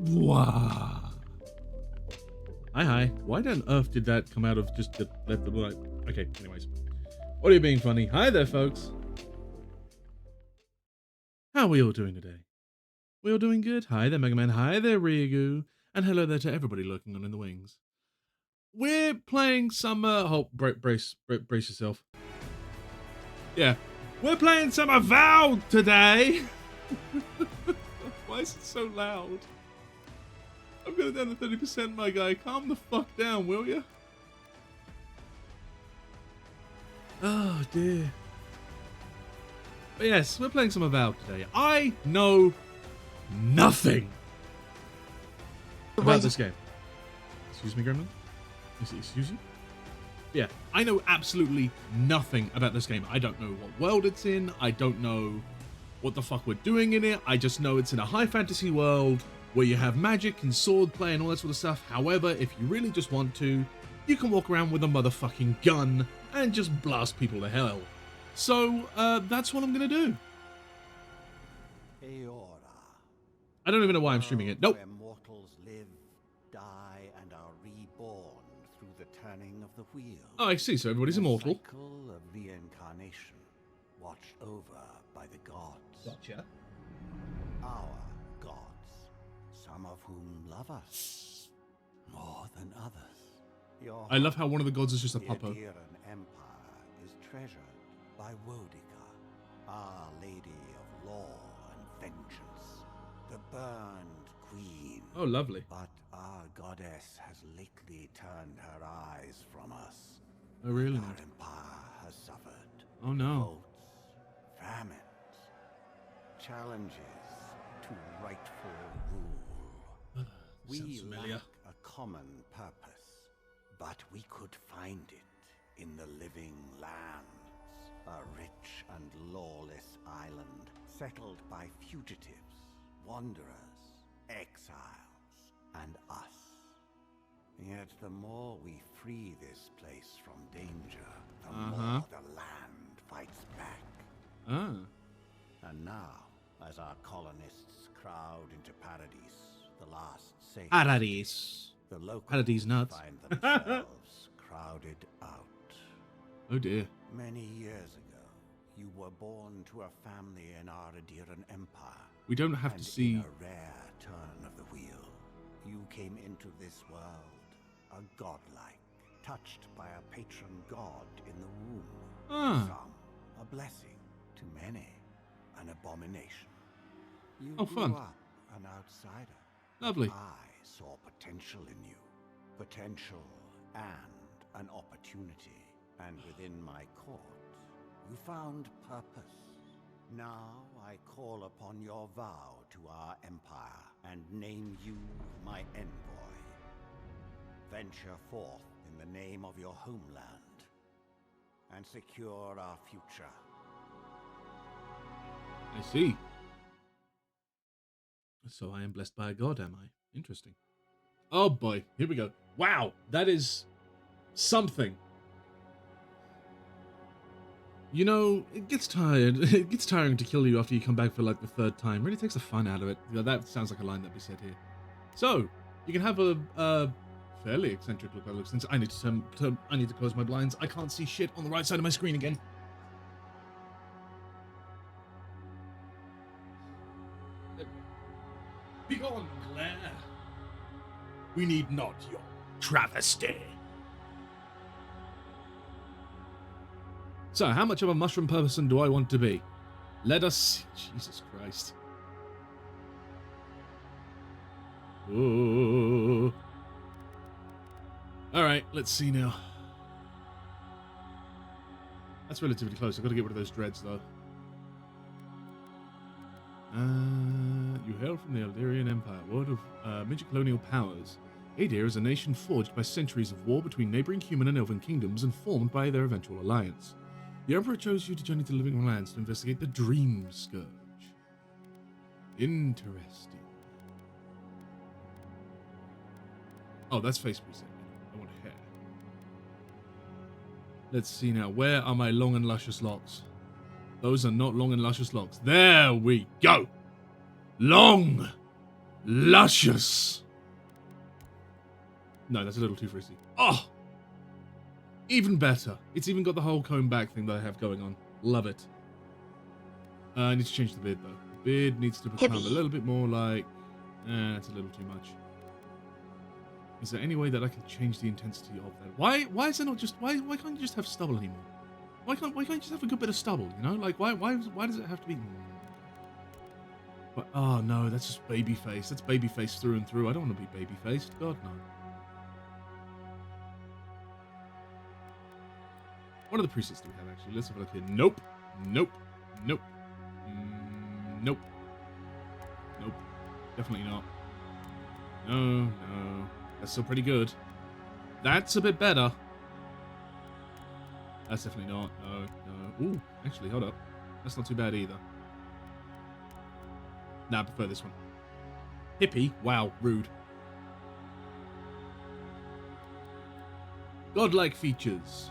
Wow. Hi. Why on earth did that come out of just the like? Okay, anyways. What are you being funny? Hi there, folks. How are we all doing today? We all doing good? Hi there, Mega Man. Hi there, Ryugu. And hello there to everybody lurking on in the wings. We're playing some, brace yourself. Yeah. We're playing some Avowed today. Why is it so loud? I'm going down to 30%, my guy. Calm the fuck down, will you? Oh, dear. But yes, we're playing some Avowed today. I know nothing about this game. Excuse me, Gremlin? Excuse you? Yeah, I know absolutely nothing about this game. I don't know what world it's in. I don't know what the fuck we're doing in it. I just know it's in a high fantasy world where you have magic and sword play and all that sort of stuff. However, if you really just want to, you can walk around with a motherfucking gun and just blast people to hell. So, that's what I'm gonna do. I don't even know why I'm streaming it. Nope. Where mortals live, die, and are reborn through the turning of the wheel. Oh, I see. So everybody's immortal. Cycle of reincarnation, watched over by the gods. Gotcha. Our gods, some of whom love us more than others. I love how one of the gods is just a puppo. The Adiran Empire is treasured by Wodica, our Lady of Law and Vengeance, the burned queen. Oh, lovely. But our goddess has lately turned her eyes from us. Oh, really? Our empire has suffered. Oh, no. Votes, famines, challenges to rightful rule. We Sounds familiar. lack a common purpose, but we could find it in the living lands. A rich and lawless island settled by fugitives, wanderers, exiles, and us. Yet the more we free this place from danger, the more the land fights back. And now, as our colonists crowd into Paradise, the last safe, Paradise. the locals Paradise nuts. find themselves crowded out. Oh, dear. Many years ago, you were born to a family in our Adiran Empire. We don't have and to see... in a rare turn of the wheel, you came into this world, a godlike, touched by a patron god in the womb. Ah. Some, a blessing; to many, an abomination. You Oh, grew fun. up an outsider. Lovely. I saw potential in you. Potential and an opportunity. And within my court, you found purpose. Now I call upon your vow to our empire and name you my envoy. Venture forth in the name of your homeland and secure our future. I see. So I am blessed by a god, am I? Interesting. Oh boy, here we go. Wow, that is something. You know, it gets tired. It gets tiring to kill you after you come back for like the third time. Really takes the fun out of it. Yeah, that sounds like a line that we said here. So you can have a fairly eccentric look by the looks. Since I need to close my blinds. I can't see shit on the right side of my screen again. Begone, glare. We need not your travesty. So, how much of a mushroom person do I want to be? Let us see. Jesus Christ. Ooh. Alright, let's see now. That's relatively close. I've got to get rid of those dreads, though. You hail from the Alderian Empire, word of major colonial powers. Adir is a nation forged by centuries of war between neighboring human and elven kingdoms and formed by their eventual alliance. The Emperor chose you to journey to the living lands to investigate the Dream Scourge. Interesting. Oh, that's face preset. I want hair. Let's see now. Where are my long and luscious locks? Those are not long and luscious locks. There we go. Long. Luscious. No, that's a little too frizzy. Oh! Even better. It's even got the whole comb back thing that I have going on. Love it. I need to change the beard, though. The beard needs to become a little bit more like... it's a little too much. Is there any way that I can change the intensity of that? Why is it not just... Why can't you just have stubble anymore? Why can't you just have a good bit of stubble, you know? Like, why does it have to be... But, oh, no, that's just baby face. That's baby face through and through. I don't want to be baby faced. God, no. What other presets do we have, actually? Let's have a look here. Nope. Nope. Nope. Nope. Nope. Definitely not. No, no. That's still pretty good. That's a bit better. That's definitely not. No, no. Ooh, actually, hold up. That's not too bad either. Nah, I prefer this one. Hippie? Wow, rude. Godlike features.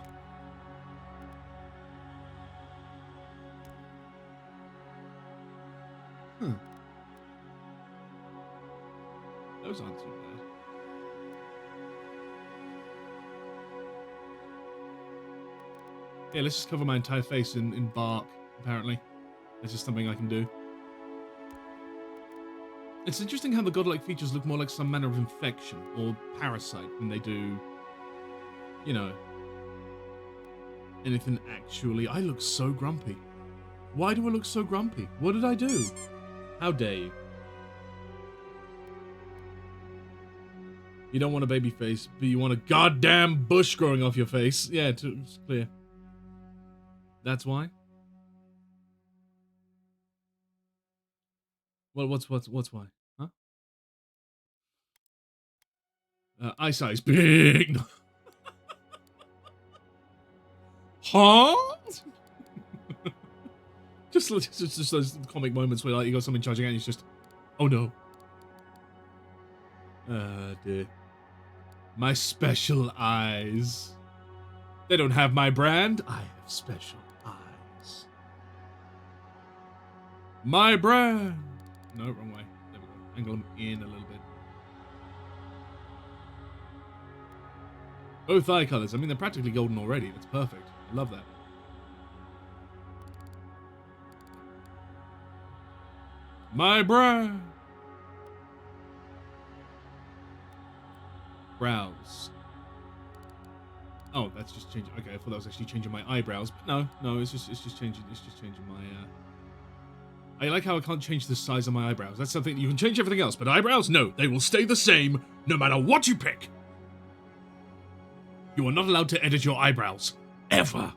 Those aren't too bad. Yeah, let's just cover my entire face in bark, apparently. That's just something I can do. It's interesting how the godlike features look more like some manner of infection or parasite when they do, you know, anything actually. I look so grumpy. Why do I look so grumpy? What did I do? How dare you? You don't want a baby face, but you want a goddamn bush growing off your face. Yeah, it's clear. That's why? Well, what's why? Huh? Eye size big. Huh? just those comic moments where like you got something charging out and it's just, oh no. Dear. My special eyes. They don't have my brand. I have special eyes. My brand. No, wrong way. There we go. Angle them in a little bit. Both eye colors. I mean, they're practically golden already. That's perfect. I love that. My brand. Brows. Oh, that's just changing. Okay, I thought that was actually changing my eyebrows, but no, it's just changing. It's just changing my. I like how I can't change the size of my eyebrows. That's something you can change everything else, but eyebrows, no, they will stay the same no matter what you pick. You are not allowed to edit your eyebrows ever.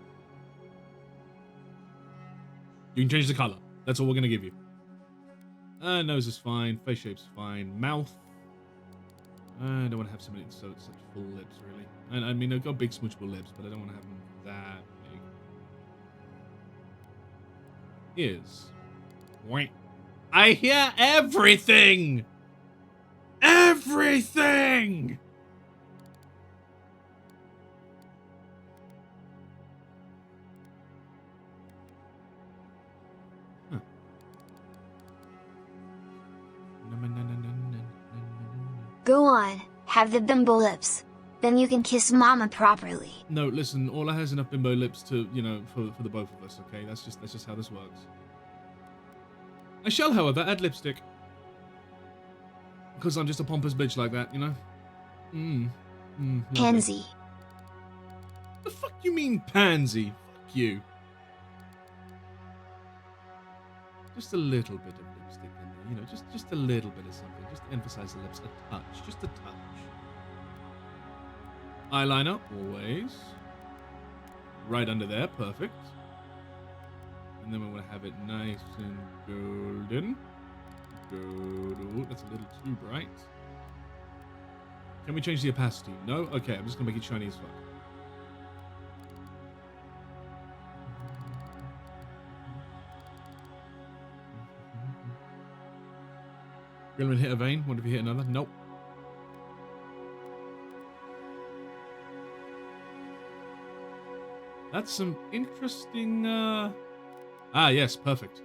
You can change the color. That's all we're gonna give you. Nose is fine. Face shape's fine. Mouth. I don't want to have such full lips, really. And I mean, I've got big smoochable lips, but I don't want to have them that big. Ears. Wait. I hear everything! Everything! Huh. Go on, have the bimbo lips. Then you can kiss mama properly. No, listen, Orla has enough bimbo lips to, you know, for the both of us, okay? That's just how this works. I shall, however, add lipstick. Because I'm just a pompous bitch like that, you know? Pansy. The fuck you mean pansy? Fuck you. Just a little bit of lipstick in there, you know, just a little bit of something. Just to emphasize the lips a touch, just a touch. Eyeliner, always. Right under there, perfect. And then we want to have it nice and golden. Ooh, that's a little too bright. Can we change the opacity? No? Okay, I'm just going to make it shiny as fuck. Grilman hit a vein. What if he hit another? Nope. That's some interesting, Ah, yes, perfect.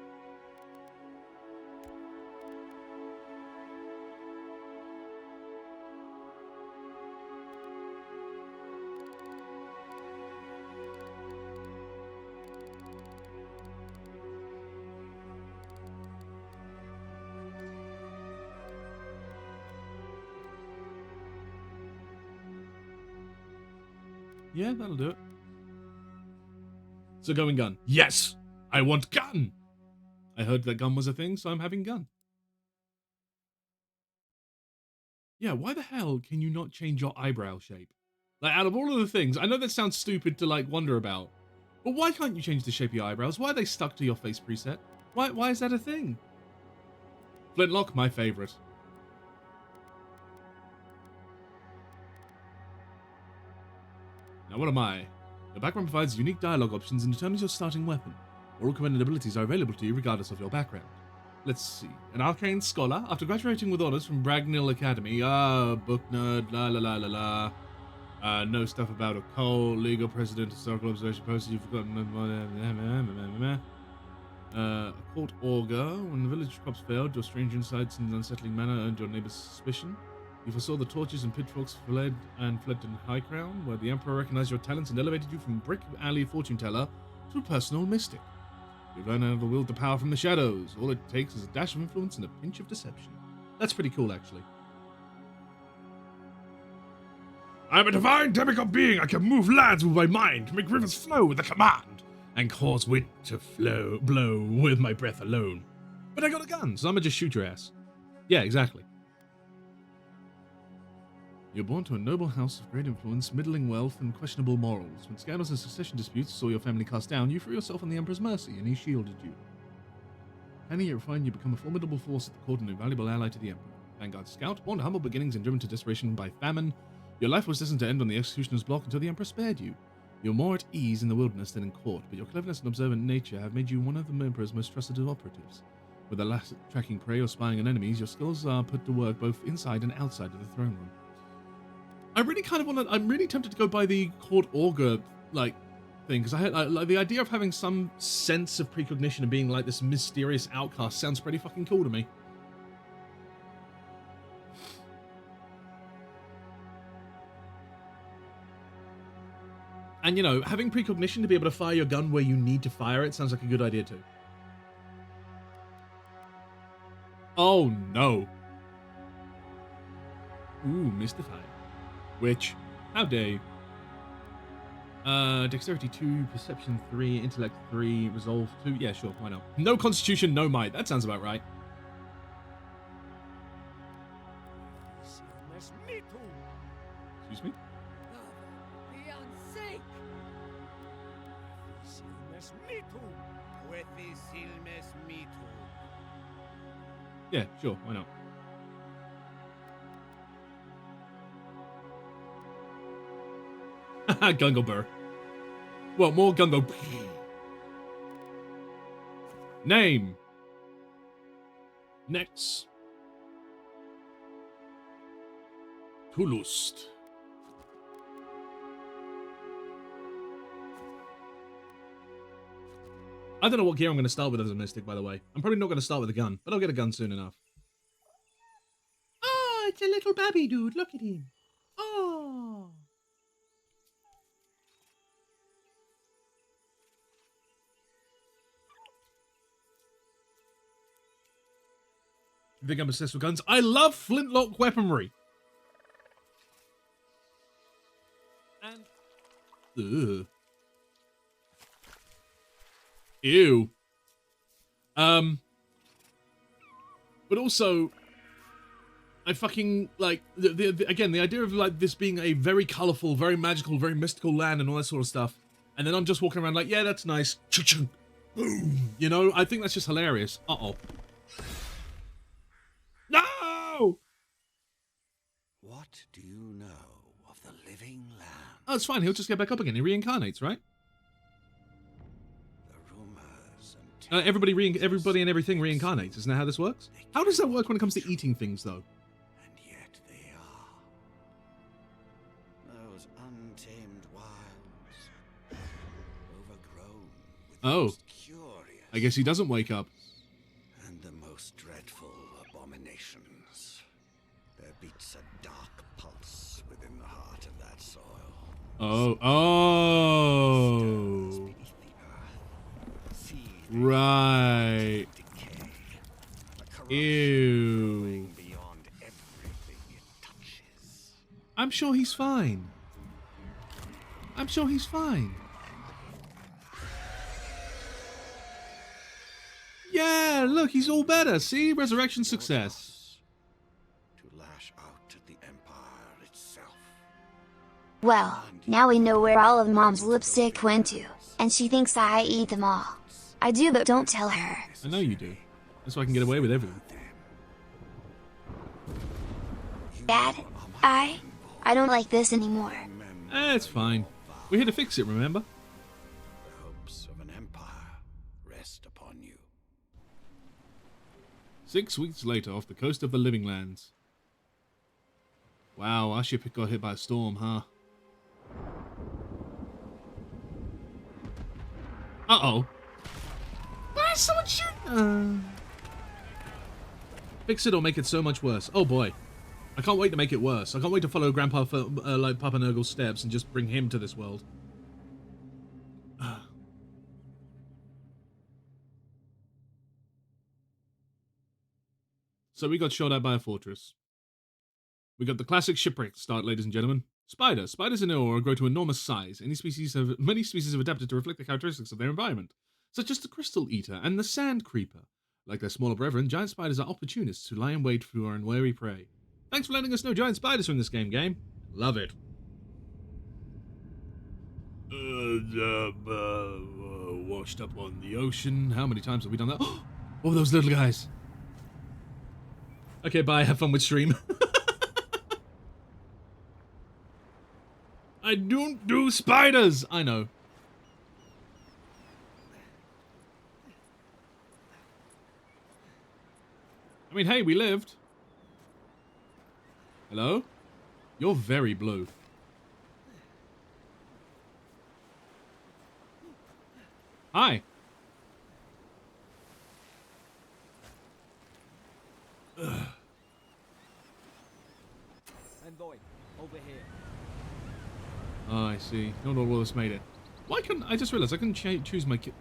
Yeah, that'll do it. So going gun. Yes! I want gun! I heard that gun was a thing, so I'm having gun. Yeah, why the hell can you not change your eyebrow shape? Like, out of all of the things, I know that sounds stupid to, like, wonder about, but why can't you change the shape of your eyebrows? Why are they stuck to your face preset? Why is that a thing? Flintlock, my favorite. Now, what am I? Your background provides unique dialogue options and determines your starting weapon. All recommended abilities are available to you regardless of your background. Let's see. An arcane scholar, after graduating with honors from Bragnell Academy. Book nerd, la la la la la. Know stuff about occult, legal precedent, historical observation posts you've forgotten. A court augur. When the village crops failed, your strange insights and unsettling manner earned your neighbor's suspicion. You foresaw the torches and pitchforks fled to High Crown, where the Emperor recognized your talents and elevated you from brick alley fortune teller to a personal mystic. You learn how to wield the power from the shadows. All it takes is a dash of influence and a pinch of deception. That's pretty cool, actually. I'm a divine demigod being. I can move lands with my mind, make rivers flow with a command, and cause wind to blow with my breath alone. But I got a gun, so I'm gonna just shoot your ass. Yeah, exactly. You're born to a noble house of great influence, middling wealth, and questionable morals. When scandals and succession disputes saw your family cast down, you threw yourself on the Emperor's mercy, and he shielded you. Handing you refined, you become a formidable force at the court and a valuable ally to the Emperor. Vanguard scout, born to humble beginnings and driven to desperation by famine, your life was destined to end on the executioner's block until the Emperor spared you. You're more at ease in the wilderness than in court, but your cleverness and observant nature have made you one of the Emperor's most trusted operatives. Whether tracking prey or spying on enemies, your skills are put to work both inside and outside of the throne room. I really kind of want to. I'm really tempted to go by the court augur like thing because I had like the idea of having some sense of precognition and being like this mysterious outcast sounds pretty fucking cool to me. And you know, having precognition to be able to fire your gun where you need to fire it sounds like a good idea too. Oh no. Ooh, mystified. Which, how dare you? Dexterity 2, Perception 3, Intellect 3, Resolve 2. Yeah, sure, why not? No Constitution, no Might. That sounds about right. Excuse me? Yeah, sure, why not? Gungo Burr. Well, more Gungo. Name. Next. Tulust. I don't know what gear I'm going to start with as a mystic, by the way. I'm probably not going to start with a gun, but I'll get a gun soon enough. Oh, it's a little babby dude. Look at him. Oh. You think I'm obsessed with guns? I love flintlock weaponry. And ugh. Ew. But also, I fucking like again the idea of like this being a very colorful, very magical, very mystical land and all that sort of stuff, and then I'm just walking around like, yeah, that's nice. Boom. You know, I think that's just hilarious. Uh-oh. No! What do you know of the living land? Oh, it's fine. He'll just get back up again. He reincarnates, right? The rumors and Everybody and everything reincarnates. Isn't that how this works? How does that work when it comes to eating things, though? And yet they are. Those untamed wilds, overgrown with the most curious. I guess he doesn't wake up. And the most dreadful abominations. There beats a dark pulse within the heart of that soil. Oh. Right. Ew. I'm sure he's fine. I'm sure he's fine. Yeah, look, he's all better. See? Resurrection success. To lash out at the Empire itself. Well, now we know where all of Mom's lipstick went to, and she thinks I eat them all. I do, but don't tell her. I know you do. That's why I can get away with everything. Dad, I don't like this anymore. It's fine. We're here to fix it, remember? The hopes of an empire rest upon you. 6 weeks later, off the coast of the Living Lands. Wow, our ship got hit by a storm, huh? Uh-oh. Why is someone shooting? Fix it or make it so much worse. Oh boy. I can't wait to make it worse. I can't wait to follow Grandpa like Papa Nurgle's steps and just bring him to this world. So we got shot at by a fortress. We got the classic shipwreck start, ladies and gentlemen. Spiders. Spiders in Aurora grow to enormous size. Many species have adapted to reflect the characteristics of their environment, such as the crystal eater and the sand creeper. Like their smaller brethren, giant spiders are opportunists who lie in wait for our unwary prey. Thanks for letting us know giant spiders from this game. Love it. Washed up on the ocean. How many times have we done that? Oh, those little guys. Okay, bye. Have fun with stream. I don't do spiders. I know. I mean, hey, we lived. Hello? You're very blue. Hi. Envoy, over here. Oh, I see. Not all of us made it. Why couldn't I just realized I couldn't choose my kid?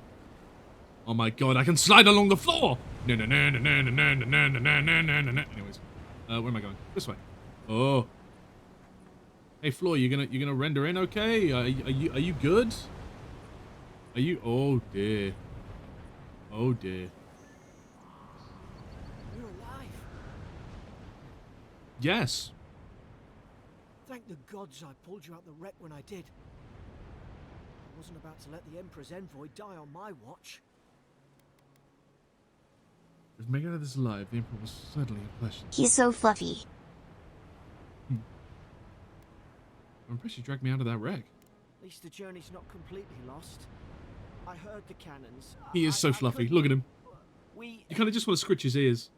Oh my god, I can slide along the floor! No. Anyways, where am I going? This way. Oh. Hey, Floor, you gonna render in okay? Are you good? Are you? Oh dear. Oh dear. You're alive. Yes. Thank the gods I pulled you out the wreck when I did. I wasn't about to let the Emperor's envoy die on my watch. If we make it out of this alive, the Emperor was certainly a question. He's so fluffy. I'm impressed you dragged me out of that wreck. At least the journey's not completely lost. I heard the cannons. He is so fluffy. Look at him. We... You kind of just want to scritch his ears.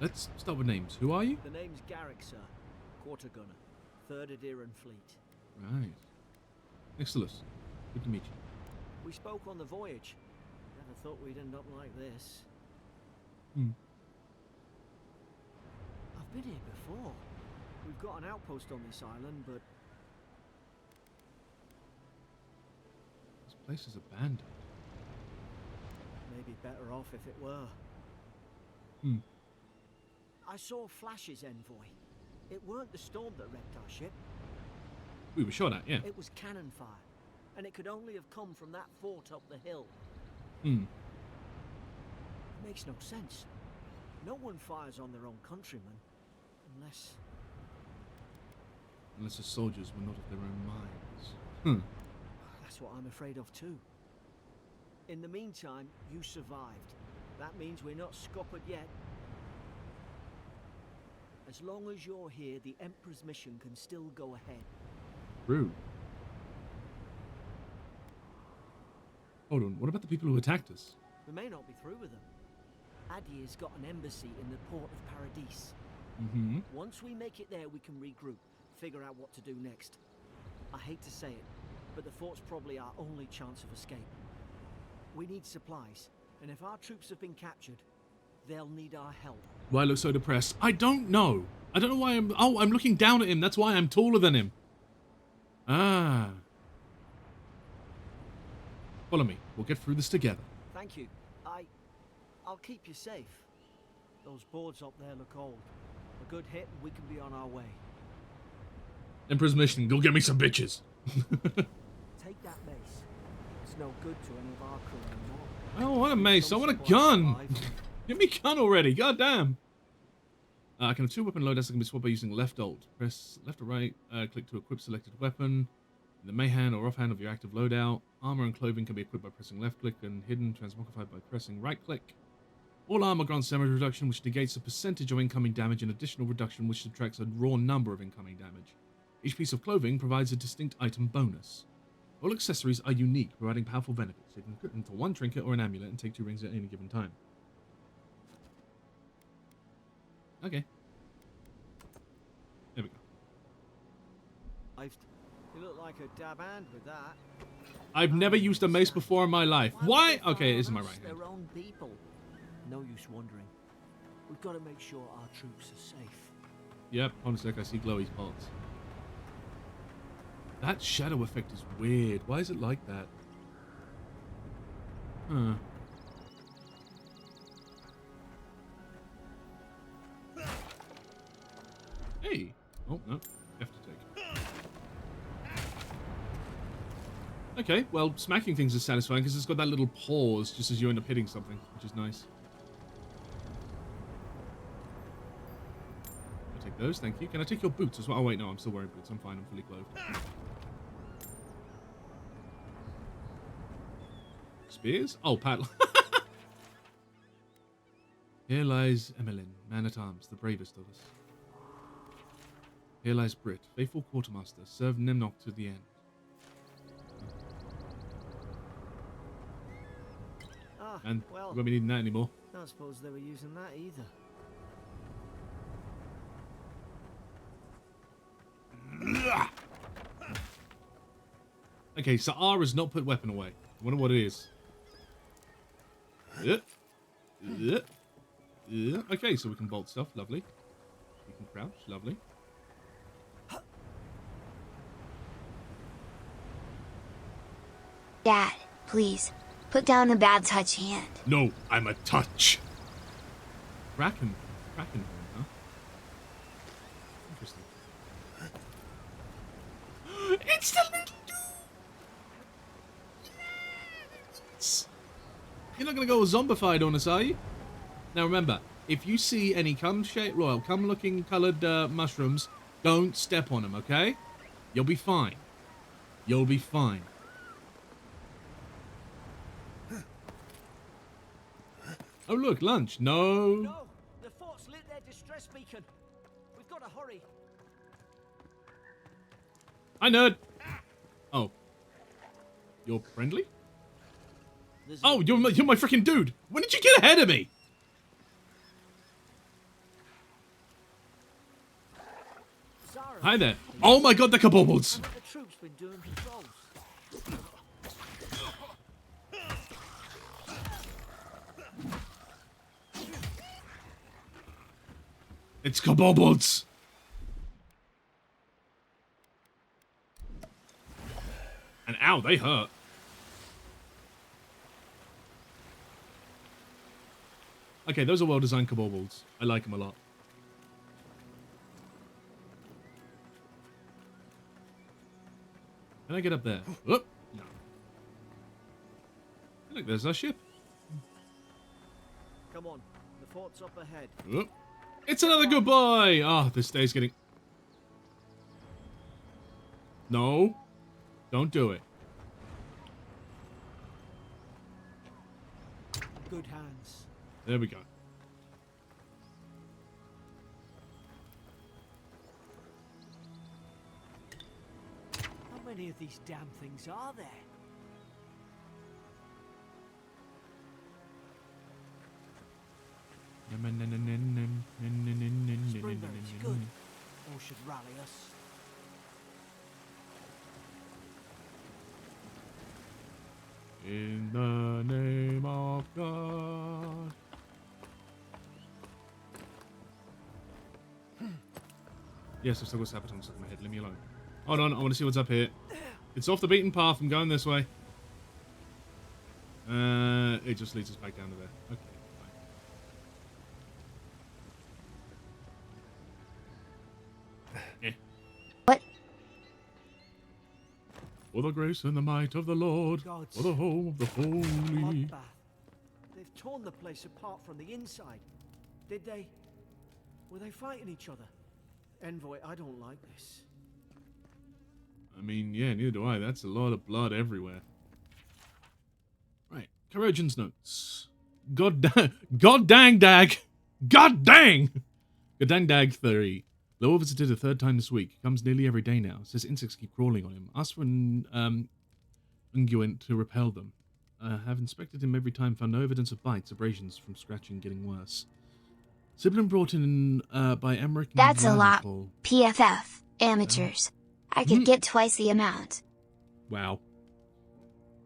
Let's start with names. Who are you? The name's Garrick, sir. Quarter gunner. 3rd Adiran Fleet. Right. Excellent. Good to meet you. We spoke on the voyage. Never thought we'd end up like this. I've been here before. We've got an outpost on this island, but... This place is abandoned. Maybe better off if it were. I saw flashes, Envoy. It weren't the storm that wrecked our ship. We were shot at, yeah. It was cannon fire, and it could only have come from that fort up the hill. Hmm. It makes no sense. No one fires on their own countrymen, unless... Unless the soldiers were not of their own minds. That's what I'm afraid of too. In the meantime, you survived. That means we're not scuppered yet. As long as you're here, the Emperor's mission can still go ahead. Rude. Hold on, what about the people who attacked us? We may not be through with them. Adir's got an embassy in the port of Paradis. Mm-hmm. Once we make it there, we can regroup, figure out what to do next. I hate to say it, but the fort's probably our only chance of escape. We need supplies, and if our troops have been captured, they'll need our help. Why I look so depressed? I don't know. I don't know why I'm... Oh, I'm looking down at him. That's why I'm taller than him. Ah. Follow me. We'll get through this together. Thank you. I'll keep you safe. Those boards up there look old. A good hit and we can be on our way. Emperor's mission, go get me some bitches. Take that mace. It's no good to any of our crew anymore. I don't want a mace, I want a gun. Give me a gun already, goddamn. I can have 2 weapon loadouts that can be swapped by using left alt. Press left or right, click to equip selected weapon. In the mayhand or offhand of your active loadout. Armor and clothing can be equipped by pressing left click and hidden transmogrified by pressing right click. All armor grants damage reduction, which negates a percentage of incoming damage, and additional reduction, which subtracts a raw number of incoming damage. Each piece of clothing provides a distinct item bonus. All accessories are unique, providing powerful benefits. You can equip them to 1 trinket or an amulet and take 2 rings at any given time. Okay. There we go. You look like a dab hand with that. I've never used a mace before in my life. Why? Okay, it is in my right hand. Their own people. No use wondering. We've got to make sure our troops are safe. Yep, on a sec, I see glowy spots. That shadow effect is weird. Why is it like that? Huh. Hey! Oh, no. F to take. Okay, well, smacking things is satisfying because it's got that little pause just as you end up hitting something, which is nice. I'll take those, thank you. Can I take your boots as well? Oh, wait, no, I'm still wearing boots. I'm fine, I'm fully clothed. Spears? Oh, paddle. Here lies Emmeline, man-at-arms, the bravest of us. Here lies Brit, faithful quartermaster, served Nemnock to the end. And well, we won't be needing that anymore. I don't suppose they were using that either. Okay, so R has not put weapon away. I wonder what it is. Okay, so we can bolt stuff. Lovely. We can crouch. Lovely. Dad, please, put down a bad touch hand. No, I'm a touch. Kraken horn, huh? Interesting. It's the little dude! Yes! You're not gonna go zombified on us, are you? Now remember, if you see any cum-looking coloured mushrooms, don't step on them, okay? You'll be fine. You'll be fine. Oh look, lunch. No. No, the fort's lit their distress beacon. We've got to hurry. Hi, nerd. Oh. You're friendly? Oh, you're my freaking dude. When did you get ahead of me? Zara, Hi there. Oh my god, the kabobbles. the troops been doing patrols. It's kabobbles. And ow, they hurt. Okay, those are well-designed kabobbles. I like them a lot. Can I get up there? Oh, no. Look, there's our ship. Come on, the fort's up ahead. Oh. It's another good boy! Oh, this day's getting... No. Don't do it. Good hands. There we go. How many of these damn things are there? Springberry's good. Or should rally us. In the name of God. Yes, I've still got sabotage stuck in my head. Leave me alone. Hold on, I want to see what's up here. It's off the beaten path. I'm going this way. It just leads us back down to there. Okay. For the grace and the might of the Lord, Gods. for the home of the holy. Bloodbath. They've torn the place apart from the inside. Did they? Were they fighting each other? Envoy, I don't like this. I mean, yeah, neither do I. That's a lot of blood everywhere. Right. Corrosion's notes. God dang dag. God dang! God dang dag 3. Lower visited a third time this week. Comes nearly every day now. Says insects keep crawling on him. Asked for an unguent to repel them. Have inspected him every time. Found no evidence of bites, abrasions from scratching getting worse. Sibling brought in by Emmerich. That's a lot. PFF. Amateurs. I could get twice the amount. Wow.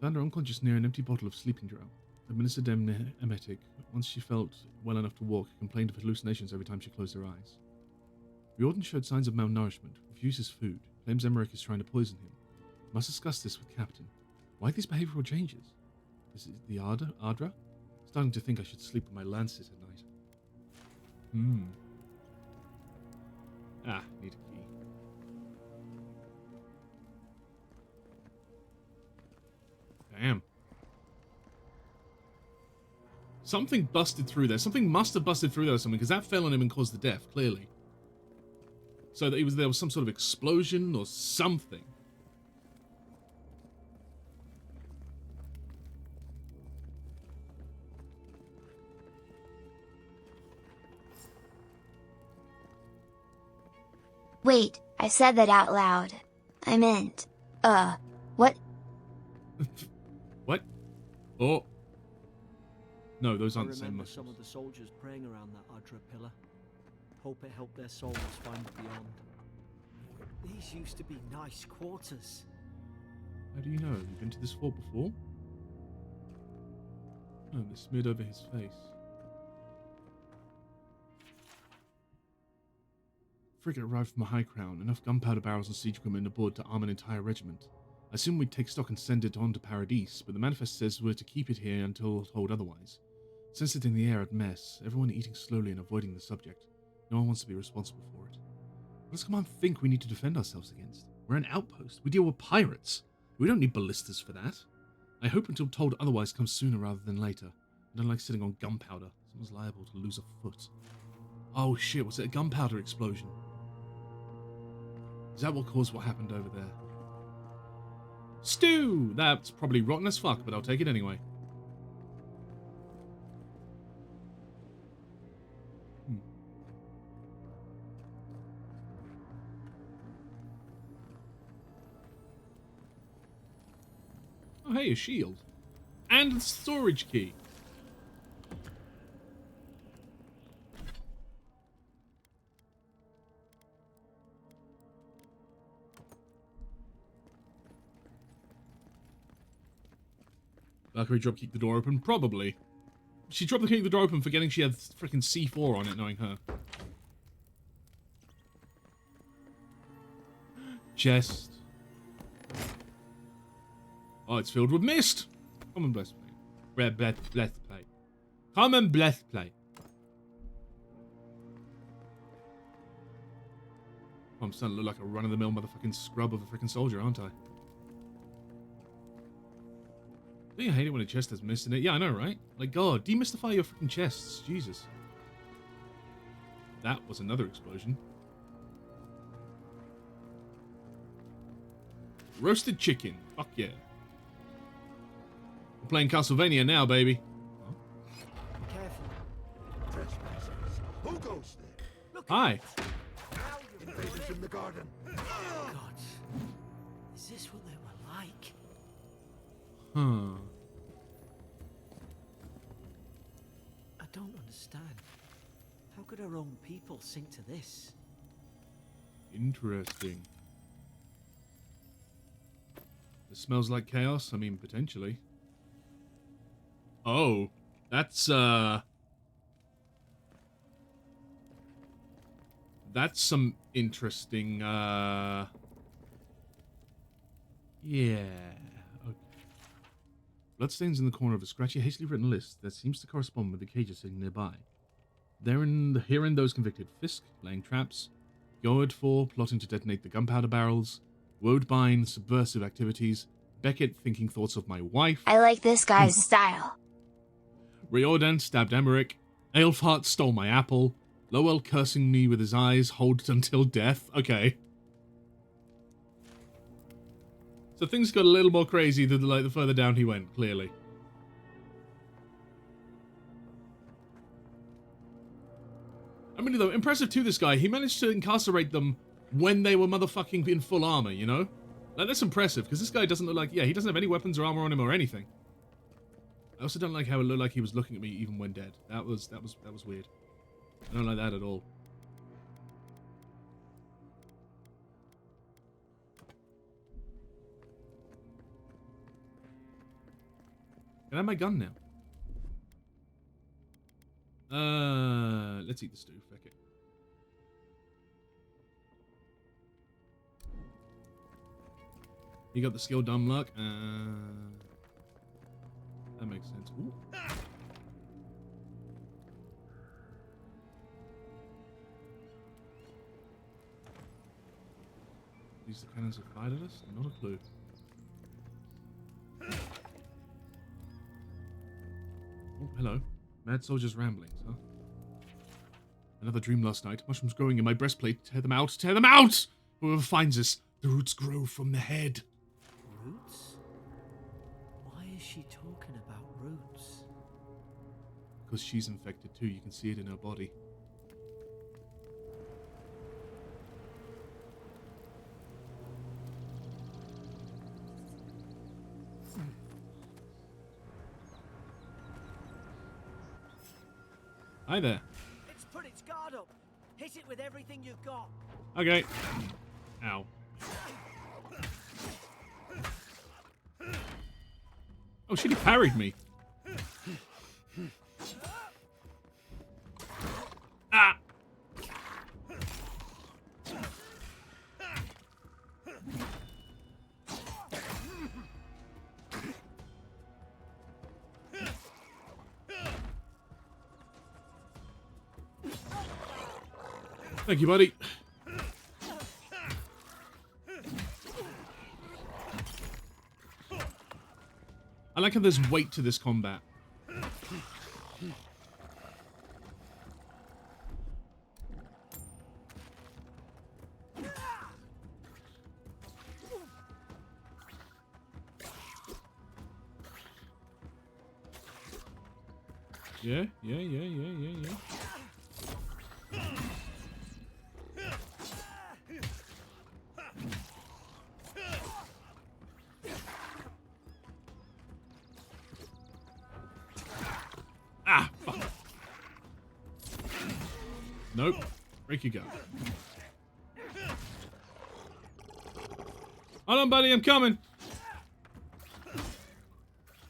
Found her unconscious near an empty bottle of sleeping draught. Administered emetic. Once she felt well enough to walk, complained of hallucinations every time she closed her eyes. Riordan showed signs of malnourishment, refuses food, claims Emmerich is trying to poison him. Must discuss this with Captain. Why these behavioral changes? Is it the Ardra? Starting to think I should sleep with my lances at night. Need a key. Damn. Something busted through there. Something must have busted through there or something, because that fell on him and caused the death, clearly. So that there was some sort of explosion or something. Wait, I said that out loud. I meant, what? What? Oh. No, those aren't the same remember muscles. some of the soldiers praying around that Ardra pillar. Hope it helped their souls find the beyond. These used to be nice quarters. How do you know? Have you been to this fort before? Oh, they smeared over his face. Frigate arrived from a high crown, enough gunpowder barrels and siege equipment aboard to arm an entire regiment. I assume we'd take stock and send it on to Paradis, but the manifest says we're to keep it here until told otherwise. Sense it in the air at mess, everyone eating slowly and avoiding the subject. No one wants to be responsible for it. What does Command think we need to defend ourselves against? We're an outpost. We deal with pirates. We don't need ballistas for that. I hope until told otherwise comes sooner rather than later. I don't like sitting on gunpowder. Someone's liable to lose a foot. Oh shit, was it a gunpowder explosion? Is that what caused what happened over there? Stew! That's probably rotten as fuck, but I'll take it anyway. Oh, hey, a shield. And a storage key. Valkyrie drop-kicked the door open? Probably. She drop-kicked the door open forgetting she had freaking C4 on it, knowing her. Chest. Oh, it's filled with mist. Come and bless play. Bless play. Come and bless play. Oh, I'm starting to look like a run-of-the-mill motherfucking scrub of a freaking soldier, aren't I? Don't you hate it when a chest has mist in it? Yeah, I know, right? Like, God, demystify your freaking chests. Jesus. That was another explosion. Roasted chicken. Fuck yeah. We're playing Castlevania now, baby. Huh? Careful. Trespassers. Who goes there? Look. Hi. Invaders in the garden. God. Is this what they were like? Huh. I don't understand. How could our own people sink to this? Interesting. It smells like chaos? I mean, potentially. Oh. That's some interesting, yeah. Okay. Bloodstains in the corner of a scratchy, hastily written list that seems to correspond with the cages sitting nearby. Herein those convicted: Fisk, laying traps; Goad 4, plotting to detonate the gunpowder barrels; Woadbine, subversive activities. Beckett, thinking thoughts of my wife. I like this guy's style. Riordan stabbed Emmerich. Aelfhart stole my apple. Lowell cursing me with his eyes, hold until death. Okay. So things got a little more crazy the further down he went, clearly. I mean, though, impressive too, this guy. He managed to incarcerate them when they were motherfucking in full armor, you know? Like, that's impressive, because this guy doesn't look like... Yeah, he doesn't have any weapons or armor on him or anything. I also don't like how it looked like he was looking at me even when dead. That was weird. I don't like that at all. Can I have my gun now? Let's eat the stew. Fuck it. You got the skill dumb luck. That makes sense. Ooh. Use the cannons that fired at us? Not a clue. Oh, hello. Mad Soldier's ramblings, huh? Another dream last night. Mushrooms growing in my breastplate. Tear them out! Tear them out! Whoever finds us, the roots grow from the head. Roots? Why is she talking about roots? Because she's infected too. You can see it in her body. Hi there. It's put its guard up. Hit it with everything you've got. Okay. Ow. Oh shit, he parried me. Ah! Thank you, buddy. I like how there's weight to this combat. Yeah. Ah, fuck. Nope. Break your gun. Hold on, buddy, I'm coming.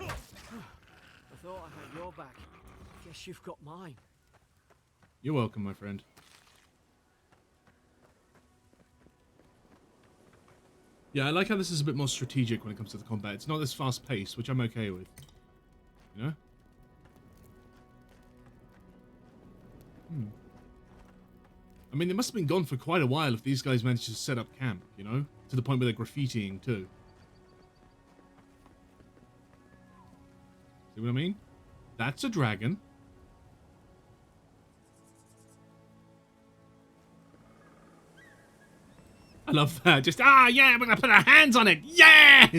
I thought I had your back. Guess you've got mine. You're welcome, my friend. Yeah, I like how this is a bit more strategic when it comes to the combat. It's not this fast-paced, which I'm okay with. You know? I mean, they must have been gone for quite a while if these guys managed to set up camp, you know? To the point where they're graffitiing, too. See what I mean? That's a dragon. I love that. Just, yeah, we're gonna put our hands on it. Yeah!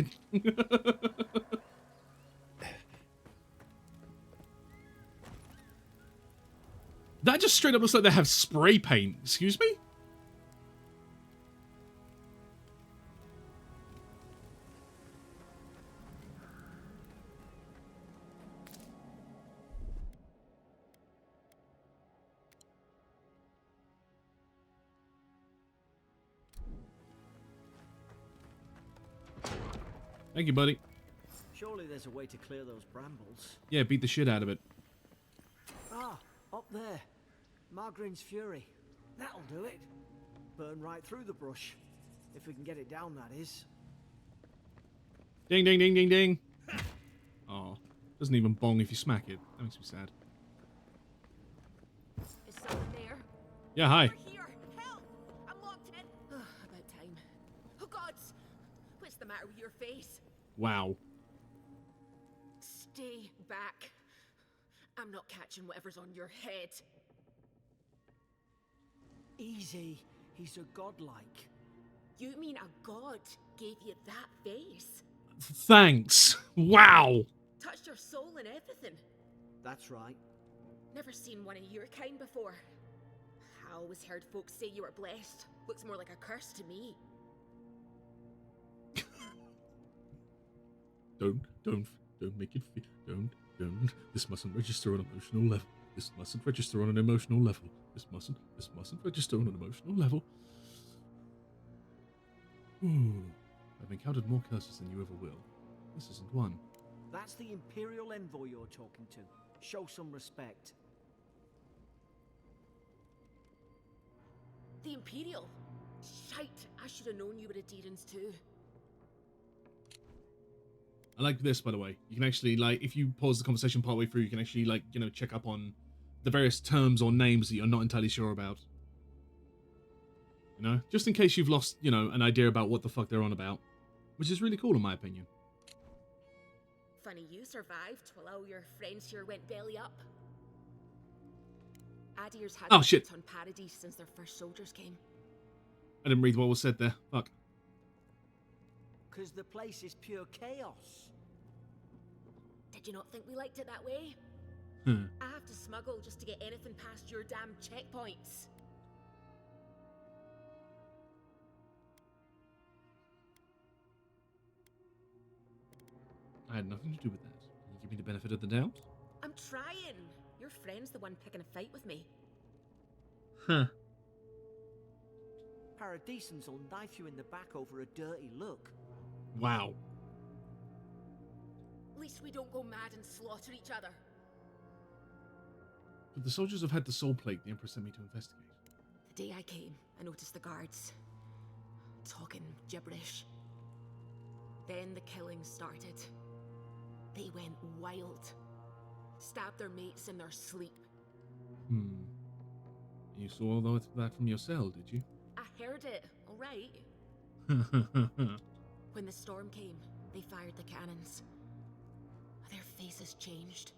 That just straight up looks like they have spray paint. Excuse me? Thank you, buddy. Surely there's a way to clear those brambles. Yeah, beat the shit out of it. Ah, up there. Margarine's Fury. That'll do it. Burn right through the brush. If we can get it down, that is. Ding, ding, ding, ding, ding. Oh, doesn't even bong if you smack it. That makes me sad. Is someone there? Yeah, hi. We're here. Help! I'm locked in. About time. Oh gods! Wow. Stay back. I'm not catching whatever's on your head. Easy. He's a godlike. You mean a god gave you that face? Thanks. Wow. Touched your soul and everything. That's right. Never seen one of your kind before. I always heard folks say you were blessed. Looks more like a curse to me. Don't make it. Don't. This mustn't register on an emotional level. This mustn't register on an emotional level. This mustn't register on an emotional level. Ooh, I've encountered more curses than you ever will. This isn't one. That's the Imperial Envoy you're talking to. Show some respect. The Imperial? Shite, I should have known you were Adherents too. I like this, by the way. You can actually, like, if you pause the conversation partway through, you can actually, like, you know, check up on the various terms or names that you're not entirely sure about. You know? Just in case you've lost, you know, an idea about what the fuck they're on about. Which is really cool, in my opinion. Funny you survived while all your friends here went belly up. Adir's had Oh, shit. on Paradise since their first soldiers came. I didn't read what was said there. Fuck. Because the place is pure chaos. Did you not think we liked it that way? I have to smuggle just to get anything past your damn checkpoints. I had nothing to do with that. Can you give me the benefit of the doubt? I'm trying. Your friend's the one picking a fight with me. Huh. Paradisans will knife you in the back over a dirty look. Wow. At least we don't go mad and slaughter each other. But the soldiers have had the soul plague the Emperor sent me to investigate. The day I came, I noticed the guards talking gibberish. Then the killing started. They went wild. Stabbed their mates in their sleep. You saw all of that from your cell, did you? I heard it, alright. When the storm came, they fired the cannons. Their faces changed.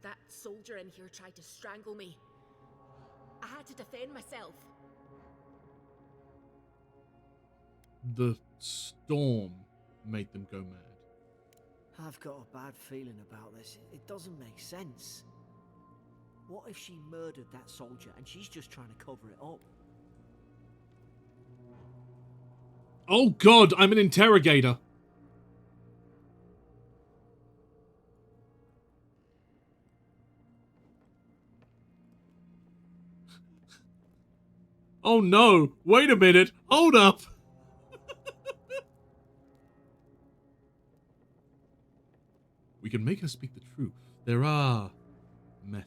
That soldier in here tried to strangle me. I had to defend myself. The storm made them go mad. I've got a bad feeling about this. It doesn't make sense. What if she murdered that soldier and she's just trying to cover it up? Oh god, I'm an interrogator. Oh no, wait a minute, hold up. We can make her speak the truth. There are methods.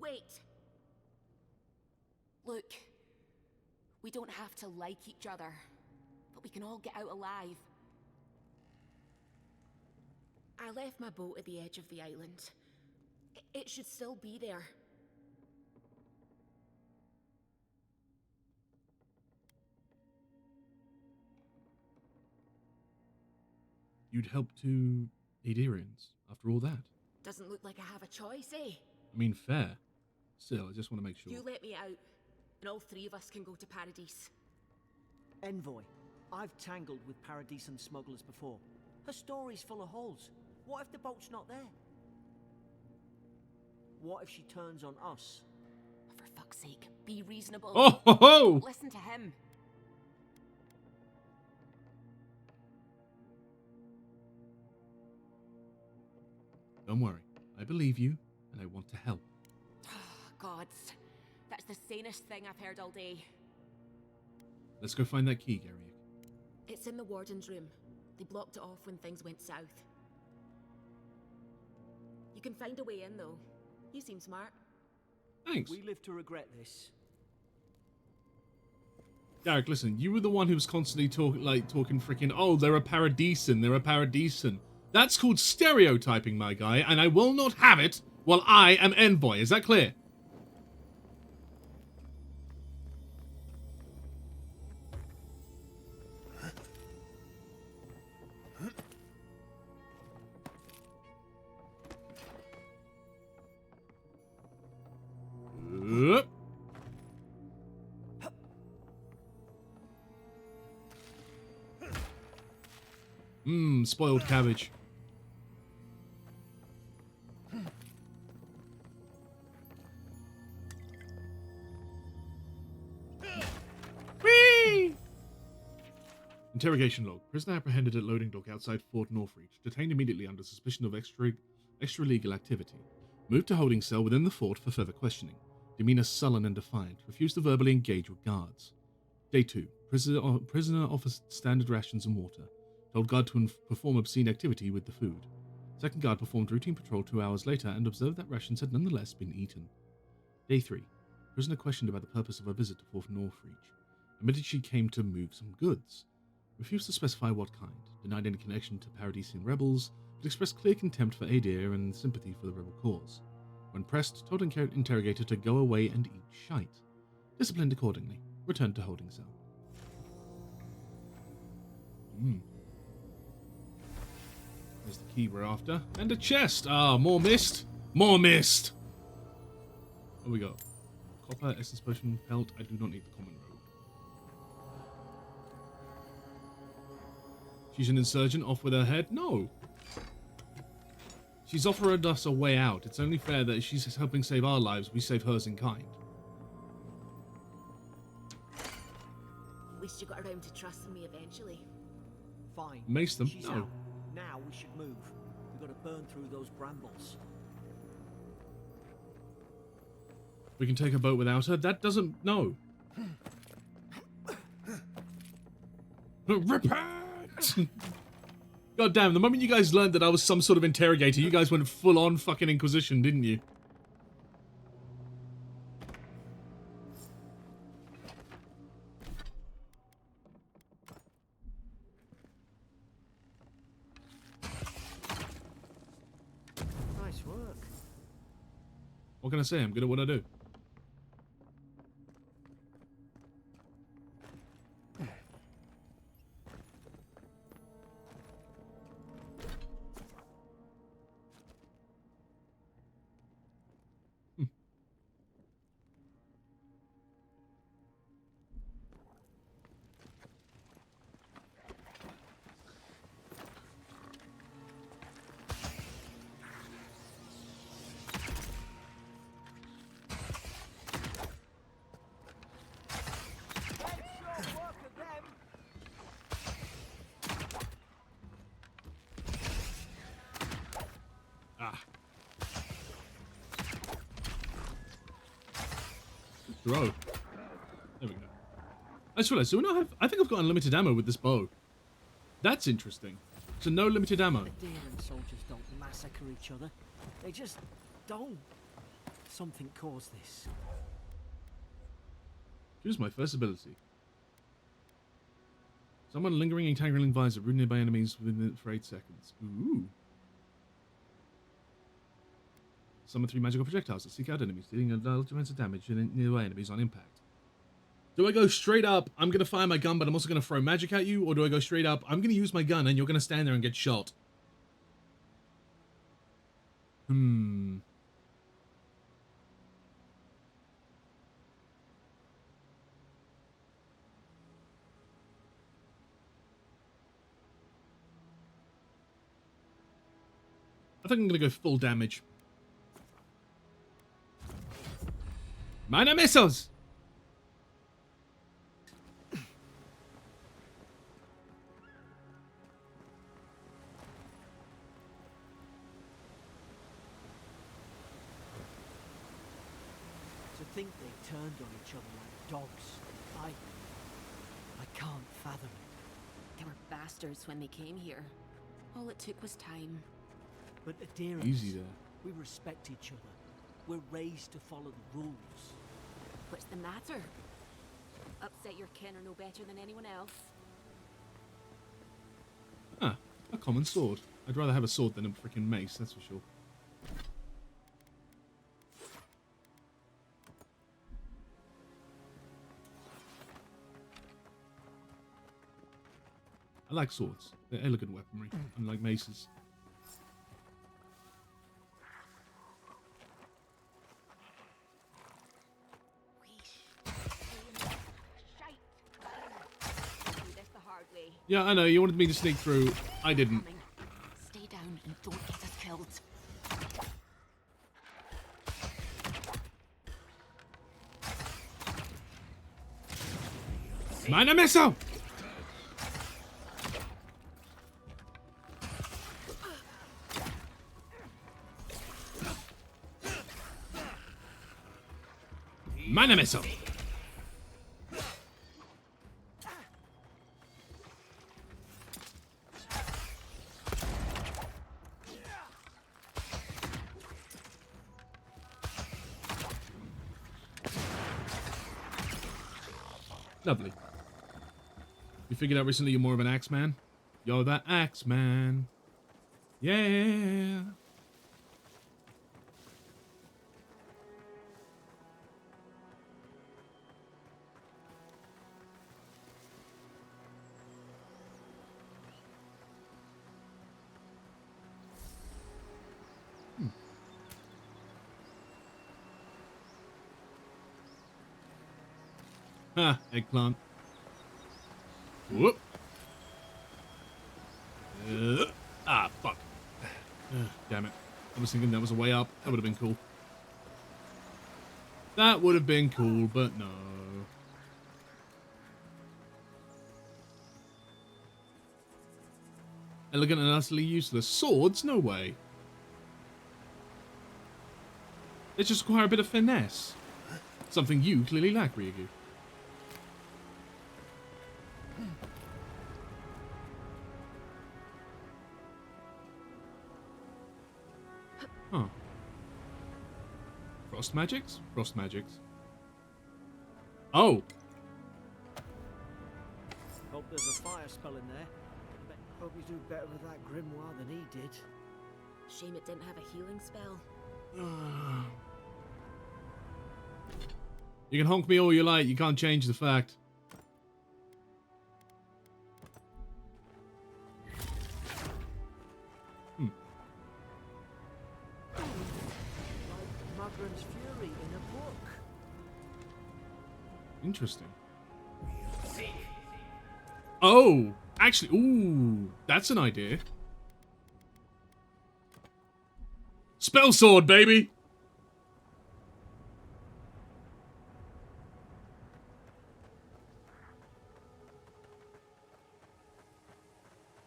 Wait. Look, we don't have to like each other, but we can all get out alive. I left my boat at the edge of the island. It should still be there. You'd help to Adirians after all that. Doesn't look like I have a choice, eh? I mean, fair. Still, I just want to make sure. You let me out, and all three of us can go to Paradise. Envoy, I've tangled with Paradisan smugglers before. Her story's full of holes. What if the boat's not there? What if she turns on us? For fuck's sake, be reasonable. Oh ho ho! Don't listen to him. Don't worry. I believe you, and I want to help. Gods, that's the sanest thing I've heard all day. Let's go find that key, Gary. It's in the warden's room. They blocked it off when things went south. You can find a way in, though. You seem smart. Thanks. We live to regret this. Derek, listen, you were the one who was constantly talking freaking, oh, they're a Paradisan, they're a Paradisan. That's called stereotyping, my guy, and I will not have it while I am Envoy. Is that clear? Mmm, spoiled cabbage. Whee! Interrogation log. Prisoner apprehended at loading dock outside Fort Northreach. Detained immediately under suspicion of extra-legal activity. Moved to holding cell within the fort for further questioning. Demeanor sullen and defiant. Refused to verbally engage with guards. Day 2. Prisoner offered standard rations and water. Told guard to perform obscene activity with the food. Second guard performed routine patrol 2 hours later and observed that rations had nonetheless been eaten. Day 3. Prisoner questioned about the purpose of her visit to Fort Northreach. Admitted she came to move some goods. Refused to specify what kind. Denied any connection to Paradisian rebels, but expressed clear contempt for Adir and sympathy for the rebel cause. When pressed, told interrogator to go away and eat shite. Disciplined accordingly. Returned to holding cell. There's the key we're after. And a chest! Ah, more mist! More mist! What we got? Copper, essence potion, pelt. I do not need the common robe. She's an insurgent off with her head? No. She's offered us a way out. It's only fair that if she's helping save our lives, we save hers in kind. At least you got around to trusting me eventually. Fine. Mace them? She's No. out. Now we should move. We've got to burn through those brambles. We can take a boat without her? That doesn't... No. Repent! God damn, the moment you guys learned that I was some sort of interrogator, you guys went full-on fucking Inquisition, didn't you? Nice work. What can I say? I'm good at what I do. Throw. There we go. I just realized, so we now have... I think I've got unlimited ammo with this bow. That's interesting. So no limited ammo. The deer and soldiers don't massacre each other. They just don't. Something caused this. Choose my first ability. Someone lingering entangling vines that root nearby enemies within for 8 seconds. Ooh. Summon 3 magical projectiles that seek out enemies, dealing a large amount of damage to nearby enemies on impact. Do I go straight up, I'm going to fire my gun, but I'm also going to throw magic at you? Or do I go straight up, I'm going to use my gun and you're going to stand there and get shot? I think I'm going to go full damage. Meine missiles! To think they turned on each other like dogs. I can't fathom it. They were bastards when they came here. All it took was time. But Adira, Easy there. we respect each other. We're raised to follow the rules. What's the matter? Upset your kin are no better than anyone else. Ah, a common sword. I'd rather have a sword than a freaking mace, that's for sure. I like swords. They're elegant weaponry, unlike maces. Yeah, I know. You wanted me to sneak through. I didn't. Stay down and don't get us killed. Meine Messer! Meine Messer! Lovely. You figured out recently you're more of an axe man? You're the axe man. Yeah. Ha, eggplant. Whoop. Fuck. Damn it. I was thinking that was a way up. That would have been cool. That would have been cool, but no. Elegant and utterly useless. Swords? No way. They just require a bit of finesse. Something you clearly lack, Ryugu. Huh. Frost magics? Frost magics. Oh! Hope there's a fire spell in there. Hope you do better with that grimoire than he did. Shame it didn't have a healing spell. You can honk me all you like, you can't change the fact. Like Magran's Fury in a book. Interesting. Oh! Actually, ooh, that's an idea. Spell sword, baby!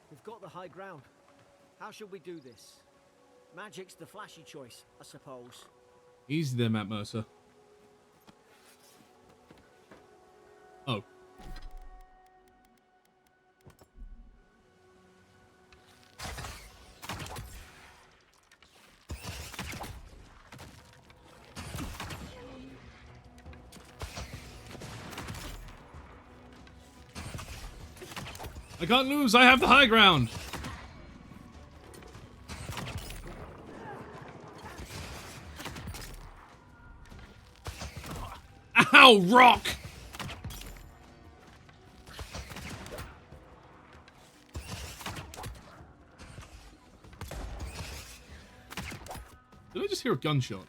We've got the high ground. How should we do this? Magic's the flashy choice, I suppose. Easy there, Matt Mercer. Oh. I can't lose, I have the high ground! Ow, rock! Did I just hear a gunshot?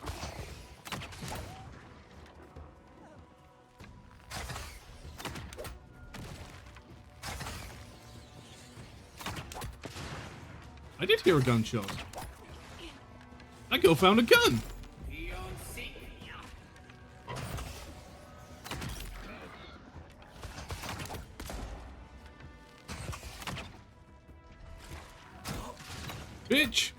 I did hear a gunshot. That girl found a gun! Bitch!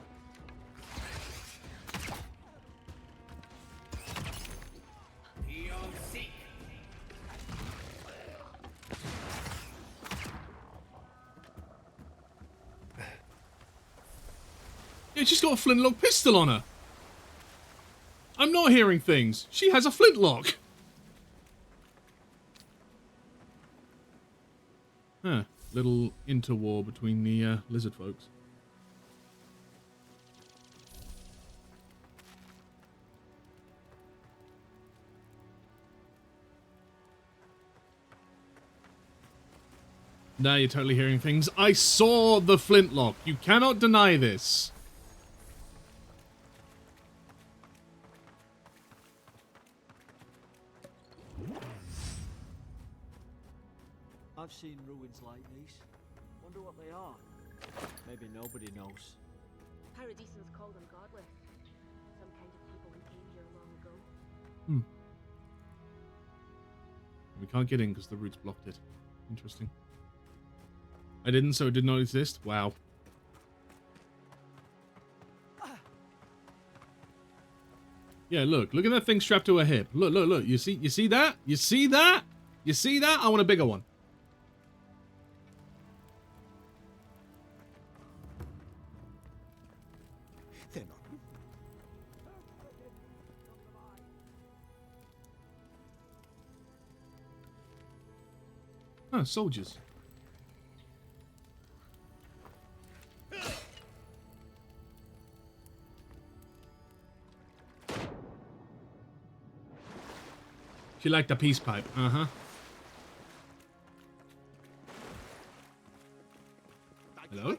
Yeah, she's got a flintlock pistol on her. I'm not hearing things. She has a flintlock. Huh. Little interwar between the lizard folks. Now you're totally hearing things. I saw the flintlock. You cannot deny this. I've seen ruins like these. Maybe nobody knows. Paradisans call them godless. Some kind of people who came here long ago. We can't get in because the roots blocked it. Interesting. I didn't, so it did not exist. Wow. Yeah, look at that thing strapped to her hip. Look. You see that? You see that? You see that? I want a bigger one. They're not. Ah, soldiers. She liked the peace pipe. Uh-huh. Hello?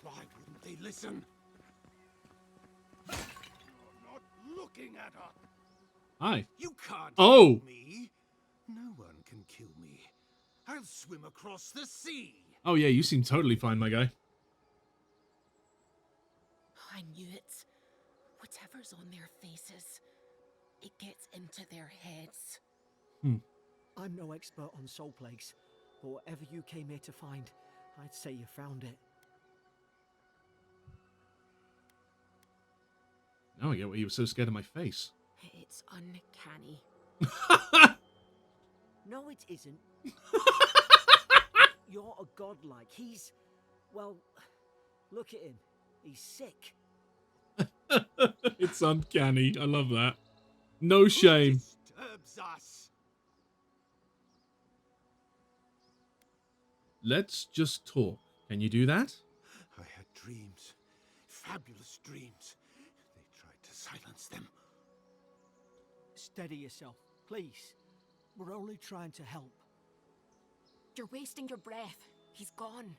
Why wouldn't they listen? You're not looking at her. Hi. You can't Oh. kill me. No one can kill me. I'll swim across the sea. Oh, yeah, you seem totally fine, my guy. I knew it. Whatever's on their faces, it gets into their heads. I'm no expert on soul plagues, but whatever you came here to find, I'd say you found it. Now I get why you were so scared of my face. It's uncanny. No, it isn't. You're a godlike. He's... well, look at him. He's sick. It's uncanny. I love that. No shame. Disturbs us. Let's just talk. Can you do that? I had dreams. Fabulous dreams. They tried to silence them. Steady yourself, please. We're only trying to help. You're wasting your breath. He's gone.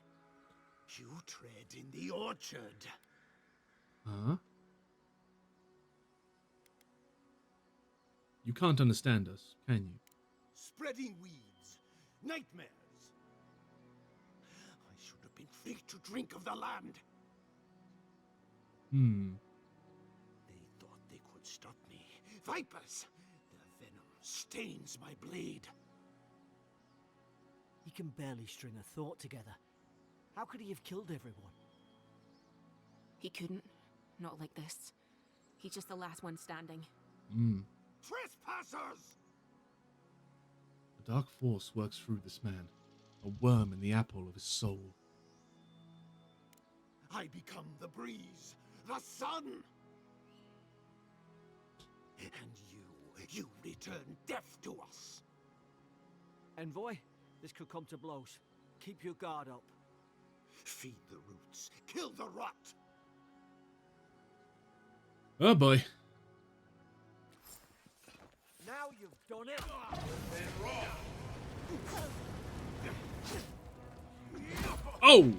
You tread in the orchard. Huh? You can't understand us, can you? Spreading weeds. Nightmares. I should have been free to drink of the land. They thought they could stop me. Vipers! Their venom stains my blade. He can barely string a thought together. How could he have killed everyone? He couldn't. Not like this. He's just the last one standing. Trespassers! A dark force works through this man. A worm in the apple of his soul. I become the breeze, the sun. And you return death to us. Envoy, this could come to blows. Keep your guard up. Feed the roots, kill the rot. Oh boy. Now you've done it. Oh!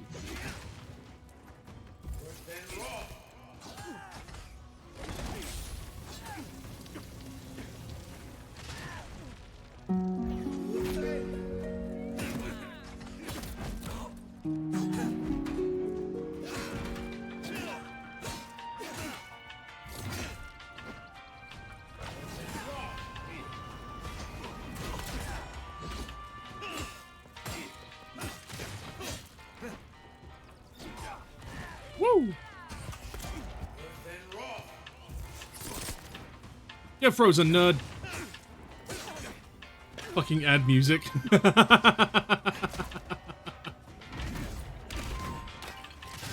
Woo! Get frozen, nerd. Fucking add music.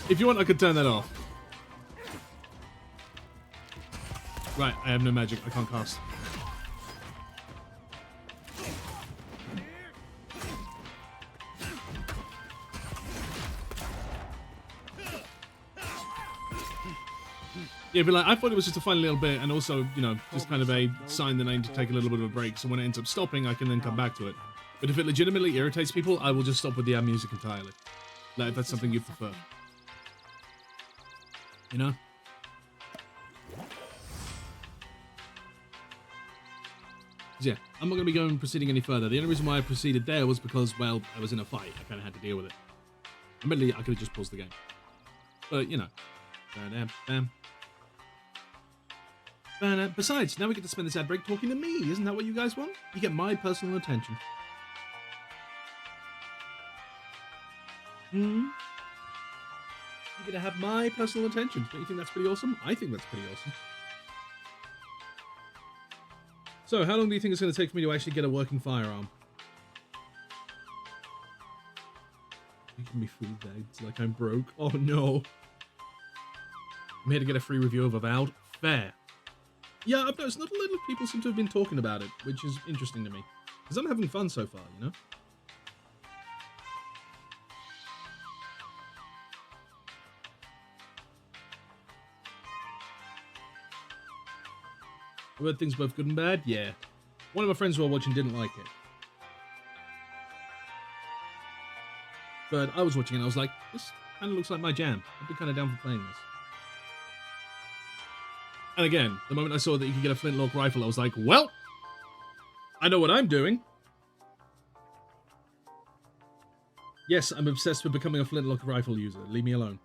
If you want, I could turn that off. Right, I have no magic. I can't cast. Yeah, but like, I thought it was just a fun little bit, and also, you know, just kind of a sign that I need to take a little bit of a break, so when it ends up stopping, I can then come back to it. But if it legitimately irritates people, I will just stop with the ad music entirely. Like, if that's something you prefer. You know? Yeah, I'm not going to be proceeding any further. The only reason why I proceeded there was because, well, I was in a fight. I kind of had to deal with it. Admittedly, I could have just paused the game. But, you know. Bam. Besides, now we get to spend this ad break talking to me. Isn't that what you guys want? You get my personal attention. You're going to have my personal attention. Don't you think that's pretty awesome? I think that's pretty awesome. So, how long do you think it's going to take for me to actually get a working firearm? Making me food bags like I'm broke. Oh no. I'm here to get a free review of Avowed. Fair. Yeah, I've noticed not a lot of people seem to have been talking about it, which is interesting to me. Because I'm having fun so far, you know? I've heard things both good and bad? Yeah. One of my friends who were watching didn't like it. But I was watching it and I was like, this kind of looks like my jam. I'd be kind of down for playing this. And again, the moment I saw that you could get a flintlock rifle, I was like, well, I know what I'm doing. Yes, I'm obsessed with becoming a flintlock rifle user. Leave me alone.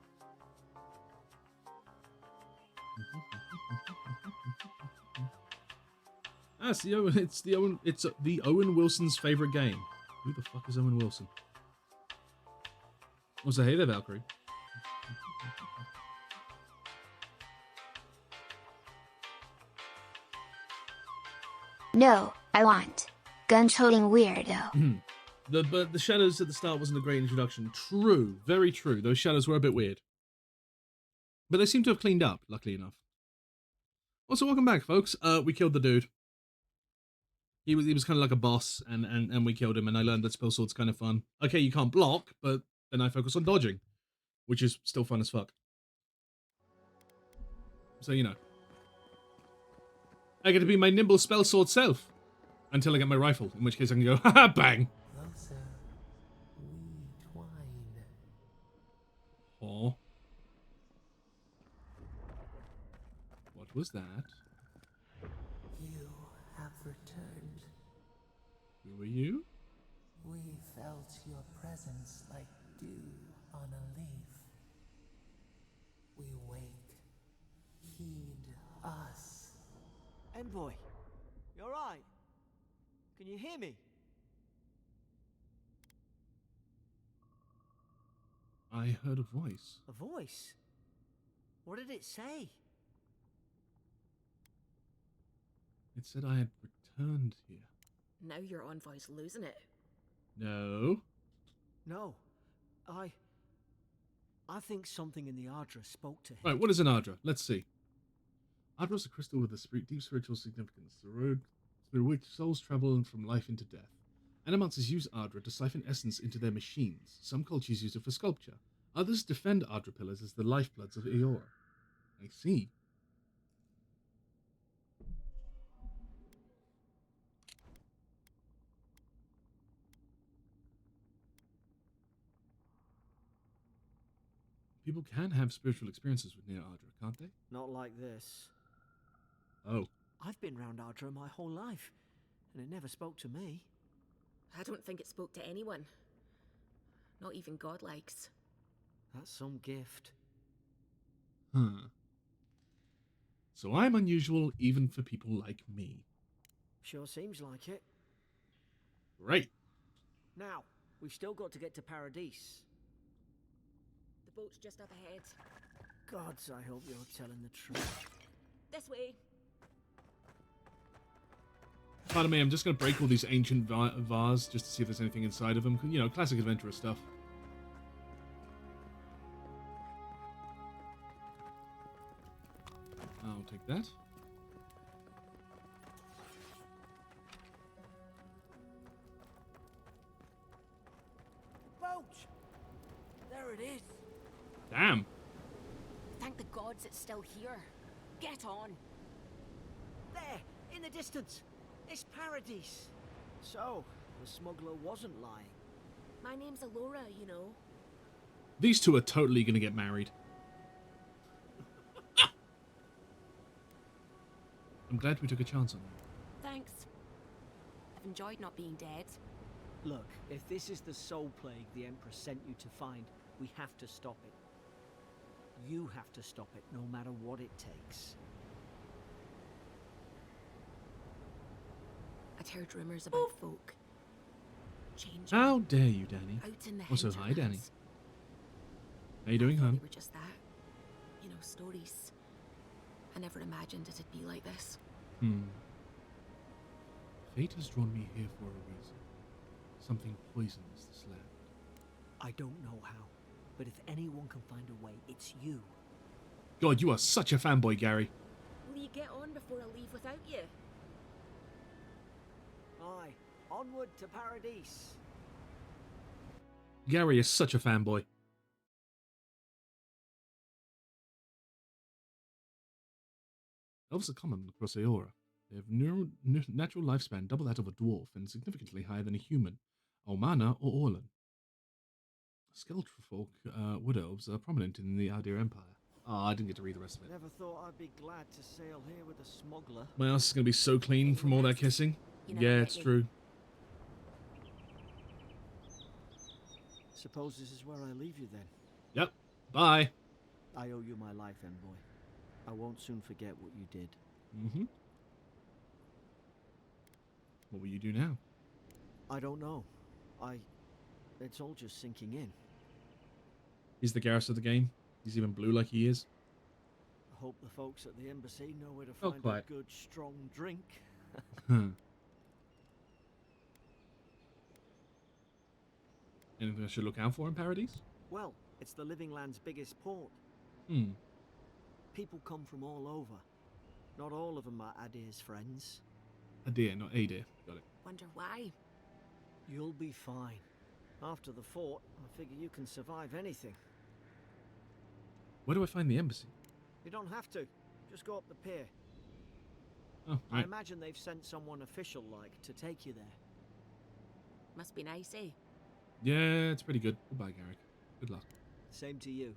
Ah, it's the Owen Wilson's favorite game. Who the fuck is Owen Wilson? Also, hey there, Valkyrie. No, I want. Gun-toting weirdo. But the shadows at the start wasn't a great introduction. True, very true. Those shadows were a bit weird. But they seem to have cleaned up, luckily enough. Also, welcome back, folks. We killed the dude. He was kind of like a boss, and we killed him, and I learned that spell sword's kind of fun. Okay, you can't block, but then I focus on dodging, which is still fun as fuck. So, you know. I get to be my nimble spell sword self. Until I get my rifle, in which case I can go, haha, bang! Closer, we twine. Oh. What was that? You have returned. Who are you? We felt your presence like dew on a leaf. We wake. Heed us. Envoy, you alright? Can you hear me? I heard a voice. A voice? What did it say? It said I had returned here. Now your envoy's losing it. No. No. I think something in the Ardra spoke to him. Right, what is an Ardra? Let's see. Ardra is a crystal with a deep spiritual significance. The road through which souls travel from life into death. Animators use Ardra to siphon essence into their machines. Some cultures use it for sculpture. Others defend Ardra pillars as the lifebloods of Eora. I see. People can have spiritual experiences with near Ardra, can't they? Not like this. Oh. I've been round Ardra my whole life, and it never spoke to me. I don't think it spoke to anyone. Not even godlikes. That's some gift. Huh. So I'm unusual even for people like me. Sure seems like it. Great. Now, we've still got to get to Paradise. The boat's just up ahead. Gods, I hope you're telling the truth. This way. Pardon me, I'm just going to break all these ancient vases just to see if there's anything inside of them. You know, classic adventurer stuff. I'll take that. Boat! There it is. Damn. Thank the gods it's still here. Get on. There, in the distance. It's Paradise. So, the smuggler wasn't lying. My name's Alora, you know. These two are totally going to get married. I'm glad we took a chance on them. Thanks. I've enjoyed not being dead. Look, if this is the soul plague the Emperor sent you to find, We have to stop it. You have to stop it, no matter what it takes. I'd heard rumours about folk changing. How dare you, Danny? Out in the Also, hi, Danny. hinterlands. How you doing, I thought hon? they were just that. You know, stories. I never imagined it'd be like this. Fate has drawn me here for a reason. Something poisons this land. I don't know how, but if anyone can find a way, it's you. God, you are such a fanboy, Gary. Will you get on before I leave without you? Aye, onward to Paradise. Gary is such a fanboy. Elves are common across Eora. They have natural lifespan double that of a dwarf and significantly higher than a human, Almana or Orlan. Skeletal folk, wood elves, are prominent in the Aldir Empire. I didn't get to read the rest of it. Never thought I'd be glad to sail here with a smuggler. My ass is going to be so clean from all that kissing. You never Yeah, met it's me. true. Suppose this is where I leave you then. Yep. Bye. I owe you my life, envoy. I won't soon forget what you did. What will you do now? I don't know. It's all just sinking in. He's the Garrus of the game. He's even blue like he is. I hope the folks at the embassy know where to Oh, find a quite. good, strong drink. Anything I should look out for in Paradise? Well, it's the Living Land's biggest port. People come from all over. Not all of them are Adir's friends. A deer, not a deer. Got it. Wonder why? You'll be fine. After the fort, I figure you can survive anything. Where do I find the embassy? You don't have to. Just go up the pier. Oh, I right. imagine they've sent someone official-like to take you there. Must be nice, eh? Yeah, it's pretty good. Goodbye, Garrick. Good luck. Same to you.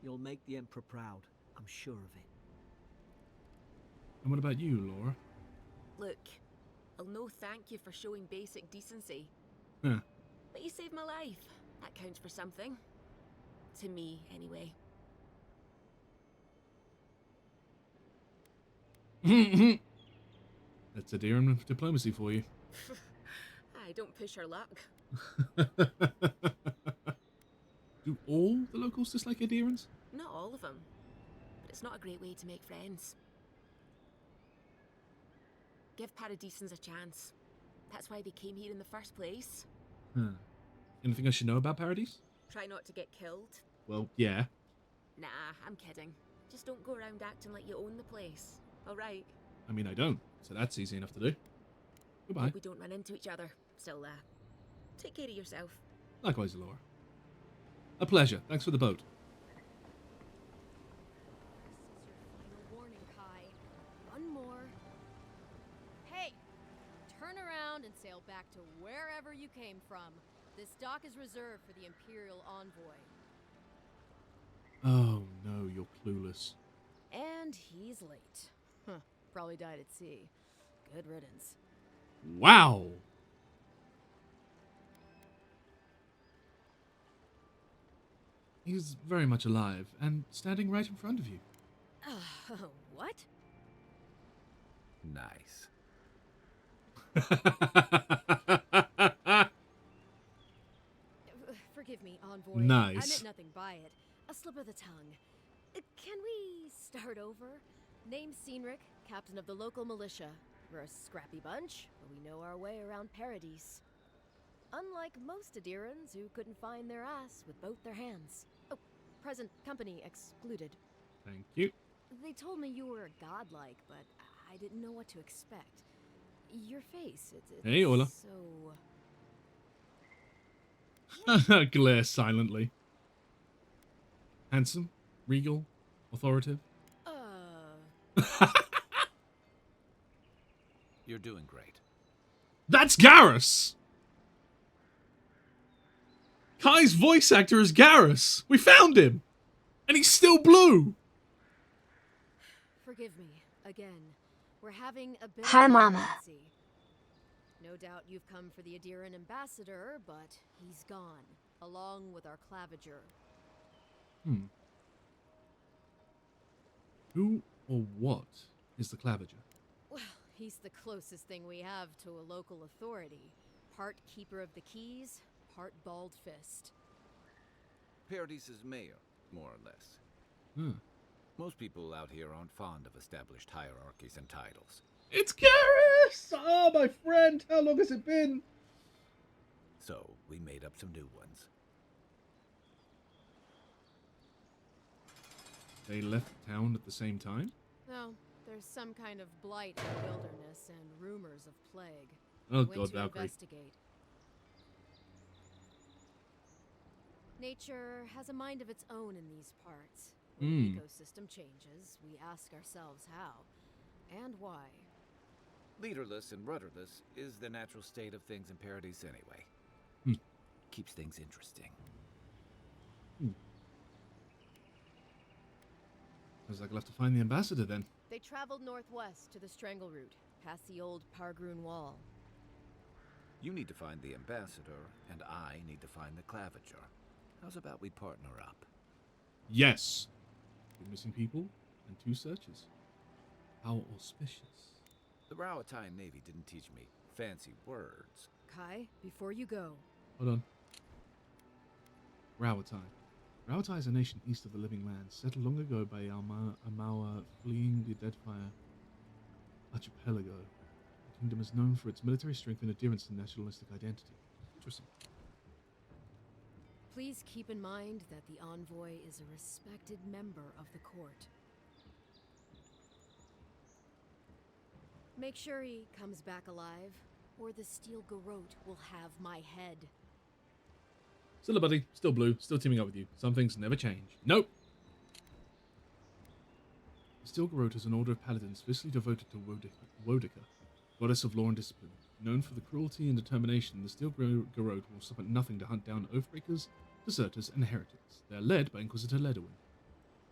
You'll make the Emperor proud. I'm sure of it. And what about you, Laura? Look, I'll no thank you for showing basic decency. Huh. But you saved my life. That counts for something. To me, anyway. That's a deer in diplomacy for you. I don't push her luck. Do all the locals dislike Adirans? Not all of them. But it's not a great way to make friends. Give Paradisans a chance. That's why they came here in the first place. Huh. Anything I should know about Paradise? Try not to get killed. Well, yeah. Nah, I'm kidding. Just don't go around acting like you own the place. Alright. I mean, I don't, so that's easy enough to do. Goodbye. Hope we don't run into each other. Still, take care of yourself. Likewise, Laura. A pleasure. Thanks for the boat. Final warning, Kai. One more. Hey! Turn around and sail back to wherever you came from. This dock is reserved for the Imperial Envoy. Oh, no, you're clueless. And he's late. Huh. Probably died at sea. Good riddance. Wow! He's very much alive and standing right in front of you. What? Nice. Forgive me, Envoy. Nice. I meant nothing by it. A slip of the tongue. Can we start over? Name's Cynric, captain of the local militia. We're a scrappy bunch, but we know our way around Paradise. Unlike most Adirans who couldn't find their ass with both their hands. Oh, present company excluded. Thank you. They told me you were godlike, but I didn't know what to expect. Your face, it's Hey, Ola. so... Glare silently. Handsome, regal, authoritative. You're doing great. That's Garrus! Kai's voice actor is Garrus! We found him! And he's still blue! Forgive me, again. We're having a bit Hi, of Mama. emergency. No doubt you've come for the Adiran ambassador, but he's gone, along with our claviger. Who or what is the Clavager? Well, he's the closest thing we have to a local authority. Part keeper of the keys, part bald fist. Paradis' mayor, more or less. Hmm. Most people out here aren't fond of established hierarchies and titles. It's Garrus! Ah, my friend! How long has it been? So, we made up some new ones. They left town at the same time? No, there's some kind of blight in the wilderness and rumors of plague. Oh Went god, to Valkyrie. investigate. Nature has a mind of its own in these parts. When the ecosystem changes, we ask ourselves how and why. Leaderless and rudderless is the natural state of things in Paradis anyway. Keeps things interesting. Looks like I'll have to find the ambassador then. They traveled northwest to the Strangle Route, past the old Pargroon Wall. You need to find the ambassador, and I need to find the Clavager. How's about we partner up? Yes. 2 missing people and 2 searches. How auspicious. The Rauataian Navy didn't teach me fancy words. Kai, before you go, Hold on. Rauatai. Rauatai is a nation east of the Living Lands, settled long ago by Amawa fleeing the Deadfire Archipelago. The kingdom is known for its military strength and adherence to nationalistic identity. Interesting. please keep in mind that the envoy is a respected member of the court. Make sure he comes back alive, or the Steel Garrote will have my head. Still a buddy, still blue, still teaming up with you. Some things never change. Nope! The Steel Garrote is an order of paladins fiercely devoted to Wodica, goddess of law and discipline. Known for the cruelty and determination, the Steel Garrote will stop at nothing to hunt down oathbreakers, deserters, and heretics. They are led by Inquisitor Lodwin.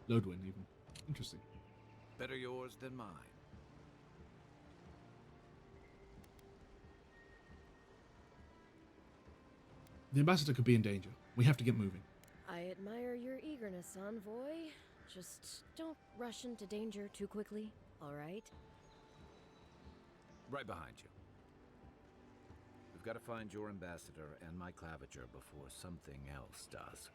Lodwin, even. Interesting. Better yours than mine. The ambassador could be in danger. We have to get moving. I admire your eagerness, envoy. Just don't rush into danger too quickly, all right? Right behind you. We've got to find your ambassador and my claviger before something else does.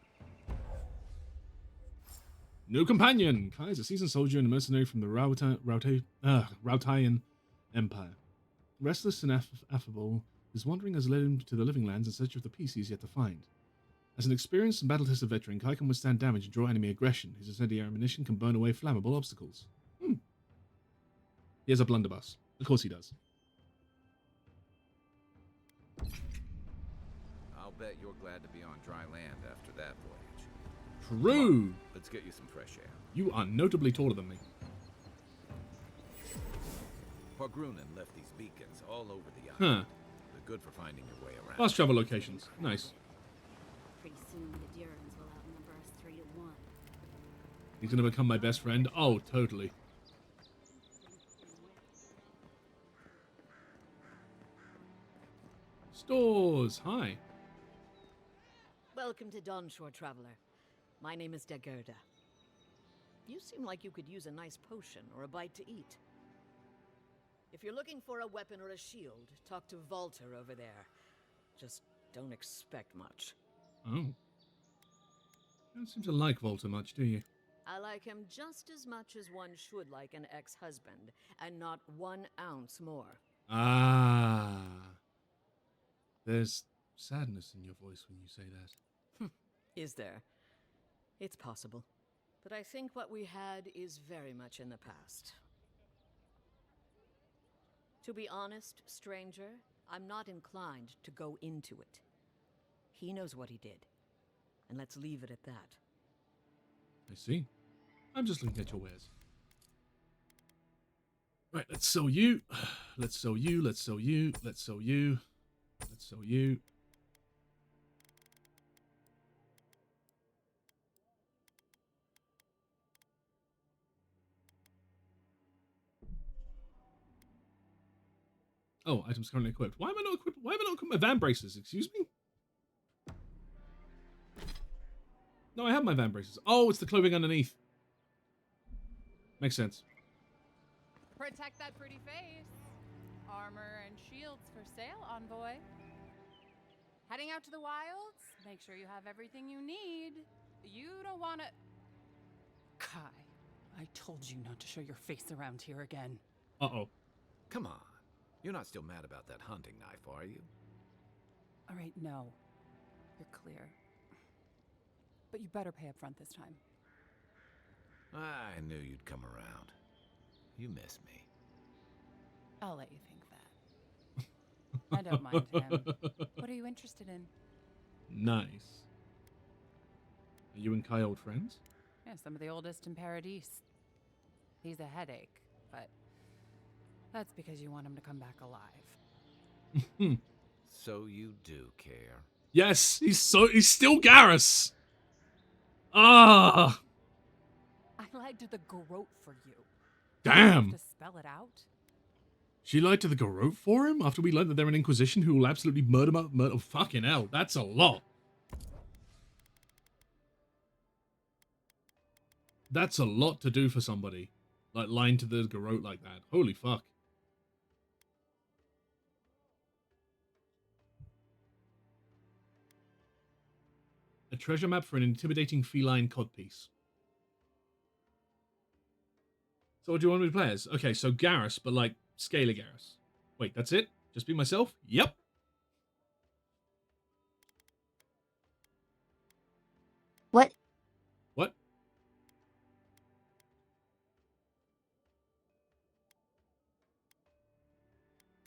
New companion! Kai is a seasoned soldier and a mercenary from the Rautaian Empire. Restless and affable, his wandering has led him to the Living Lands in search of the peace he's yet to find. As an experienced and battle-tested veteran, Kai can withstand damage and draw enemy aggression. His incendiary ammunition can burn away flammable obstacles. He has a blunderbuss. Of course he does. I'll bet you're glad to be on dry land after that voyage. True! Let's get you some fresh air. You are notably taller than me. Pargrunen left these beacons all over the Huh. island. They're good for finding your way around. Fast travel locations. Nice. Pretty soon the Durans will outnumber us 3-1. He's gonna become my best friend? Oh, totally. Stores! Hi. Welcome to Dawnshore, Traveler. My name is Dagerda. You seem like you could use a nice potion or a bite to eat. If you're looking for a weapon or a shield, talk to Volter over there. Just don't expect much. Oh. You don't seem to like Volta much, do you? I like him just as much as one should like an ex-husband, and not 1 ounce more. Ah. There's sadness in your voice when you say that. Is there? It's possible. But I think what we had is very much in the past. To be honest, stranger, I'm not inclined to go into it. He knows what he did. And let's leave it at that. I see. I'm just looking at your wares. Right, let's sell you. Let's sell you. Let's sell you. Let's sell you. Let's sell you. Oh, items currently equipped. Why am I not equipped? Why have I not equipped my van braces? Excuse me? No, I have my van braces. Oh, it's the clothing underneath. Makes sense. Protect that pretty face. Armor and shields for sale, envoy. Heading out to the wilds? Make sure you have everything you need. You don't want to... Kai, I told you not to show your face around here again. Uh-oh. Come on. You're not still mad about that hunting knife, are you? All right, no. You're clear. But you better pay up front this time. I knew you'd come around. You miss me. I'll let you think that. I don't mind him. What are you interested in? Nice. Are you and Kai old friends? Yeah, some of the oldest in Paradise. He's a headache, but that's because you want him to come back alive. So you do care. Yes, he's still Garrus. Ah. I lied to the Garrote for you. Damn. To spell it out. She lied to the Garrote for him after we learned that they're an Inquisition who will absolutely murder. Oh, fucking hell, that's a lot. That's a lot to do for somebody. Like, lying to the Garrote like that. Holy fuck. A treasure map for an intimidating feline codpiece. So what do you want me to play as? Okay, so Garrus, but like, scaly Garrus. Wait, that's it? Just be myself? Yep. What? What?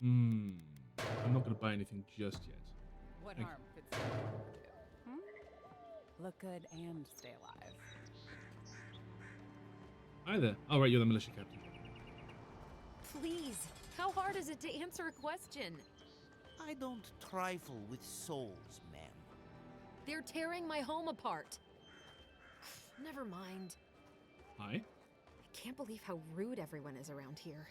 I'm not going to buy anything just yet. What harm could someone do? Look good and stay alive. Hi there. Oh, right, you're the militia captain. Please, how hard is it to answer a question? I don't trifle with souls, ma'am. They're tearing my home apart. Never mind. Hi. I can't believe how rude everyone is around here.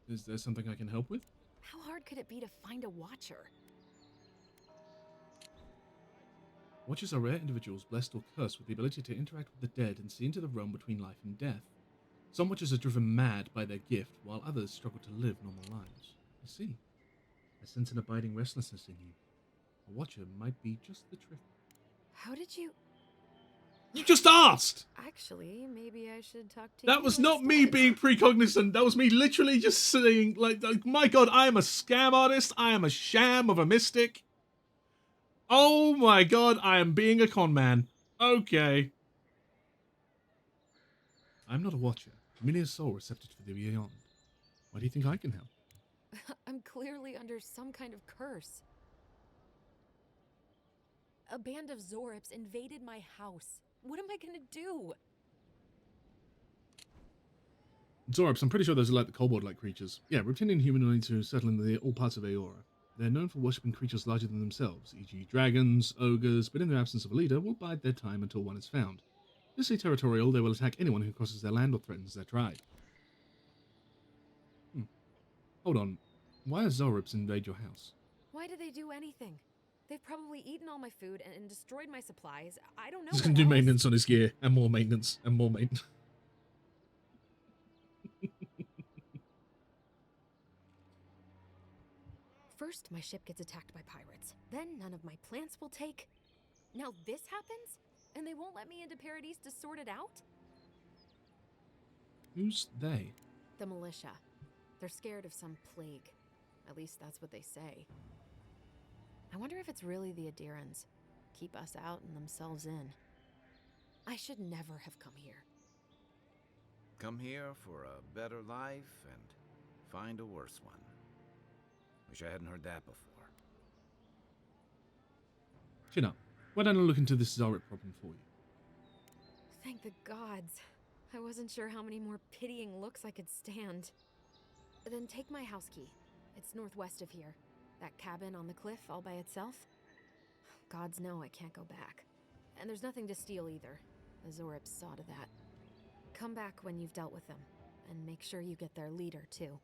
Is there something I can help with? How hard could it be to find a watcher? Watchers are rare individuals blessed or cursed with the ability to interact with the dead and see into the realm between life and death. Some watchers are driven mad by their gift, while others struggle to live normal lives. I see. I sense an abiding restlessness in you. A watcher might be just the trick. How did you... You just asked! Actually, maybe I should talk to you. That was not me being precognizant. That was me literally just saying, like, my god, I am a scam artist. I am a sham of a mystic. Oh my god, I am being a con man. Okay. I'm not a watcher. I'm merely a soul receptive to the beyond. Why do you think I can help? I'm clearly under some kind of curse. A band of Zorips invaded my house. What am I gonna do? Zorips, I'm pretty sure those are like the kobold-like creatures. Yeah, reptilian humanoids who settle in all parts of Aora. They're known for worshipping creatures larger than themselves, e.g. dragons, ogres, but in the absence of a leader, will bide their time until one is found. Fiercely territorial, they will attack anyone who crosses their land or threatens their tribe. Hold on. Why are Zorips invade your house? Why do they do anything? They've probably eaten all my food and destroyed my supplies. I don't know. He's gonna do maintenance on his gear, and more maintenance, and more maintenance. First, my ship gets attacked by pirates. Then none of my plants will take. Now this happens? And they won't let me into Paradise to sort it out? Who's they? The militia. They're scared of some plague. At least that's what they say. I wonder if it's really the Adirans. Keep us out and themselves in. I should never have come here. Come here for a better life and find a worse one. Wish I hadn't heard that before. Chin up. Why don't I look into this Zorip problem for you? Thank the gods. I wasn't sure how many more pitying looks I could stand. Then take my house key. It's northwest of here. That cabin on the cliff all by itself. Gods know I can't go back. And there's nothing to steal either. The Zorips saw to that. Come back when you've dealt with them. And make sure you get their leader, too.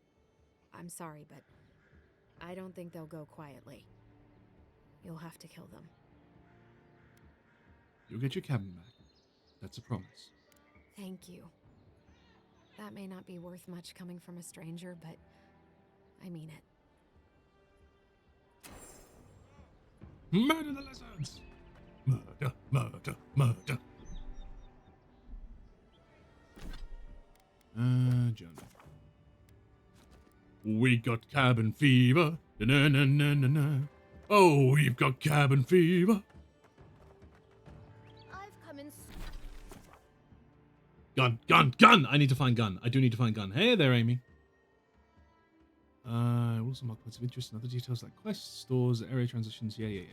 I'm sorry, but I don't think they'll go quietly. you'll have to kill them. You'll get your cabin back. That's a promise. Thank you. That may not be worth much coming from a stranger, but I mean it. Murder the lizards! Murder, murder, murder. Journal. We got cabin fever. Na na na na na. Oh, we've got cabin fever. I've come in. Gun, gun, gun! I need to find gun. I do need to find gun. Hey there, Amy. Also mark points of interest and other details like quests, stores, area transitions. Yeah.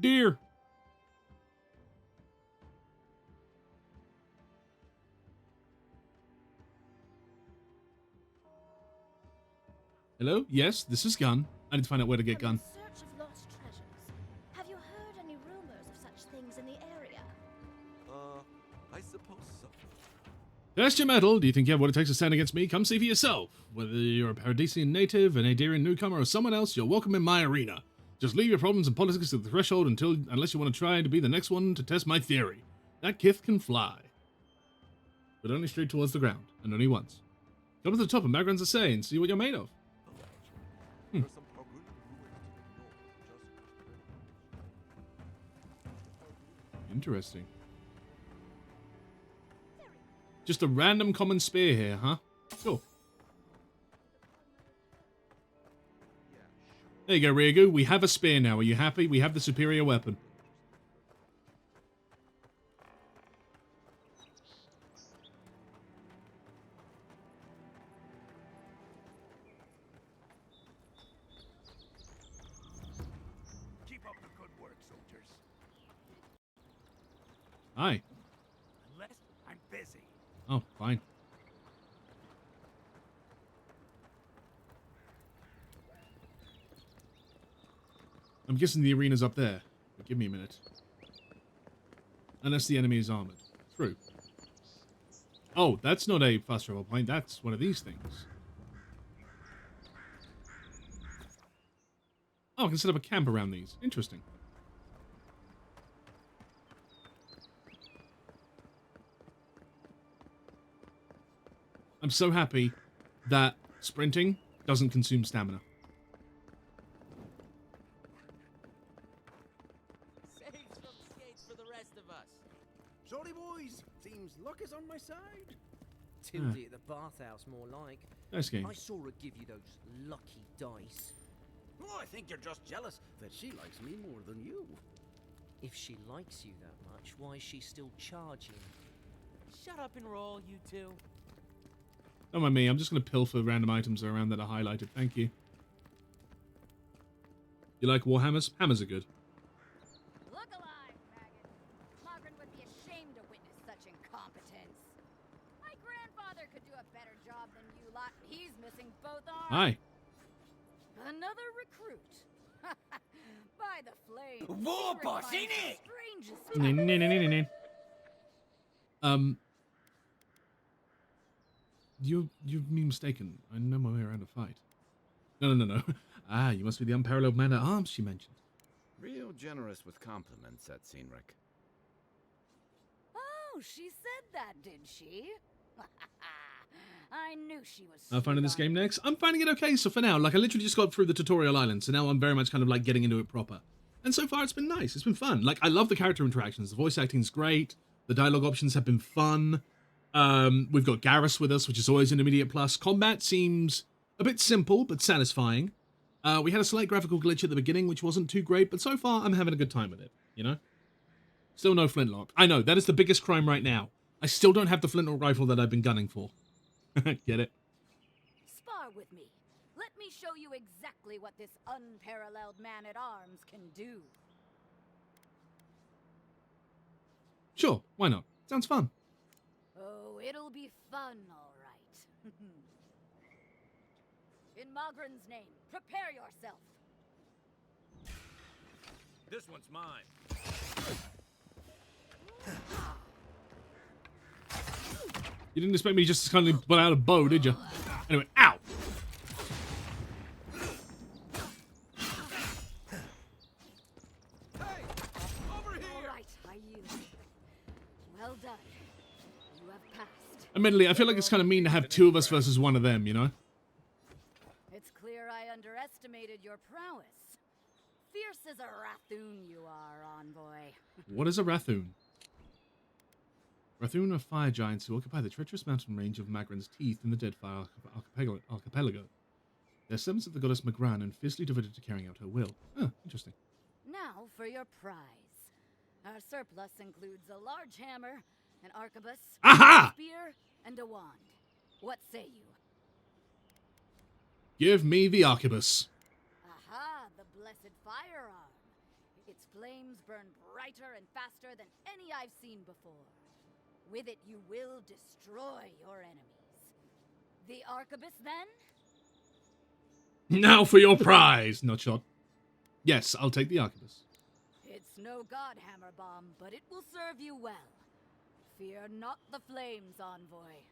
Deer. Hello? Yes, this is gun. I need to find out where to get gun. Search of lost treasures. Have you heard any rumors of such things in the area? I suppose so. Test your metal. Do you think you have what it takes to stand against me? Come see for yourself. Whether you're a Paradisian native, an Adarian newcomer, or someone else, you're welcome in my arena. Just leave your problems and politics at the threshold unless you want to try to be the next one to test my theory. That kith can fly. But only straight towards the ground, and only once. Come to the top of Magran's Assay and see what you're made of. Interesting. Just a random common spear here, huh? Cool. There you go, Riegu. We have a spear now. Are you happy? We have the superior weapon. Keep up the good work, soldiers. Hi. Unless I'm busy. Oh, fine. I'm guessing the arena's up there. But give me a minute. Unless the enemy is armored. True. Oh, that's not a fast travel point. That's one of these things. Oh, I can set up a camp around these. Interesting. I'm so happy that sprinting doesn't consume stamina. Saves from skates for the rest of us. Sorry, boys. Seems luck is on my side. Tildy at the bathhouse, more like. Nice game. I saw her give you those lucky dice. Oh, I think you're just jealous that she likes me more than you. If she likes you that much, why is she still charging? Shut up and roll, you two. Don't mind me, I'm just going to pilfer random items around that are highlighted. Thank you. You like warhammers? Hammers are good. Look alive, faggot. Margaret would be ashamed to witness such incompetence. My grandfather could do a better job than you lot. He's missing both arms. Hi. Another recruit. By the flame. War boss, ain't it? Strangest. You've been mistaken. I know my way around a fight. No. Ah, you must be the unparalleled man at arms she mentioned. Real generous with compliments, that Cynric. Oh, she said that, did she? I knew she was. Finding this game next? I'm finding it okay, so for now, like I literally just got through the tutorial island, so now I'm very much kind of like getting into it proper. And so far it's been nice, it's been fun. Like, I love the character interactions, the voice acting's great, the dialogue options have been fun. We've got Garrus with us, which is always an immediate plus. Combat seems a bit simple, but satisfying. We had a slight graphical glitch at the beginning, which wasn't too great, but so far I'm having a good time with it, you know? Still no flintlock. I know, that is the biggest crime right now. I still don't have the flintlock rifle that I've been gunning for. Get it? Spar with me. Let me show you exactly what this unparalleled man-at-arms can do. Sure, why not? Sounds fun. Oh, it'll be fun, all right. In Magran's name, prepare yourself. This one's mine. You didn't expect me just to kind of pull out a bow, did you? Anyway, ow! I yield. Well done. You have passed. Admittedly, I feel like it's kind of mean to have two of us versus one of them, you know? It's clear I underestimated your prowess. Fierce as a Rathoon you are, Envoy. What is a Rathoon? Rathoon are fire giants who occupy the treacherous mountain range of Magran's Teeth in the Deadfire Archipelago. They're servants of the goddess Magran and fiercely devoted to carrying out her will. Oh, interesting. Now for your prize. Our surplus includes a large hammer, an arquebus, a spear, and a wand. What say you? Give me the arquebus. Aha, the blessed firearm. Its flames burn brighter and faster than any I've seen before. With it, you will destroy your enemies. The arquebus, then? Now for your prize, Nutshot. Yes, I'll take the arquebus. It's no god hammer bomb, but it will serve you well. Fear not the flames, Envoy.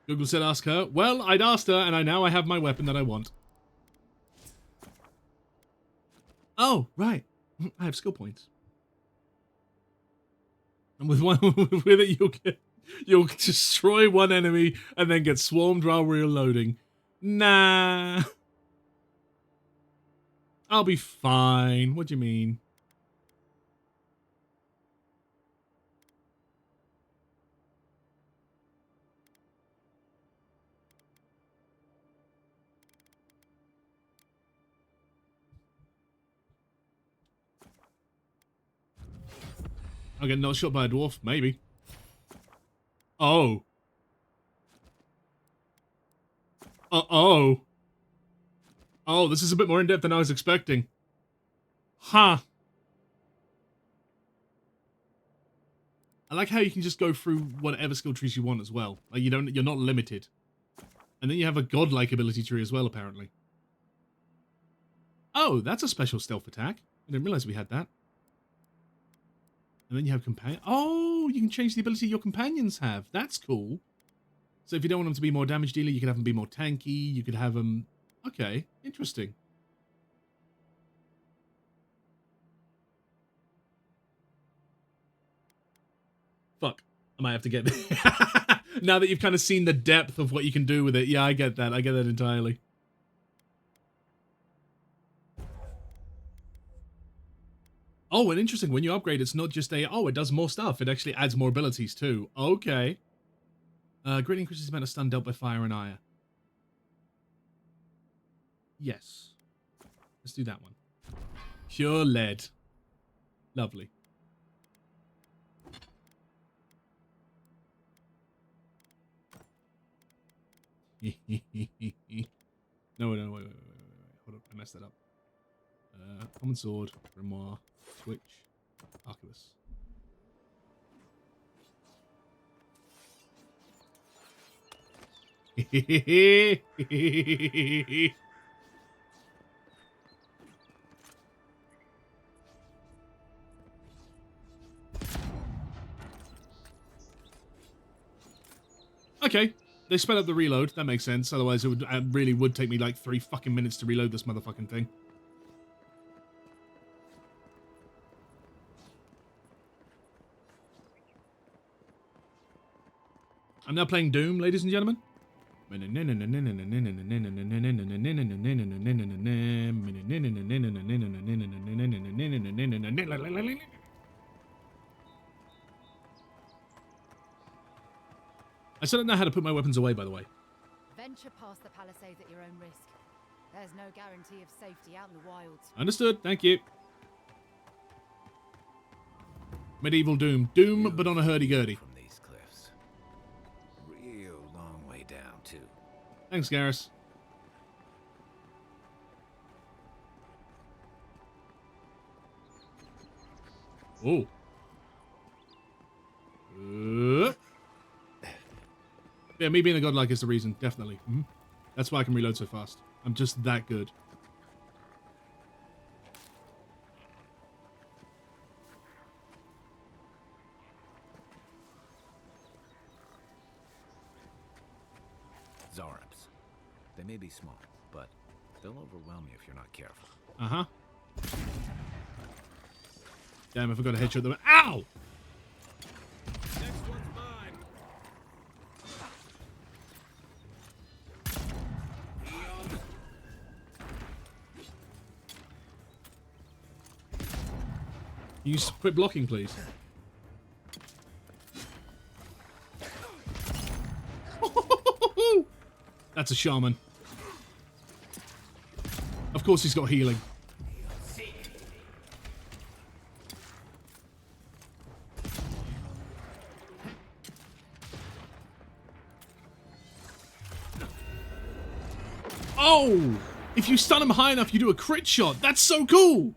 Google said ask her. Well, I'd asked her, and now I have my weapon that I want. Oh, right. I have skill points. And with it, you'll destroy one enemy and then get swarmed while reloading. Nah. I'll be fine. What do you mean? I'll get not shot by a dwarf, maybe. Oh. Oh. Oh, this is a bit more in-depth than I was expecting. Huh. I like how you can just go through whatever skill trees you want as well. Like you're not limited. And then you have a godlike ability tree as well, apparently. Oh, that's a special stealth attack. I didn't realize we had that. And then you have companion. Oh, you can change the ability your companions have. That's cool. So if you don't want them to be more damage dealer, you could have them be more tanky. You could have them... Okay, interesting. Fuck. I might have to get... Now that you've kind of seen the depth of what you can do with it. Yeah, I get that. I get that entirely. Oh, and interesting, when you upgrade, it's not just it does more stuff. It actually adds more abilities, too. Okay. Greatly increases the amount of stun dealt by fire and ire. Yes. Let's do that one. Pure lead. Lovely. No, wait. Hold on, I messed that up. Common sword, grimoire, switch, arquebus. Okay, they sped up the reload. That makes sense. Otherwise, it really would take me like 3 fucking minutes to reload this motherfucking thing. I'm now playing Doom, ladies and gentlemen. I still don't know how to put my weapons away, by the way. Venture past the palisades at your own risk. There's no guarantee of safety out in the wilds. Understood, thank you. Medieval Doom. Doom, but on a hurdy-gurdy. Real long way down, too. Thanks, Garrus. Oh. Yeah, me being a godlike is the reason, definitely. That's why I can reload so fast. I'm just that good. Zarabs. They may be small, but they'll overwhelm you if you're not careful. Uh-huh. Damn, I forgot to headshot them. Ow! Next one's mine. You just quit blocking, please. That's a shaman. Of course he's got healing. Oh! If you stun him high enough, you do a crit shot. That's so cool!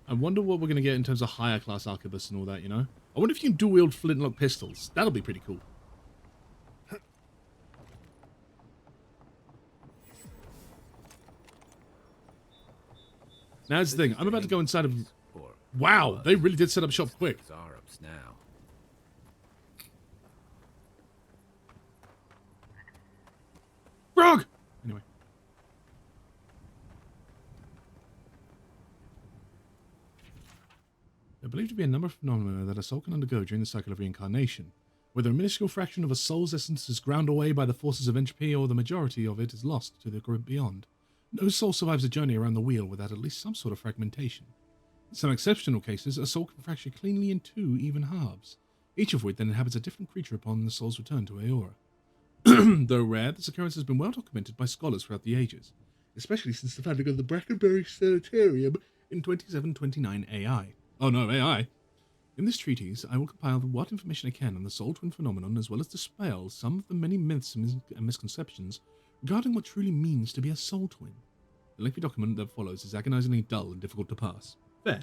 I wonder what we're going to get in terms of higher class arquebusists and all that, you know? I wonder if you can dual wield flintlock pistols. That'll be pretty cool. Now here's the thing. I'm about to go inside of... Wow, they really did set up shop quick. Zarubs now. Frog! Anyway. There are believed to be a number of phenomena that a soul can undergo during the cycle of reincarnation, whether a minuscule fraction of a soul's essence is ground away by the forces of entropy or the majority of it is lost to the great beyond. No soul survives a journey around the wheel without at least some sort of fragmentation. In some exceptional cases, a soul can fracture cleanly in two even halves, each of which then inhabits a different creature upon the soul's return to Aora. Though rare, this occurrence has been well documented by scholars throughout the ages, especially since the founding of the Brackenbury Sanitarium in 2729 AI. Oh no, AI! In this treatise, I will compile what information I can on the soul twin phenomenon, as well as dispel some of the many myths and misconceptions regarding what truly means to be a soul twin. The lengthy document that follows is agonizingly dull and difficult to pass. Fair.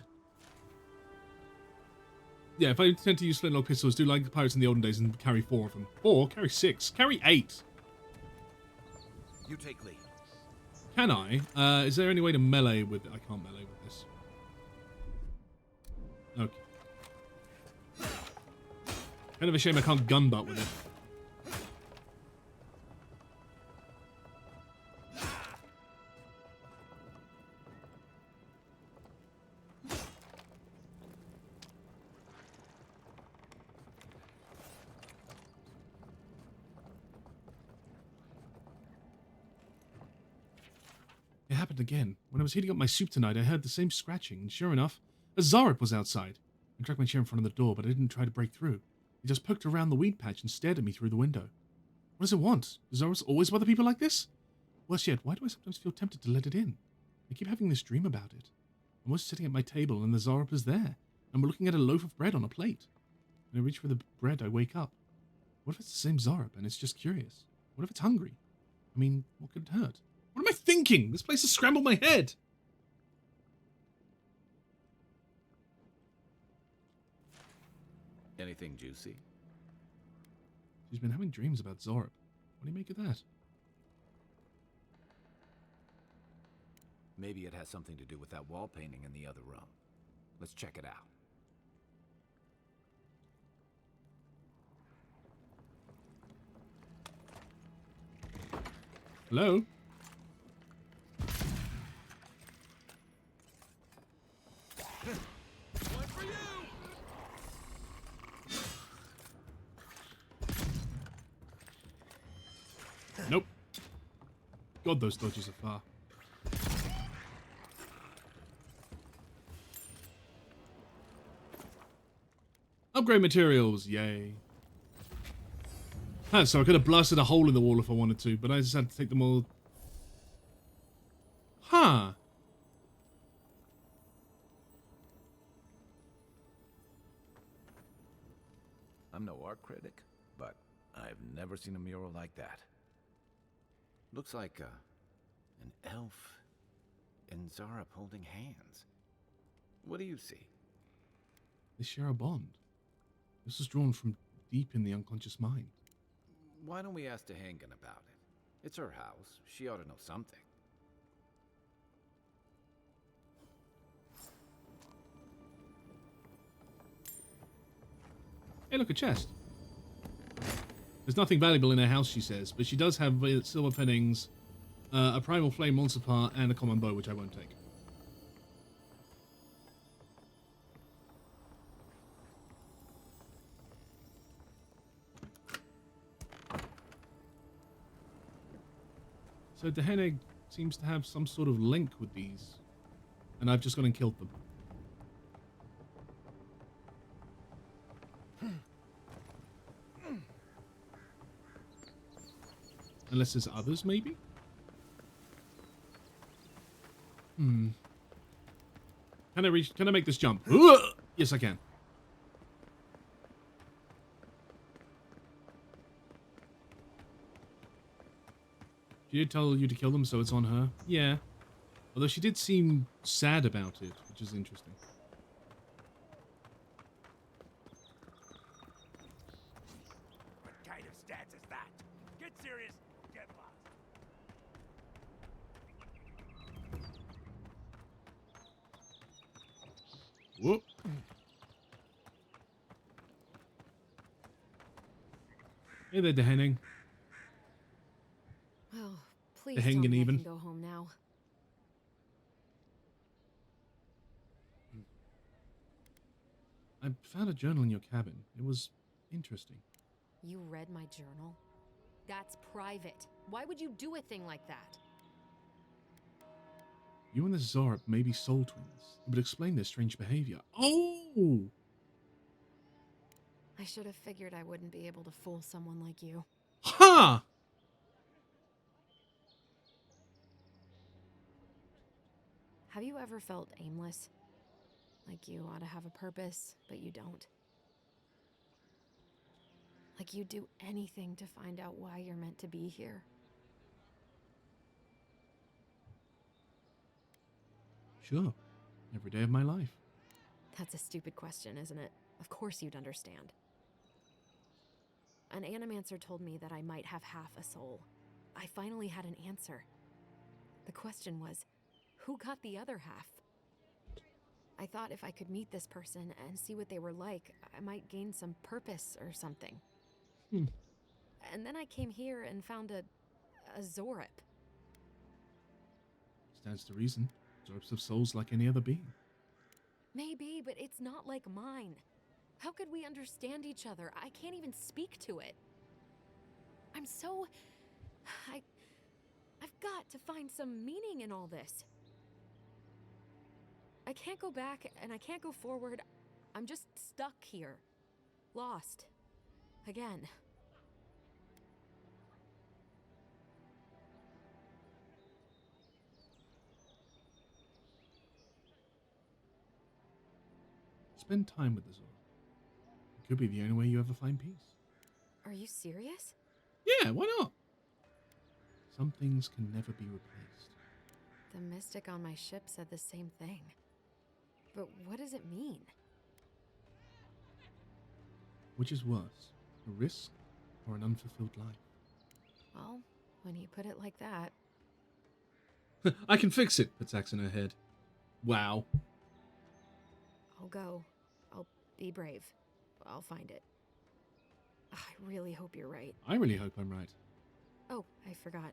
Yeah, if I tend to use flintlock pistols, do like the pirates in the olden days and carry 4 of them. 4? Carry 6. Carry 8. You take lead. Can I? Is there any way to melee with... I can't melee with this. Okay. Kind of a shame I can't gun butt with it. It happened again. When I was heating up my soup tonight, I heard the same scratching, and sure enough, a Zarab was outside. I dragged my chair in front of the door, but I didn't try to break through. He just poked around the weed patch and stared at me through the window. What does it want? Does Zarabs always bother people like this? Worse yet, why do I sometimes feel tempted to let it in? I keep having this dream about it. I'm always sitting at my table, and the Zarab is there, and we're looking at a loaf of bread on a plate. When I reach for the bread, I wake up. What if it's the same Zarab, and it's just curious? What if it's hungry? I mean, what could it hurt? What am I thinking? This place has scrambled my head. Anything juicy? She's been having dreams about Zorb. What do you make of that? Maybe it has something to do with that wall painting in the other room. Let's check it out. Hello? Nope. God, those dodges are far. Upgrade materials, yay. Ah, so I could have blasted a hole in the wall if I wanted to, but I just had to take them all. Huh. I'm no art critic, but I've never seen a mural like that. Looks like an elf and Zarab holding hands. What do you see? They share a bond. This was drawn from deep in the unconscious mind. Why don't we ask Tehangan about it? It's her house. She ought to know something. Hey, look, a chest. There's nothing valuable in her house, she says, but she does have silver pennings, a primal flame monster part, and a common bow, which I won't take. So Deheneg seems to have some sort of link with these, and I've just gone and killed them. Unless there's others, maybe? Can I make this jump? Yes, I can. She did tell you to kill them, so it's on her. Yeah. Although she did seem sad about it, which is interesting. What kind of stance is that? Get serious, get lost. Whoop. Hey there, Dehenning. Well, please The tell hanging me I even. can go home now. I found a journal in your cabin. It was interesting. You read my journal? That's private. Why would you do a thing like that? You and the Zorp may be soul twins. It would explain their strange behavior. Oh! I should have figured I wouldn't be able to fool someone like you. Ha! Have you ever felt aimless? Like you ought to have a purpose, but you don't? Like you'd do anything to find out why you're meant to be here? Sure. Every day of my life. That's a stupid question, isn't it? Of course you'd understand. An animancer told me that I might have half a soul. I finally had an answer. The question was, who got the other half? I thought if I could meet this person and see what they were like, I might gain some purpose or something. And then I came here and found a Zorip. Stands to reason. Zorps have souls like any other being. Maybe, but it's not like mine. How could we understand each other? I can't even speak to it. I've got to find some meaning in all this. I can't go back and I can't go forward. I'm just stuck here. Lost. Again. Spend time with the Zorp. It could be the only way you ever find peace. Are you serious? Yeah, why not? Some things can never be replaced. The mystic on my ship said the same thing. But what does it mean? Which is worse, a risk or an unfulfilled life? Well, when you put it like that... I can fix it, puts Axe in her head. Wow. I'll go. I'll be brave. I'll find it. I really hope you're right. I really hope I'm right. Oh, I forgot.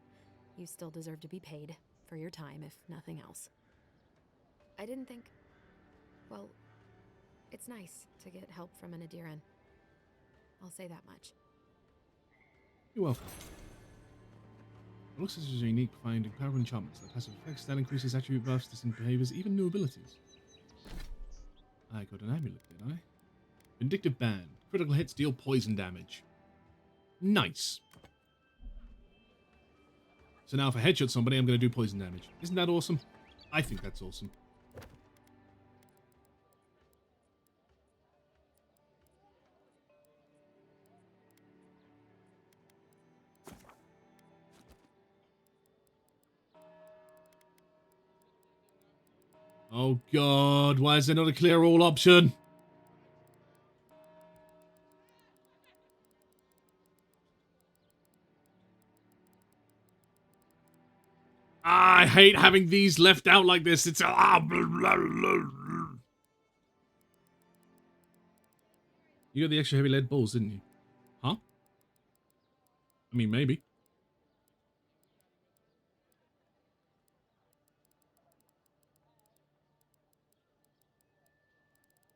You still deserve to be paid for your time, if nothing else. I didn't think... Well, it's nice to get help from an Adiran. I'll say that much. You're welcome. It looks as if you're unique, finding power enchantments that passive effects that increases attribute buffs, distinct behaviors, even new abilities. I got an amulet, did I? Vindictive Band. Critical hits deal poison damage. Nice. So now if I headshot somebody, I'm going to do poison damage. Isn't that awesome? I think that's awesome. Oh god, why is there not a clear all option? I hate having these left out like this. It's You got the extra heavy lead balls, didn't you? Huh? I mean, maybe.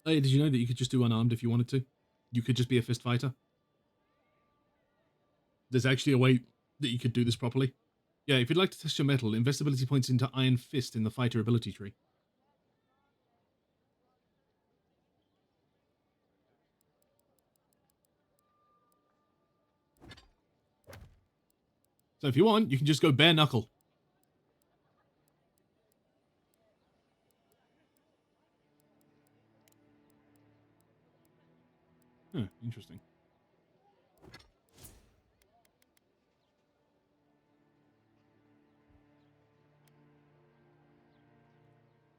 Hey, did you know that you could just do unarmed if you wanted to? You could just be a fist fighter. There's actually a way that you could do this properly. Yeah, if you'd like to test your metal, invest ability points into Iron Fist in the fighter ability tree. So if you want, you can just go bare knuckle. Huh, interesting.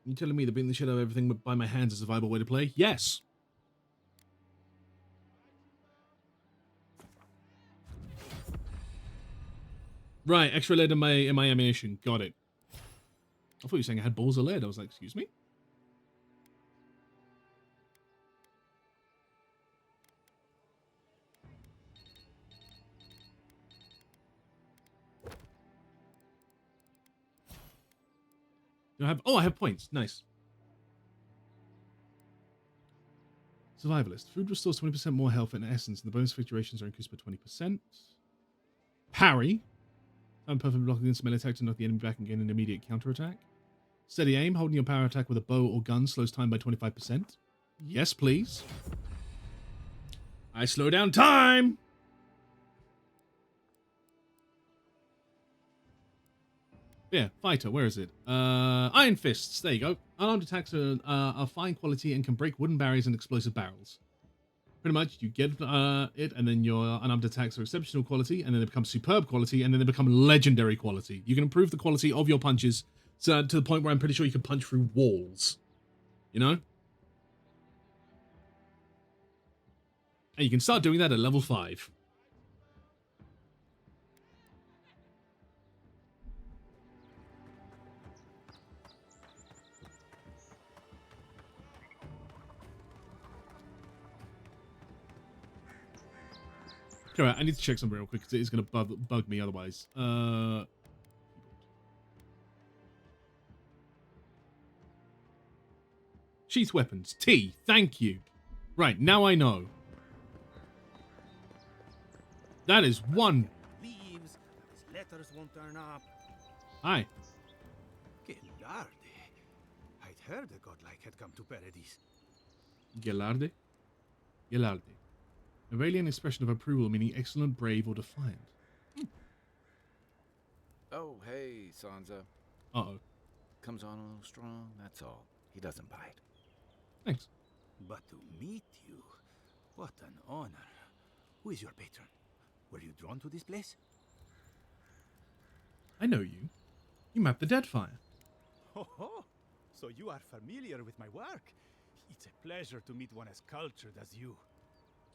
You telling me that beating the shit out of everything by my hands is a viable way to play? Yes. Right, extra lead in my ammunition. Got it. I thought you were saying I had balls of lead. I was like, excuse me? Do I have... Oh, I have points. Nice. Survivalist. Food restores 20% more health and essence, and the bonus fluctuations are increased by 20%. Parry. I'm perfect block against melee attack to knock the enemy back and gain an immediate counterattack. Steady aim. Holding your power attack with a bow or gun slows time by 25%. Yes, please. I slow down time! Yeah, fighter, where is it? Iron Fists, there you go. Unarmed attacks are fine quality and can break wooden barriers and explosive barrels. Pretty much, you get it, and then your unarmed attacks are exceptional quality, and then they become superb quality, and then they become legendary quality. You can improve the quality of your punches to the point where I'm pretty sure you can punch through walls. You know? And you can start doing that at level 5. Alright, I need to check something real quick because it is going to bug me otherwise. Sheath weapons. T. Thank you. Right, now I know. That is one. Leaves. His letters won't turn up. Hi. Gelarde. I'd heard a godlike had come to Paradise. Gelarde? Gelarde. A Aurelian expression of approval meaning excellent, brave, or defiant. Oh, hey, Sansa. Uh-oh. Comes on a little strong, that's all. He doesn't bite. Thanks. But to meet you, what an honor. Who is your patron? Were you drawn to this place? I know you. You mapped the Deadfire. Ho ho! So you are familiar with my work. It's a pleasure to meet one as cultured as you.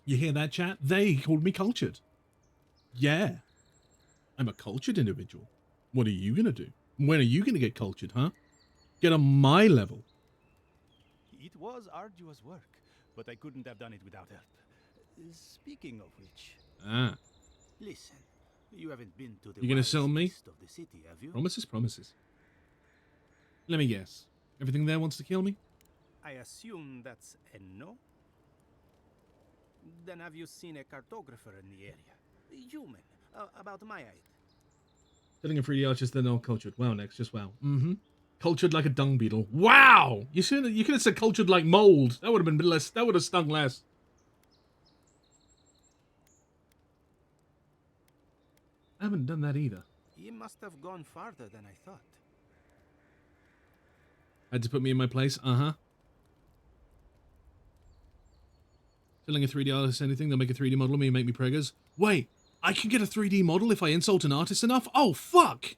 You hear that, chat? They called me cultured. Yeah. I'm a cultured individual. What are you going to do? When are you going to get cultured, huh? Get on my level. It was arduous work, but I couldn't have done it without help. Speaking of which... Ah. Listen, you haven't been to the You going to sell me? east of the city, have you? Promises, promises. Let me guess. Everything there wants to kill me? I assume that's a no? Then have you seen a cartographer in the area? A human, about my height. Setting a 3D artist, then all cultured. Wow, next, just wow. Mm-hmm. Cultured like a dung beetle. Wow! You could have said cultured like mold. That would have been less. That would have stung less. I haven't done that either. He must have gone farther than I thought. Had to put me in my place. Uh-huh. Selling a 3D artist anything, they'll make a 3D model of me and make me preggers. Wait, I can get a 3D model if I insult an artist enough? Oh, fuck!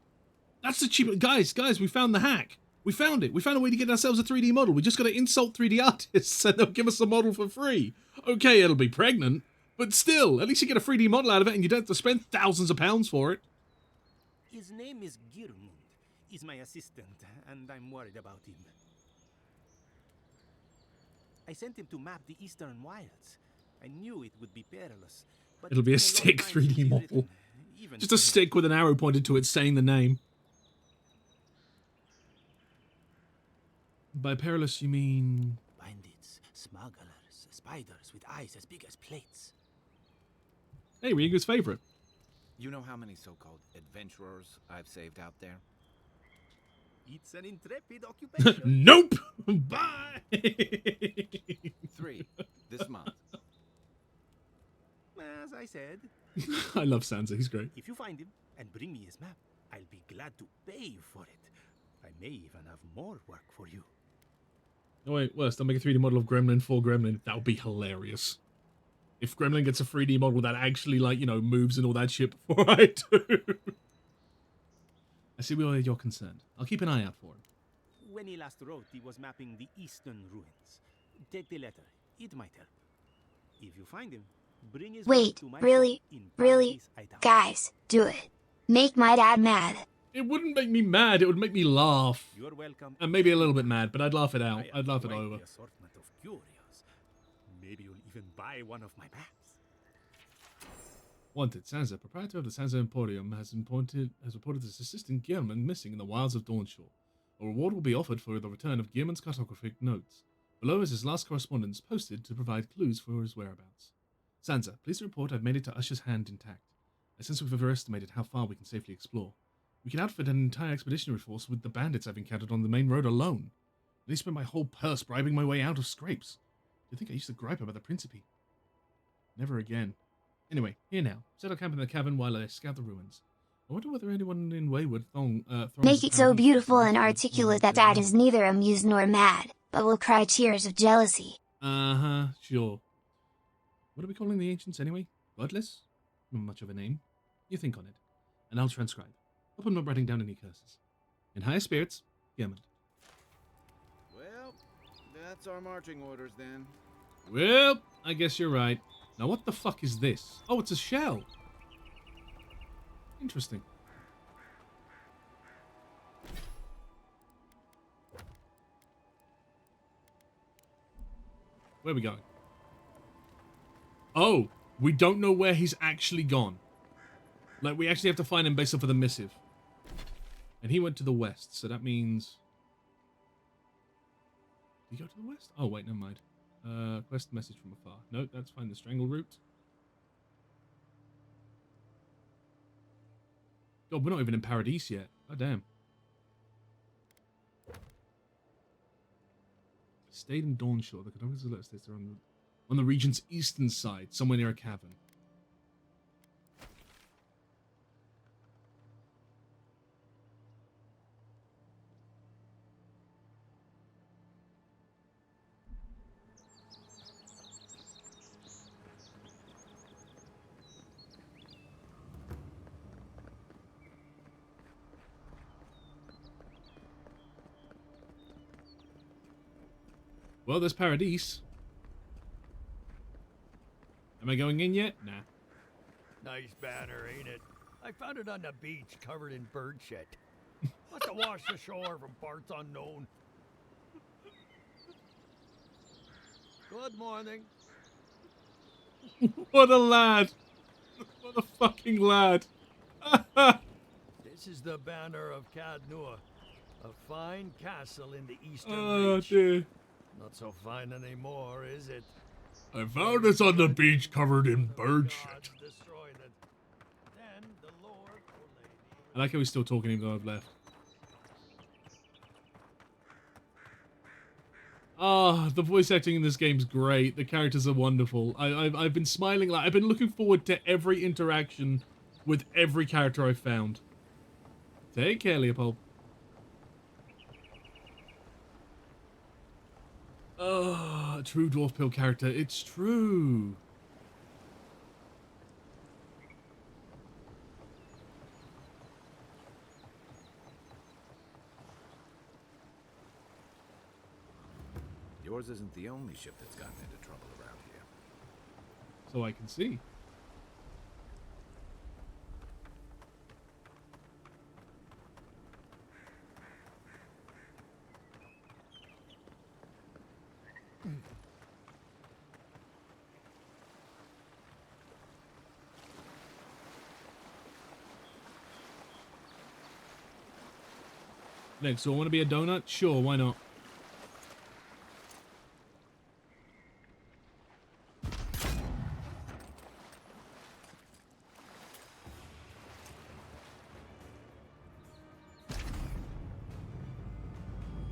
That's the cheap... Guys, we found the hack. We found it. We found a way to get ourselves a 3D model. We just got to insult 3D artists and they'll give us a model for free. Okay, it'll be pregnant, but still, at least you get a 3D model out of it and you don't have to spend thousands of pounds for it. His name is Girmund. He's my assistant, and I'm worried about him. I sent him to map the eastern wilds. I knew it would be perilous. But It'll be a in lot of stick times 3D it is model. written, even Just a to him. stick with an arrow pointed to it saying the name. By perilous, you mean... Bandits, smugglers, spiders with eyes as big as plates. Hey, Ryugu's favorite. You know how many so-called adventurers I've saved out there? It's an intrepid occupation. Nope! Bye! 3 this month. As I said, I love Sansa, he's great. if you find him and bring me his map, I'll be glad to pay you for it. I may even have more work for you. Oh wait, worse, I'll make a 3D model of Gremlin for Gremlin. That would be hilarious. If Gremlin gets a 3D model that actually, like, you know, moves and all that shit before I do. I see where you're concerned. I'll keep an eye out for him. When he last wrote, he was mapping the eastern ruins. Take the letter. It might help. If you find him, bring his Wait, work to my really? shop in Really? Paradise Hideout. Guys, do it. Make my dad mad. It wouldn't make me mad, it would make me laugh. You're welcome. And maybe a little bit mad, but I'd laugh it out. I I'd laugh it quite over. the assortment of curios. Maybe you'll even buy one of my maps. Wanted, Sansa, proprietor of the Sansa Emporium, has reported his assistant Gearman missing in the wilds of Dawnshore. A reward will be offered for the return of Gearman's cartographic notes. Below is his last correspondence posted to provide clues for his whereabouts. Sansa, please report I've made it to Usher's hand intact. I sense we've overestimated how far we can safely explore. We can outfit an entire expeditionary force with the bandits I've encountered on the main road alone. And I spent my whole purse bribing my way out of scrapes. Do you think I used to gripe about the Principe? Never again. Anyway, here now. Settle camp in the cavern while I scout the ruins. I wonder whether anyone in Wayward throngs Make it so beautiful and articulate that Dad is neither amused nor mad, but will cry tears of jealousy. Uh-huh, sure. What are we calling the ancients anyway? Godless? Not much of a name. You think on it, and I'll transcribe. Hope I'm not writing down any curses. In higher spirits, Yemen. Well, that's our marching orders then. Well, I guess you're right. Now what the fuck is this? Oh, it's a shell. Interesting. Where are we going? Oh, we don't know where he's actually gone. Like, we actually have to find him based off of the missive. And he went to the west, so that means... Did he go to the west? Oh, wait, never mind. Quest message from afar. No, that's fine. The strangle route. God, we're not even in Paradise yet. Oh, damn. Stayed in Dawnshore. The cartographers alert states they're on the region's eastern side, somewhere near a cavern. Well, there's Paradise. Am I going in yet? Nah. Nice banner, ain't it? I found it on the beach covered in bird shit. Must have washed ashore from parts unknown. Good morning. What a lad. What a fucking lad. This is the banner of Cadnua, a fine castle in the eastern Oh, reach. dear. Not so fine anymore, is it? I found us on the beach covered in bird shit. Destroyed it. Then the Lord, I like how he's still talking even though I've left. Ah, the voice acting in this game's great. The characters are wonderful. I've been smiling. Like, I've been looking forward to every interaction with every character I've found. Take care, Leopold. Oh, true Dwarf Pill character. It's true. Yours isn't the only ship that's gotten into trouble around here. So I can see. Next, so I want to be a donut? Sure, why not?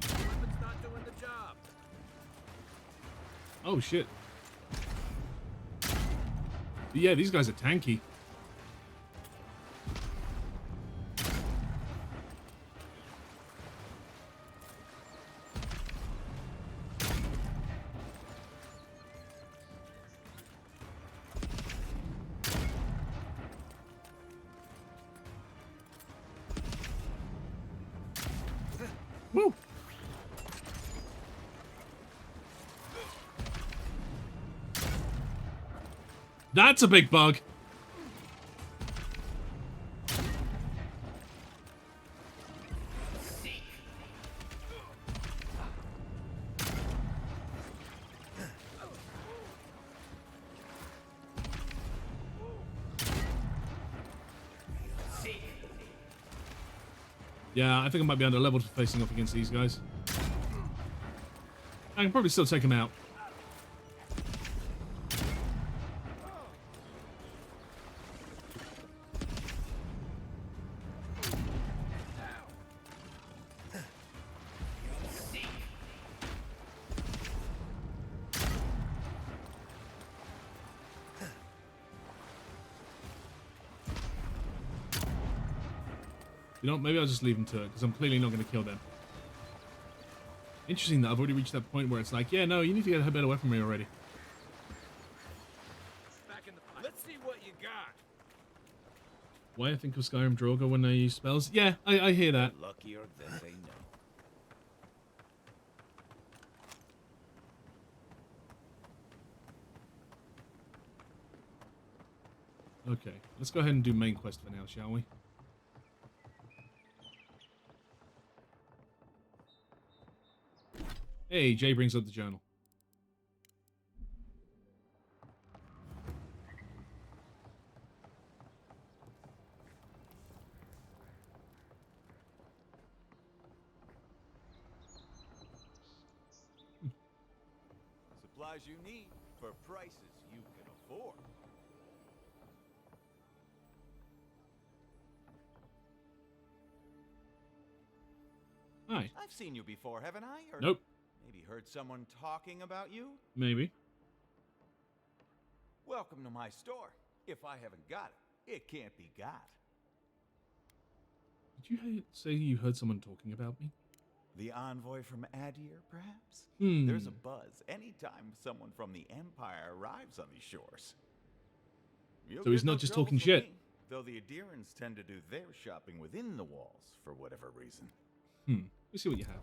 Weapon's not doing the job. Oh, shit. Yeah, these guys are tanky. Woo! That's a big bug. Yeah, I think I might be under level for facing off against these guys. I can probably still take him out. You know, maybe I'll just leave them to it, because I'm clearly not going to kill them. Interesting that I've already reached that point where it's like, yeah, no, you need to get a better weaponry already. Back in the fight. Let's see what you got. Why I think of Skyrim Drogo when I use spells? Yeah, I hear that. Luckier than they know. Okay, let's go ahead and do main quest for now, shall we? Hey, Jay brings up the journal. Supplies you need for prices you can afford. Hi. I've seen you before, haven't I? Or Nope. maybe heard someone talking about you? Maybe. Welcome to my store. If I haven't got it, it can't be got. Did you say you heard someone talking about me? The envoy from Adir, perhaps? Hmm. There's a buzz anytime someone from the Empire arrives on these shores. So he's not just talking shit. Though the Adirans tend to do their shopping within the walls for whatever reason. Let's see what you have.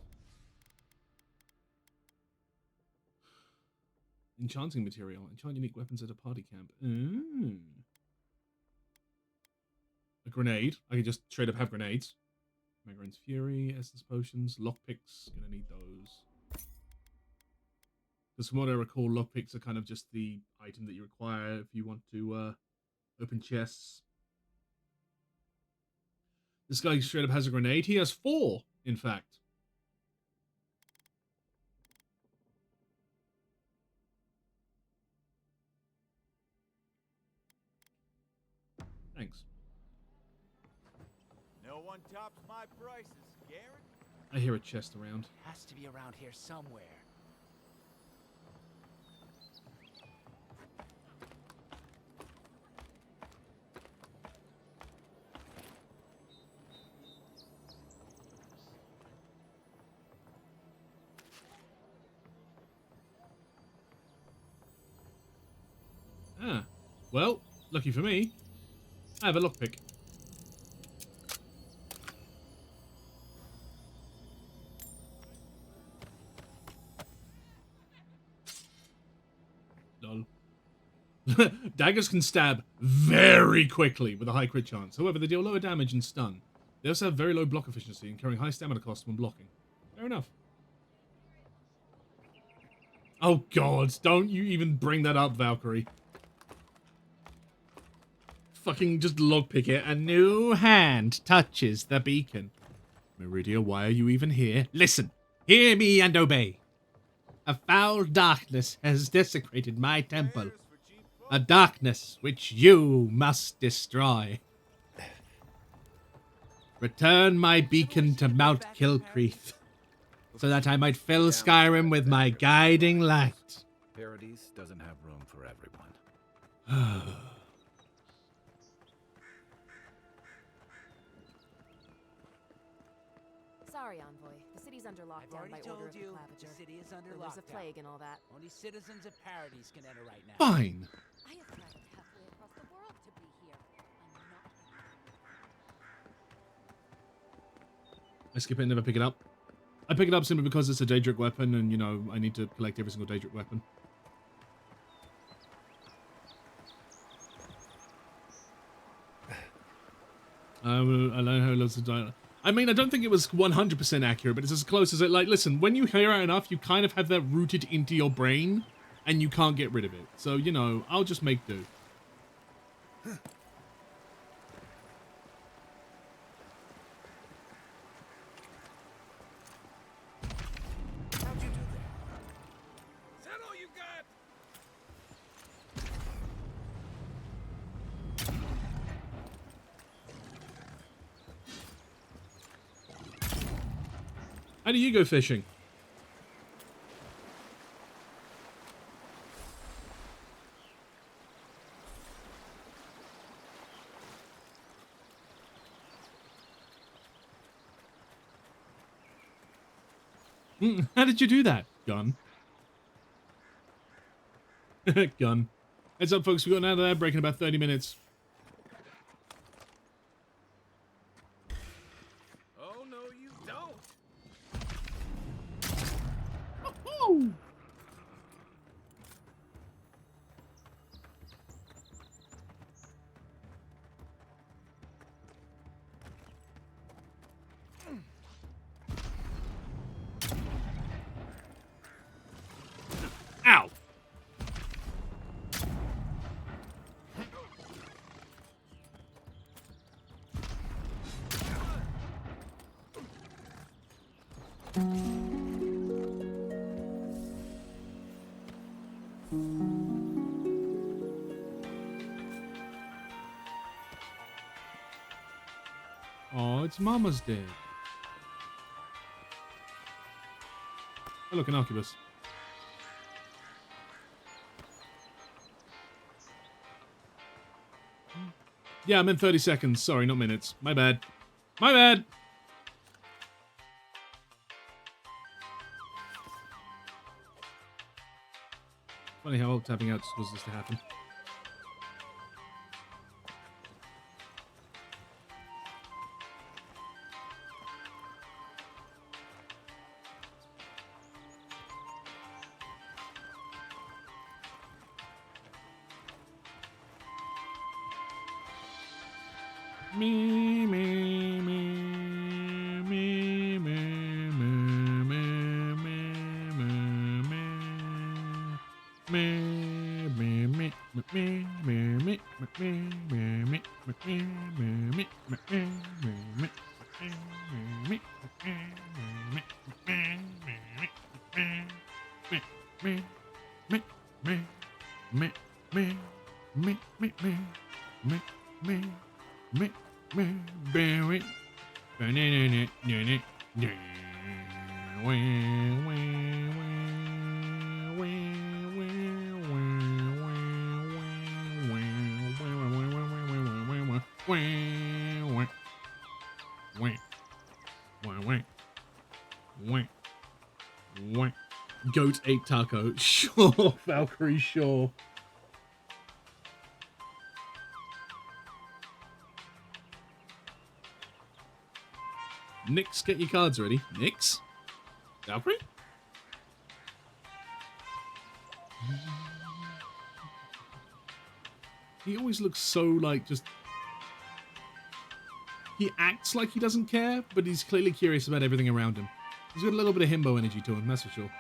Enchanting material. Enchant unique weapons at a party camp. A grenade. I can just straight up have grenades. Magran's Fury, Essence Potions, Lockpicks. Gonna need those. Because from what I recall, lockpicks are kind of just the item that you require if you want to open chests. This guy straight up has a grenade. He has 4, in fact. Thanks. No one tops my prices, Garrett. I hear a chest around. Has to be around here somewhere. Ah. Well, lucky for me, I have a lockpick. Lol. Daggers can stab very quickly with a high crit chance. However, they deal lower damage and stun. They also have very low block efficiency, incurring high stamina cost when blocking. Fair enough. Oh god, don't you even bring that up, Valkyrie. Fucking just lockpick it. A new hand touches the beacon. Meridia, why are you even here? Listen, hear me and obey. A foul darkness has desecrated my temple. A darkness which you must destroy. Return my beacon to Mount Kilcreath, so that I might fill Skyrim with my guiding light. Paradise doesn't have room for everyone. Sorry, Envoy. The city's under lockdown by order of the Clavager. The city is under There's a lockdown. plague and all that. Only citizens of Paradise can enter right now. Fine. I have traveled halfway across the world to be here. I'm not. I skip it and never pick it up. I pick it up simply because it's a Daedric weapon and, you know, I need to collect every single Daedric weapon. I learn how loves the dialogue. I mean, I don't think it was 100% accurate, but it's as close as it. Like, listen, when you hear it enough, you kind of have that rooted into your brain, and you can't get rid of it. So, you know, I'll just make do. How'd you do that? Is that all you got? How do you go fishing? How did you do that? Gun. Gun. Heads up, folks. We got out of there. Break in about 30 minutes. Oh, no, you don't. Oh! Ow! Oh, it's Mama's Day. Oh, look, an arquebus. Yeah, I'm in 30 seconds. Sorry, not minutes. My bad. My bad! Funny how old tapping out just caused this to happen. Me, me, me, me, me, me, me, Goat ate taco. Sure, Valkyrie, sure. Nix, get your cards ready. Nix? Valkyrie? He always looks so, like, just... He acts like he doesn't care, but he's clearly curious about everything around him. He's got a little bit of himbo energy to him, that's for sure.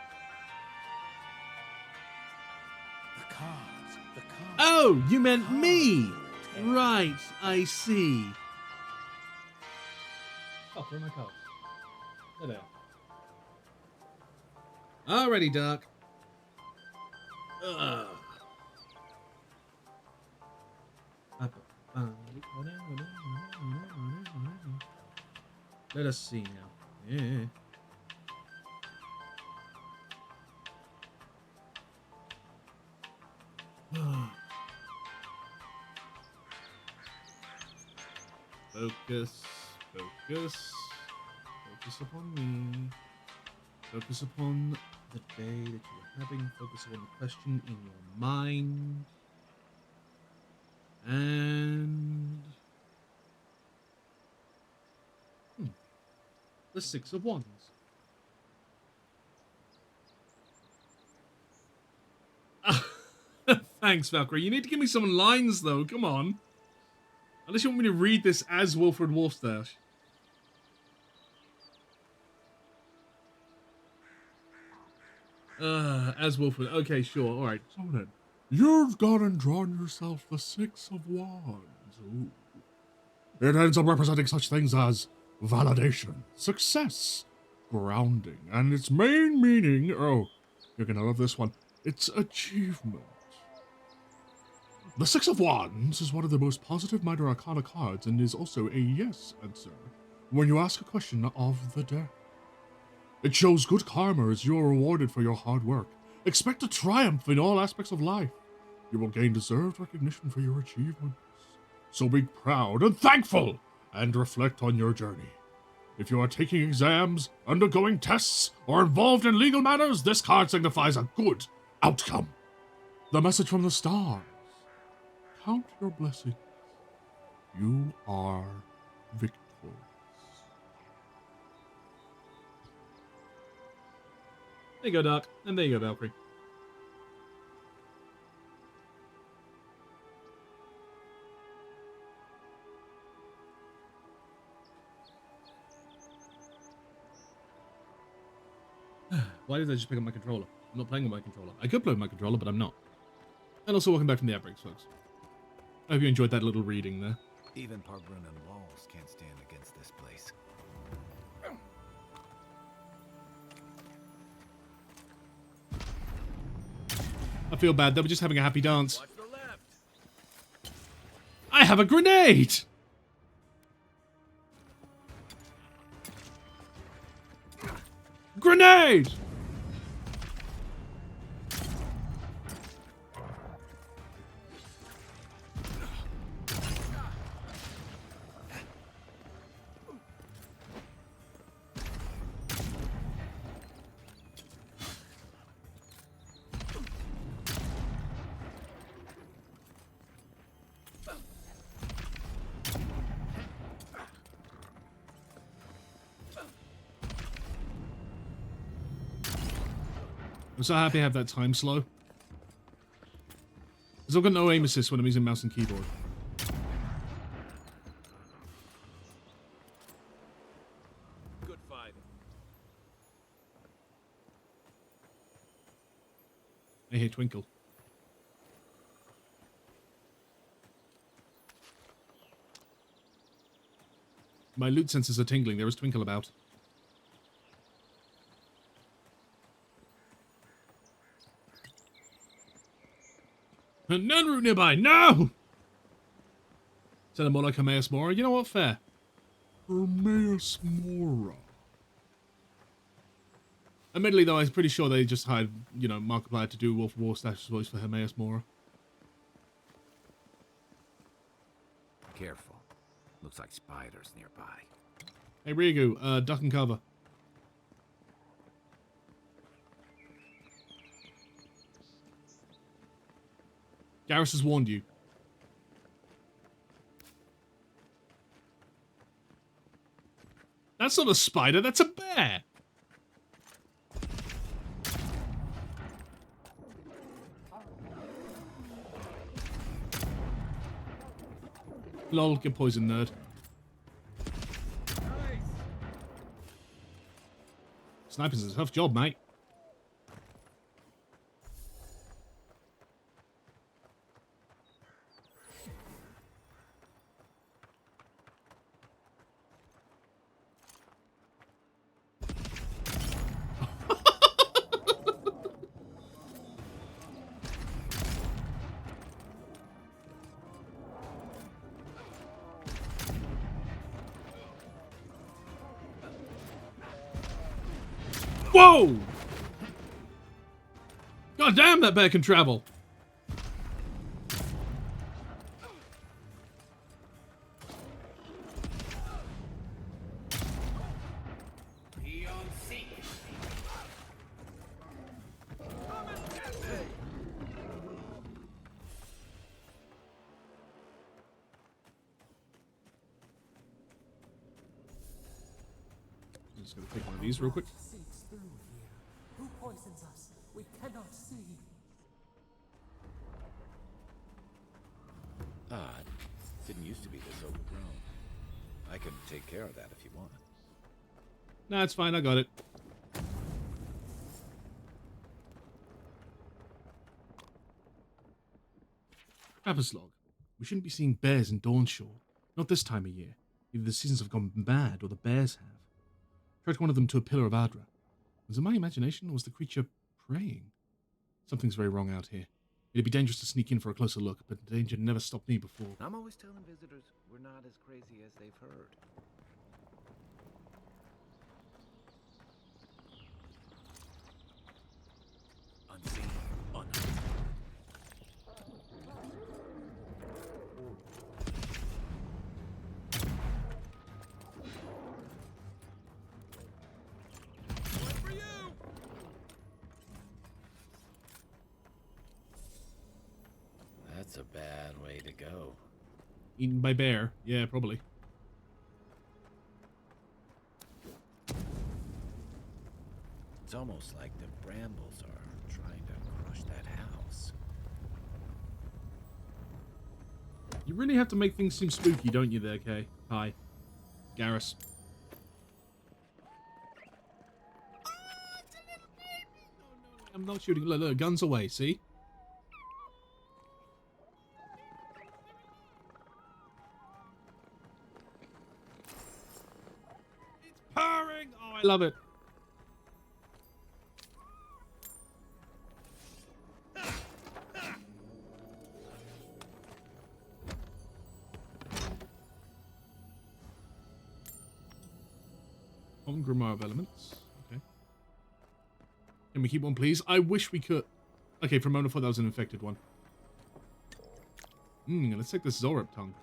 The cards. The cards. Oh, you meant me! Right, I see. Oh, where are my cards? There they are. Alrighty, Doc. Ugh. Let us see now. Yeah. Focus, focus, focus upon me. Focus upon the day that you are having. Focus upon the question in your mind. And the Six of Wands. Thanks, Valkyrie. You need to give me some lines, though. Come on. Unless you want me to read this as Wilfred Wolfstash. As Wilfred. Okay, sure. All right. So then, you've gone and drawn yourself the Six of Wands. Ooh. It ends up representing such things as validation, success, grounding, and its main meaning, oh, you're gonna love this one, it's achievement. The Six of Wands is one of the most positive minor arcana cards and is also a yes answer when you ask a question of the day. It shows good karma as you are rewarded for your hard work. Expect a triumph in all aspects of life. You will gain deserved recognition for your achievements. So be proud and thankful and reflect on your journey. If you are taking exams, undergoing tests, or involved in legal matters, this card signifies a good outcome. The message from the stars. Count your blessings. You are victorious. There you go, Doc. And there you go, Valkyrie. Why did I just pick up my controller? I'm not playing with my controller. I could play with my controller, but I'm not. And also, welcome back from the outbreaks, folks. I hope you enjoyed that little reading there. Even Parbrunnan walls can't stand against this place. I feel bad. They were just having a happy dance. I have a grenade! Grenade! I'm so happy I have that time slow. Because I've got no aim assist when I'm using mouse and keyboard. Good fight. I hear Twinkle. My loot sensors are tingling. There is Twinkle about. None route nearby. No! Sounded more like Hermaeus Mora. You know what? Fair. Hermaeus Mora. Admittedly, though, I'm pretty sure they just hired, you know, Markiplier to do Wolf of Warstash's voice for Hermaeus Mora. Careful. Looks like spiders nearby. Hey, Rigu, duck and cover. Garrus has warned you. That's not a spider, that's a bear! Lol, get poisoned, nerd. Sniping's a tough job, mate. Whoa! God damn, that bear can travel. I'm just gonna take one of these real quick. Who poisons us? We cannot see. Odd. Didn't used to be this overgrown. I can take care of that if you want. Nah, it's fine. I got it. Travis log. We shouldn't be seeing bears in Dawnshore. Not this time of year. Either the seasons have gone bad or the bears have. Tracked one of them to a pillar of Adra. Was it my imagination or was the creature praying? Something's very wrong out here. It'd be dangerous to sneak in for a closer look, but the danger never stopped me before. I'm always telling visitors we're not as crazy as they've heard. Unseen, unheard. That's a bad way to go. Eaten by bear. Yeah, probably. It's almost like the brambles are trying to crush that house. You really have to make things seem spooky, don't you there, Kay? Hi. Garrus. I'm not shooting. Look, look, guns away, see? It's purring! Oh, I love it. On Grimoire of Elements. Okay. Can we keep one, please? I wish we could. Okay, for a moment I thought that was an infected one. Let's take this Zorip tongue.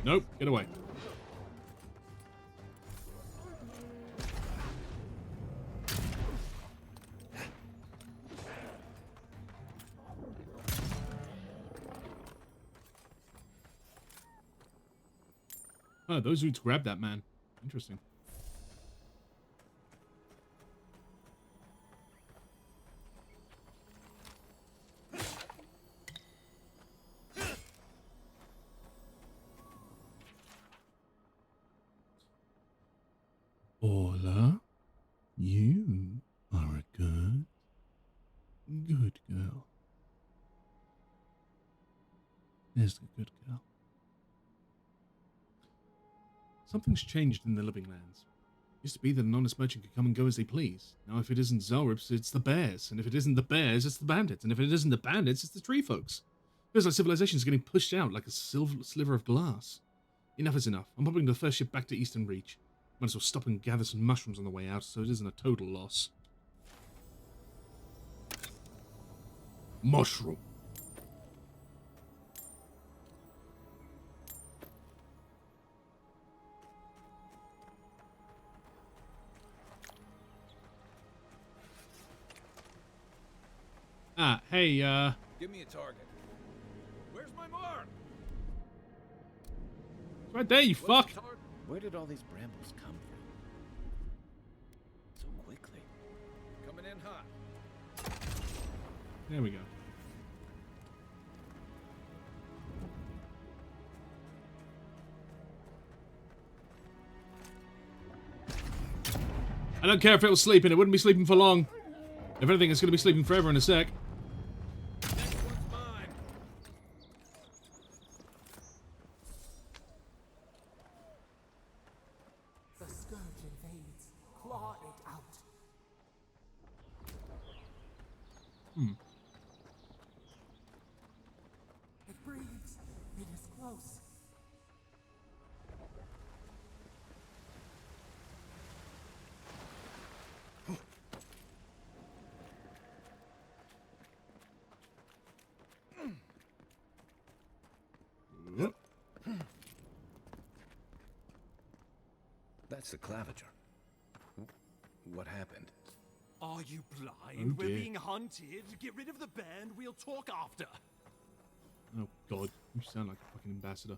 Nope, get away. Oh, those roots grabbed that man. Interesting. Orla, you are a good girl. There's the good girl. Something's changed in the Living Lands. Used to be that an honest merchant could come and go as they please. Now if it isn't Zalrips, it's the bears. And if it isn't the bears, it's the bandits. And if it isn't the bandits, it's the tree folks. Feels like civilization's getting pushed out like a sliver of glass. Enough is enough. I'm popping the first ship back to Eastern Reach. Might as well stop and gather some mushrooms on the way out so it isn't a total loss. Mushroom. Hey, Give me a target. Where's my mark? It's right there, you fuck. Where did all these brambles come from? So quickly. Coming in hot. There we go. I don't care if it was sleeping. It wouldn't be sleeping for long. If anything, it's going to be sleeping forever in a sec. Next one's mine. claw it out. It breathes. It is close. That's the claviger. What happened? Are you blind? Oh, We're dear. being hunted. Get rid of the band. We'll talk after. Oh god, you sound like a fucking ambassador.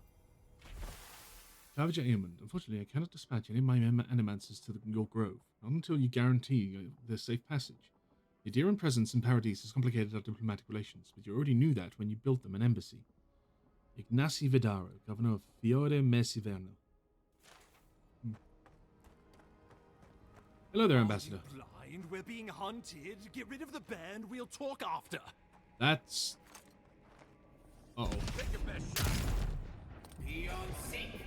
Claviger ailment. Unfortunately, I cannot dispatch any of my animancers to your grove, not until you guarantee their safe passage. Your dear and presence in Paradise has complicated our diplomatic relations, but you already knew that when you built them an embassy. Ignacy Vidaro, governor of Fiore Mesiverno. Hello there, ambassador. Are you blind? We're being hunted. Get rid of the band. We'll talk after. That's... Uh-oh. Take your best shot. Be on sync.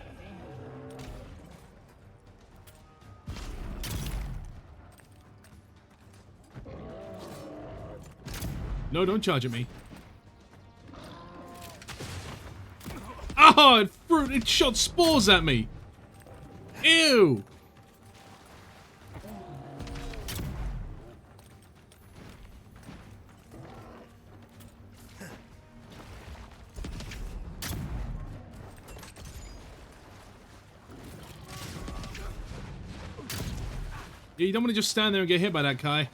No, don't charge at me. Oh, it shot spores at me. Ew. Yeah, you don't want to just stand there and get hit by that, Kai.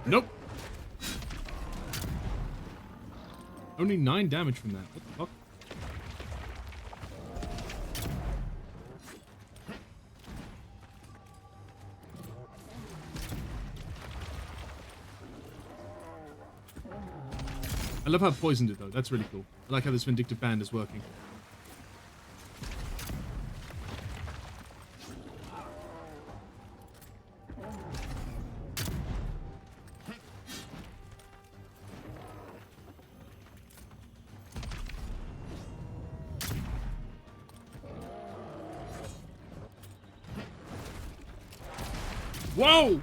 Nope. Only 9 damage from that. What the fuck? I love how I've poisoned it though. That's really cool. I like how this vindictive band is working. Whoa!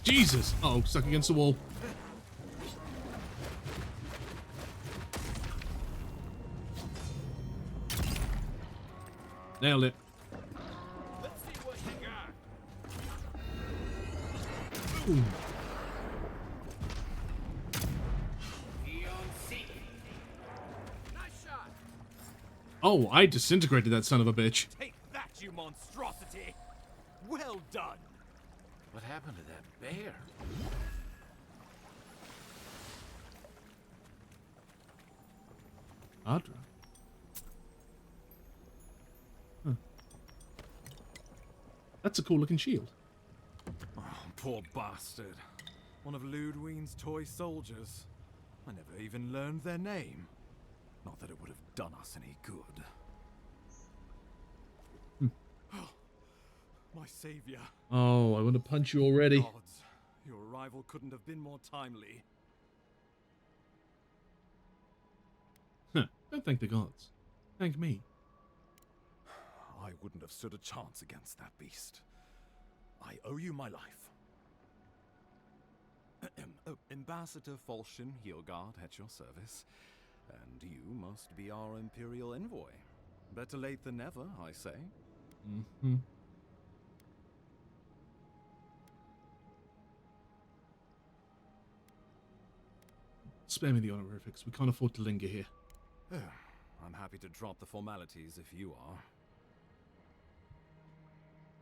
Jesus! Uh oh, stuck against the wall. Nailed it. Let's see what you got. Ooh. Be on sync. Nice shot. Oh, I disintegrated that son of a bitch. Take that, you monstrosity. Well done. What happened to that bear? Adra. Huh. That's a cool looking shield. Oh, poor bastard. One of Ludwine's toy soldiers. I never even learned their name. Not that it would have done us any good. My savior. Oh, I want to punch you already. Gods, your arrival couldn't have been more timely. Huh. Don't thank the gods. Thank me. I wouldn't have stood a chance against that beast. I owe you my life. Ambassador Falchion Heelguard at your service. And you must be our Imperial envoy. Better late than never, I say. Mm-hmm. Spare me the honorifics. We can't afford to linger here. I'm happy to drop the formalities if you are.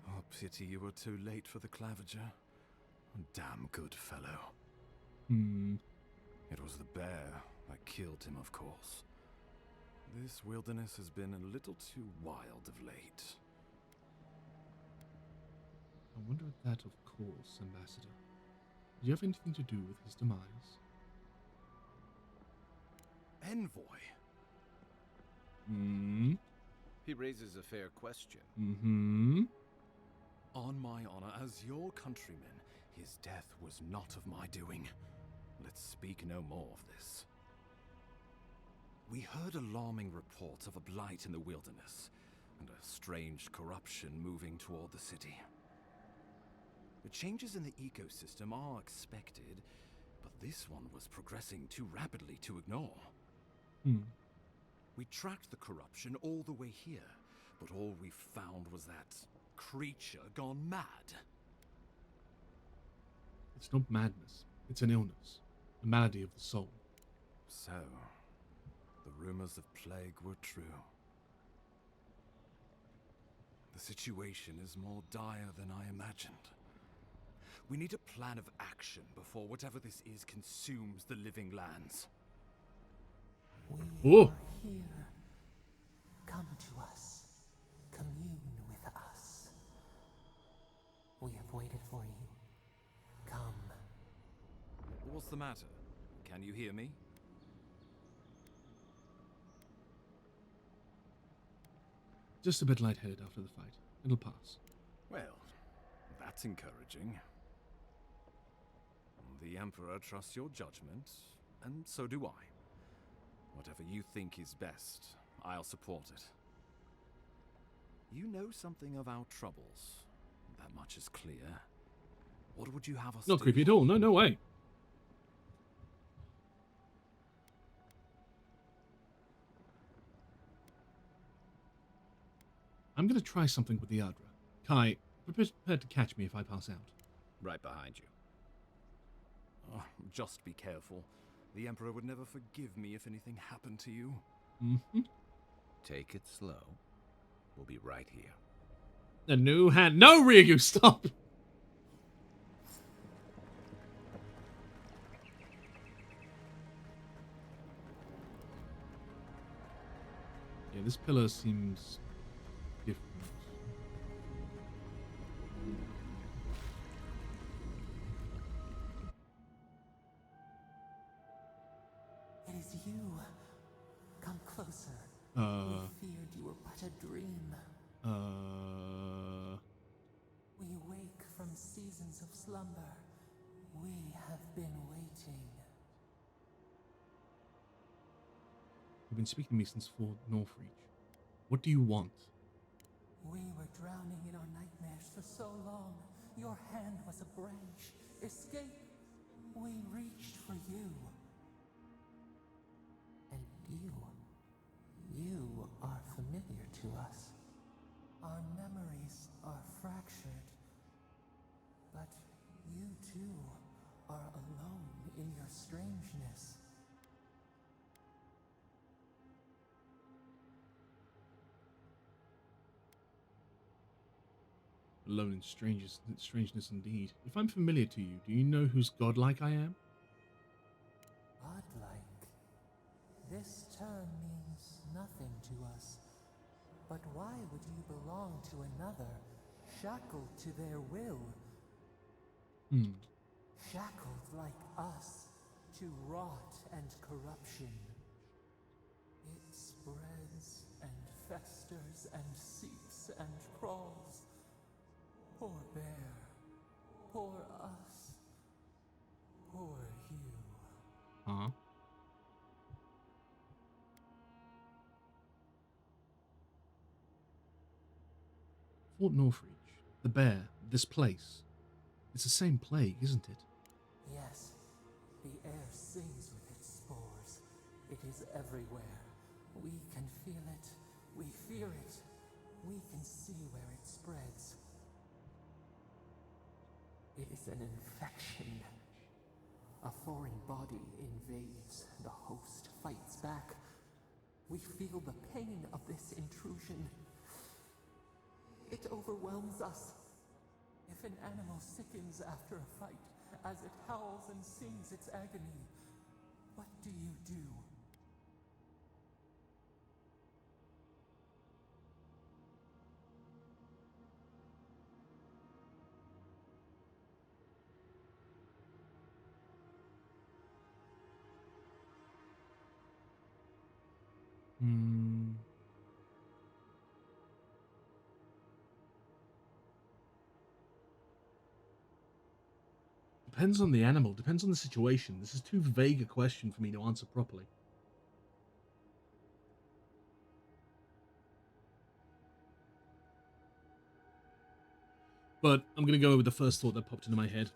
Oh, pity you were too late for the claviger. Damn good fellow. It was the bear that killed him, of course. This wilderness has been a little too wild of late. I wonder if that, of course, Ambassador. Do you have anything to do with his demise? Envoy? He raises a fair question. Mm-hmm. On my honor as your countryman, his death was not of my doing. Let's speak no more of this. We heard alarming reports of a blight in the wilderness, and a strange corruption moving toward the city. The changes in the ecosystem are expected, but this one was progressing too rapidly to ignore. We tracked the corruption all the way here, but all we found was that creature gone mad. It's not madness. It's an illness. A malady of the soul. So, the rumors of plague were true. The situation is more dire than I imagined. We need a plan of action before whatever this is consumes the living lands. We are here. Come to us. Commune with us. We have waited for you. Come. What's the matter? Can you hear me? Just a bit lightheaded after the fight. It'll pass. Well, that's encouraging. The Emperor trusts your judgment, and so do I. Whatever you think is best, I'll support it. You know something of our troubles. That much is clear. What would you have us do? Not creepy at all. No, no way. I'm going to try something with the Ardra. Kai, prepare to catch me if I pass out. Right behind you. Oh, just be careful. The Emperor would never forgive me if anything happened to you. Mm-hmm. Take it slow. We'll be right here. A new hand. No, Ryu, stop! Yeah, this pillar seems different. It is you. Come closer. We feared you were but a dream. We wake from seasons of slumber. We have been waiting. You've been speaking to me since Fort Northreach. What do you want? We were drowning in our nightmares for so long. Your hand was a branch. Escape. We reached for you. And you are familiar to us. Our memories are fractured. But you too are alone in your strangeness. Alone in strangeness indeed. If I'm familiar to you, do you know whose godlike I am? Godlike. This term means nothing to us. But why would you belong to another, shackled to their will? Shackled like us to rot and corruption. It spreads and festers and seeps and crawls. Poor bear, poor us, poor you. Huh? Fort Northreach, the bear, this place. It's the same plague, isn't it? Yes, the air sings with its spores. It is everywhere. We can feel it. We fear it. We can see where it spreads. It is an infection. A foreign body invades. The host fights back. We feel the pain of this intrusion. It overwhelms us. If an animal sickens after a fight, as it howls and sings its agony, what do you do? Depends on the animal, depends on the situation. This is too vague a question for me to answer properly. But I'm going to go with the first thought that popped into my head.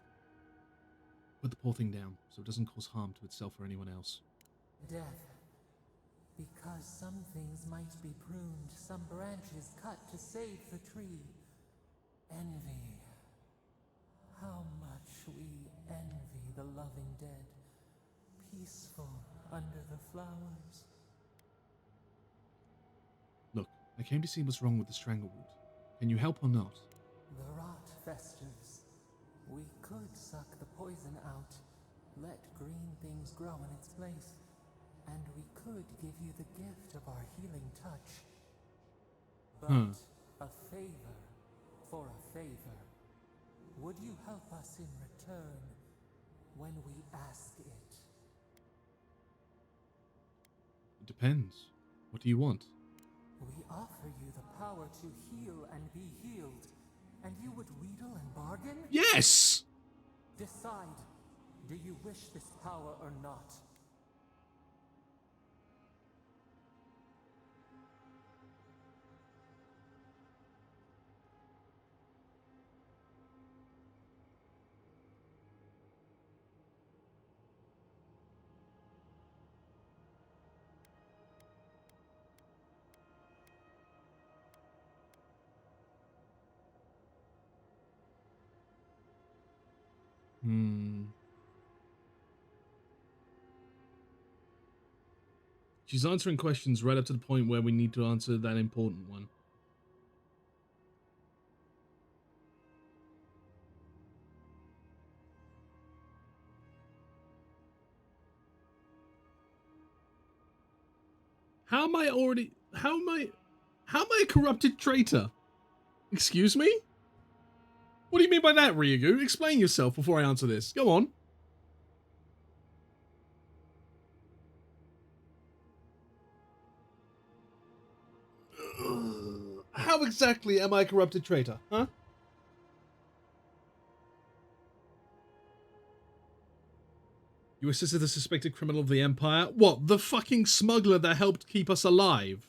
Put the poor thing down, so it doesn't cause harm to itself or anyone else. Death. Because some things might be pruned, some branches cut to save the tree. Envy. How much we envy the loving dead, peaceful under the flowers. Look, I came to see what's wrong with the stranglewood. Can you help or not? The rot festers. We could suck the poison out, let green things grow in its place, and we could give you the gift of our healing touch. But a favor for a favor. Would you help us in return when we ask it? It depends. What do you want? We offer you the power to heal and be healed, and you would wheedle and bargain? Yes! Decide. Do you wish this power or not? She's answering questions right up to the point where we need to answer that important one. How am I a corrupted traitor? Excuse me? What do you mean by that, Ryugu? Explain yourself before I answer this. Go on. How exactly am I a corrupted traitor, huh? You assisted the suspected criminal of the Empire? What, the fucking smuggler that helped keep us alive?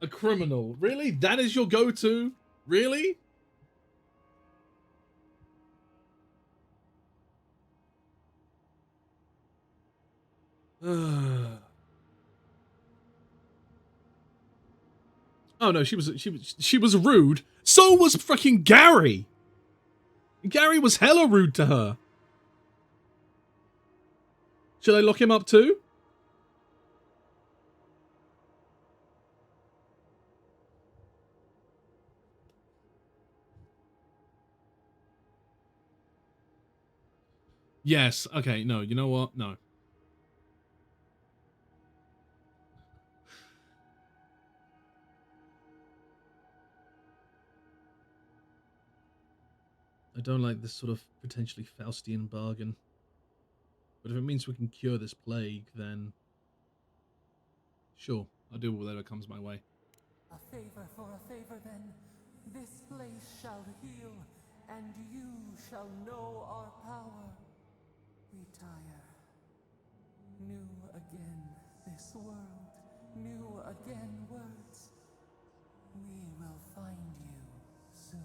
A criminal? Really? That is your go-to? Really? Oh no, she was rude. So was fucking Gary. Gary was hella rude to her. Should I lock him up too? Yes. Okay. No. You know what? No. I don't like this sort of potentially Faustian bargain. But if it means we can cure this plague, then sure, I'll do whatever comes my way. A favor for a favor then. This place shall heal, and you shall know our power. Retire. New again this world, new again words. We will find you soon.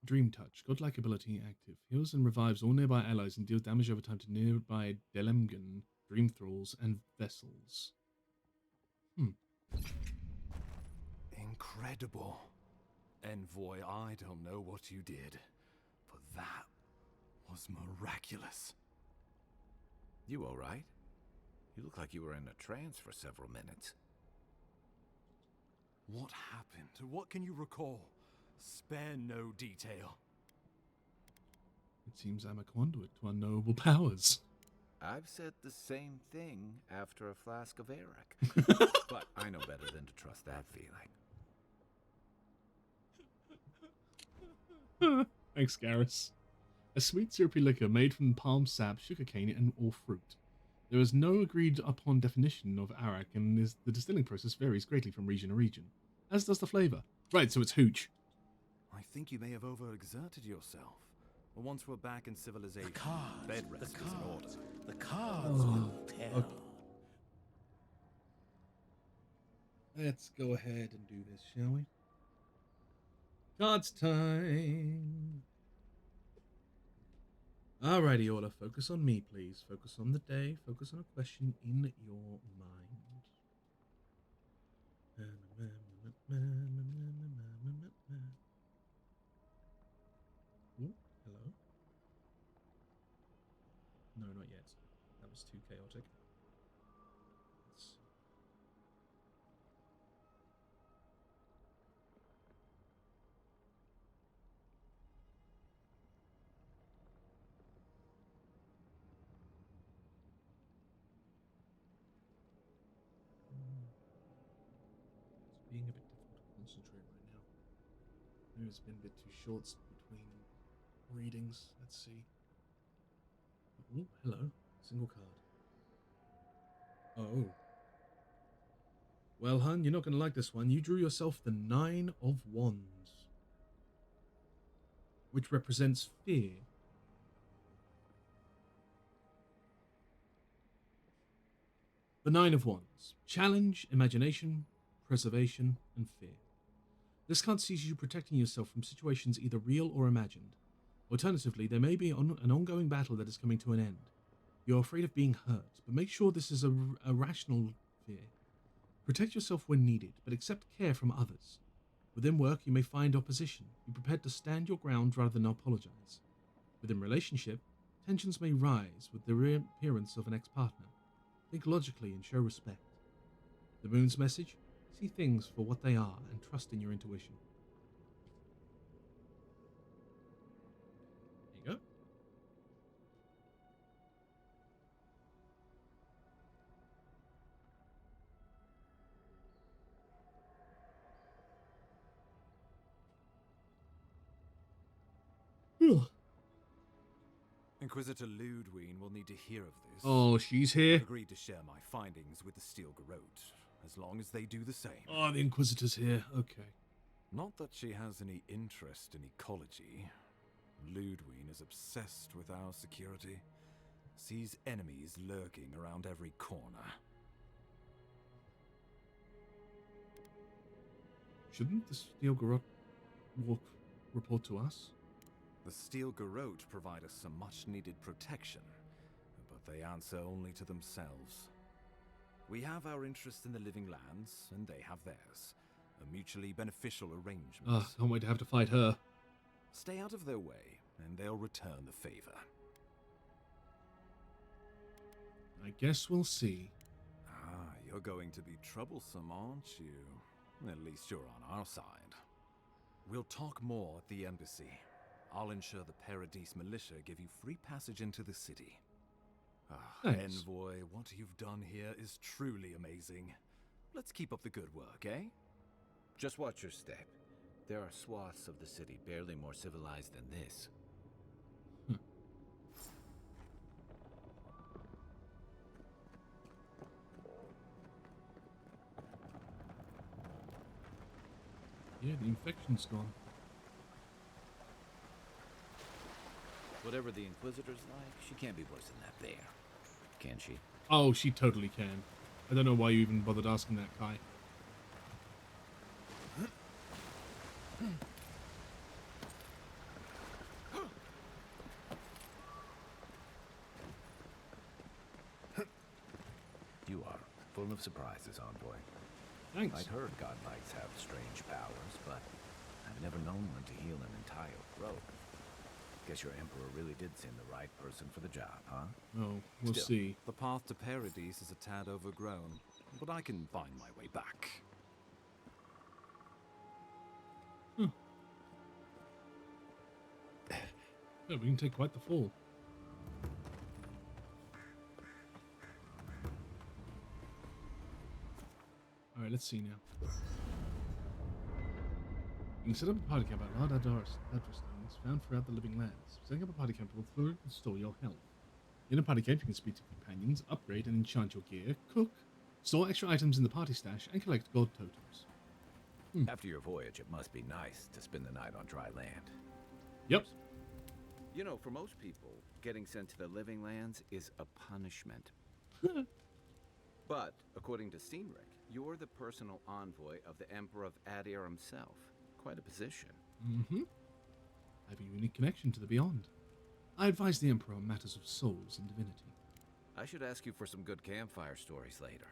Dream Touch, godlike ability active. Heals and revives all nearby allies and deals damage over time to nearby Delemgan, Dream Thralls, and Vessels. Incredible. Envoy, I don't know what you did, but that was miraculous. You all right? You look like you were in a trance for several minutes. What happened? What can you recall? Spare no detail. It seems I'm a conduit to unknowable powers. I've said the same thing after a flask of Arak. But I know better than to trust that feeling. Thanks, Garrus. A sweet syrupy liquor made from palm sap, sugarcane, and or fruit. There is no agreed upon definition of Arak, and the distilling process varies greatly from region to region, as does the flavor. Right, so it's hooch. I think you may have overexerted yourself. Once we're back in civilization, bed rest is in order. The cards will tell. Okay. Let's go ahead and do this, shall we? Cards time. Alrighty, Orla, focus on me, please. Focus on the day. Focus on a question in your mind. Ooh, hello. No, not yet. That was too chaotic. Let's... It's being a bit difficult to concentrate right now. Maybe it's been a bit too short between readings. Let's see. Oh, hello. Single card. Oh. Well, hun, you're not going to like this one. You drew yourself the 9 of Wands, which represents fear. The 9 of Wands. Challenge, imagination, preservation, and fear. This card sees you protecting yourself from situations either real or imagined. Alternatively, there may be an ongoing battle that is coming to an end. You're afraid of being hurt, but make sure this is a rational fear. Protect yourself when needed, but accept care from others. Within work, you may find opposition. Be prepared to stand your ground rather than apologize. Within relationship, tensions may rise with the reappearance of an ex-partner. Think logically and show respect. The moon's message? See things for what they are and trust in your intuition. There you go. Inquisitor Ludwine will need to hear of this. Oh, she's here. I've agreed to share my findings with the Steel Garrote, as long as they do the same. Oh, the Inquisitor's here. Okay. Not that she has any interest in ecology. Ludwine is obsessed with our security. Sees enemies lurking around every corner. Shouldn't the Steel Garrote report to us? The Steel Garrote provide us some much-needed protection, but they answer only to themselves. We have our interest in the living lands, and they have theirs. A mutually beneficial arrangement. Ugh, can't wait to have to fight her. Stay out of their way, and they'll return the favor. I guess we'll see. Ah, you're going to be troublesome, aren't you? At least you're on our side. We'll talk more at the embassy. I'll ensure the Paradise militia give you free passage into the city. Thanks. Envoy, what you've done here is truly amazing. Let's keep up the good work, eh? Just watch your step. There are swaths of the city barely more civilized than this. Yeah, the infection's gone. Whatever the Inquisitor's like, she can't be worse than that bear. Can she? Oh, she totally can. I don't know why you even bothered asking that, Kai. You are full of surprises, Envoy. Thanks. I'd heard God Knights have strange powers, but I've never known one to heal an entire road. Guess your Emperor really did send the right person for the job, huh? Oh, we'll Still, see. The path to Paradise is a tad overgrown, but I can find my way back. Yeah, we can take quite the fall. Alright, let's see now. You can set up a party camp at large stones found throughout the living lands. Setting up a party camp will further restore your health. In a party camp, you can speak to companions, upgrade and enchant your gear, cook, store extra items in the party stash, and collect gold totems. After your voyage, it must be nice to spend the night on dry land. Yep. You know, for most people, getting sent to the living lands is a punishment. But, according to Cynric, you're the personal envoy of the Emperor of Adir himself. Quite a position. Mm-hmm. I have a unique connection to the Beyond. I advise the Emperor on matters of souls and divinity. I should ask you for some good campfire stories later.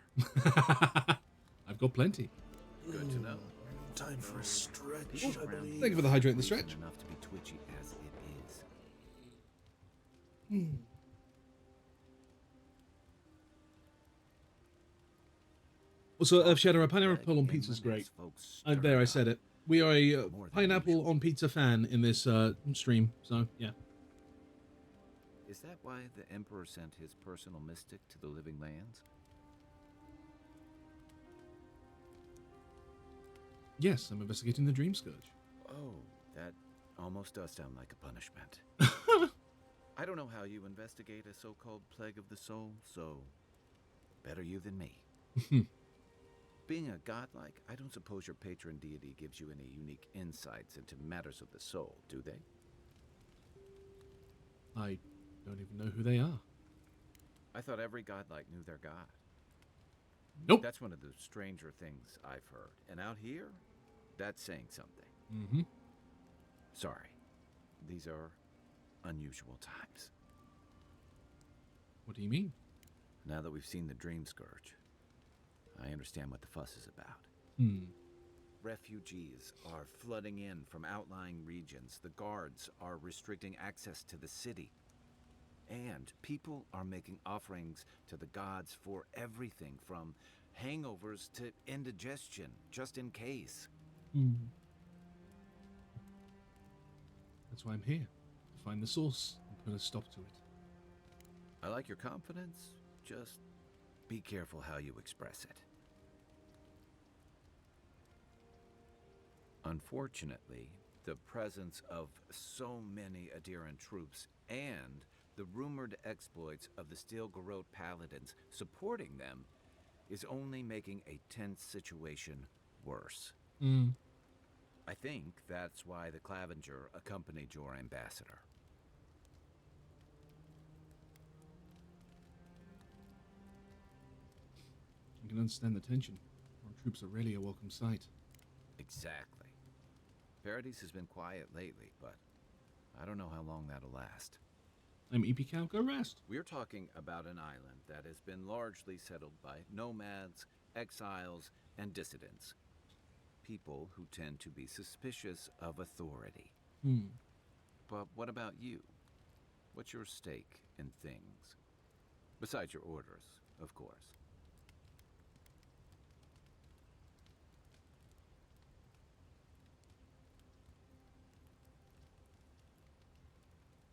I've got plenty. Good to know. Time for a stretch, I believe. Thank you for the hydrate and the stretch. Enough to be twitchy as it is. Also, Earthshadow, a pineapple on pizza is great. There, I said it. We are a pineapple on pizza fan in this stream, so yeah. Is that why the Emperor sent his personal mystic to the living lands? Yes, I'm investigating the Dream Scourge. Oh, that almost does sound like a punishment. I don't know how you investigate a so-called plague of the soul, so better you than me. Being a godlike, I don't suppose your patron deity gives you any unique insights into matters of the soul, do they? I don't even know who they are. I thought every godlike knew their god. Nope. That's one of the stranger things I've heard. And out here, that's saying something. Mm-hmm. Sorry. These are unusual times. What do you mean? Now that we've seen the Dream Scourge, I understand what the fuss is about. Refugees are flooding in from outlying regions. The guards are restricting access to the city. And people are making offerings to the gods for everything from hangovers to indigestion, just in case. That's why I'm here, to find the source and put a stop to it. I like your confidence. Just be careful how you express it. Unfortunately, the presence of so many Adiran troops and the rumored exploits of the Steel Garrote Paladins supporting them is only making a tense situation worse. I think that's why the Clavenger accompanied your ambassador. I can understand the tension. Our troops are really a welcome sight. Exactly. Paradise has been quiet lately, but I don't know how long that'll last. I'm EP Cow, go rest. We're talking about an island that has been largely settled by nomads, exiles, and dissidents. People who tend to be suspicious of authority. But what about you? What's your stake in things? Besides your orders, of course.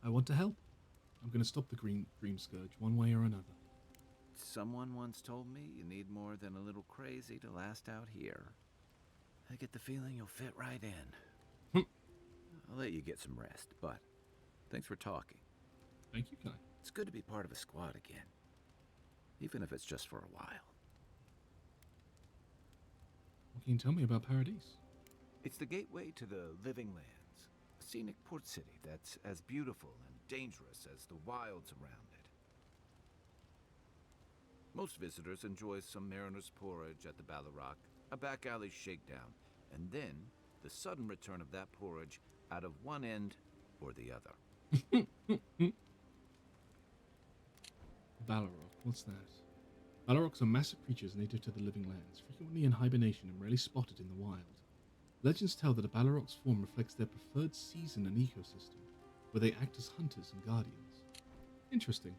I want to help. I'm going to stop the Dream Scourge one way or another. Someone once told me you need more than a little crazy to last out here. I get the feeling you'll fit right in. I'll let you get some rest, but thanks for talking. Thank you, Kai. It's good to be part of a squad again, even if it's just for a while. What can you tell me about Paradise? It's the gateway to the living lands, a scenic port city that's as beautiful and dangerous as the wilds around it. Most visitors enjoy some mariner's porridge at the Ballarok, a back alley shakedown, and then the sudden return of that porridge out of one end or the other. Ballarok, what's that? Ballarocks are massive creatures native to the living lands, frequently in hibernation and rarely spotted in the wild. Legends tell that a Ballaroc's form reflects their preferred season and ecosystem, where they act as hunters and guardians. Interesting.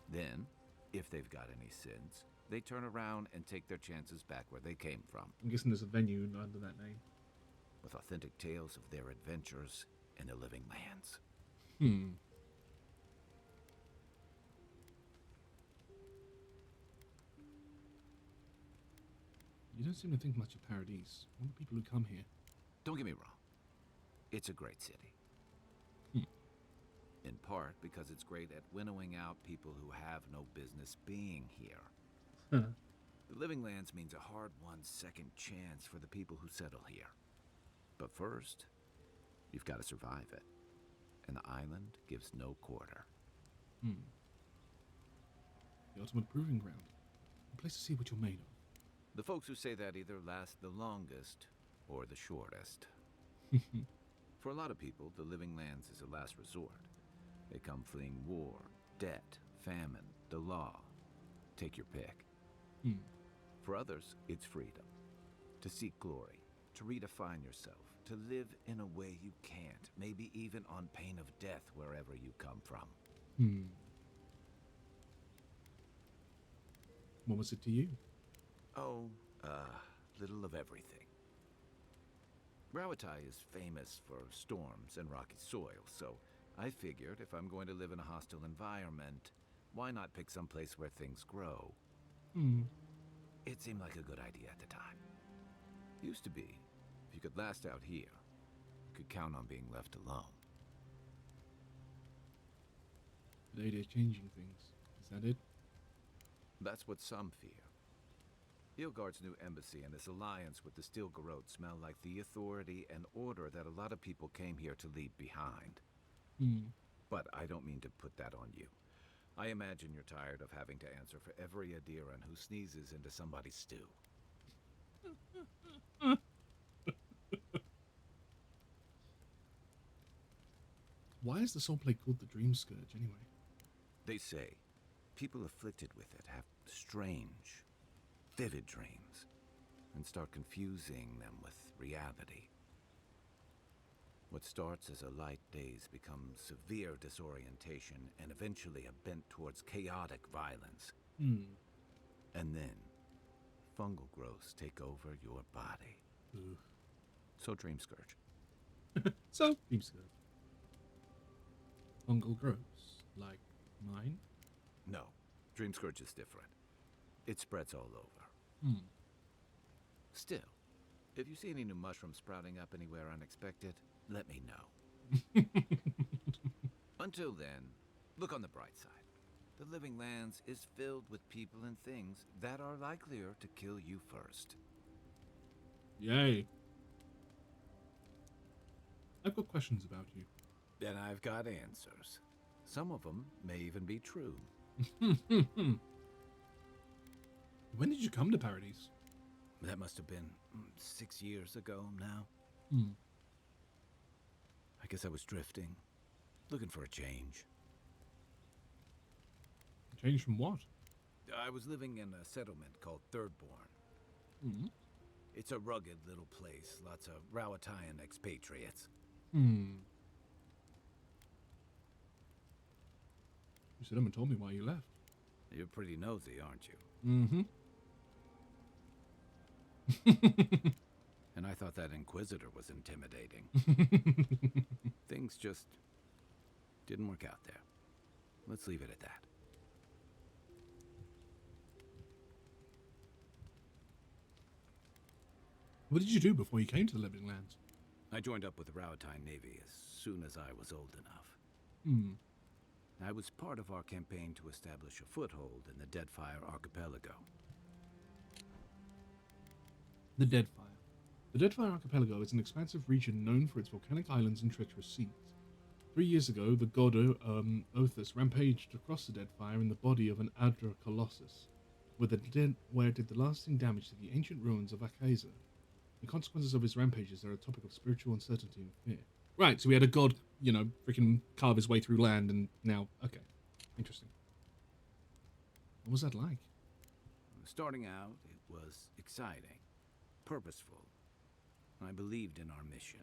Then, if they've got any sins, they turn around and take their chances back where they came from. I'm guessing there's a venue under that name. With authentic tales of their adventures in the living lands. Hmm. You don't seem to think much of Paradise. All the people who come here. Don't get me wrong. It's a great city. Hmm. In part because it's great at winnowing out people who have no business being here. Huh. The living lands means a hard-won second chance for the people who settle here. But first, you've got to survive it. And the island gives no quarter. Hmm. The ultimate proving ground. A place to see what you're made of. The folks who say that either last the longest or the shortest. For a lot of people, the living lands is a last resort. They come fleeing war, debt, famine, the law. Take your pick. Hmm. For others, it's freedom. To seek glory, to redefine yourself, to live in a way you can't, maybe even on pain of death wherever you come from. Hmm. What was it to you? Oh, little of everything. Rawatai is famous for storms and rocky soil, so I figured if I'm going to live in a hostile environment, why not pick some place where things grow? Hmm. It seemed like a good idea at the time. Used to be, if you could last out here, you could count on being left alone. Today they're changing things. Is that it? That's what some fear. Ilgard's new embassy and his alliance with the Stilgarrote smell like the authority and order that a lot of people came here to leave behind. Hmm. But I don't mean to put that on you. I imagine you're tired of having to answer for every Adiran who sneezes into somebody's stew. Why is the soul plate called the Dream Scourge anyway? They say people afflicted with it have strange, vivid dreams and start confusing them with reality. What starts as a light daze becomes severe disorientation and eventually a bent towards chaotic violence. Hmm. And then, fungal growths take over your body. Ugh. So Dream Scourge. So Dream Scourge. Fungal growths, like mine? No, Dream Scourge is different. It spreads all over. Hmm. Still, if you see any new mushrooms sprouting up anywhere unexpected, let me know. Until then, look on the bright side. The living lands is filled with people and things that are likelier to kill you first. Yay. I've got questions about you. Then I've got answers. Some of them may even be true. When did you come to Paradise? That must have been 6 years ago now. Hmm. I guess I was drifting, looking for a change. Change from what? I was living in a settlement called Thirdborn. Hmm. It's a rugged little place, lots of Rawatayan expatriates. Hmm. You still haven't told me why you left. You're pretty nosy, aren't you? Mm-hmm. And I thought that Inquisitor was intimidating. Things just didn't work out there. Let's leave it at that. What did you do before you came to the Living Lands? I joined up with the Rawatayan Navy as soon as I was old enough. Hmm. I was part of our campaign to establish a foothold in the Deadfire Archipelago. The Deadfire. The Deadfire Archipelago is an expansive region known for its volcanic islands and treacherous seas. 3 years ago, the god Othus rampaged across the Deadfire in the body of an Adra Colossus, where it did the lasting damage to the ancient ruins of Akaza. The consequences of his rampages are a topic of spiritual uncertainty and fear. Right, so we had a god, freaking carve his way through land, and now, okay. Interesting. What was that like? Starting out, it was exciting, purposeful. I believed in our mission.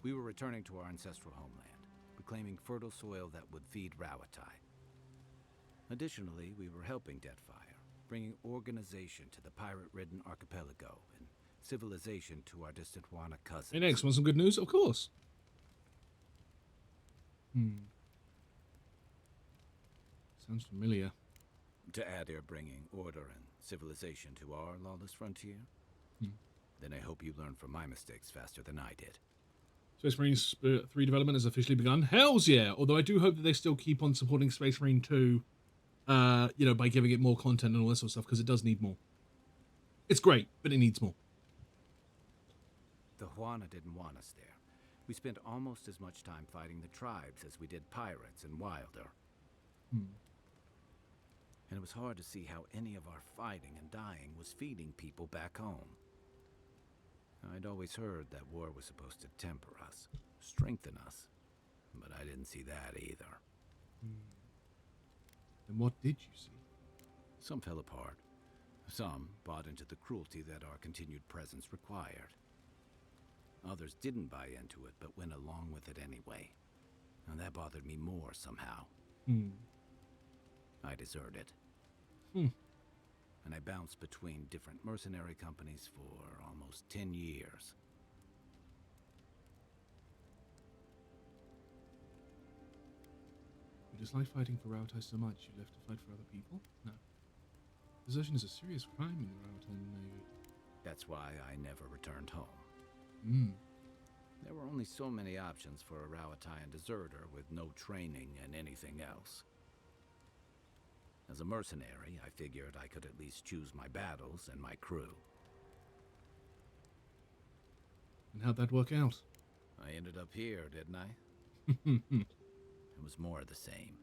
We were returning to our ancestral homeland, reclaiming fertile soil that would feed Rawatai. Additionally, we were helping Deadfire, bringing organization to the pirate-ridden archipelago and civilization to our distant Wana cousins. Hey, next, want some good news? Of course. Sounds familiar. To add they're bringing order and civilization to our lawless frontier? Then I hope you learn from my mistakes faster than I did. Space Marine 3 development has officially begun. Hells yeah! Although I do hope that they still keep on supporting Space Marine 2, you know, by giving it more content and all that sort of stuff, because it does need more. It's great, but it needs more. The Huana didn't want us there. We spent almost as much time fighting the tribes as we did pirates and Wilder. And it was hard to see how any of our fighting and dying was feeding people back home. I'd always heard that war was supposed to temper us, strengthen us, but I didn't see that either. And what did you see? Some fell apart. Some bought into the cruelty that our continued presence required. Others didn't buy into it, but went along with it anyway. And that bothered me more somehow. I deserted. And I bounced between different mercenary companies for almost 10 years. You dislike fighting for Rautai so much, you left to fight for other people? No. Desertion is a serious crime in the Rautai Navy. That's why I never returned home. There were only so many options for a Rauataian deserter with no training and anything else. As a mercenary, I figured I could at least choose my battles and my crew. And how'd that work out? I ended up here, didn't I? It was more of the same.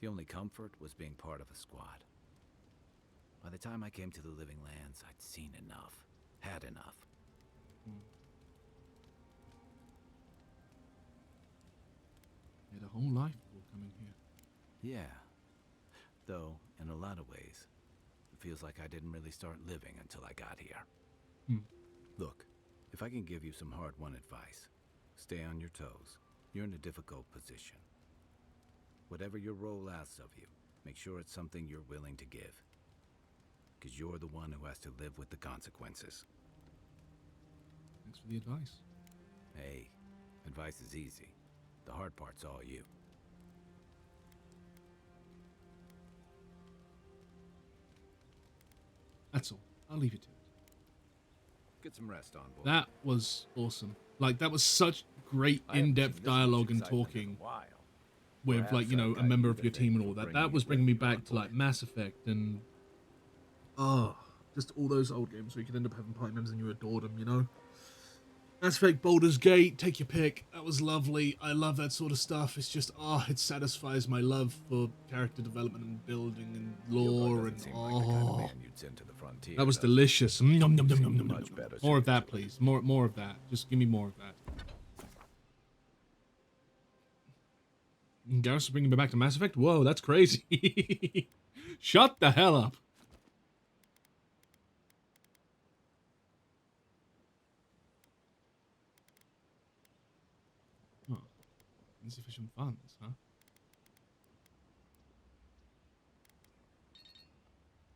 The only comfort was being part of a squad. By the time I came to the Living Lands, I'd seen enough, had enough. You had a whole life before coming here. Yeah. Though, in a lot of ways, it feels like I didn't really start living until I got here. Look, if I can give you some hard-won advice, stay on your toes. You're in a difficult position. Whatever your role asks of you, make sure it's something you're willing to give. Because you're the one who has to live with the consequences. Thanks for the advice. Hey, advice is easy. The hard part's all you. That's all. I'll leave you to it. Get some rest on, boy. That was awesome. Like, that was such great in-depth dialogue and talking with, like, you know, a member of your team and all that. That was bringing me back to, like, Mass Effect and... just all those old games where you could end up having party members and you adored them, you know? Mass Effect, Baldur's Gate, take your pick. That was lovely. I love that sort of stuff. It's just, it satisfies my love for character development and building and lore and, that was delicious. Nom, nom, nom, nom, nom, nom. More of that, please. More of that. Just give me more of that. Garrus is bringing me back to Mass Effect? Whoa, that's crazy. Shut the hell up. Insufficient funds, huh?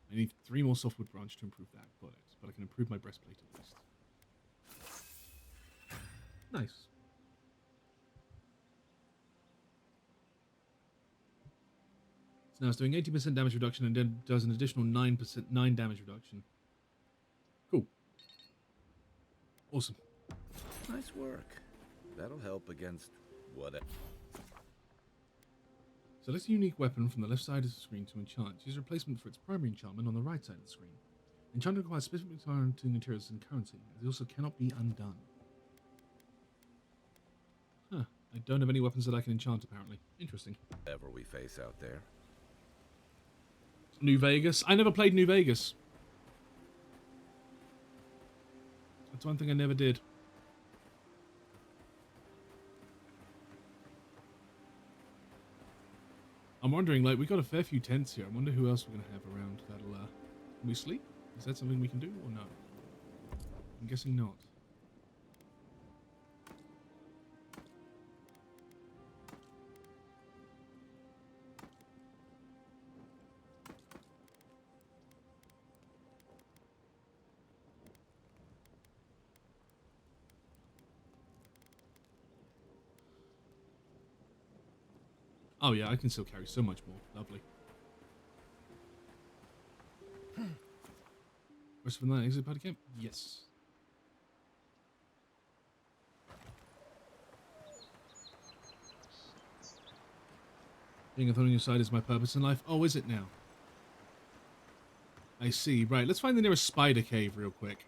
I need 3 more softwood branch to improve that. Got it. But I can improve my breastplate at least. Nice. So now it's doing 80% damage reduction and then does an additional 9 damage reduction. Cool. Awesome. Nice work. That'll help against whatever. Select a unique weapon from the left side of the screen to enchant. Use a replacement for its primary enchantment on the right side of the screen. Enchantment requires specific enchanting materials and currency. It also cannot be undone. Huh. I don't have any weapons that I can enchant, apparently. Interesting. Whatever we face out there. New Vegas? I never played New Vegas. That's one thing I never did. I'm wondering, like, we got a fair few tents here. I wonder who else we're going to have around that'll, can we sleep? Is that something we can do, or no? I'm guessing not. Oh yeah, I can still carry so much more. Lovely. Rest of the night exit party camp? Yes. Being a thorn in your side is my purpose in life. Oh, is it now? I see. Right, let's find the nearest spider cave real quick.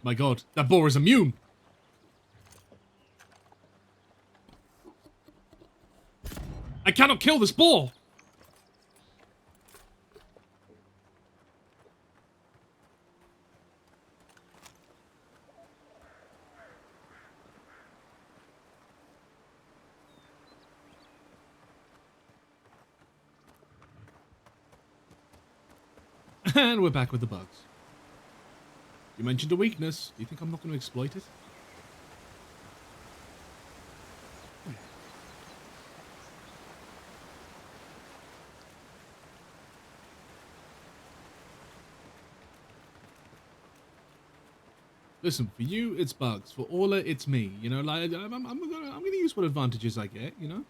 My god, that boar is immune! I cannot kill this boar! And we're back with the bugs. You mentioned a weakness. Do you think I'm not going to exploit it? Listen, for you, it's bugs. For Orla, it's me. You know, like I'm gonna use what advantages I get. You know.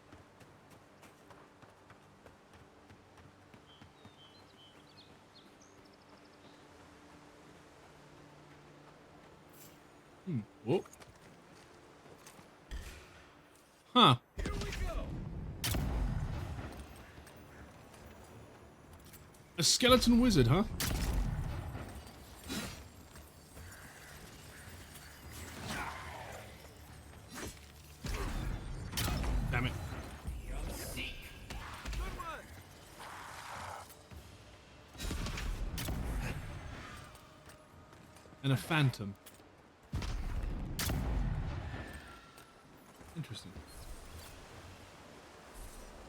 Oh. Huh. Here we go. A skeleton wizard, huh? Damn it. And a phantom. Interesting.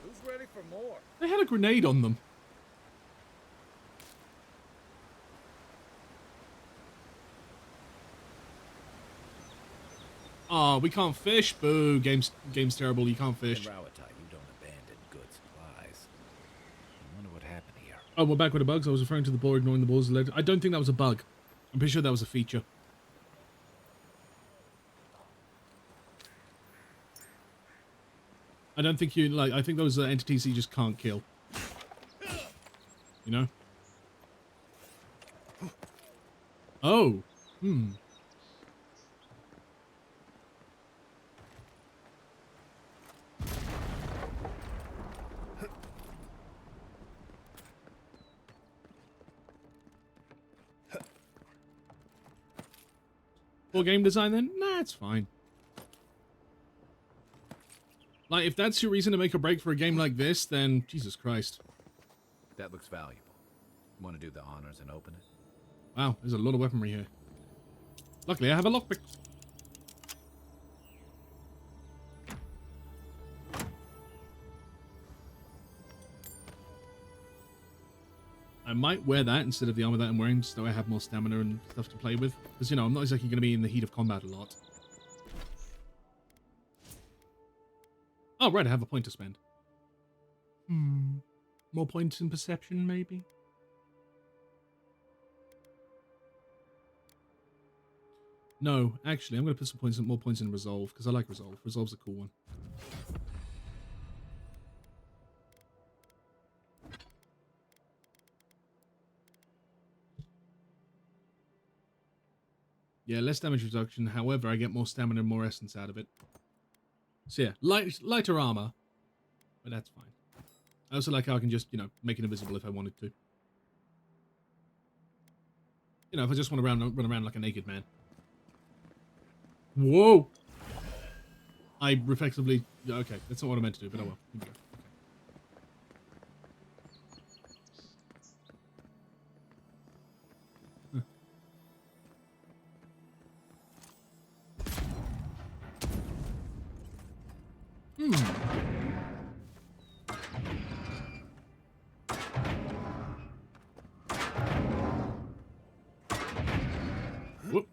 Who's ready for more? They had a grenade on them. Oh, we can't fish. Boo. Game's terrible. You can't fish. In Rawatai, you don't abandon good supplies. I wonder what happened here. Oh, we're back with the bugs. I was referring to the boar ignoring the balls. I don't think that was a bug. I'm pretty sure that was a feature. I don't think you, like, I think those are entities you just can't kill. You know? Oh. Hmm. Poor game design then? Nah, it's fine. Like, if that's your reason to make a break for a game like this, then Jesus Christ. That looks valuable. Want to do the honors and open it? Wow, there's a lot of weaponry here. Luckily, I have a lockpick. I might wear that instead of the armor that I'm wearing, so I have more stamina and stuff to play with. Because, you know, I'm not exactly going to be in the heat of combat a lot. Oh, right, I have a point to spend. More points in perception, maybe? No, actually, I'm going to put some more points in resolve, because I like resolve. Resolve's a cool one. Yeah, less damage reduction. However, I get more stamina and more essence out of it. So yeah, lighter armor, but that's fine. I also like how I can just, you know, make it invisible if I wanted to. You know, if I just want to run around like a naked man. Whoa! I reflexively... Okay, that's not what I meant to do, but oh well. Here we go. Whoop.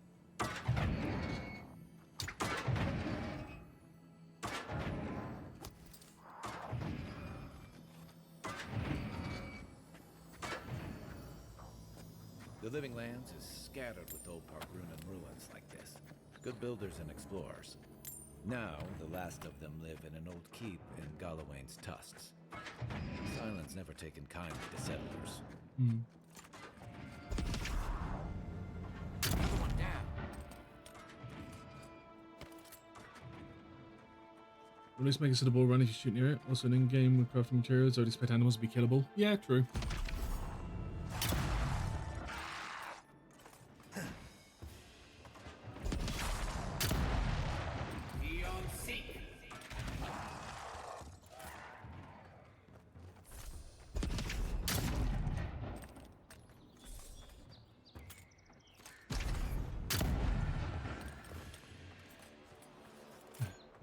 The Living Lands is scattered with old Park ruins like this. good builders and explorers. Now, the last of them live in an old keep in Galawain's tusks. This island's never taken kindly to settlers. Another one down. At least make a suitable run if you shoot near it. Also, an in-game with crafting materials, I would expect animals to be killable. Yeah, true.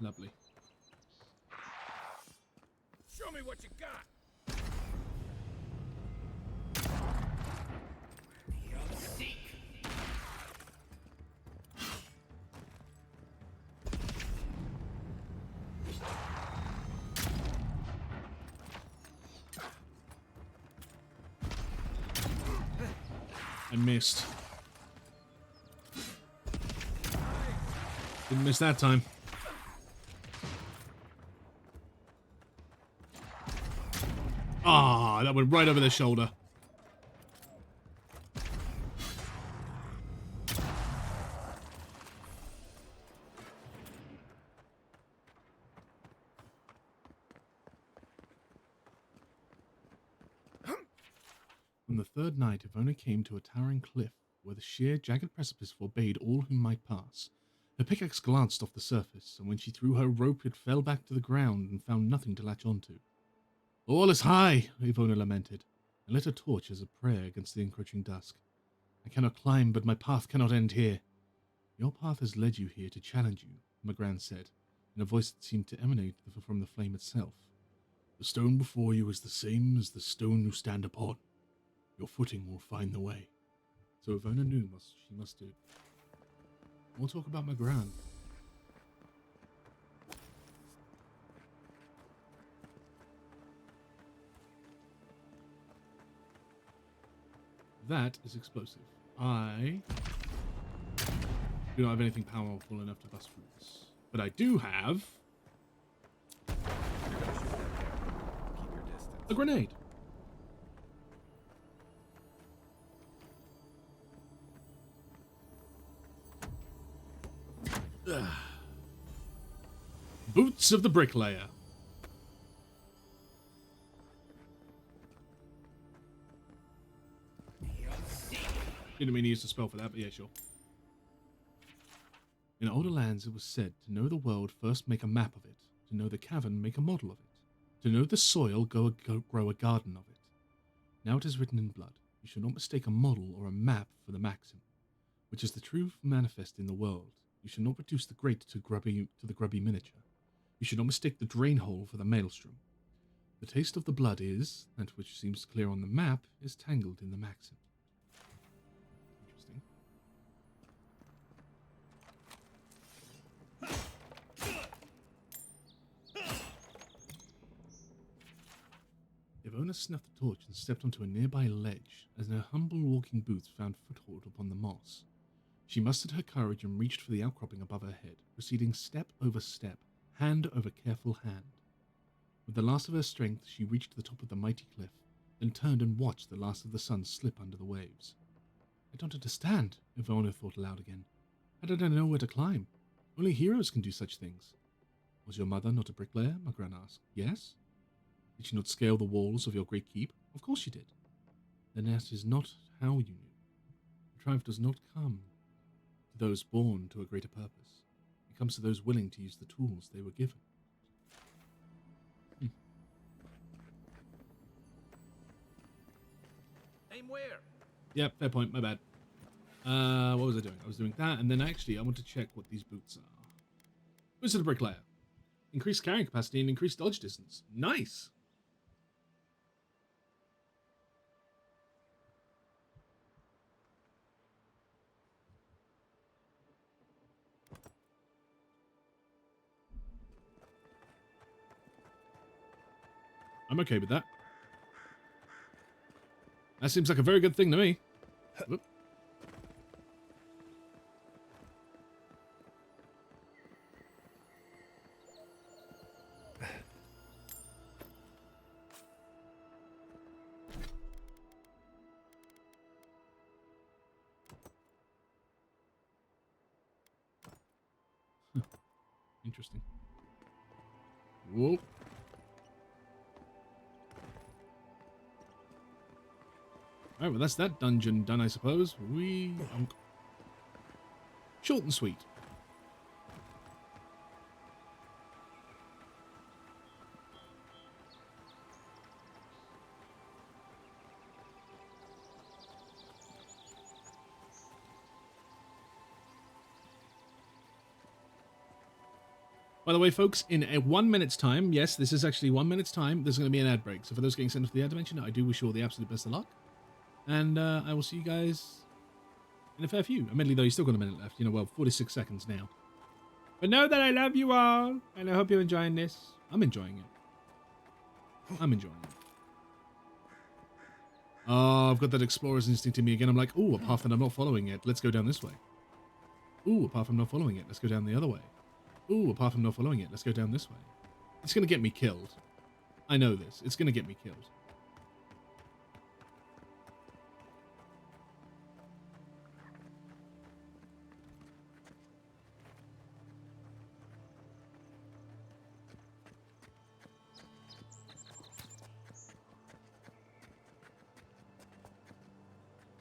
Lovely. Show me what you got. I missed. Didn't miss that time. Ah, that went right over the shoulder. On the third night, Ivona came to a towering cliff where the sheer, jagged precipice forbade all who might pass. Her pickaxe glanced off the surface, and when she threw her rope, it fell back to the ground and found nothing to latch onto. All is high, Ivona lamented, and lit a torch as a prayer against the encroaching dusk. I cannot climb, but my path cannot end here. Your path has led you here to challenge you, Magran said, in a voice that seemed to emanate from the flame itself. The stone before you is the same as the stone you stand upon. Your footing will find the way. So Ivona knew she must do. We'll talk about Magran. That is explosive. I do not have anything powerful enough to bust through this. But I do have a grenade. Ugh. Boots of the Bricklayer. Didn't mean to use the spell for that, but yeah, sure. In older lands, it was said, to know the world, first make a map of it. To know the cavern, make a model of it. To know the soil, grow a garden of it. Now it is written in blood. You should not mistake a model or a map for the maxim, which is the truth manifest in the world. You should not reduce the great to the grubby miniature. You should not mistake the drain hole for the maelstrom. The taste of the blood is, that which seems clear on the map, is tangled in the maxim. Ivona snuffed the torch and stepped onto a nearby ledge, as her humble walking boots found foothold upon the moss. She mustered her courage and reached for the outcropping above her head, proceeding step over step, hand over careful hand. With the last of her strength, she reached the top of the mighty cliff, then turned and watched the last of the sun slip under the waves. I don't understand, Ivona thought aloud again. How did I know where to climb? Only heroes can do such things. Was your mother not a bricklayer? Magran asked. Yes? Did she not scale the walls of your great keep? Of course she did. Then that is not how you knew. The triumph does not come to those born to a greater purpose. It comes to those willing to use the tools they were given. Aim where? Yep, fair point, my bad. What was I doing? I was doing that, and then actually I want to check what these boots are. Boots of the Bricklayer. Increased carrying capacity and increased dodge distance. Nice! I'm okay with that. That seems like a very good thing to me. Whoop. Interesting. Whoop. Alright, well that's that dungeon done, I suppose. Short and sweet. By the way, folks, in 1 minute's time, yes, this is actually 1 minute's time, there's going to be an ad break. So for those getting sent off the ad dimension, I do wish you all the absolute best of luck. And I will see you guys in a fair few. Admittedly, though, you've still got a minute left. You know, well, 46 seconds now. But know that I love you all, and I hope you're enjoying this. I'm enjoying it. I'm enjoying it. Oh, I've got that explorer's instinct in me again. I'm like, ooh, a path that I'm not following it. Let's go down this way. Ooh, a path I'm not following it. Let's go down the other way. Ooh, a path I'm not following it. Let's go down this way. It's going to get me killed. I know this. It's going to get me killed.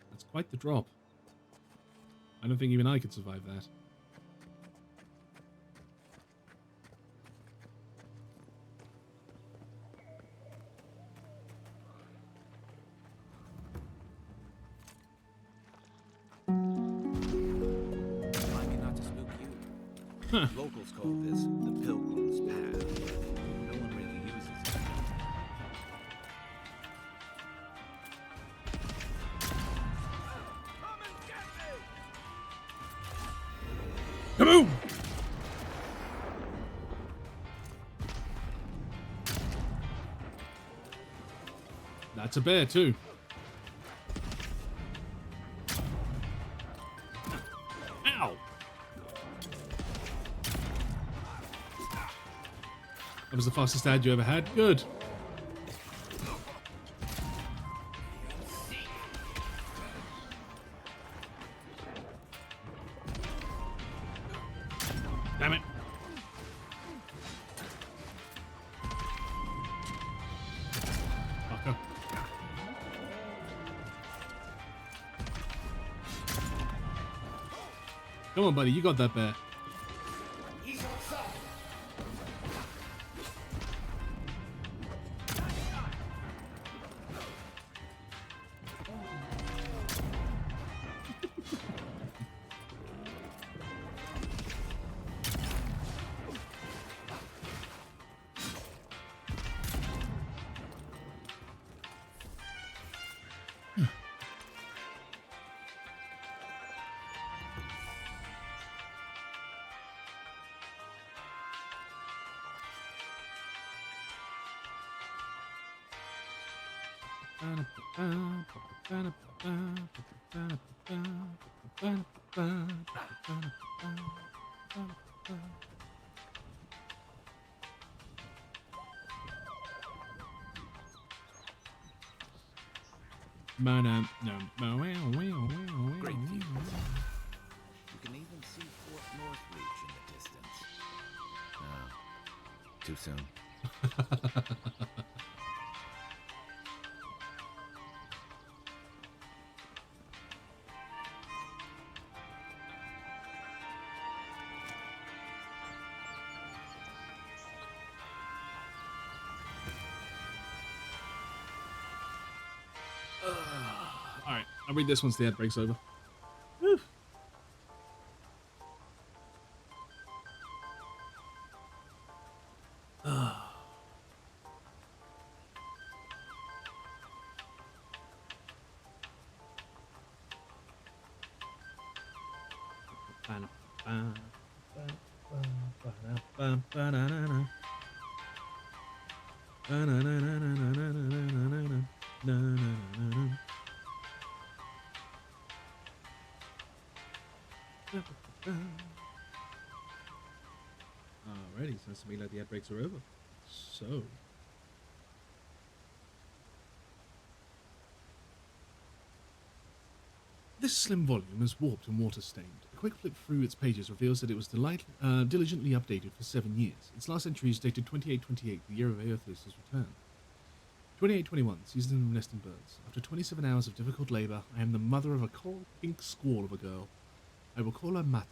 That's quite the drop. I don't think even I could survive that. Huh. Locals call this the Pilgrim's Path. No one really uses it. Kaboom! That's a bear too. Ow! That was the fastest ad you ever had. Good. Damn it. Fucker. Come on, buddy. You got that bear. Great views. You can even see Fort Northreach in the distance. No, too soon. Alright, I'll read this once the ad break's over. Whew. Alrighty, sounds to me like the ad breaks are over. So. This slim volume is warped and water-stained. quick flip through its pages reveals that it was diligently updated for 7 years. Its last entry is dated 2828, the year of Aethys' return. 2821, season of nesting birds. After 27 hours of difficult labor, I am the mother of a coral pink squall of a girl. I will call her Mata,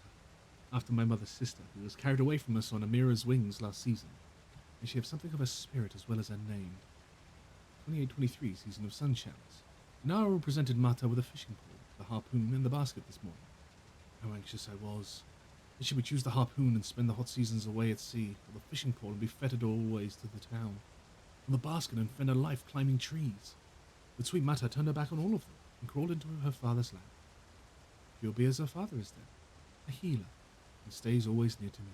after my mother's sister, who was carried away from us on Amira's wings last season. And she has something of a spirit as well as her name. 2823, season of sun showers. Nara presented Mata with a fishing pole, the harpoon, and the basket this morning. How anxious I was. That she would use the harpoon and spend the hot seasons away at sea, or the fishing pole and be fettered always to the town, or the basket and spend her life climbing trees. But sweet Mata turned her back on all of them and crawled into her father's lap. She'll be as her father is then, a healer, and stays always near to me.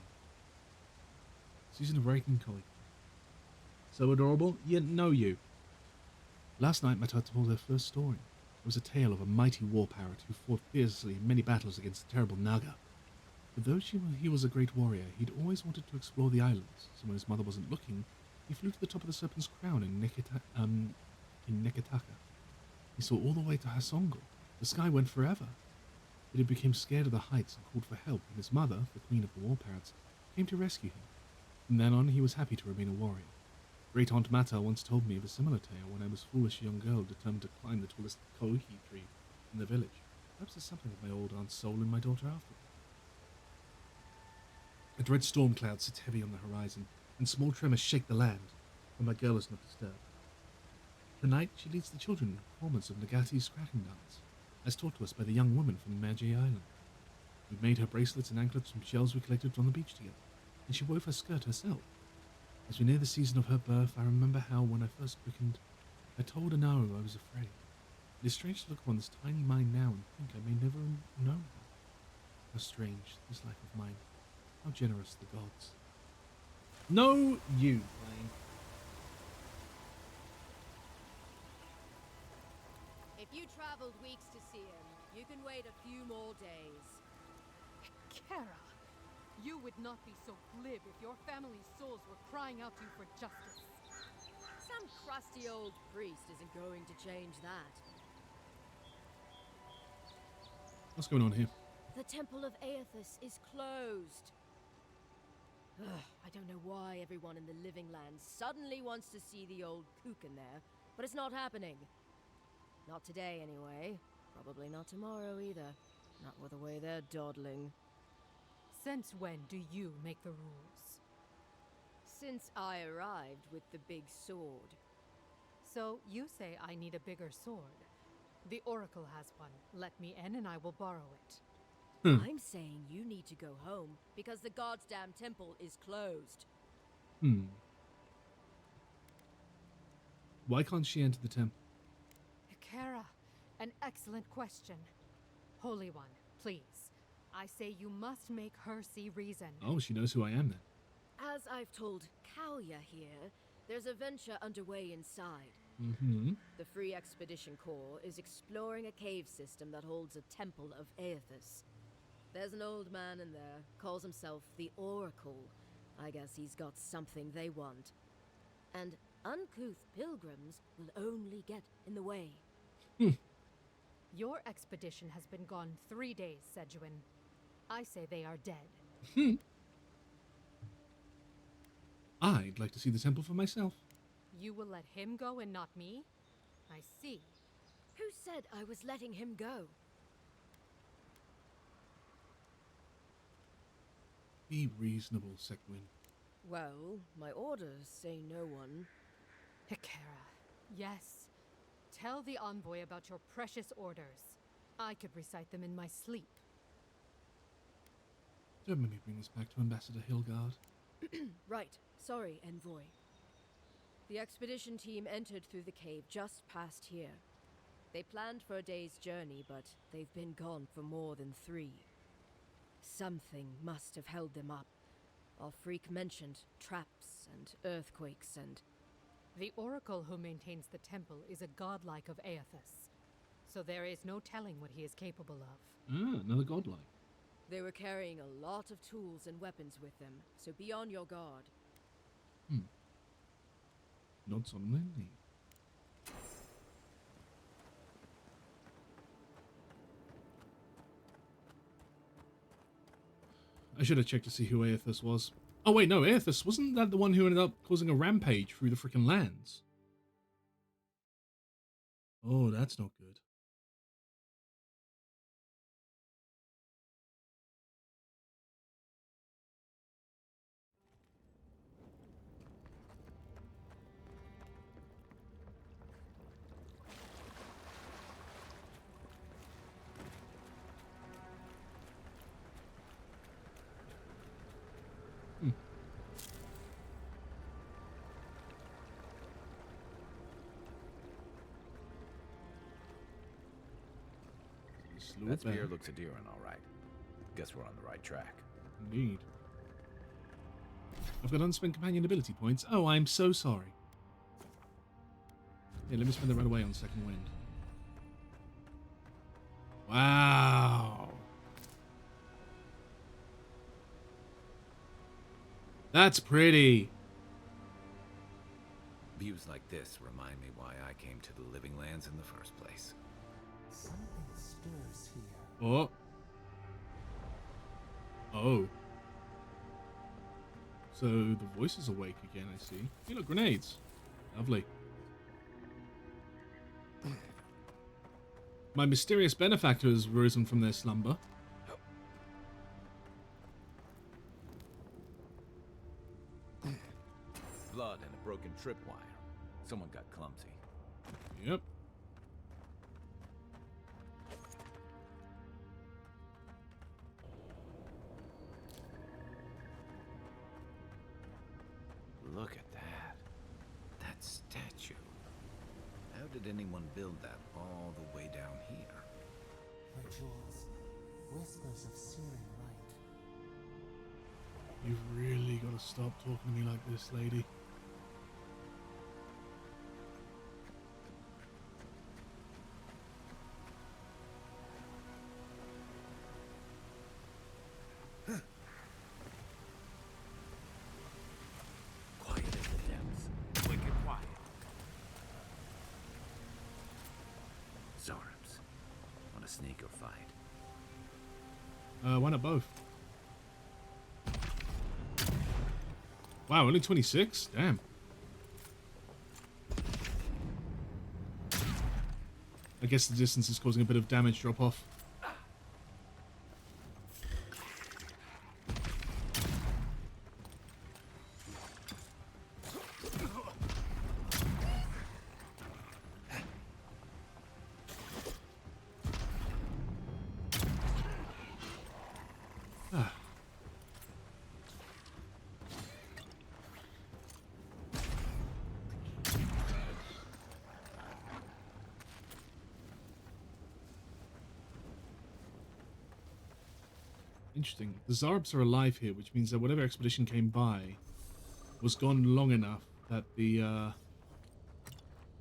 Season of Raking Koi. So adorable, yet know you. Last night Mata told her first story. It was a tale of a mighty war parrot who fought fiercely in many battles against the terrible Naga. But though he was a great warrior, he'd always wanted to explore the islands, so when his mother wasn't looking, he flew to the top of the Serpent's Crown in Neketaka. He saw all the way to Hasongo. The sky went forever. But he became scared of the heights and called for help, and his mother, the queen of the war parrots, came to rescue him. From then on, he was happy to remain a warrior. Great Aunt Mata once told me of a similar tale when I was a foolish young girl determined to climb the tallest kofi tree in the village. Perhaps there's something of my old aunt's soul in my daughter after all. A dread storm cloud sits heavy on the horizon, and small tremors shake the land, but my girl is not disturbed. Tonight, she leads the children in a performance of Nagati's cracking dance, as taught to us by the young woman from Magi Island. We made her bracelets and anklets from shells we collected on the beach together, and she wove her skirt herself. As we near the season of her birth, I remember how, when I first quickened, I told Anaru I was afraid. It is strange to look upon this tiny mind now and think I may never know her. How strange, this life of mine. How generous the gods. No, you, Blaine. If you traveled weeks to see him, you can wait a few more days. Kara, you would not be so glib if your family's souls were crying out to you for justice. Some crusty old priest isn't going to change that. What's going on here? The Temple of Aethys is closed. Ugh, I don't know why everyone in the Living Lands suddenly wants to see the old kook in there, but it's not happening. Not today, anyway. Probably not tomorrow, either. Not with the way they're dawdling. Since when do you make the rules? Since I arrived with the big sword. So you say I need a bigger sword. The Oracle has one. Let me in and I will borrow it. I'm saying you need to go home because the goddamn temple is closed. Why can't she enter the temple? Kara, an excellent question. Holy One, please. I say you must make her see reason. Oh, she knows who I am then. As I've told Kalia here, there's a venture underway inside. The Free Expedition Corps is exploring a cave system that holds a temple of Aethys. There's an old man in there, calls himself the Oracle. I guess he's got something they want. And uncouth pilgrims will only get in the way. Your expedition has been gone 3 days, Sejuan. I say they are dead. I'd like to see the temple for myself. You will let him go and not me? I see. Who said I was letting him go? Be reasonable, Sejuan. Well, my orders say no one. Hekara, yes. Tell the envoy about your precious orders. I could recite them in my sleep. Don't make me bring this back to Ambassador Hilgard. Right. Sorry, envoy. The expedition team entered through the cave just past here. They planned for a day's journey, but they've been gone for more than 3. Something must have held them up. Our freak mentioned traps and earthquakes and... The Oracle who maintains the temple is a godlike of Aethys. So there is no telling what he is capable of. Another godlike. They were carrying a lot of tools and weapons with them, so be on your guard. Nods on Lindy. I should have checked to see who Aethys was. Oh wait, no, Aethys, wasn't that the one who ended up causing a rampage through the freaking lands? Oh, that's not good. That spear looks endearing, all right. Guess we're on the right track. Indeed. I've got unspent companion ability points. Oh, I'm so sorry. Yeah, let me spend it right away on second wind. Wow. That's pretty. Views like this remind me why I came to the Living Lands in the first place. Something stirs here. Oh. Oh. So the voice is awake again, I see. You look, grenades. Lovely. My mysterious benefactor has risen from their slumber. Blood and a broken tripwire. Someone got clumsy. Yep. Look at that. That statue. How did anyone build that all the way down here? Rituals. Whispers of searing light. You've really got to stop talking to me like this, lady. Quiet in the depths. Wicked quiet. Zorps. Want to sneak or fight? Why not both? Wow, only 26? Damn. I guess the distance is causing a bit of damage drop off. Interesting. The Zarabs are alive here, which means that whatever expedition came by was gone long enough that the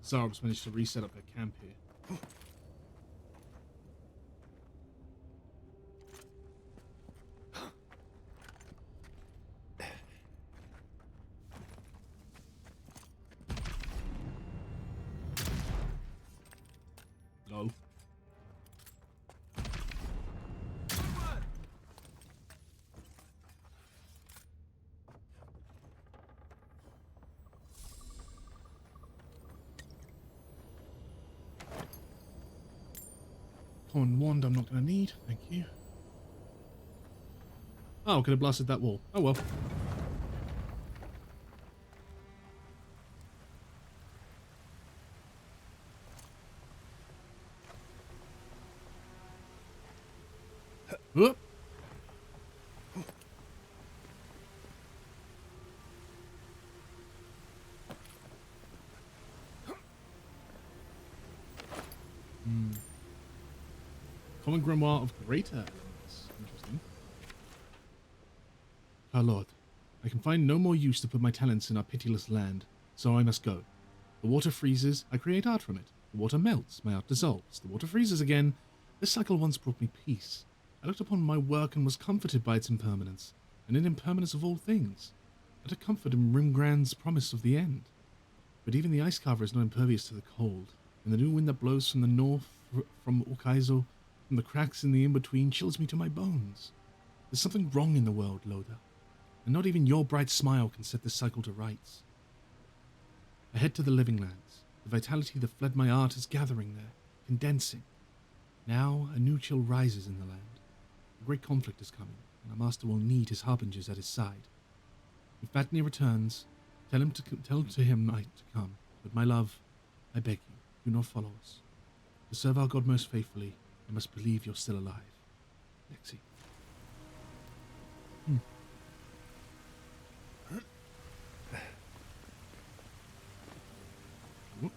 Zarabs managed to reset up their camp here. Lol. Torn wand I'm not going to need, thank you. Oh, could have blasted that wall. Oh well. Whoop. Common grimoire of greater elements. Interesting. Our lord, I can find no more use to put my talents in our pitiless land, so I must go. The water freezes, I create art from it. The water melts, my art dissolves. The water freezes again. This cycle once brought me peace. I looked upon my work and was comforted by its impermanence, and in impermanence of all things. Let a comfort in Rimgrand's promise of the end. But even the ice carver is not impervious to the cold, and the new wind that blows from the north, from Okaizo, from the cracks in the in-between, chills me to my bones. There's something wrong in the world, Loda, and not even your bright smile can set this cycle to rights. I head to the living lands. The vitality that fled my art is gathering there, condensing. Now a new chill rises in the land. A great conflict is coming, and our master will need his harbingers at his side. If Batney returns, tell him to him to come. But my love, I beg you, do not follow us. To serve our God most faithfully, I must believe you're still alive. Lexi. Whoa.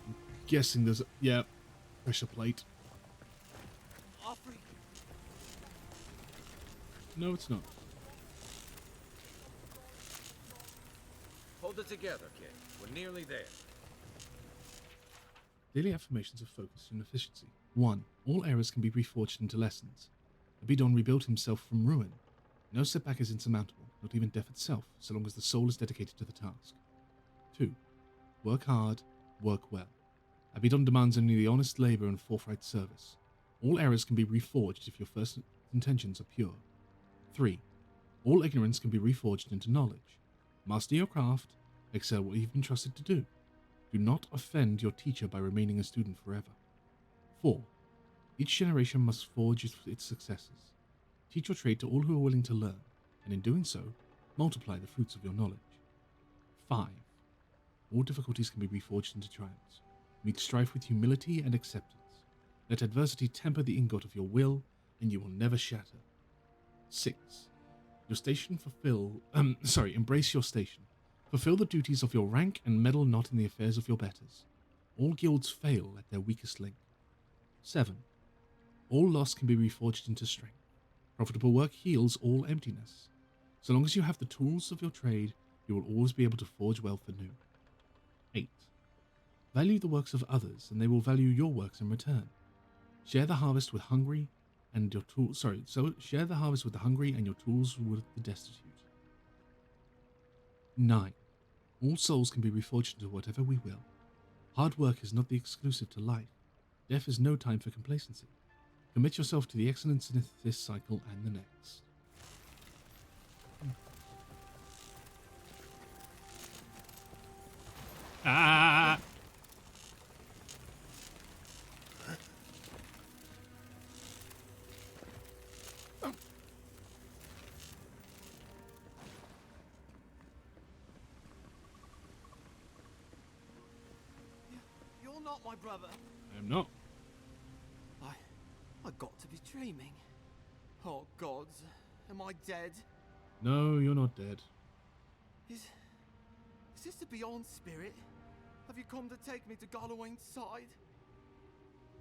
I'm guessing there's a pressure plate. No, it's not. Hold it together, kid. We're nearly there. Daily affirmations of focus and efficiency. 1. All errors can be reforged into lessons. Abidon rebuilt himself from ruin. No setback is insurmountable, not even death itself, so long as the soul is dedicated to the task. 2. Work hard, work well. Abidon demands only the honest labor and forthright service. All errors can be reforged if your first intentions are pure. 3. All ignorance can be reforged into knowledge. Master your craft, excel what you've been trusted to do. Do not offend your teacher by remaining a student forever. 4. Each generation must forge its successors. Teach your trade to all who are willing to learn, and in doing so, multiply the fruits of your knowledge. 5. All difficulties can be reforged into triumphs. Meet strife with humility and acceptance. Let adversity temper the ingot of your will, and you will never shatter. 6. Embrace your station. Fulfill the duties of your rank and meddle not in the affairs of your betters. All guilds fail at their weakest link. 7. All loss can be reforged into strength. Profitable work heals all emptiness. So long as you have the tools of your trade, you will always be able to forge wealth anew. 8. Value the works of others, and they will value your works in return. Share the harvest with hungry, and your tools. Share the harvest with the hungry, and your tools with the destitute. 9. All souls can be reforged into whatever we will. Hard work is not the exclusive to life. Death is no time for complacency. Commit yourself to the excellence in this cycle and the next. Ah! You're not my brother. I am not. I got to be dreaming. Oh gods, am I dead? No, you're not dead. Is this the Beyond Spirit? Have you come to take me to Galloway's side?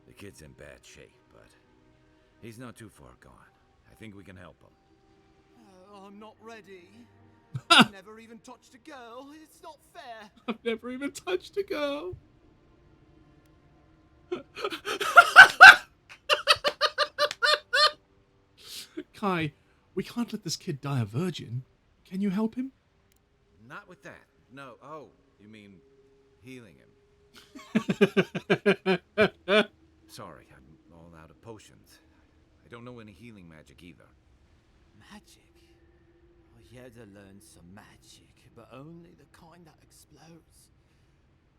The kid's in bad shape, but he's not too far gone. I think we can help him. I'm not ready. I've never even touched a girl. It's not fair. I've never even touched a girl. Kai, we can't let this kid die a virgin. Can you help him? Not with that. No. Oh, you mean healing him? Sorry, I'm all out of potions. I don't know any healing magic either. Magic? I had to learn some magic, but only the kind that explodes.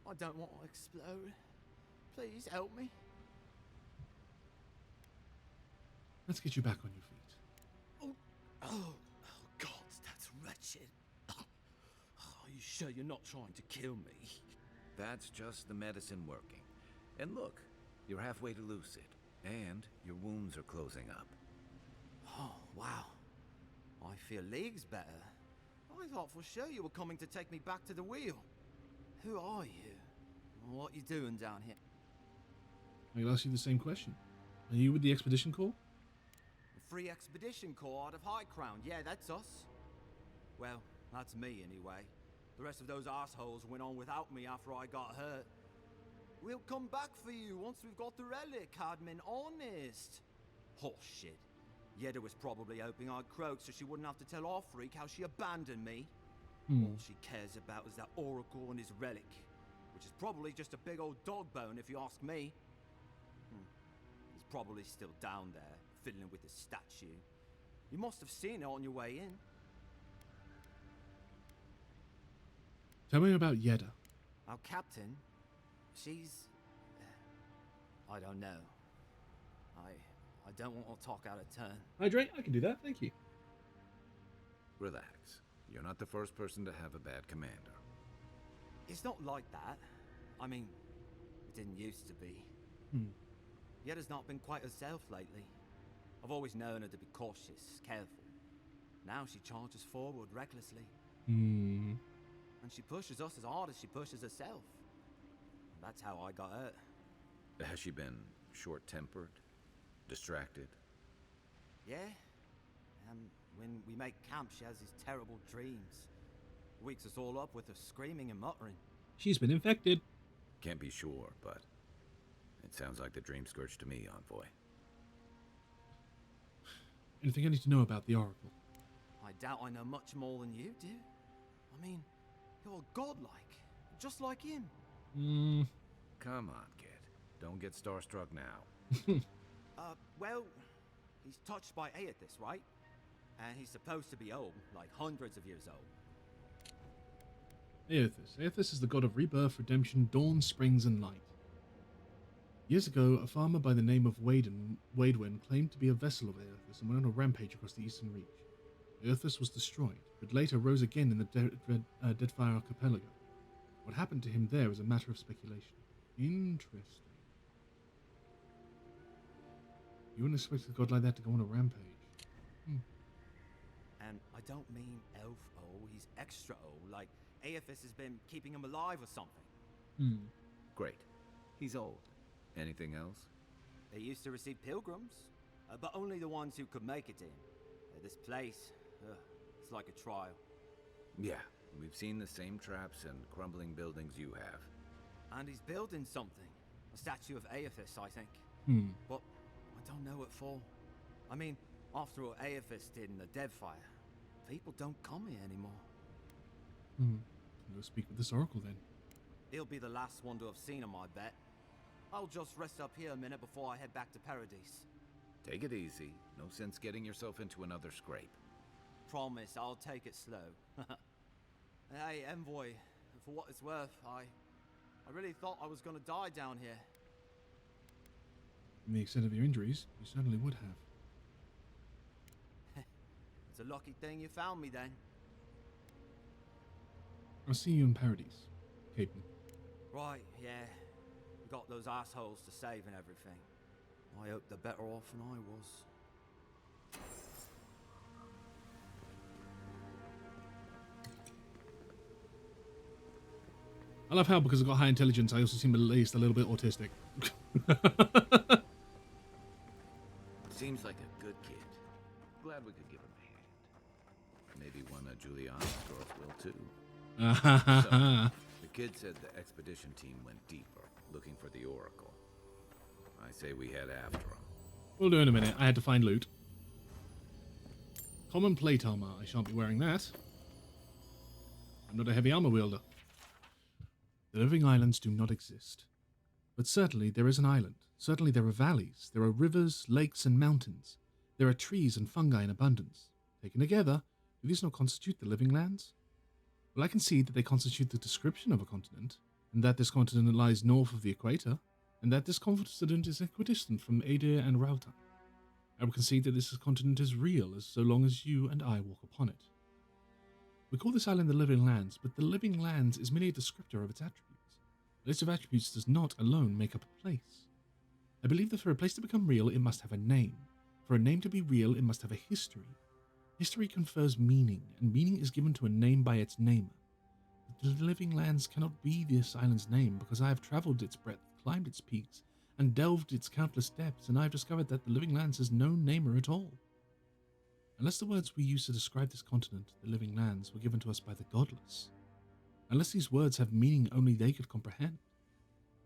I don't want to explode. Please help me. Let's get you back on your feet. Oh, God, that's wretched. Are you sure you're not trying to kill me? That's just the medicine working. And look, you're halfway to lucid, and your wounds are closing up. Oh, wow. I feel leagues better. I thought for sure you were coming to take me back to the wheel. Who are you? What you doing down here? I'll ask you the same question. Are you with the Expedition Corps? Free Expedition Corps out of High Crown. Yeah, that's us. Well, that's me anyway. The rest of those assholes went on without me after I got hurt. We'll come back for you once we've got the relic, Admin. Honest. Horseshit. Yeda was probably hoping I'd croak so she wouldn't have to tell our freak how she abandoned me. All she cares about is that Oracle and his relic. which is probably just a big old dog bone if you ask me. He's probably still down there, fiddling with his statue. You must have seen it on your way in. Tell me about Yeda. Our captain, she's... I don't know. I don't want to talk out of turn. Hydrate? I can do that, thank you. Relax. You're not the first person to have a bad commander. It's not like that. I mean, it didn't used to be. Yeda's not been quite herself lately. I've always known her to be cautious, careful. Now she charges forward recklessly. And she pushes us as hard as she pushes herself. That's how I got hurt. Has she been short-tempered? Distracted? Yeah. When we make camp, she has these terrible dreams. Wakes us all up with her screaming and muttering. She's been infected. Can't be sure, but it sounds like the dream scourge to me, Envoy. Anything I need to know about the Oracle? I doubt I know much more than you do. I mean, you're godlike, just like him. Come on, kid. Don't get starstruck now. Well, he's touched by Aethys, right? And he's supposed to be old, like hundreds of years old. Aethys. Aethys is the god of rebirth, redemption, dawn, springs, and light. Years ago, a farmer by the name of Waidwen claimed to be a vessel of Aethys and went on a rampage across the Eastern Reach. Aethys was destroyed, but later rose again in the Deadfire Archipelago. What happened to him there is a matter of speculation. Interesting. You wouldn't expect a god like that to go on a rampage. And I don't mean elf old, he's extra old, like Aethys has been keeping him alive or something. Great. He's old. Anything else? They used to receive pilgrims, but only the ones who could make it in. This place, it's like a trial. Yeah, we've seen the same traps and crumbling buildings you have. And he's building something. A statue of Aethys, I think. But I don't know what for. I mean, after what Aethys did in the Deadfire, people don't come here anymore. Go speak with this Oracle then. He'll be the last one to have seen him, I bet. I'll just rest up here a minute before I head back to Paradise. Take it easy. No sense getting yourself into another scrape. Promise, I'll take it slow. Hey, Envoy, for what it's worth, I really thought I was gonna die down here. In the extent of your injuries, you certainly would have. It's a lucky thing you found me then. I'll see you in Paradise, Captain. Right, yeah. We got those assholes to save and everything. I hope they're better off than I was. I love how, because I've got high intelligence, I also seem at least a little bit autistic. Seems like a good kid. Glad we could give him a hand. Maybe one of Juliana's girls will too. So, the kid said the expedition team went deeper, looking for the Oracle. I say we head after him. We'll do in a minute. I had to find loot. Common plate armor. I shan't be wearing that. I'm not a heavy armor wielder. The living islands do not exist. But certainly there is an island. Certainly there are valleys. There are rivers, lakes, and mountains. There are trees and fungi in abundance. Taken together, do these not constitute the living lands? Well, I can see that they constitute the description of a continent, and that this continent lies north of the equator, and that this continent is equidistant from Adir and Rauta. I will concede that this continent is real as so long as you and I walk upon it. We call this island the living lands, but the living lands is merely a descriptor of its attributes. A list of attributes does not alone make up a place. I believe that for a place to become real, it must have a name. For a name to be real, it must have a history. History confers meaning, and meaning is given to a name by its namer. The living lands cannot be this island's name, because I have travelled its breadth, climbed its peaks, and delved its countless depths, and I have discovered that the living lands has no namer at all. Unless the words we use to describe this continent, the living lands, were given to us by the godless. Unless these words have meaning only they could comprehend.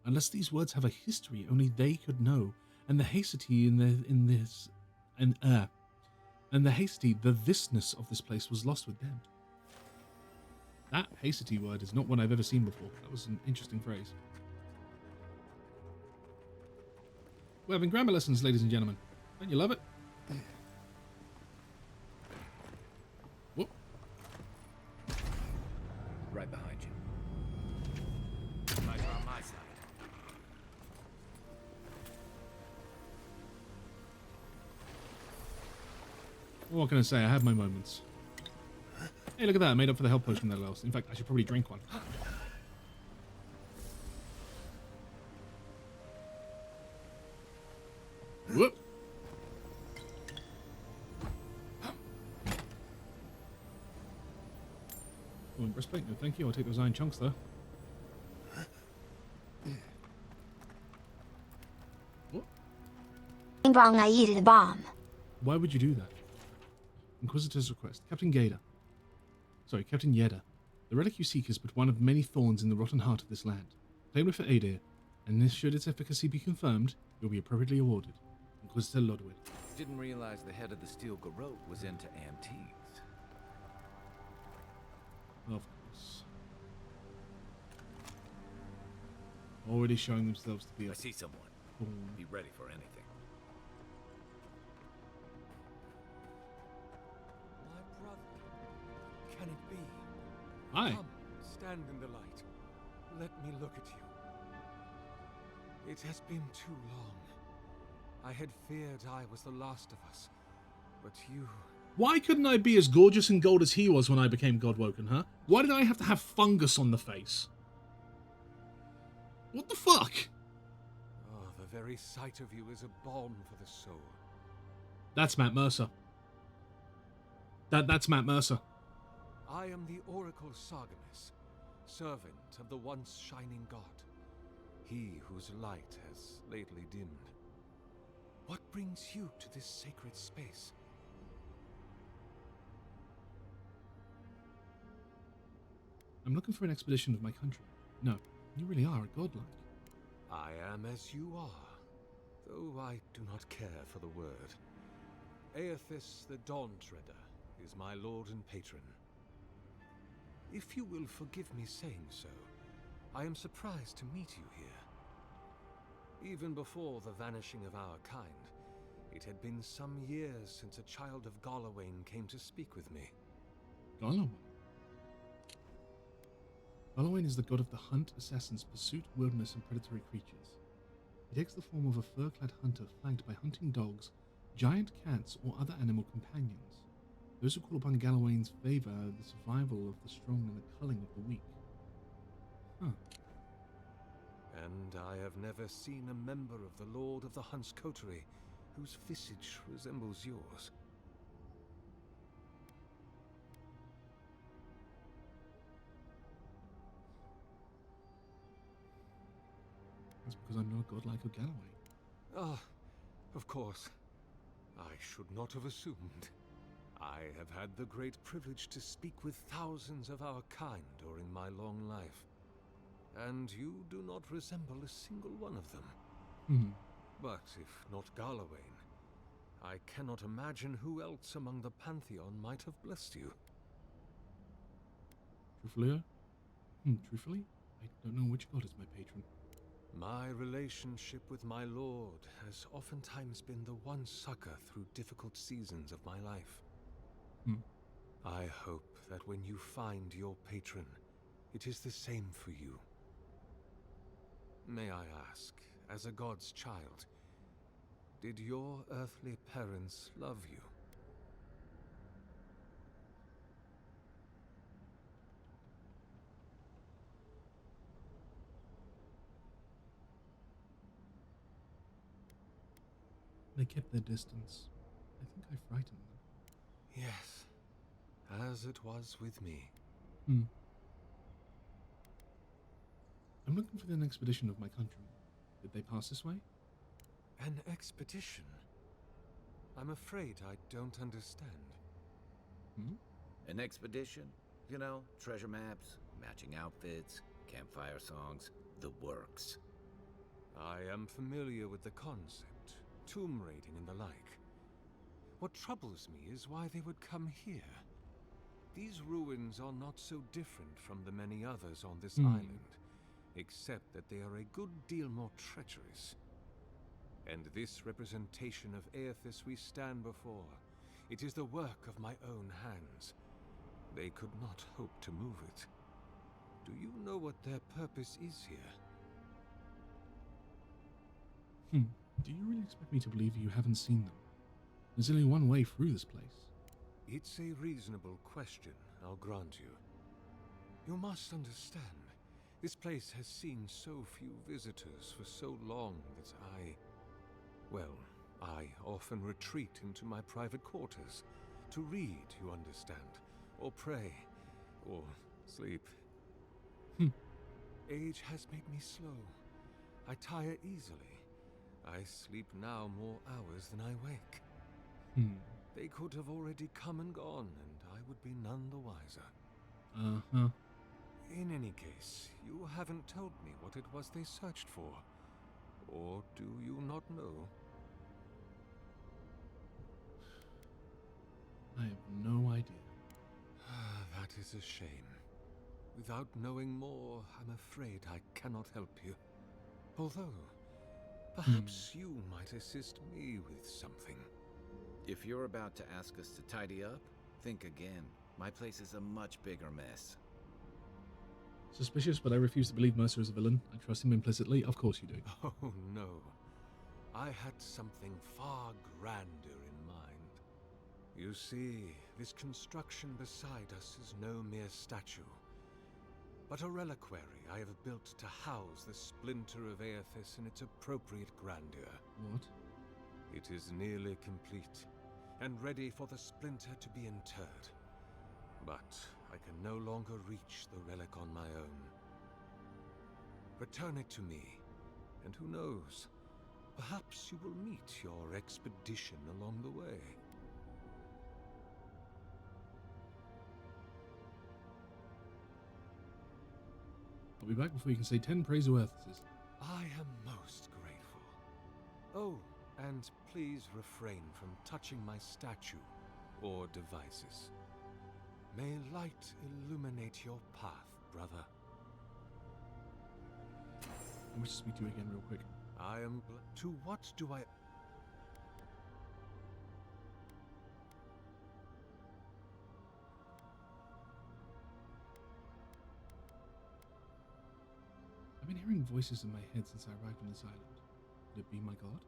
Unless these words have a history only they could know, and the hasty the thisness of this place was lost with them. That hasty word is not one I've ever seen before. That was an interesting phrase. We're having grammar lessons, ladies and gentlemen. Don't you love it? Whoop. Right behind you. Eyes are on my side. What can I say? I have my moments. Hey, look at that. I made up for the health potion that I lost. In fact, I should probably drink one. Whoop. Oh, breastplate? No, thank you. I'll take those iron chunks, though. What? Bing bong, I eat the bomb. Why would you do that? Inquisitor's request. Captain Yeda. The relic you seek is but one of many thorns in the rotten heart of this land. Claim it for Adir, and this, should its efficacy be confirmed, you'll be appropriately awarded. Inquisitor Lodwyd. Didn't realize the head of the Steel Garrote was into antiques. Of course. Already showing themselves to be I see someone. Be ready for anything. My brother. Can it be? Hi. Come, stand in the light. Let me look at you. It has been too long. I had feared I was the last of us, but you... Why couldn't I be as gorgeous and gold as he was when I became Godwoken, huh? Why did I have to have fungus on the face? What the fuck? Oh, the very sight of you is a balm for the soul. That's Matt Mercer. That's Matt Mercer. I am the Oracle Sargemus, servant of the once shining god. He whose light has lately dimmed. What brings you to this sacred space? I'm looking for an expedition of my country. No, you really are a godlike. I am as you are, though I do not care for the word. Aethys the Dawn Treader is my lord and patron. If you will forgive me saying so, I am surprised to meet you here. Even before the vanishing of our kind, it had been some years since a child of Galawain came to speak with me. Galawain? Galawain is the god of the hunt, assassins, pursuit, wilderness, and predatory creatures. He takes the form of a fur-clad hunter flanked by hunting dogs, giant cats, or other animal companions. Those who call upon Galawain's favor the survival of the strong and the culling of the weak. Huh. And I have never seen a member of the Lord of the Hunt's coterie whose visage resembles yours. That's because I'm not a godlike of Galawain. Ah, of course. I should not have assumed. I have had the great privilege to speak with thousands of our kind during my long life. And you do not resemble a single one of them. But if not Galawain, I cannot imagine who else among the Pantheon might have blessed you. Truthfully, I don't know which god is my patron. My relationship with my lord has oftentimes been the one succor through difficult seasons of my life. I hope that when you find your patron, it is the same for you. May I ask, as a god's child, did your earthly parents love you? They kept their distance. I think I frightened them. Yes, as it was with me. I'm looking for an expedition of my countrymen. Did they pass this way? An expedition? I'm afraid I don't understand. An expedition? You know, treasure maps, matching outfits, campfire songs, the works. I am familiar with the concept, tomb raiding and the like. What troubles me is why they would come here. these ruins are not so different from the many others on this Hmm. island, except that they are a good deal more treacherous. And this representation of Aethys we stand before, it is the work of my own hands. They could not hope to move it. Do you know what their purpose is here? Do you really expect me to believe you haven't seen them? There's only one way through this place. It's a reasonable question, I'll grant you. You must understand, this place has seen so few visitors for so long that I often retreat into my private quarters to read, you understand, or pray, or sleep. Age has made me slow. I tire easily. I sleep now more hours than I wake. They could have already come and gone, and I would be none the wiser. In any case, you haven't told me what it was they searched for. Or do you not know? I have no idea. That is a shame. Without knowing more, I'm afraid I cannot help you. Although, perhaps you might assist me with something. If you're about to ask us to tidy up, think again. My place is a much bigger mess. Suspicious, but I refuse to believe Mercer is a villain. I trust him implicitly. Of course you do. Oh, no. I had something far grander in mind. You see, this construction beside us is no mere statue, but a reliquary I have built to house the splinter of Aethys in its appropriate grandeur. What? It is nearly complete, and ready for the splinter to be interred. But I can no longer reach the relic on my own. Return it to me, and who knows, perhaps you will meet your expedition along the way. I'll be back before you can say 10 praiseworthises. I am most grateful. Oh, and please refrain from touching my statue or devices. May light illuminate your path, brother. I wish to speak to you again real quick. I am to what do I... I've been hearing voices in my head since I arrived on this island. Could it be my god?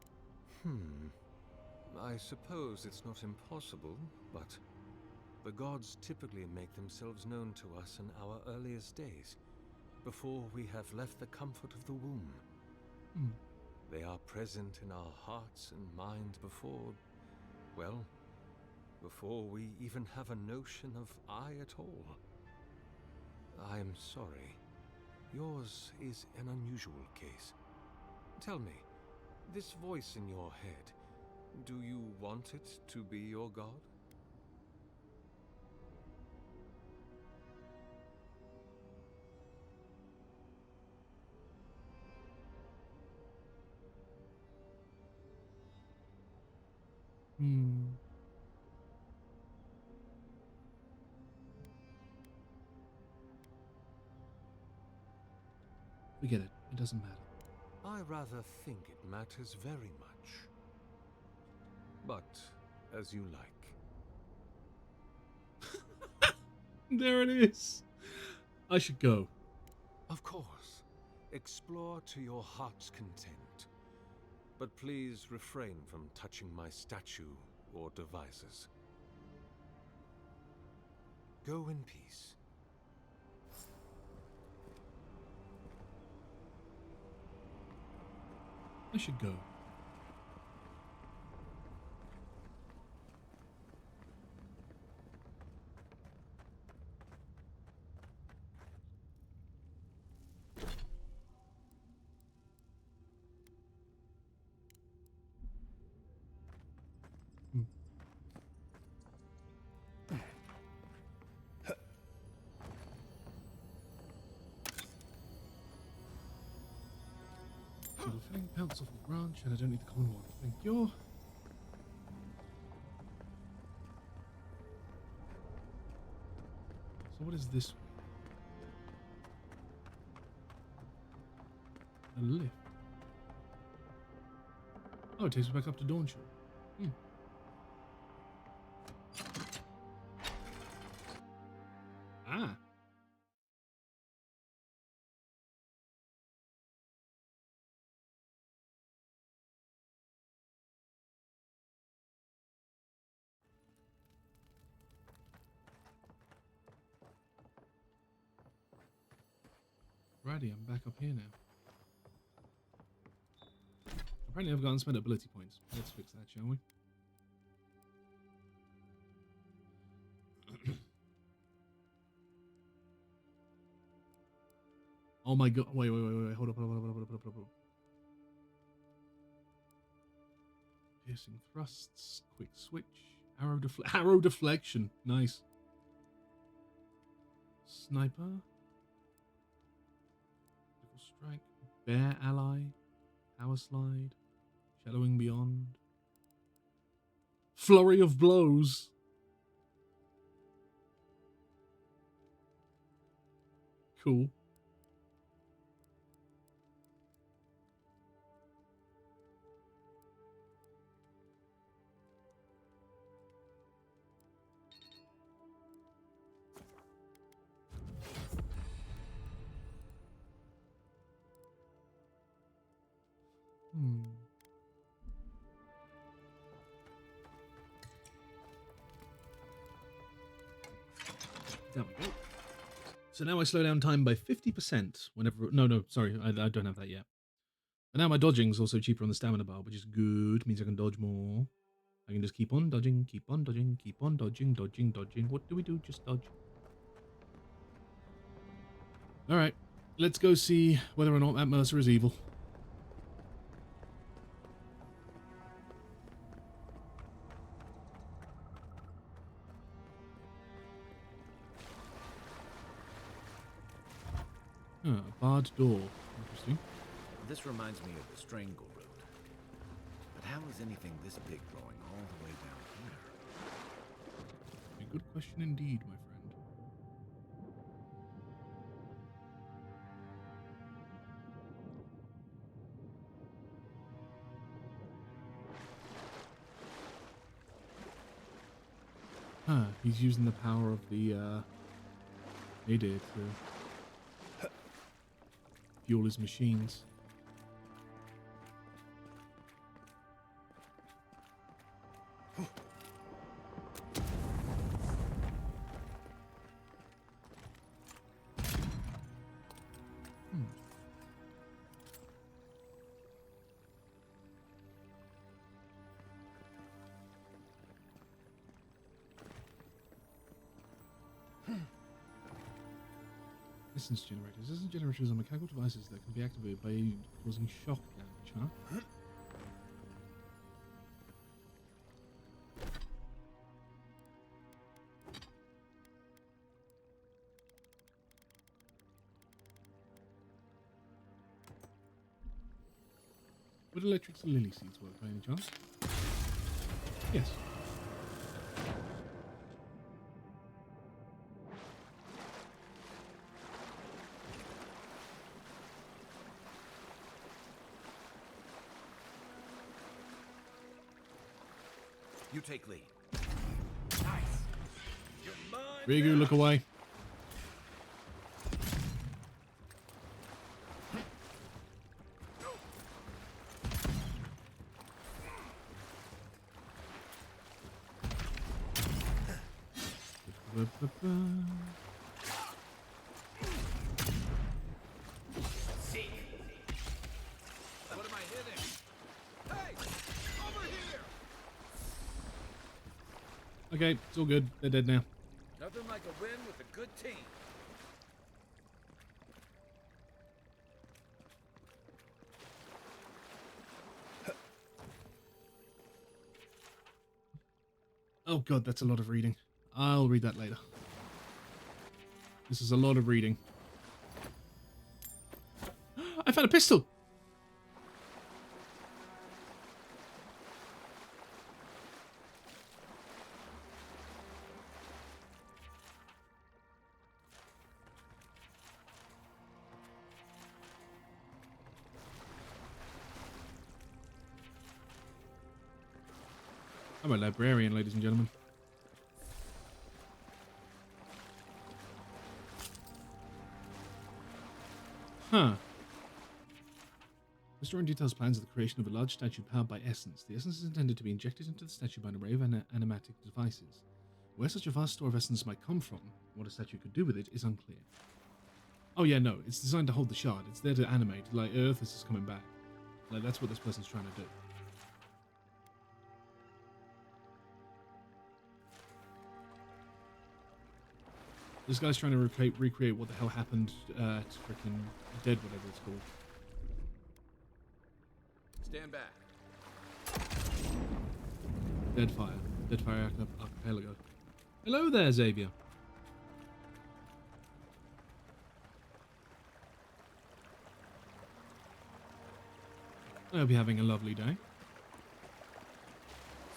I suppose it's not impossible, but the gods typically make themselves known to us in our earliest days, before we have left the comfort of the womb. They are present in our hearts and mind before we even have a notion of I at all. I am sorry. Yours is an unusual case. Tell me, this voice in your head, do you want it to be your god? Forget it. It doesn't matter. I rather think it matters very much. But, as you like. There it is. I should go. Of course. Explore to your heart's content. But please refrain from touching my statue or devices. Go in peace. I should go. Filling pounds off a branch, and I don't need the common water. Thank you. So what is this way? A lift. Oh, it takes me back up to Dawnshore. Hmm. Ah. Righty, I'm back up here now. Apparently I've forgotten to spend ability points. Let's fix that, shall we? Oh my god, wait, hold up. Piercing thrusts, quick switch, arrow deflection, nice. Sniper. Critical strike, bear ally, power slide, shadowing beyond. Flurry of blows. Cool. There we go. So now I slow down time by 50% whenever... No, sorry, I don't have that yet. And now my dodging is also cheaper on the stamina bar, which is good. Means I can dodge more. I can just keep on dodging, keep on dodging, keep on dodging, dodging. What do we do? Just dodge. Alright, let's go see whether or not that Mercer is evil. Ah, a barred door. Interesting. This reminds me of the Strangle Road. But how is anything this big growing all the way down here? A good question indeed, my friend. Huh, he's using the power of the, Ada to fuel his machines. Distance generators. Distance generators are mechanical devices that can be activated by causing shock damage, huh? Would electric lily seeds work by any chance? Yes. You take lead. Nice. You're mine. Rigu, look away. Seek. What am I hitting? Hey, over here. Okay, it's all good. They're dead now. Nothing like a win with a good team. Oh god, that's a lot of reading. I'll read that later. This is a lot of reading. I found a pistol! I'm a librarian, ladies and gentlemen. Huh. The story and details plans of the creation of a large statue powered by essence. The essence is intended to be injected into the statue by an array of animatic devices. Where such a vast store of essence might come from, what a statue could do with it, is unclear. Oh yeah, no, it's designed to hold the shard. It's there to animate, like Earth is coming back. Like, that's what this person's trying to do. This guy's trying to recreate what the hell happened at frickin' Dead, whatever it's called. Stand back. Deadfire Archipelago. Hello there, Xavier. I hope you're having a lovely day.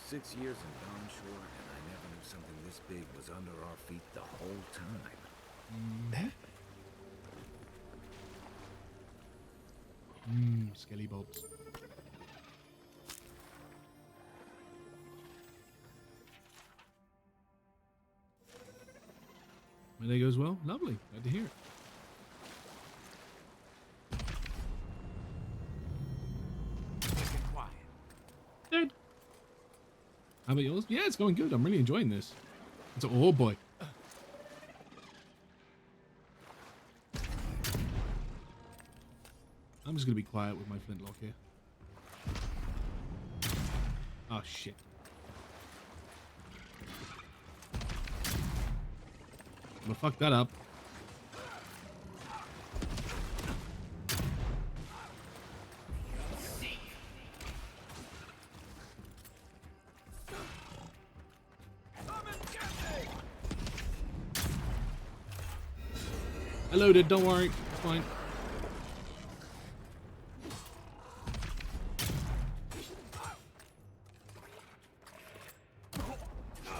6 years in Dawn Shore, and I never knew something this big was under our feet the whole time. Skelly bobs. My day goes well. Lovely. Glad to hear it. Dead. How about yours? Yeah, it's going good. I'm really enjoying this. It's oh boy. I'm just gonna be quiet with my flintlock here. Oh shit. I'm gonna fuck that up. I loaded, don't worry. It's fine.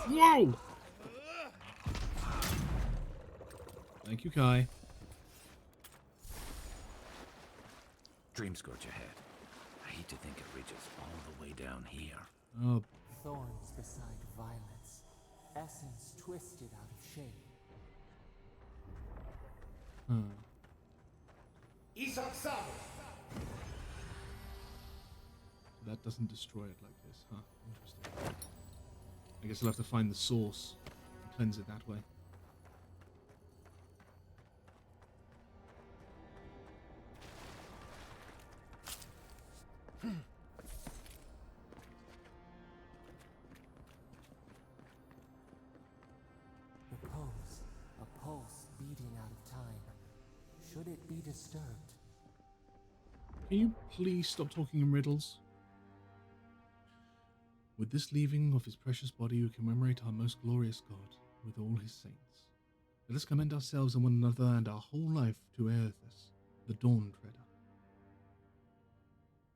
Whoa! Thank you, Kai. Dream scourge ahead. I hate to think it reaches all the way down here. Oh. Thorns beside violets. Essence twisted out of shape. That doesn't destroy it like this, huh? Interesting. I guess I'll have to find the source and cleanse it that way. The pulse, a pulse beating out of time. Should it be disturbed? Can you please stop talking in riddles? With this leaving of his precious body, we commemorate our most glorious God with all his saints. Let us commend ourselves and one another and our whole life to Aerthus, the Dawn Treader.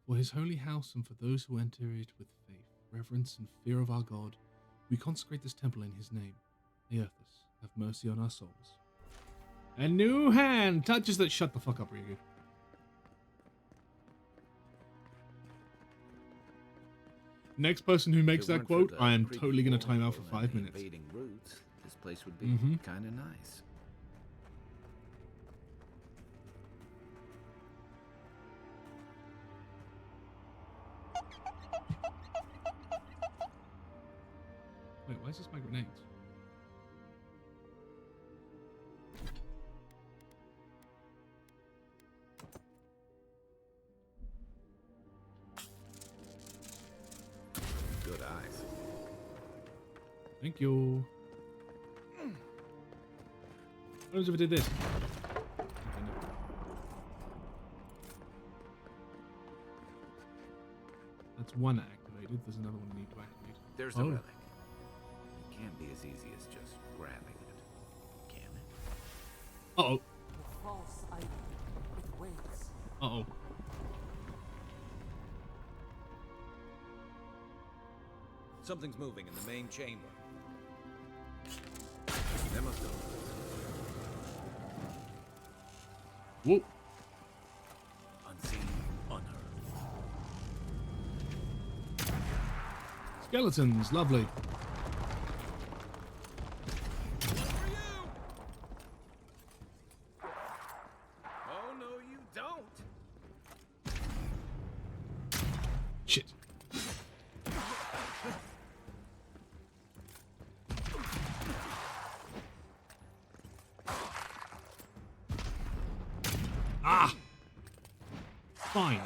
For his holy house and for those who enter it with faith, reverence, and fear of our God, we consecrate this temple in his name. Aerthus, have mercy on our souls. A new hand touches that. Shut the fuck up, Ryugu. Next person who makes that quote, I am totally going to time out for 5 minutes. Roots, this place would be kind of nice. Wait, why is this my grenades? Good eyes. Thank you. What happens if I did this? Okay, no. That's one activated. There's another one I need to activate. There's the relic. It can't be as easy as just grabbing it, can it? Uh-oh. The false item. It waits. Uh-oh. Something's moving in the main chamber. They must have. Whoa. Unseen, unheard. Skeletons, lovely. Oh, no, you don't. Shit. Ah! Fine.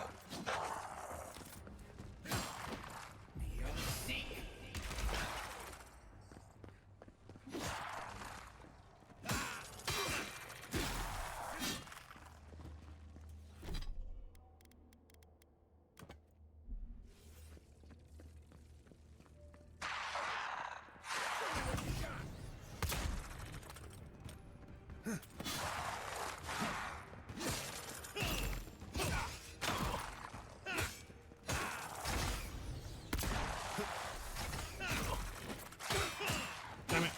Damn it.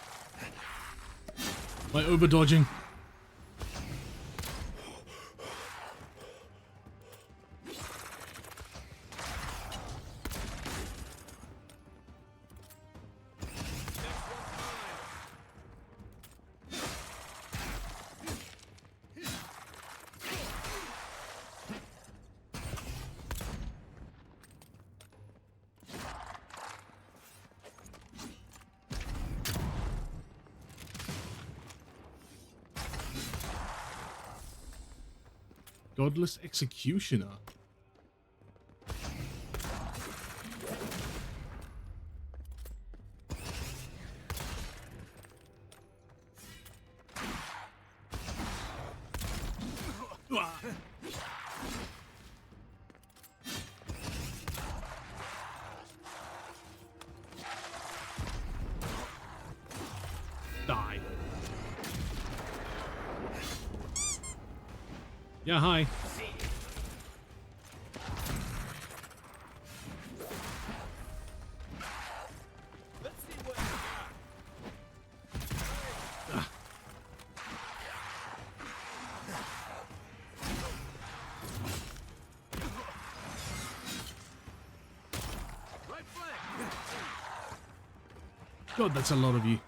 By over dodging. Godless Executioner. Die. Yeah, hi. Let's see what you got. Right flank. God, that's a lot of you.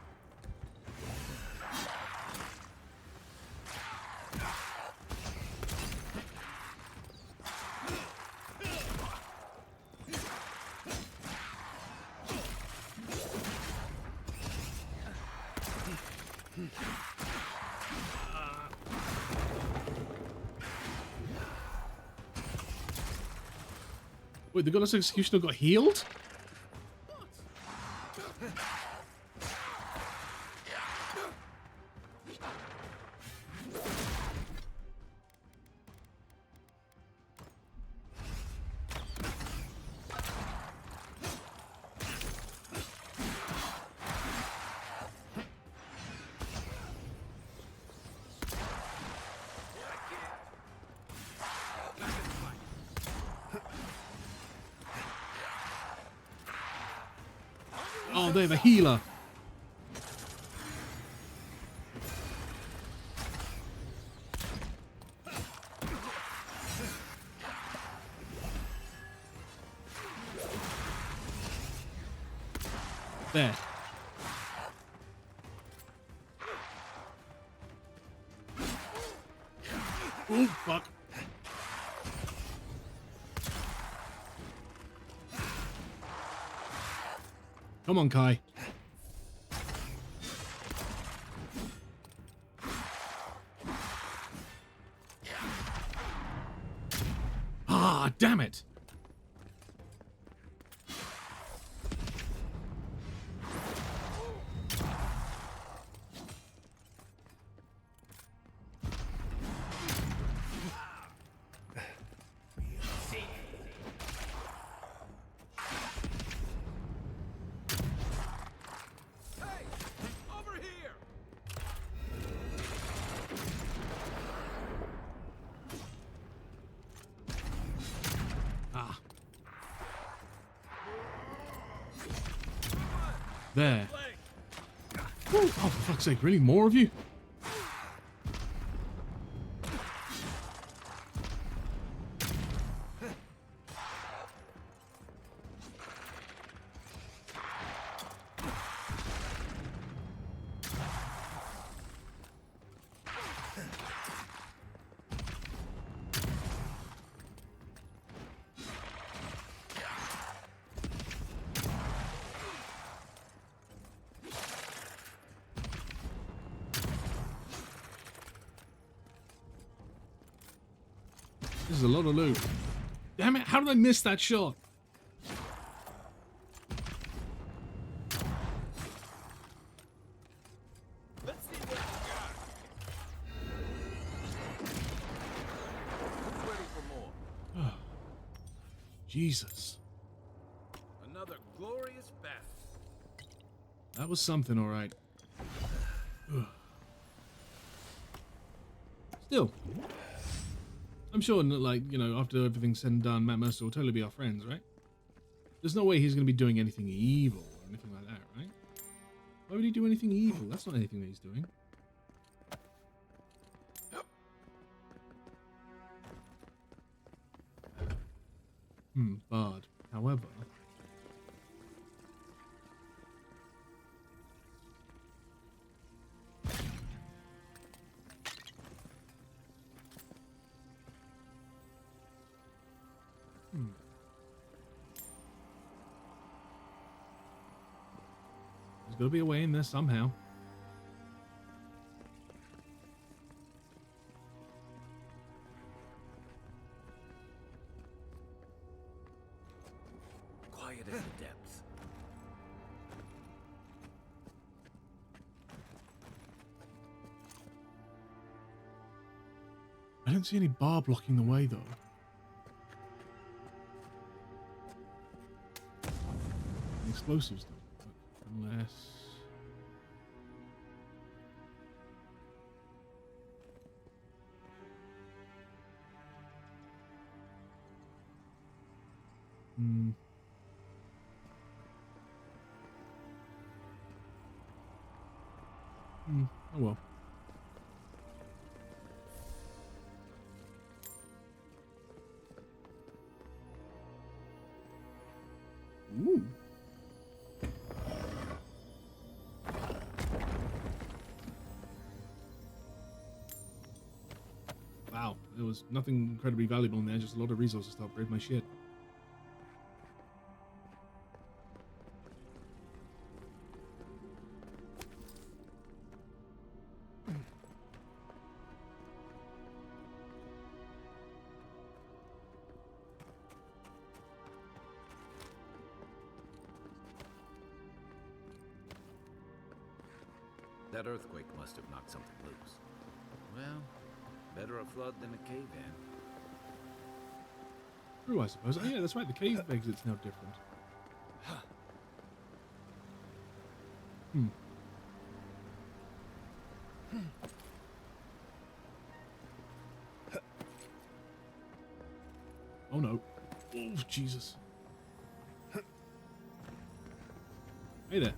Wait, the Godless Executioner got healed? Oh, they have a healer. There. Oh, fuck. Come on, Kai. Ah, damn it. There. Ooh, oh, for fuck's sake, really? More of you? This is a lot of loot. Damn it, how did I miss that shot? Let's see what we got. Who's ready for more? Jesus. Another glorious battle. That was something, all right. Still, I'm sure, like, you know, after everything's said and done, Matt Mercer will totally be our friends, right? There's no way he's going to be doing anything evil or anything like that, right? Why would he do anything evil? That's not anything that he's doing. Bard. However... There's got to be a way in there somehow. Quiet as the depths. I don't see any bar blocking the way, though. Explosives, though. Unless... Oh well. Ooh. Wow, there was nothing incredibly valuable in there, just a lot of resources to upgrade my shit. That earthquake must have knocked something loose. Well, better a flood than a cave-in. True, I suppose. Oh yeah, that's right, the cave exit's now different. Oh no. Oh, Jesus. Hey there.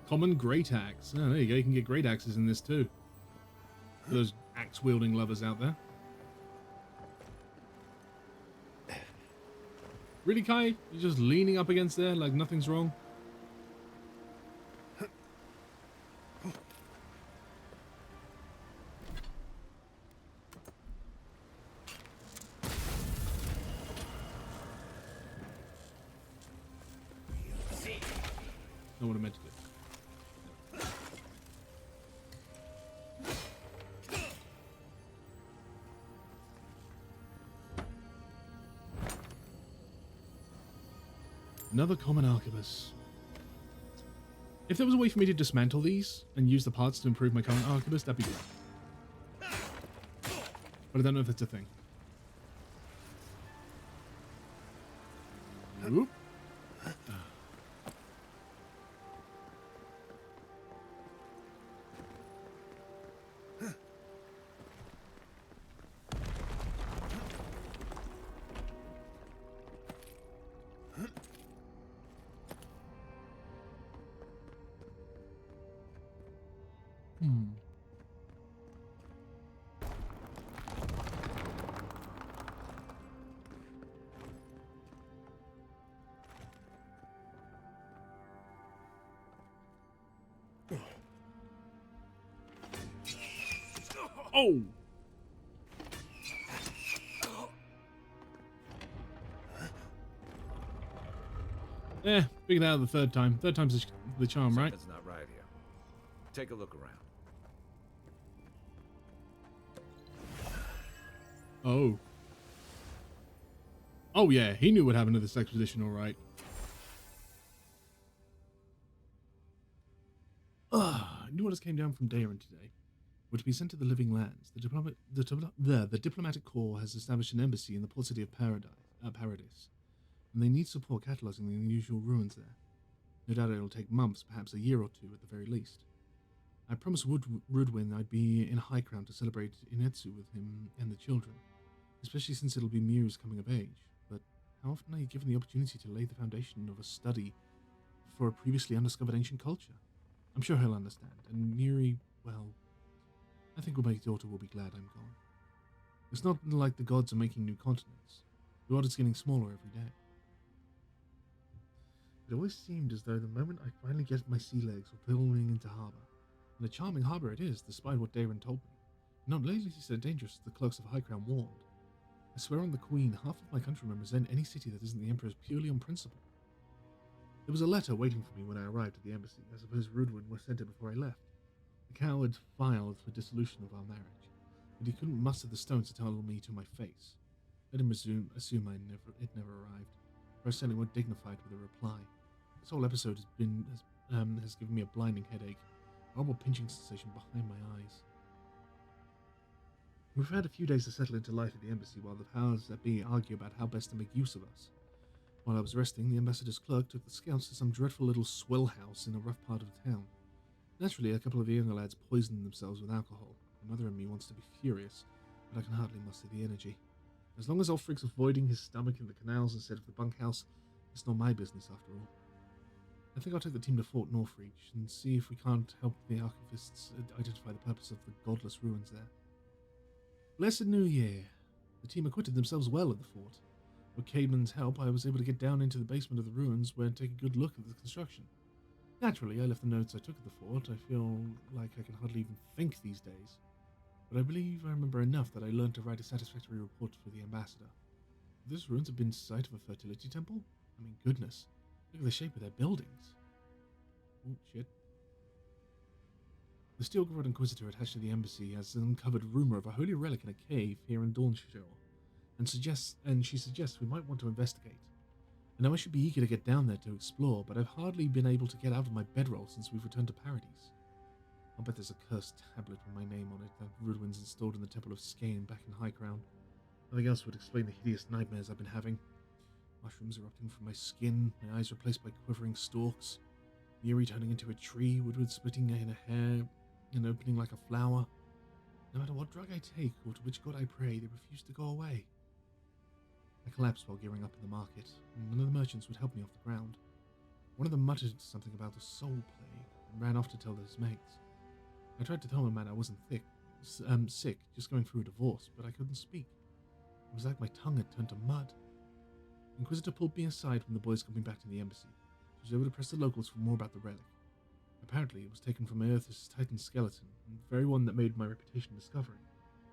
Common great axe. Oh, there you go. You can get great axes in this too. For those axe wielding lovers out there. Really, Kai? You're just leaning up against there like nothing's wrong? Not what I meant to do. Another common arquebus. If there was a way for me to dismantle these and use the parts to improve my current arquebus, that'd be good. But I don't know if that's a thing. Oop. Oh! Yeah, figured out the third time. Third time's the charm, right? Something's not right here. Take a look around. Oh. Oh yeah, he knew what happened to this expedition, all right. New orders came down from Daron today. Were to be sent to the living lands. The diplomatic corps has established an embassy in the port city of Paradis, and they need support cataloging the unusual ruins there. No doubt it'll take months, perhaps a year or two at the very least. I promised Rudwin I'd be in High Crown to celebrate Inetsu with him and the children, especially since it'll be Miru's coming of age. But how often are you given the opportunity to lay the foundation of a study for a previously undiscovered ancient culture? I'm sure he'll understand, and Miri, well, I think my daughter will be glad I'm gone. It's not like the gods are making new continents. The world is getting smaller every day. It always seemed as though the moment I finally get my sea legs were pulling into harbour. And a charming harbour it is, despite what Daron told me. Not lately so dangerous as the clerks of High Crown warned. I swear on the Queen, half of my countrymen resent any city that isn't the Emperor's purely on principle. There was a letter waiting for me when I arrived at the embassy. I suppose Rudwin was sent it before I left. The coward filed for dissolution of our marriage, but he couldn't muster the stones to tell me to my face. Let him assume it never arrived, for I certainly weren't dignified with a reply. This whole episode has given me a blinding headache, a horrible pinching sensation behind my eyes. We've had a few days to settle into life at the embassy while the powers that be argue about how best to make use of us. While I was resting, the ambassador's clerk took the scouts to some dreadful little swell house in a rough part of the town. Naturally, a couple of the younger lads poisoned themselves with alcohol. My mother and me wants to be furious, but I can hardly muster the energy. As long as Ulfric's avoiding his stomach in the canals instead of the bunkhouse, it's not my business after all. I think I'll take the team to Fort Northreach and see if we can't help the archivists identify the purpose of the godless ruins there. Blessed New Year! The team acquitted themselves well at the fort. With Caedmon's help, I was able to get down into the basement of the ruins where and take a good look at the construction. Naturally, I left the notes I took at the fort. I feel like I can hardly even think these days. But I believe I remember enough that I learned to write a satisfactory report for the ambassador. These ruins have been the site of a fertility temple? I mean, goodness. Look at the shape of their buildings. Oh, shit. The Steel-Grod Inquisitor attached to the embassy has uncovered rumor of a holy relic in a cave here in Dawnshore, and she suggests we might want to investigate. I know I should be eager to get down there to explore, but I've hardly been able to get out of my bedroll since we've returned to Paradis. I'll bet there's a cursed tablet with my name on it that Rudwin's installed in the Temple of Skane back in High Crown. Nothing else would explain the hideous nightmares I've been having. Mushrooms erupting from my skin, my eyes replaced by quivering stalks, Yuri turning into a tree, Woodward splitting in a hair, and opening like a flower. No matter what drug I take or to which god I pray, they refuse to go away. I collapsed while gearing up in the market, and none of the merchants would help me off the ground. One of them muttered something about a soul plague, and ran off to tell his mates. I tried to tell my man I wasn't sick, just going through a divorce, but I couldn't speak. It was like my tongue had turned to mud. The Inquisitor pulled me aside from the boys coming back to the embassy. She was able to press the locals for more about the relic. Apparently, it was taken from Earth's Titan skeleton, and the very one that made my reputation discovering,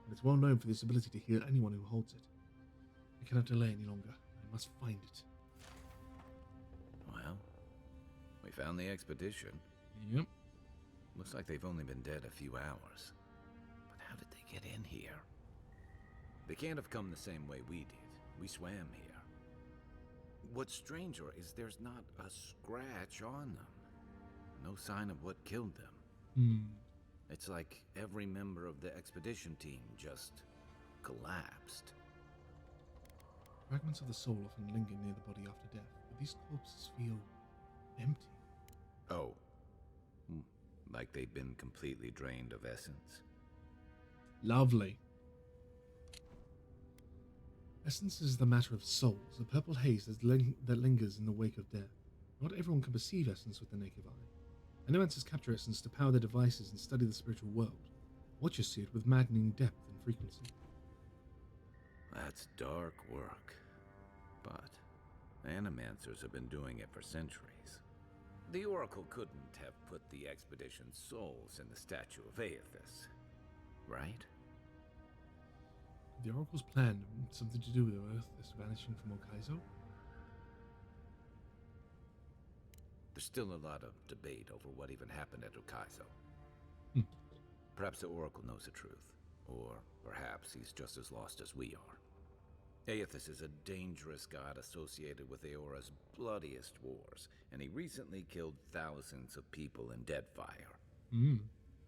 and it's well known for its ability to heal anyone who holds it. I cannot delay any longer. I must find it. Well, we found the expedition. Yep. Looks like they've only been dead a few hours. But how did they get in here? They can't have come the same way we did. We swam here. What's stranger is there's not a scratch on them. No sign of what killed them. It's like every member of the expedition team just collapsed. Fragments of the soul often linger near the body after death, but these corpses feel empty. Oh. Like they've been completely drained of essence. Lovely. Essence is the matter of souls, a purple haze that lingers in the wake of death. Not everyone can perceive essence with the naked eye. Animancers capture essence to power their devices and study the spiritual world. Watchers see it with maddening depth and frequency. That's dark work. But animancers have been doing it for centuries. The Oracle couldn't have put the expedition's souls in the statue of Aethys, right? The Oracle's plan something to do with Earth vanishing from Okaizo? There's still a lot of debate over what even happened at Okaizo. Perhaps the Oracle knows the truth. Or perhaps he's just as lost as we are. Aethys is a dangerous god associated with Eora's bloodiest wars, and he recently killed thousands of people in Deadfire.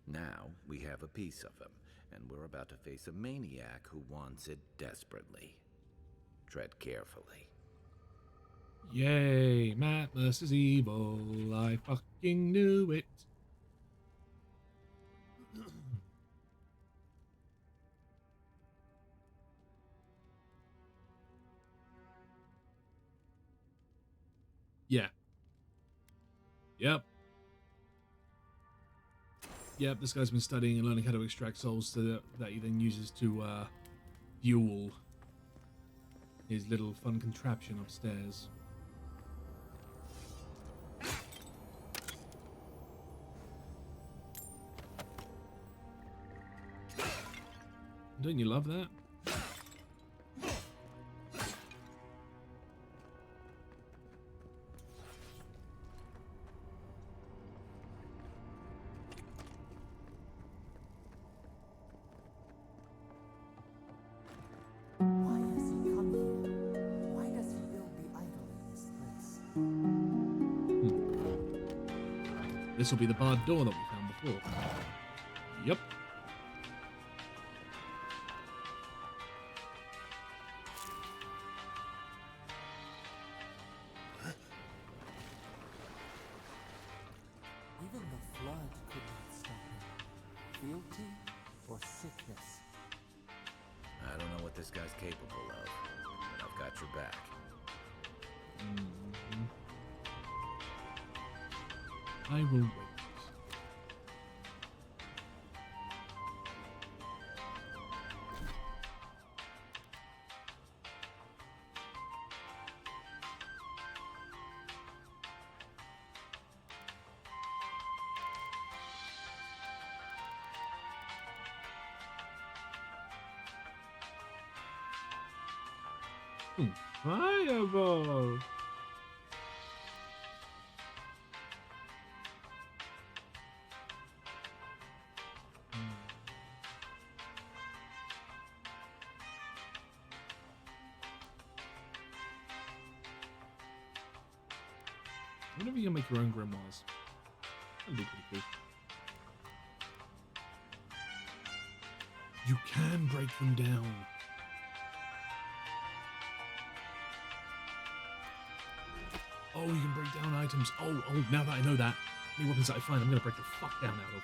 Now we have a piece of him, and we're about to face a maniac who wants it desperately. Tread carefully. Yay, madness is evil. I fucking knew it. Yeah. Yep. Yep, this guy's been studying and learning how to extract souls that he then uses to fuel his little fun contraption upstairs. Don't you love that? Why has he come here? Why does he build the idol in this place? This will be the barred door that we found before. Yep. Even the flood could not stop him. Fealty or sickness? I don't know what this guy's capable of, but I've got your back. I will wait. Fireball! I wonder if you can make your own grimoires. That'd be pretty cool. You can break them down. Oh, you can break down items. Oh, now that I know that, any weapons that I find, I'm going to break the fuck down out of.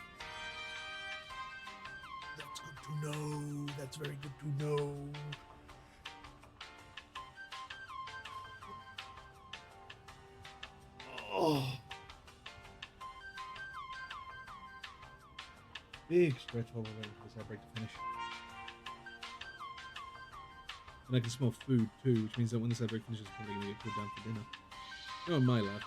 That's good to know. That's very good to know. Oh. Big stretch hole already for this outbreak to finish. And I can smell food too, which means that when this outbreak finishes, it's probably going to get cooled down for dinner. You're on my lap.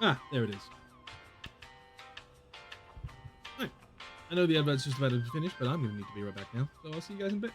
Ah, there it is. Right. I know the advert's just about to be finished, but I'm going to need to be right back now. So I'll see you guys in a bit.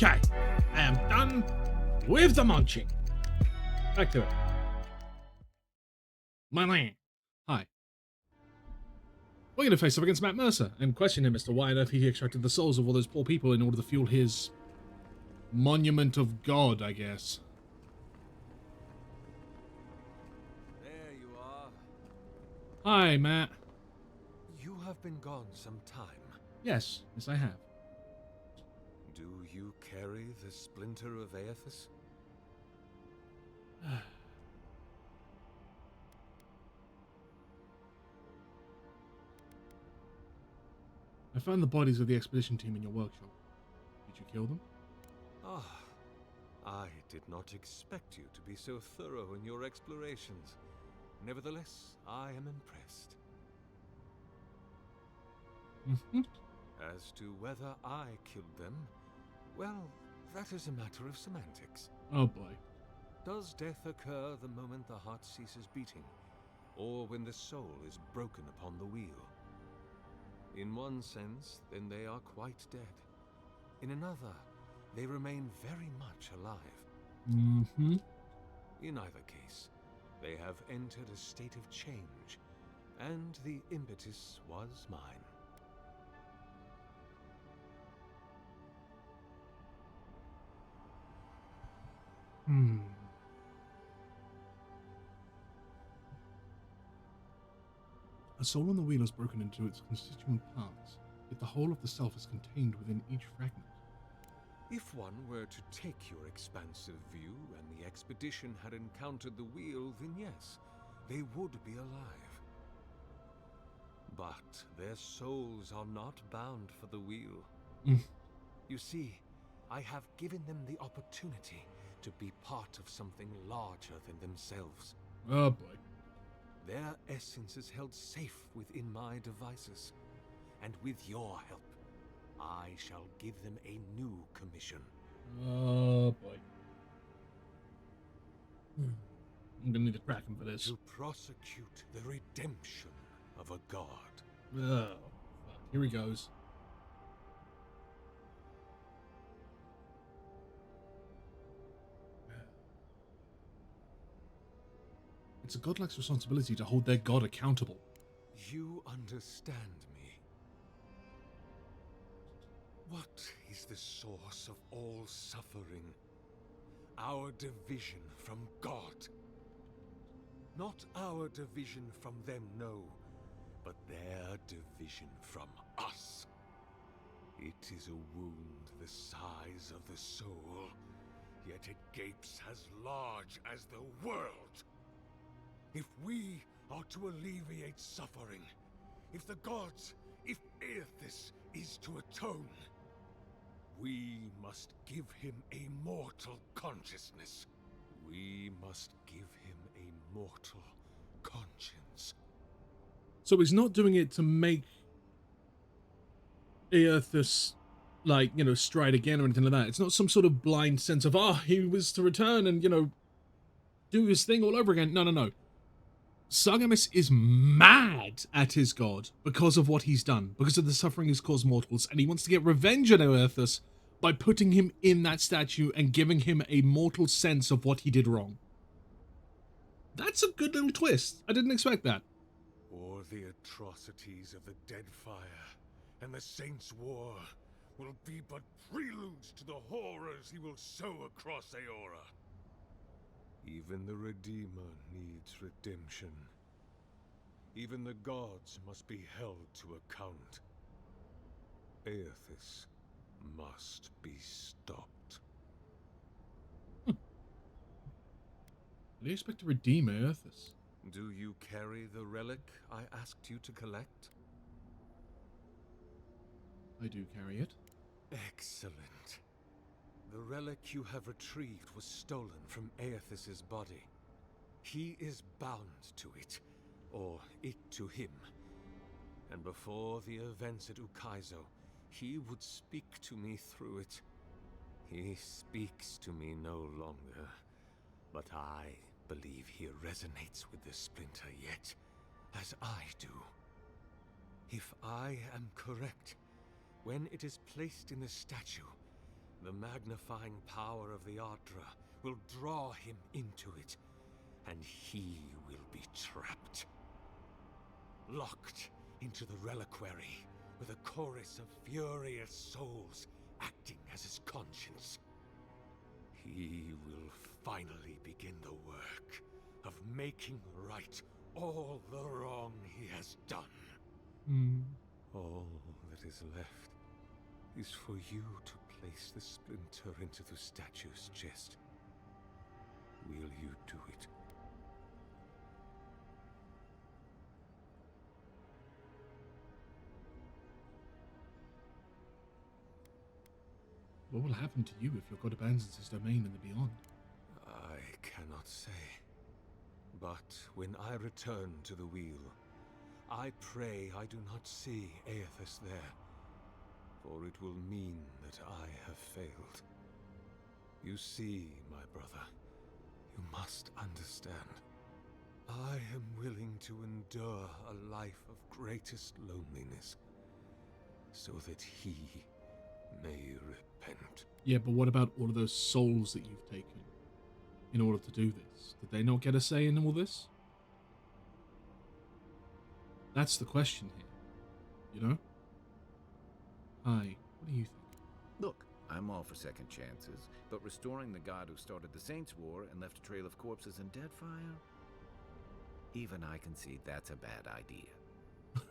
Okay, I am done with the munching. Back to it. My man. Hi. We're going to face up against Matt Mercer and question him as to why on earth he extracted the souls of all those poor people in order to fuel his monument of God, I guess. There you are. Hi, Matt. You have been gone some time. Yes, I have. Do you carry the splinter of Aethys? I found the bodies of the expedition team in your workshop. Did you kill them? Ah, I did not expect you to be so thorough in your explorations. Nevertheless, I am impressed. As to whether I killed them, well, that is a matter of semantics. Oh boy. Does death occur the moment the heart ceases beating, or when the soul is broken upon the wheel? In one sense, then they are quite dead. In another, they remain very much alive. In either case, they have entered a state of change, and the impetus was mine. A soul on the wheel is broken into its constituent parts, yet the whole of the self is contained within each fragment. If one were to take your expansive view and the expedition had encountered the wheel, then yes, they would be alive. But their souls are not bound for the wheel. You see, I have given them the opportunity to be part of something larger than themselves. Oh boy. Their essence is held safe within my devices, and with your help, I shall give them a new commission. Oh boy. I'm gonna need to crack him for this. To prosecute the redemption of a god. Oh, fuck. Here he goes. It's a godlike's responsibility to hold their god accountable. You understand me. What is the source of all suffering? Our division from God. Not our division from them, no, but their division from us. It is a wound the size of the soul, yet it gapes as large as the world. If we are to alleviate suffering, if the gods, if Aethys is to atone, we must give him a mortal consciousness. We must give him a mortal conscience. So he's not doing it to make Aethys, like, you know, stride again or anything like that. It's not some sort of blind sense of, he was to return and, you know, do his thing all over again. No, no, no. Sargeras is mad at his god because of what he's done, because of the suffering he's caused mortals, and he wants to get revenge on Aethys by putting him in that statue and giving him a mortal sense of what he did wrong. That's a good little twist. I didn't expect that. Or the atrocities of the Dead Fire and the Saints' War will be but preludes to the horrors he will sow across Aora. Even the Redeemer needs redemption. Even the gods must be held to account. Aethys must be stopped. How do you expect to redeem Aethys? Do you carry the relic I asked you to collect? I do carry it. Excellent. The relic you have retrieved was stolen from Aethys' body. He is bound to it, or it to him. And before the events at Ukaizo, he would speak to me through it. He speaks to me no longer, but I believe he resonates with the splinter yet, as I do. If I am correct, when it is placed in the statue, the magnifying power of the Ardra will draw him into it, and he will be trapped. Locked into the reliquary with a chorus of furious souls acting as his conscience. He will finally begin the work of making right all the wrong he has done. All that is left is for you to place the splinter into the statue's chest. Will you do it? What will happen to you if your god abandons his domain in the beyond? I cannot say. But when I return to the wheel, I pray I do not see Aethys there, for it will mean that I have failed. You see, my brother, you must understand. I am willing to endure a life of greatest loneliness, so that he may repent. Yeah, but what about all of those souls that you've taken in order to do this? Did they not get a say in all this? That's the question here, you know? Hi, what do you think? Look, I'm all for second chances, but restoring the god who started the Saints' War and left a trail of corpses and Deadfire? Even I can see that's a bad idea.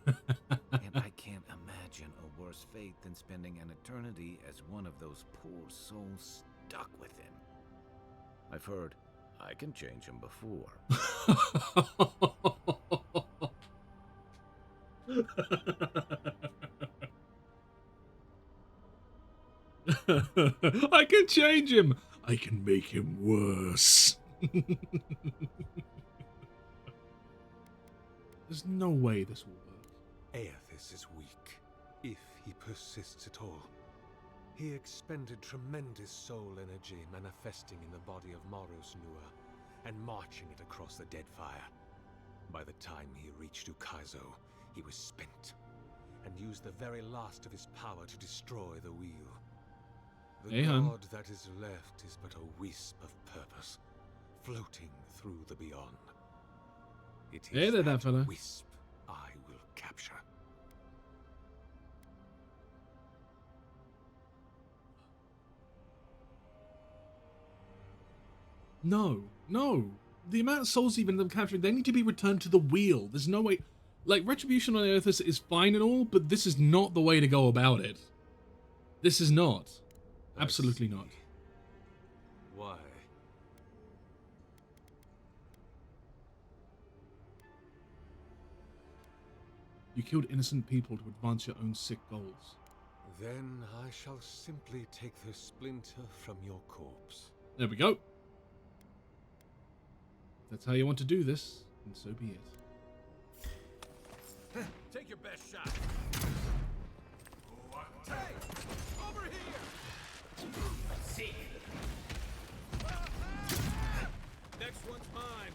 And I can't imagine a worse fate than spending an eternity as one of those poor souls stuck with him. I've heard I can change him before. I can change him. I can make him worse. There's no way this will work. Aethys is weak, if he persists at all. He expended tremendous soul energy manifesting in the body of Moros Nua and marching it across the Deadfire. By the time he reached Ukaizo, he was spent and used the very last of his power to destroy the wheel. The god that is left is but a wisp of purpose, floating through the beyond. It is that fella. wisp I will capture. No. The amount of souls even them capturing, they need to be returned to the wheel. There's no way. Like, retribution on Aethys is fine and all, but this is not the way to go about it. This is not. Absolutely not. Why? You killed innocent people to advance your own sick goals. Then I shall simply take the splinter from your corpse. There we go. If that's how you want to do this, and so be it. Take your best shot. Hey, over here. See. Next one's mine.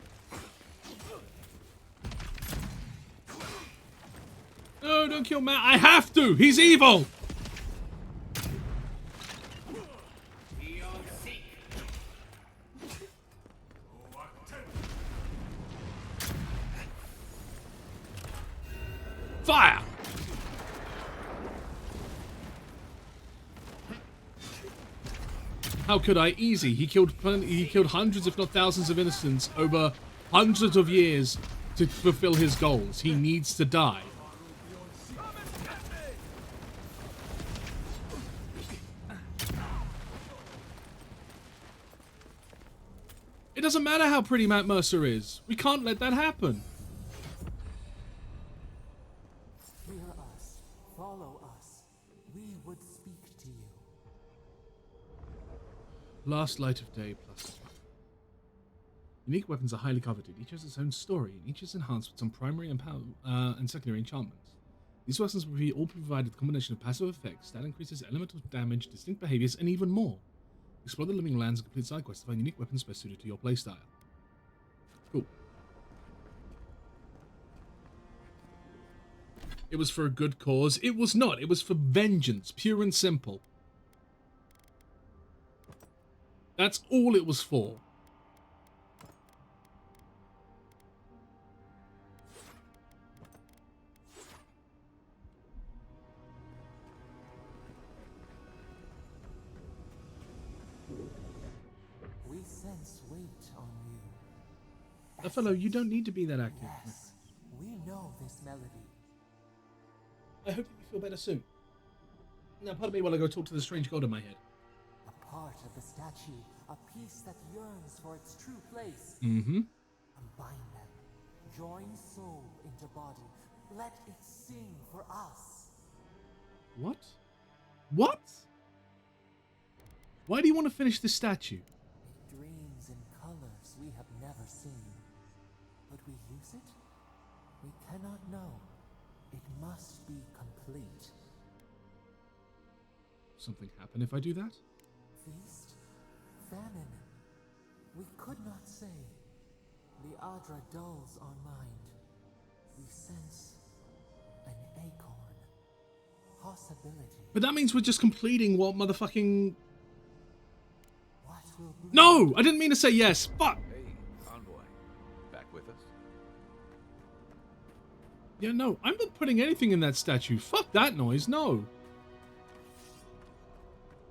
No, don't kill Matt. I have to. He's evil. Fire! How could I? Easy. He killed hundreds, if not thousands, of innocents over hundreds of years to fulfill his goals. He needs to die. It doesn't matter how pretty Matt Mercer is. We can't let that happen. Hear us. Follow us. We would speak to you. Last light of day plus. Unique weapons are highly coveted. Each has its own story, and each is enhanced with some primary and secondary enchantments. These weapons will be all provided with a combination of passive effects, stat increases, elemental damage, distinct behaviors, and even more. Explore the living lands and complete side quests to find unique weapons best suited to your playstyle. Cool. It was for a good cause. It was not. It was for vengeance, pure and simple. That's all it was for. We sense weight on you. Fellow, you don't need to be that active. Yes, we know this melody. I hope you feel better soon. Now, pardon me while I go talk to the strange god in my head. A part of the statue, a piece that yearns for its true place. Mm-hmm. Combine them. Join soul into body. Let it sing for us. What? What? Why do you want to finish this statue? It dreams in colors we have never seen. Would we use it? We cannot know. It must be complete. Something happen if I do that? Feast? Famine? We could not say. The Adra dulls our mind. We sense an acorn. Possibility. But that means we're just completing what motherfucking... What will bloom? No! I didn't mean to say yes. Fuck! Hey, envoy. Back with us? Yeah, no. I'm not putting anything in that statue. Fuck that noise. No.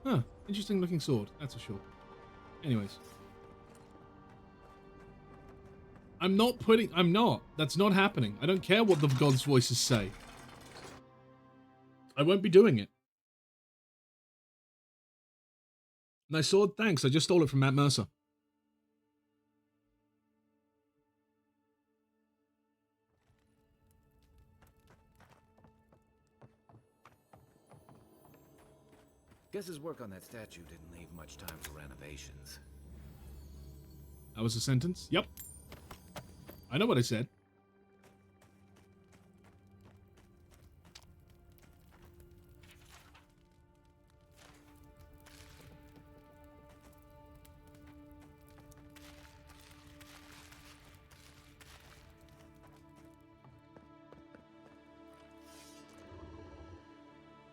Huh. Interesting looking sword. That's for sure. Anyways. I'm not. That's not happening. I don't care what the gods' voices say. I won't be doing it. Nice sword? Thanks, I just stole it from Matt Mercer. Guess his work on that statue didn't leave much time for renovations. That was a sentence? Yep. I know what I said.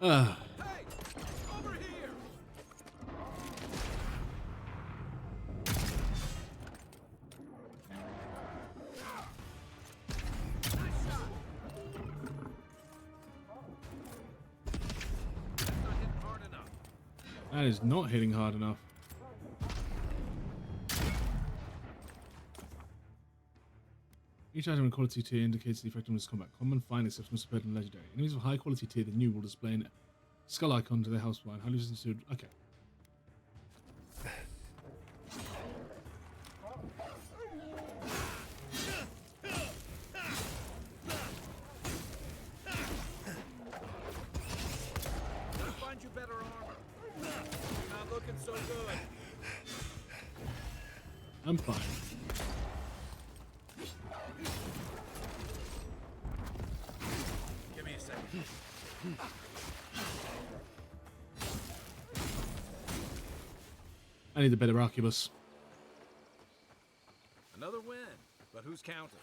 Hey, over here. That is not hitting hard enough. Each item in quality tier indicates the effectiveness of combat. Common, fine, exceptional, superb, and legendary. Enemies of high quality tier, the new will display a skull icon to their house line. Highly sensitive. Okay. Find you better armor. You're not looking so good. I'm fine. Give me a second. I need a better arquebus. Another win, but who's counting?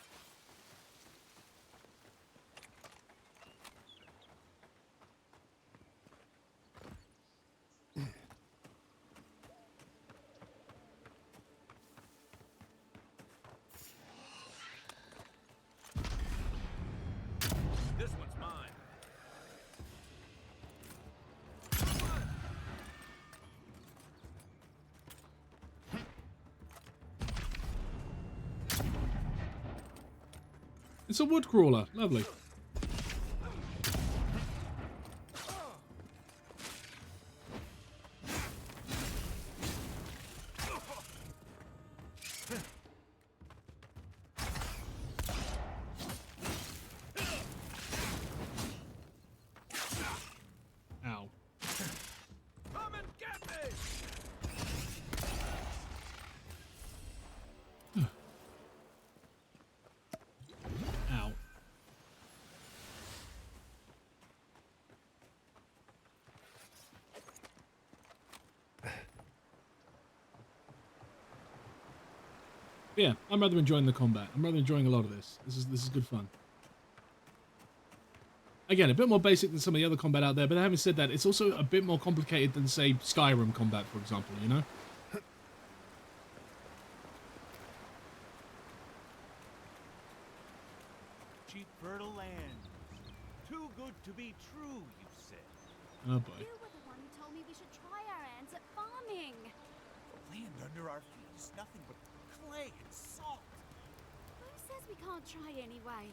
This one's mine. It's a wood crawler. Lovely. Ow. Come and get me. Ow. Yeah, I'm rather enjoying the combat. I'm rather enjoying a lot of this. This is good fun. Again, a bit more basic than some of the other combat out there, but having said that, it's also a bit more complicated than, say, Skyrim combat, for example, you know? Cheap, fertile land. Too good to be true, you said. Oh boy. You were the one who told me we should try our hands at farming. The land under our feet is nothing but clay and salt. Who says we can't try anyway?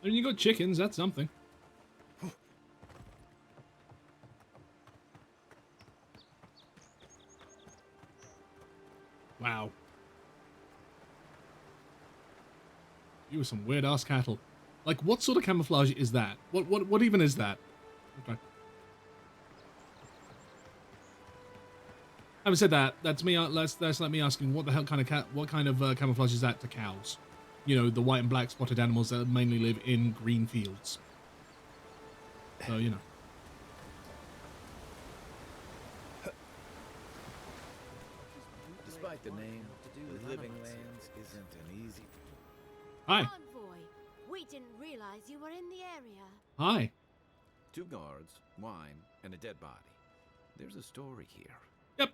I mean, you got chickens, that's something. Wow. You were some weird ass cattle. Like, what sort of camouflage is that? What even is that? Okay. Having said that, that's me. That's like me asking, what the hell kind of camouflage is that to cows? You know, the white and black spotted animals that mainly live in green fields. So, you know. Despite the name, the living lands isn't an easy... Hi. Envoy, we didn't realize you were in the area. Hi. 2 guards, wine, and a dead body. There's a story here. Yep.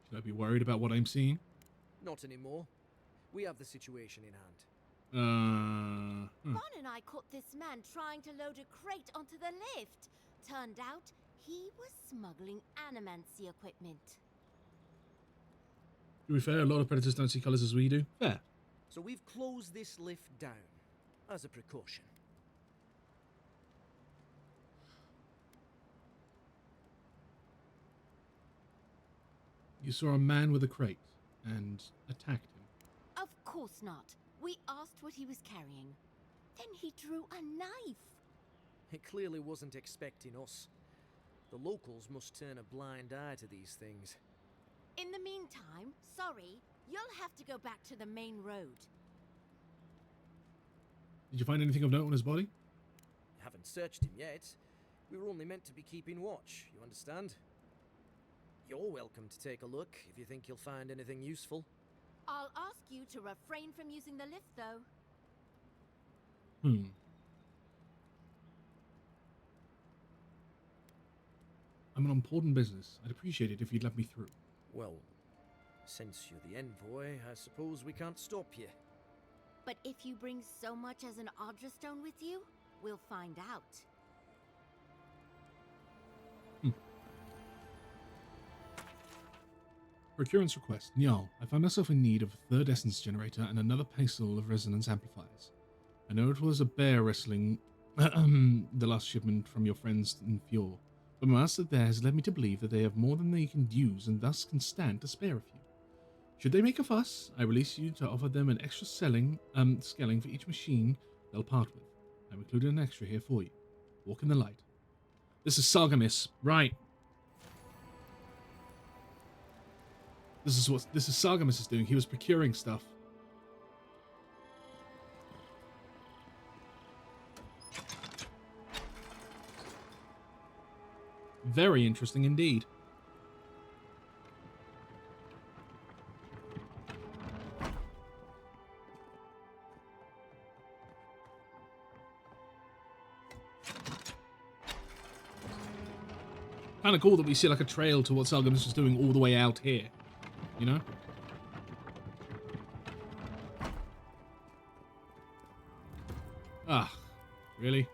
Should I be worried about what I'm seeing? Not anymore. We have the situation in hand. Ron and I caught this man trying to load a crate onto the lift. Turned out, He was smuggling animancy equipment. To be fair, a lot of predators don't see colours as we do. Fair. So we've closed this lift down, as a precaution. You saw a man with a crate and attacked him. Of course not. We asked what he was carrying. Then he drew a knife. It clearly wasn't expecting us. The locals must turn a blind eye to these things. In the meantime, sorry, you'll have to go back to the main road. Did you find anything of note on his body? Haven't searched him yet. We were only meant to be keeping watch, you understand? You're welcome to take a look if you think you'll find anything useful. I'll ask you to refrain from using the lift, though. I'm on important business. I'd appreciate it if you'd let me through. Well, since you're the envoy, I suppose we can't stop you. But if you bring so much as an Audra stone with you, we'll find out. Procurance request. Njal, I find myself in need of a third essence generator and another pistol of resonance amplifiers. I know it was a bear wrestling the last shipment from your friends in Fjord, but my master there has led me to believe that they have more than they can use and thus can stand to spare a few. Should they make a fuss, I release you to offer them an extra scaling for each machine they'll part with. I've included an extra here for you. Walk in the light. This is Sargamis, right? This is Sargamis is doing. He was procuring stuff. Very interesting indeed. Kind of cool that we see like a trail to what Sargamis is doing all the way out here. You know? Ah, really?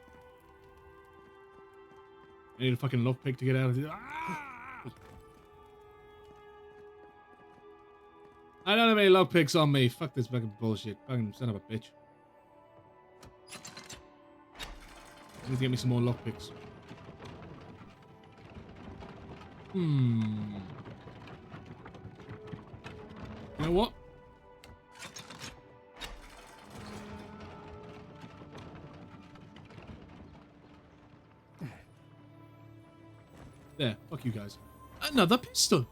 I need a fucking lockpick to get out of here. Ah! I don't have any lockpicks on me. Fuck this fucking bullshit. Fucking son of a bitch. I need to get me some more lockpicks. You know what? There, fuck you guys. Another pistol!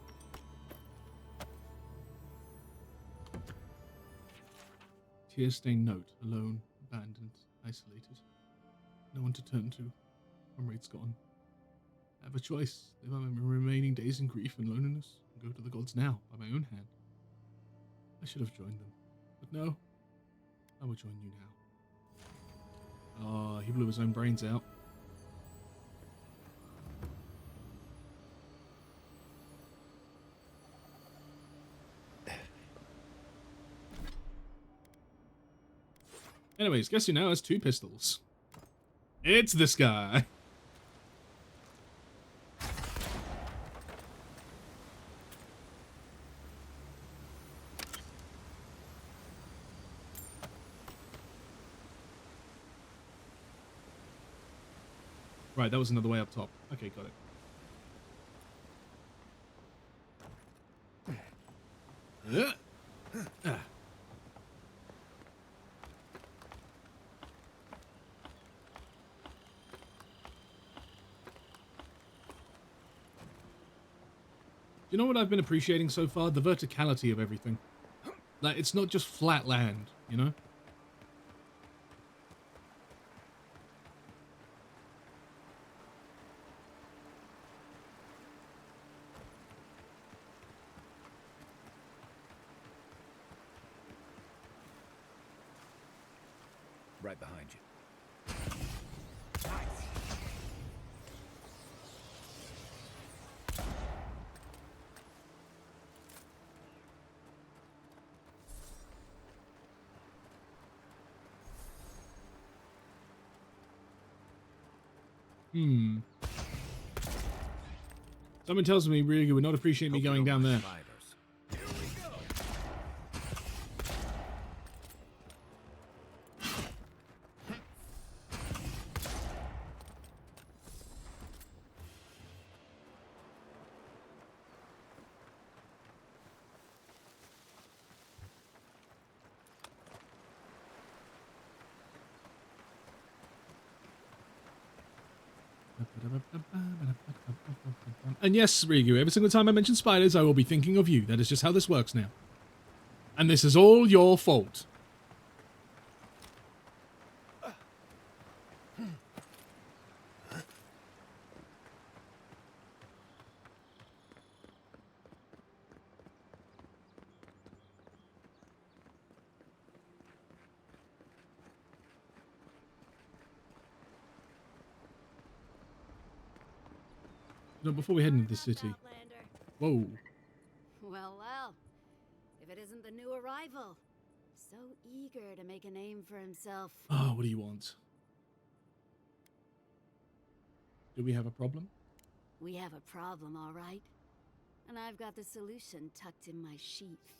Tear-stained note. Alone, abandoned, isolated. No one to turn to. Comrade's gone. I have a choice. Live out my remaining days in grief and loneliness, and go to the gods now, by my own hand. I should have joined them, but no. I will join you now. Oh, he blew his own brains out. Anyways, guess who now has 2 pistols? It's this guy. Right, that was another way up top. Okay, got it. You know what I've been appreciating so far? The verticality of everything. Like, it's not just flat land, you know? Right behind you. Someone tells me Ryugu would not appreciate me going down there. And yes, Ryugu, every single time I mention spiders, I will be thinking of you. That is just how this works now. And this is all your fault. No, before we head into the city. Whoa. Well, well. If it isn't the new arrival. So eager to make a name for himself. Oh, what do you want? Do we have a problem? We have a problem, all right. And I've got the solution tucked in my sheath.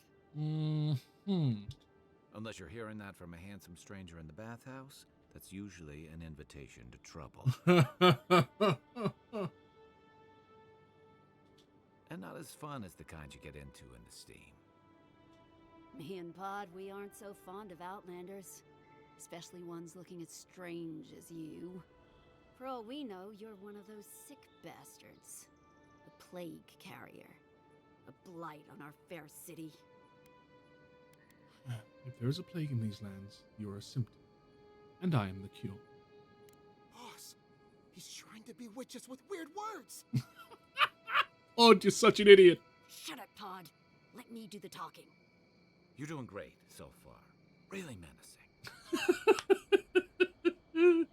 Unless you're hearing that from a handsome stranger in the bathhouse, that's usually an invitation to trouble. And not as fun as the kind you get into in the steam. Me and Pod, we aren't so fond of Outlanders. Especially ones looking as strange as you. For all we know, you're one of those sick bastards. A plague carrier. A blight on our fair city. If there is a plague in these lands, you are a symptom. And I am the cure. Boss, he's trying to bewitch us with weird words. Oh, you're such an idiot. Shut up, Pod. Let me do the talking. You're doing great so far. Really menacing.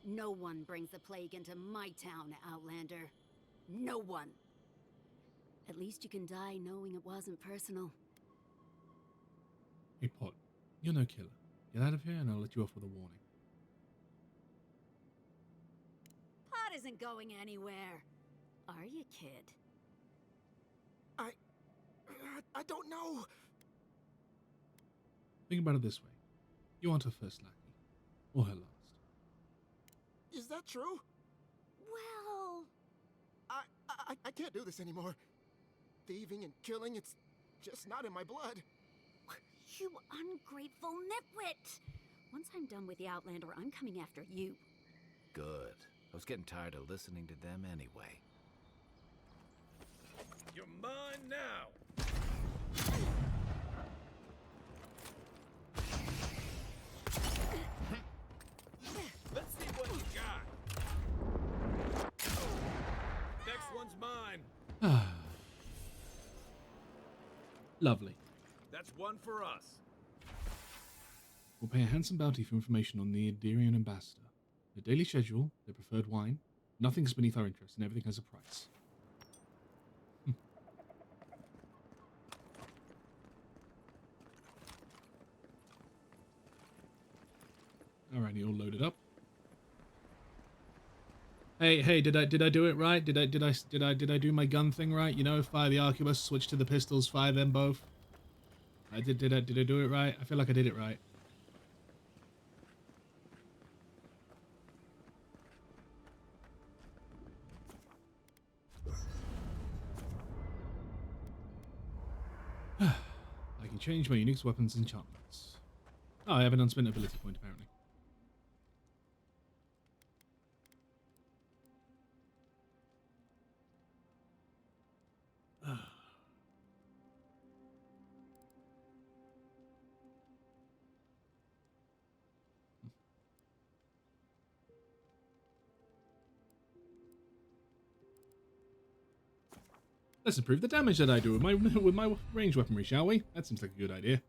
No one brings the plague into my town, Outlander. No one. At least you can die knowing it wasn't personal. Hey, Pot, you're no killer. Get out of here and I'll let you off with a warning. Pod isn't going anywhere. Are you, kid? I don't know. Think about it this way. You aren't her first lackey. Or her last. Is that true? Well... I can't do this anymore. Thieving and killing, it's just not in my blood. You ungrateful nitwit! Once I'm done with the Outlander, I'm coming after you. Good. I was getting tired of listening to them anyway. You're mine now! Let's see what you got. Next one's mine. Lovely. That's one for us. We'll pay a handsome bounty for information on the Adirian ambassador. Their daily schedule, their preferred wine. Nothing's beneath our interest, and everything has a price. Alrighty, all loaded up. Hey, did I do it right? Did I do my gun thing right? You know, fire the arquebus, switch to the pistols, fire them both. Did I do it right? I feel like I did it right. I can change my unique weapons and enchantments. Oh, I have an unspent ability point apparently. Let's improve the damage that I do with my ranged weaponry, shall we? That seems like a good idea.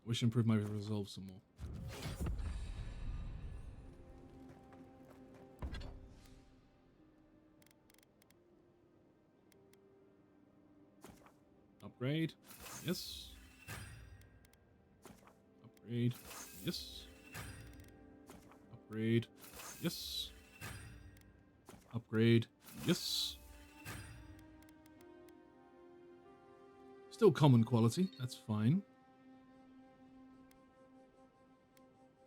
Wish to improve my resolve some more. Upgrade. Yes. Upgrade. Yes. Upgrade. Yes. Upgrade. Yes. Still common quality. That's fine.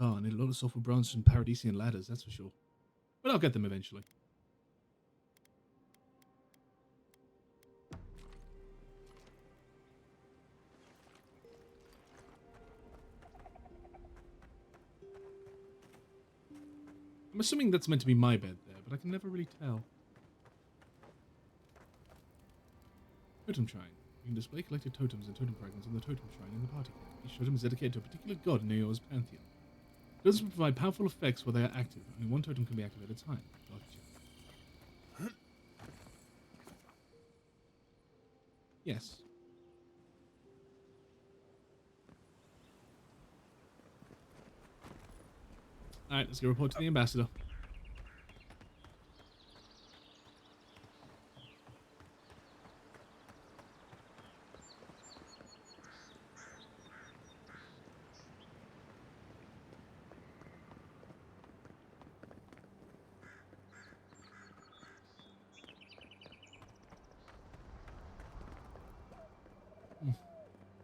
Oh, I need a lot of sulfur bronze and paradisian ladders, that's for sure. But I'll get them eventually. I'm assuming that's meant to be my bed there, but I can never really tell. Totem shrine. You can display collected totems and totem fragments on the totem shrine in the party camp. Each totem is dedicated to a particular god in Neo's pantheon. Totems provide powerful effects while they are active. Only one totem can be active at a time. Gotcha. Yes. Alright, let's go report to the ambassador.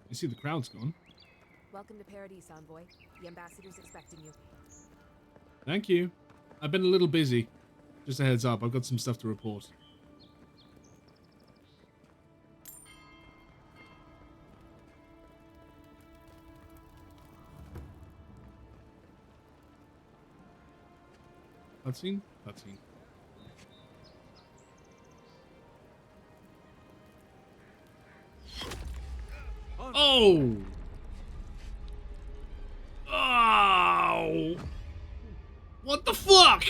You see the crowd's gone. Welcome to Paradise, Envoy. The ambassador's expecting you. Thank you. I've been a little busy. Just a heads up, I've got some stuff to report. Cutscene? Cutscene. Oh! Oh! What the fuck?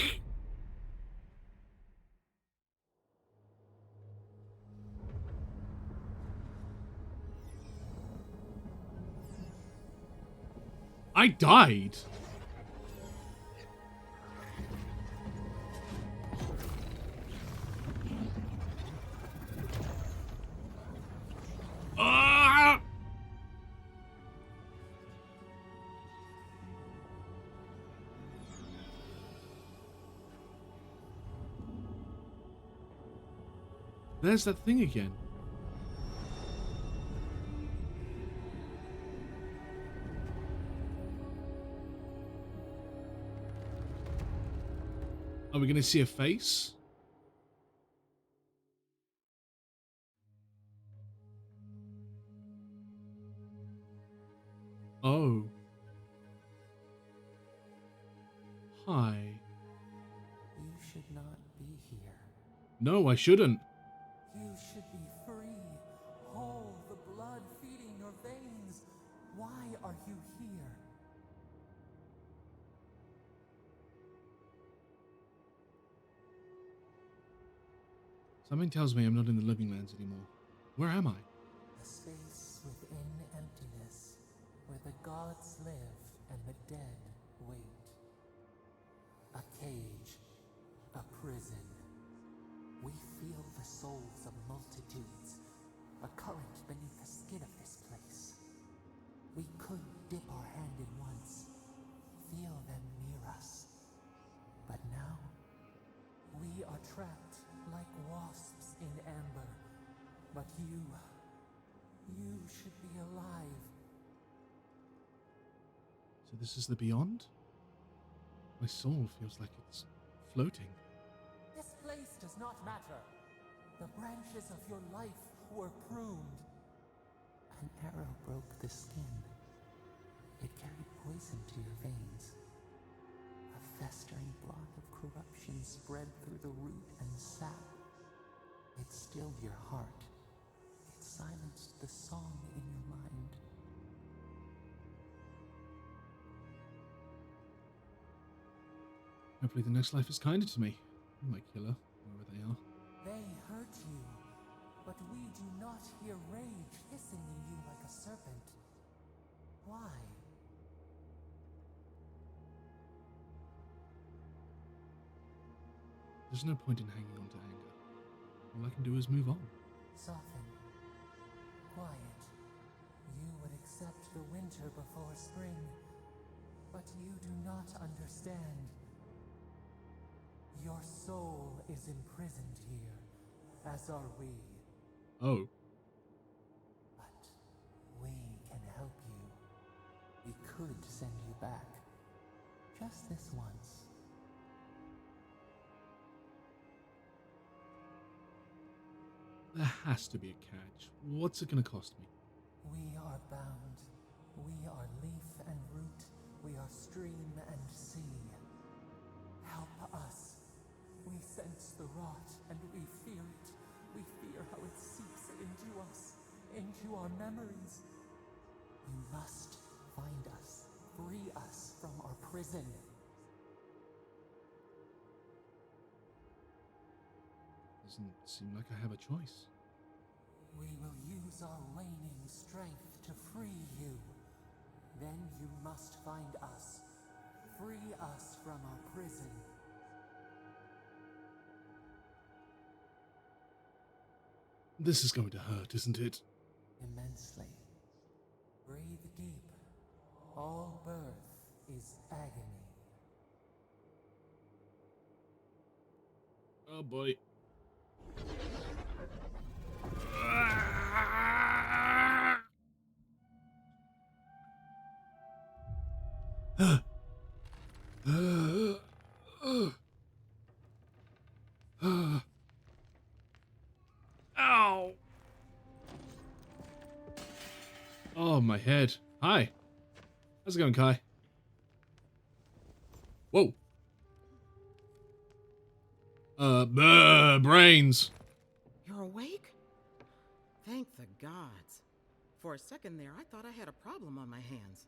I died. Ah! There's that thing again. Are we going to see a face? Oh. Hi. You should not be here. No, I shouldn't. You should be free, whole, the blood feeding your veins. Why are you here? Something tells me I'm not in the living lands anymore. Where am I? A space within emptiness, where the gods live and the dead wait. A cage, a prison. We feel the souls of multitudes, a current beneath the skin of this place. We could dip our hand in once, feel them near us. But now, we are trapped like wasps in amber. But you should be alive. So this is the beyond? My soul feels like it's floating. This place does not matter. The branches of your life were pruned. An arrow broke the skin. It carried poison to your veins. A festering blot of corruption spread through the root and sap. It stilled your heart. It silenced the song in your mind. Hopefully the next life is kinder to me. My killer, wherever they are. They hurt you, but we do not hear rage hissing in you like a serpent. Why? There's no point in hanging on to anger. All I can do is move on. Soften. quiet. You would accept the winter before spring, but you do not understand. Your soul is imprisoned here, as are we. Oh. But we can help you. We could send you back. Just this once. There has to be a catch. What's it gonna cost me? We are bound. We are leaf and root. We are stream and sea. Help us. We sense the rot and we fear it. We fear how it seeps into us, into our memories. You must find us, free us from our prison. Doesn't seem like I have a choice. We will use our waning strength to free you. Then you must find us. Free us from our prison. This is going to hurt, isn't it? Immensely. Breathe deep. All birth is agony. Oh boy. Ow! Oh, my head. Hi. How's it going, Kai? Whoa. Brains. You're awake? Thank the gods. For a second there, I thought I had a problem on my hands.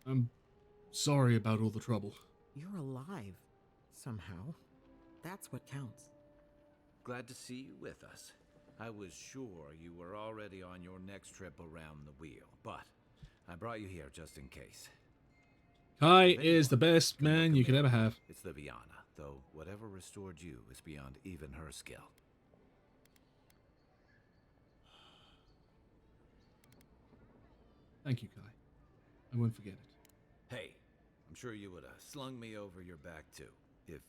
I'm sorry about all the trouble. You're alive, somehow. That's what counts. Glad to see you with us. I was sure you were already on your next trip around the wheel, but I brought you here just in case. Kai is the best man you could ever have. It's Liviana, though whatever restored you is beyond even her skill. Thank you, Kai. I won't forget it. Hey, I'm sure you would have slung me over your back too, if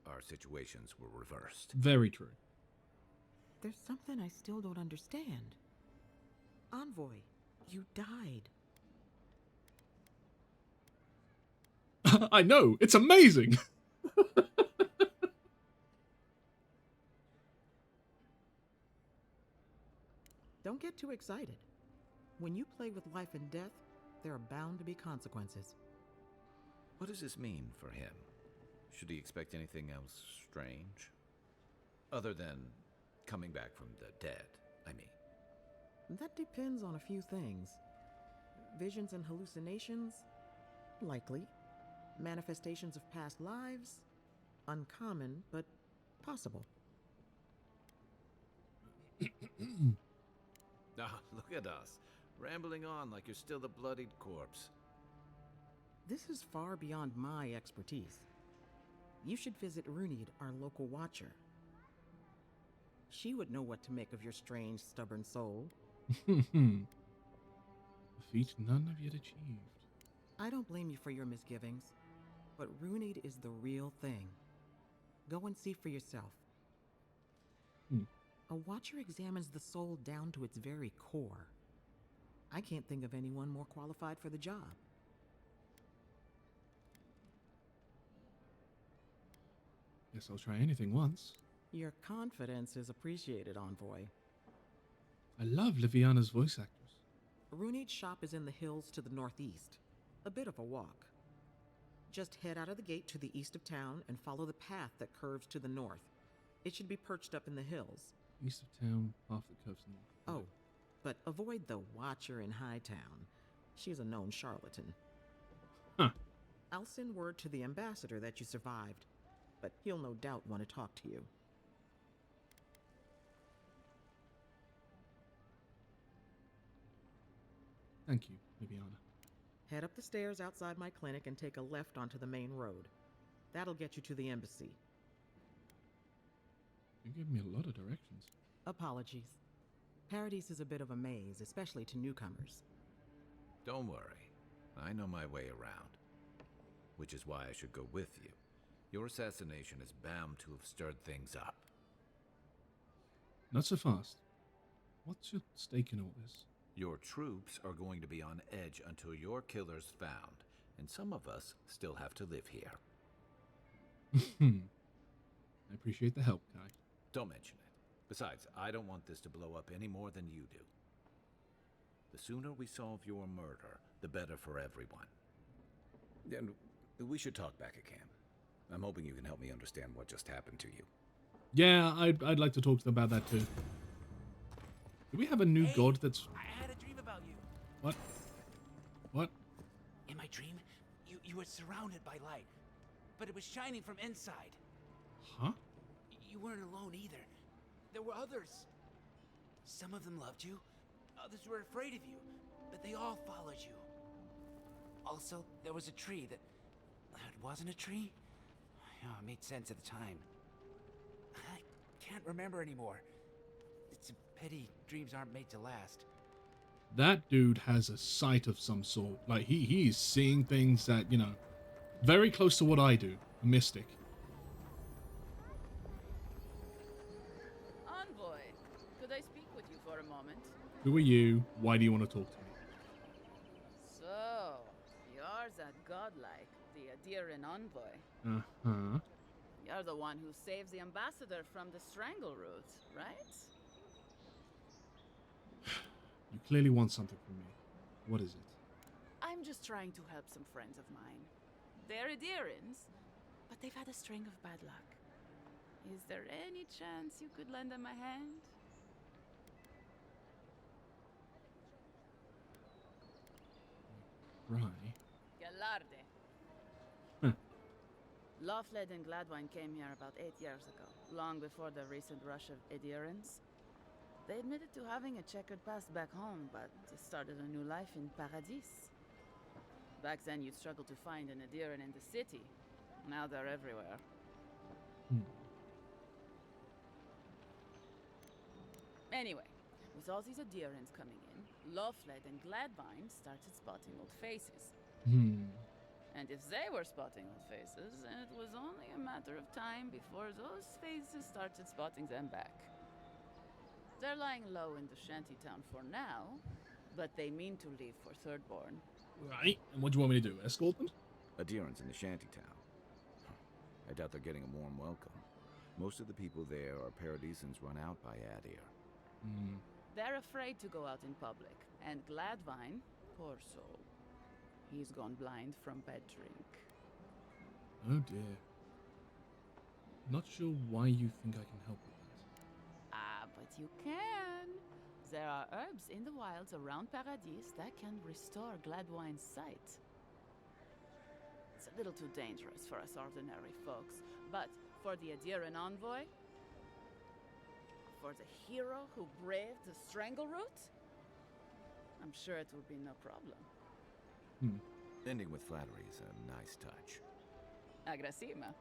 our situations were reversed. Very true. There's something I still don't understand. Envoy, you died. I know, it's amazing! Don't get too excited. When you play with life and death, there are bound to be consequences. What does this mean for him? Should he expect anything else strange? Other than coming back from the dead, I mean. That depends on a few things. Visions and hallucinations? Likely. Manifestations of past lives? Uncommon, but possible. Ah, look at us, rambling on like you're still the bloodied corpse. This is far beyond my expertise. You should visit Runid, our local watcher. She would know what to make of your strange, stubborn soul. A feat none have yet achieved. I don't blame you for your misgivings, but Runid is the real thing. Go and see for yourself. A watcher examines the soul down to its very core. I can't think of anyone more qualified for the job. Guess I'll try anything once. Your confidence is appreciated, Envoy. I love Liviana's voice actress. Runid's shop is in the hills to the northeast. A bit of a walk. Just head out of the gate to the east of town and follow the path that curves to the north. It should be perched up in the hills. East of town, half the coast north. Oh, but avoid the Watcher in Hightown. She's a known charlatan. Huh. I'll send word to the ambassador that you survived, but he'll no doubt want to talk to you. Thank you, Liviana. Head up the stairs outside my clinic and take a left onto the main road. That'll get you to the embassy. You gave me a lot of directions. Apologies. Paradise is a bit of a maze, especially to newcomers. Don't worry. I know my way around. Which is why I should go with you. Your assassination is bound to have stirred things up. Not so fast. What's your stake in all this? Your troops are going to be on edge until your killer's found, and some of us still have to live here. I appreciate the help, Kai. Don't mention it. Besides, I don't want this to blow up any more than you do. The sooner we solve your murder, the better for everyone. And we should talk back at camp. I'm hoping you can help me understand what just happened to you. Yeah, I'd like to talk to them about that too. Do we have a new god that's... I had a dream about you. What? What? In my dream, you were surrounded by light, but it was shining from inside. Huh? You weren't alone either. There were others. Some of them loved you, others were afraid of you, but they all followed you. Also, there was a tree that... It wasn't a tree? Oh, it made sense at the time. I can't remember anymore. It's a pity dreams aren't made to last. That dude has a sight of some sort. Like, he's seeing things that, you know, very close to what I do. A mystic. Envoy, could I speak with you for a moment? Who are you? Why do you want to talk to me? So, you're that godlike, the Adiran envoy. Uh-huh. You're the one who saves the ambassador from the Strangleroot, right? You clearly want something from me. What is it? I'm just trying to help some friends of mine. They're Adirans, but they've had a string of bad luck. Is there any chance you could lend them a hand? Right. Galarde. Huh. Lawfled and Gladwine came here about 8 years ago, long before the recent rush of Adirans. They admitted to having a checkered past back home, but they started a new life in Paradis. Back then, you'd struggle to find an Adiran in the city. Now they're everywhere. Anyway, with all these Adirans coming in, Lawfled and Gladwine started spotting old faces. And if they were spotting old faces, then it was only a matter of time before those faces started spotting them back. They're lying low in the shantytown for now, but they mean to leave for Thirdborn. Right, and what do you want me to do? Escort them? Adirans in the shantytown. I doubt they're getting a warm welcome. Most of the people there are Paradisans run out by Adir. They're afraid to go out in public, and Gladwine, poor soul, he's gone blind from bad drink. Oh dear. Not sure why you think I can help with that. Ah, but you can. There are herbs in the wilds around Paradis that can restore Gladwine's sight. It's a little too dangerous for us ordinary folks, but for the Adiran envoy, for the hero who braved the Strangleroot, I'm sure it will be no problem. Ending with flattery is a nice touch. Agrasima.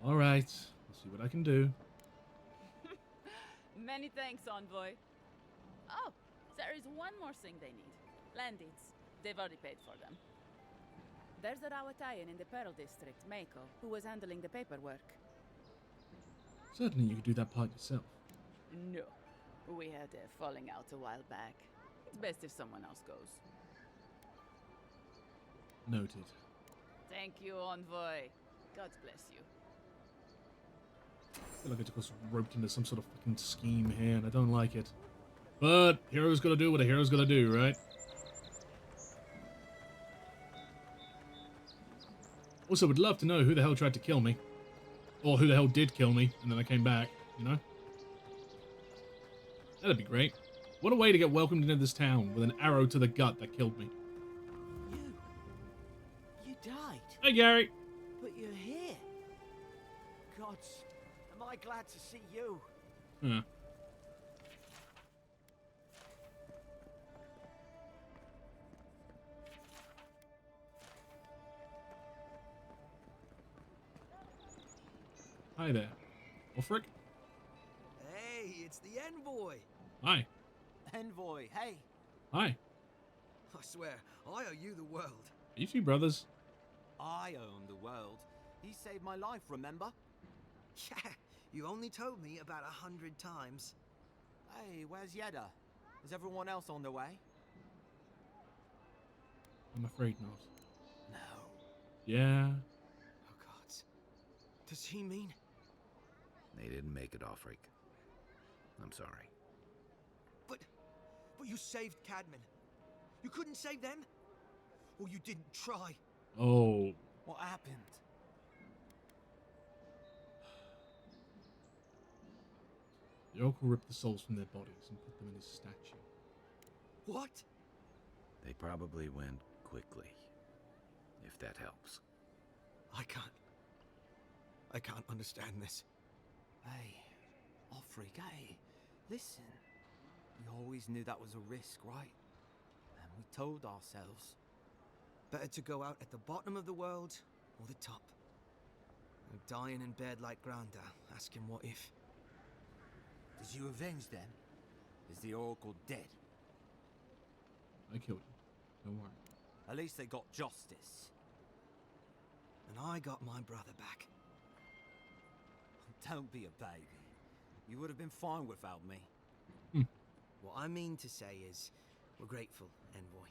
All right, let's see what I can do. Many thanks, envoy. Oh, there is one more thing they need. Land deeds. They've already paid for them. There's a Rawatayan in the Pearl District, Mako, who was handling the paperwork. Certainly you could do that part yourself. No. We had a falling out a while back. It's best if someone else goes. Noted. Thank you, envoy. God bless you. I feel like I just got roped into some sort of fucking scheme here, and I don't like it. But hero's gotta do what a hero's gotta do, right? Also, would love to know who the hell tried to kill me. Or who the hell did kill me, and then I came back, you know? That'd be great. What a way to get welcomed into this town with an arrow to the gut that killed me. You died. Hey, Gary. But you're here. Gods, am I glad to see you. Huh. Hi there. Ulfric? Hey, it's the envoy. Hi. Envoy, hey. Hi. I swear, I owe you the world. Are you two brothers? I own the world. He saved my life, remember? Yeah, you only told me about 100 times. Hey, where's Yeda? Is everyone else on their way? I'm afraid not. No. Yeah. Oh, God. Does he mean? They didn't make it, Ulfric. I'm sorry. But you saved Cadman. You couldn't save them? Or you didn't try? Oh. What happened? The Oracle ripped the souls from their bodies and put them in his statue. What? They probably went quickly, if that helps. I can't understand this. Hey, Ulfric, hey, listen. We always knew that was a risk, right? And we told ourselves. Better to go out at the bottom of the world or the top. And dying in bed like Granda, asking what if. Did you avenge them? Is the Oracle dead? I killed him. Don't worry. At least they got justice. And I got my brother back. Don't be a baby. You would have been fine without me. What I mean to say is, we're grateful, Envoy.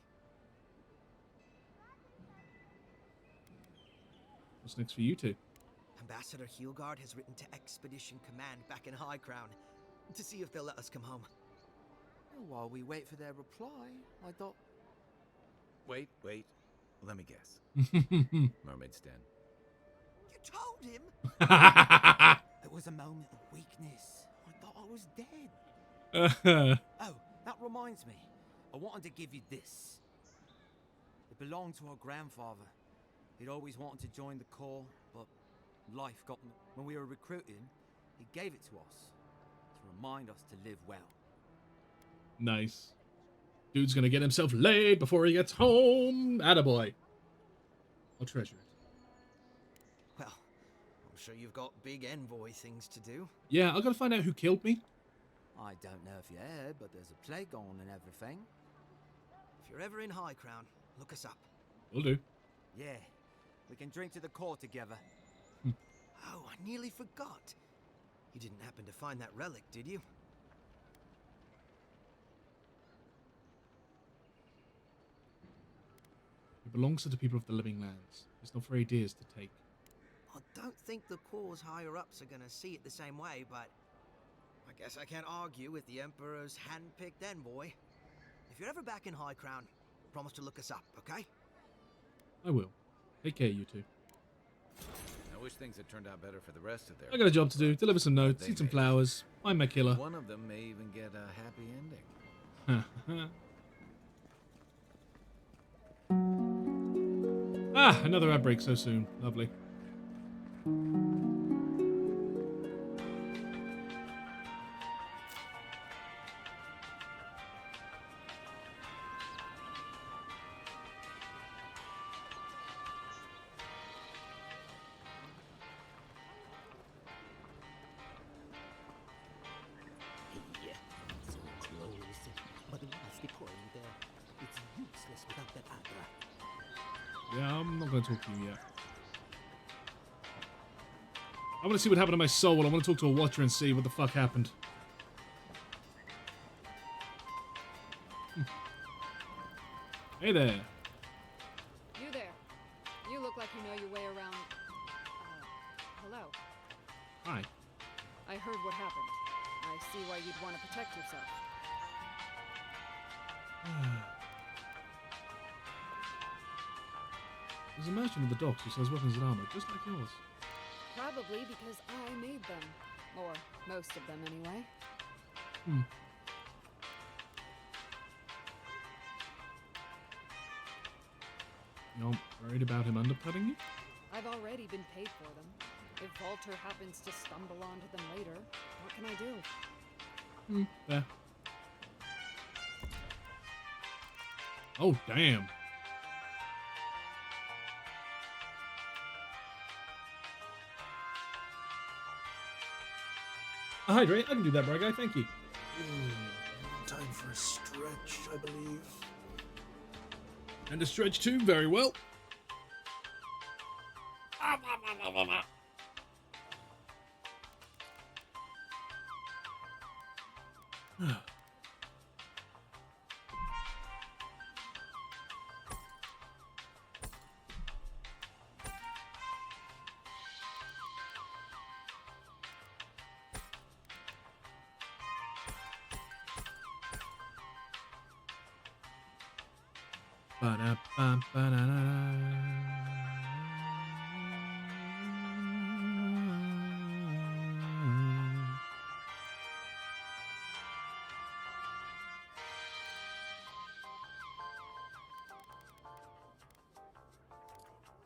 What's next for you two? Ambassador Heelguard has written to Expedition Command back in High Crown to see if they'll let us come home. While we wait for their reply, I thought... Wait. Let me guess. Mermaid's Den. You told him? It was a moment of weakness. I thought I was dead. Oh, that reminds me. I wanted to give you this. It belonged to our grandfather. He'd always wanted to join the Corps, but life got him. When we were recruiting, he gave it to us to remind us to live well. Nice. Dude's gonna get himself laid before he gets home. Attaboy. I'll treasure it. Well, I'm sure you've got big Envoy things to do. Yeah, I gotta find out who killed me. I don't know if you heard, but there's a plague on and everything. If you're ever in High Crown, look us up. Will do. Yeah, we can drink to the core together. Oh, I nearly forgot. You didn't happen to find that relic, did you? It belongs to the people of the living lands. It's not for ideas to take. I don't think the Corps' higher-ups are gonna see it the same way, but I guess I can't argue with the Emperor's hand-picked envoy. If you're ever back in High Crown, promise to look us up, okay? I will. Take care, you two. I wish things had turned out better for the rest of their... I got a job to do. Deliver some notes, eat some flowers, find my killer. One of them may even get a happy ending. Ah, another ad break so soon. Lovely. So close. But what's the point there? It's useless without that Agra. Yeah, I'm not going to talk to you yet. I want to see what happened to my soul. I want to talk to a watcher and see what the fuck happened. Hey there. You there. You look like you know your way around. Hello. Hi. I heard what happened. I see why you'd want to protect yourself. There's a merchant at the docks who sells weapons and armor, just like yours. Probably because I made them. Or most of them, anyway. You're worried about him undercutting you? I've already been paid for them. If Walter happens to stumble onto them later, what can I do? There. Oh, damn. A hydrate. I can do that, bro guy. Thank you. Time for a stretch, I believe. And a stretch too. Very well.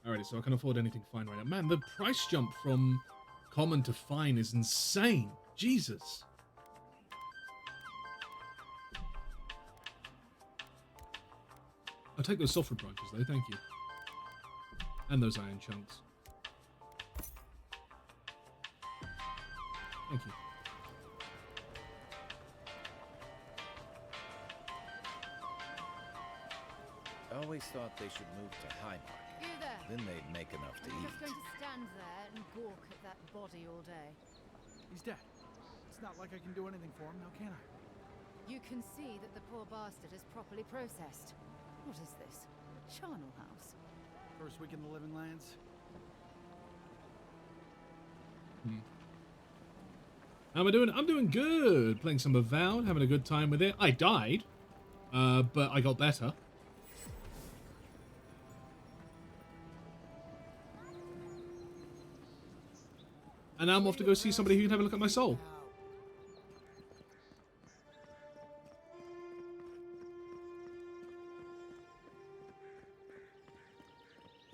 Alrighty, so I can afford anything fine right now. Man, the price jump from common to fine is insane. Jesus. I'll take those sulfur branches though, thank you. And those iron chunks. Thank you. I always thought they should move to High Market. You there. Then they'd make enough to I'm eat. just going to stand there and gawk at that body all day. He's dead. It's not like I can do anything for him now, can I? You can see that the poor bastard is properly processed. What is this? Charnel House? First week in the Living Lands. How am I doing? I'm doing good. Playing some Avowed, having a good time with it. I died, but I got better. And now I'm off to go see somebody who can have a look at my soul.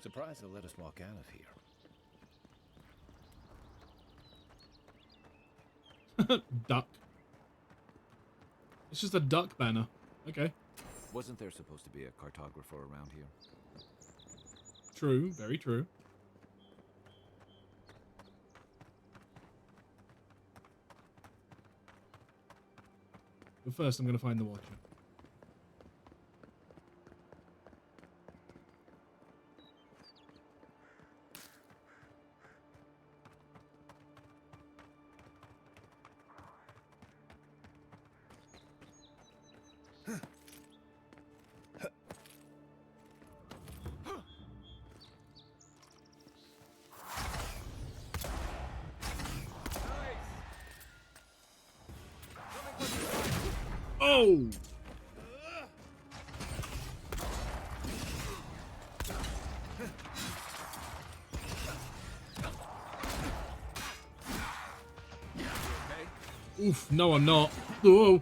Surprised they'll let us walk out of here. Duck. It's just a duck banner. Okay. Wasn't there supposed to be a cartographer around here? True. Very true. But first, I'm going to find the Watcher. Oh! Oof, no I'm not. Whoa.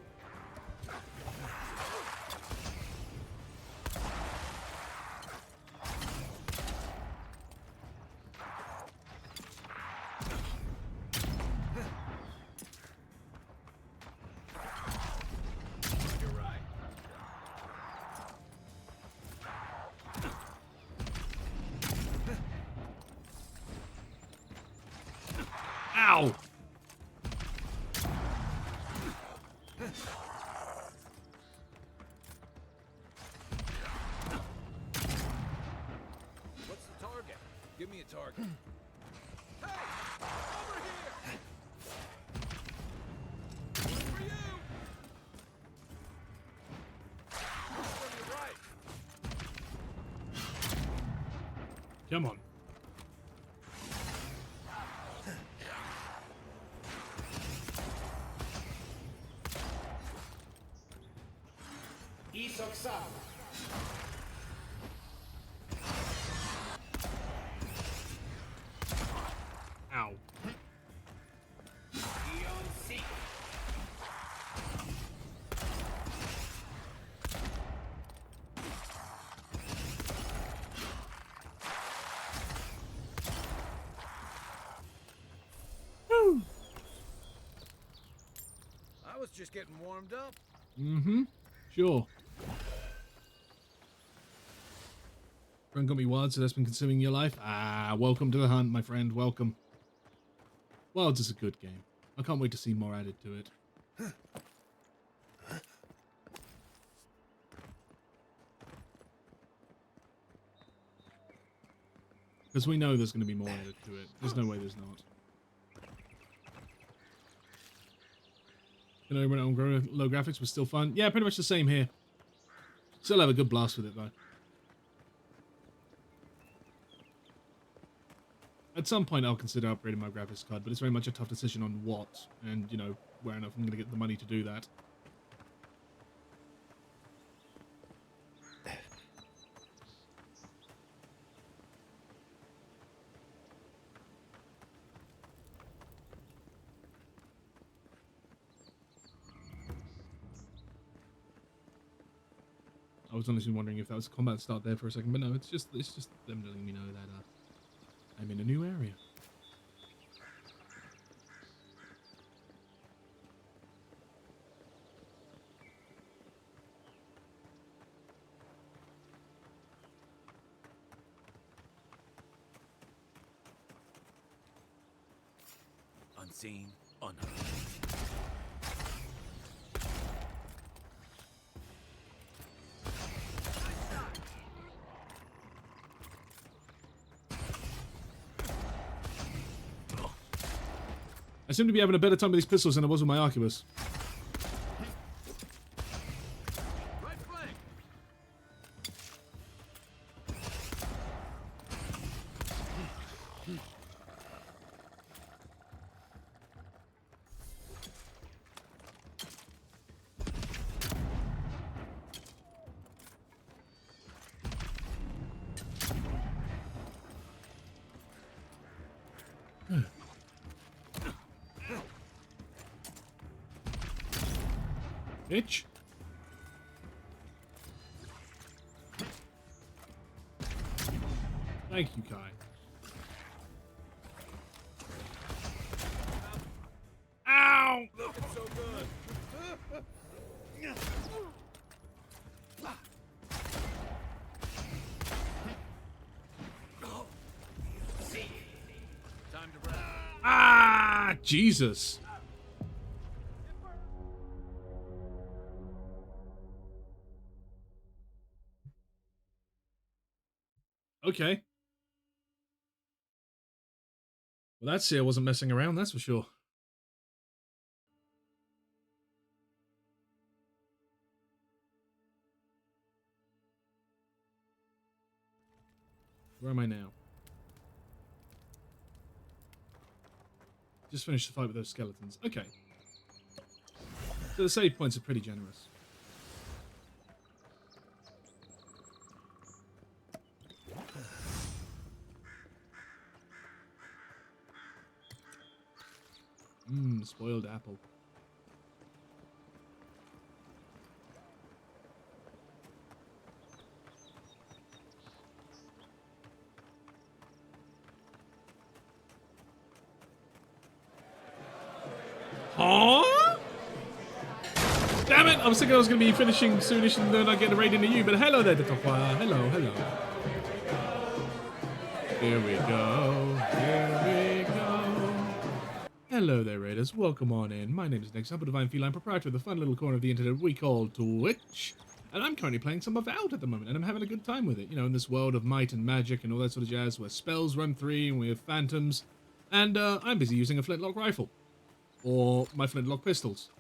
Ow! What's the target? Give me a target. Hey! Over here! For you! From your right. Come on. Ow. Woo. I was just getting warmed up. Mm-hmm. Sure. Friend got me wild, so that's been consuming your life. Ah, welcome to the hunt, my friend. Welcome. Wilds is a good game. I can't wait to see more added to it. Because we know there's going to be more added to it. There's no way there's not. You know, when on low graphics was still fun. Yeah, pretty much the same here. Still have a good blast with it, though. At some point, I'll consider upgrading my graphics card, but it's very much a tough decision on what, and, you know, where enough I'm going to get the money to do that. I was honestly wondering if that was a combat start there for a second, but no, it's just them letting me know that I'm in a new area. Unseen, unheard. I seem to be having a better time with these pistols than I was with my arquebus. Bitch. Thank you, Kai. Ow! Looking so good. Time to wrap. Ah, Jesus. Okay. Well, that's it. I wasn't messing around, that's for sure. Where am I now? Just finished the fight with those skeletons. Okay. So the save points are pretty generous. Spoiled apple. Huh? Damn it! I was thinking I was going to be finishing soonish and then I get a raid into you, but hello there, Detokwa. Hello, hello. Here we go. Here we go. Hello there, Raiders. Welcome on in. My name is Nick, Humble Divine Feline, proprietor of the fun little corner of the internet we call Twitch. And I'm currently playing some Avowed at the moment, and I'm having a good time with it. You know, in this world of might and magic and all that sort of jazz, where spells run free and we have phantoms. And I'm busy using a flintlock rifle. Or my flintlock pistols.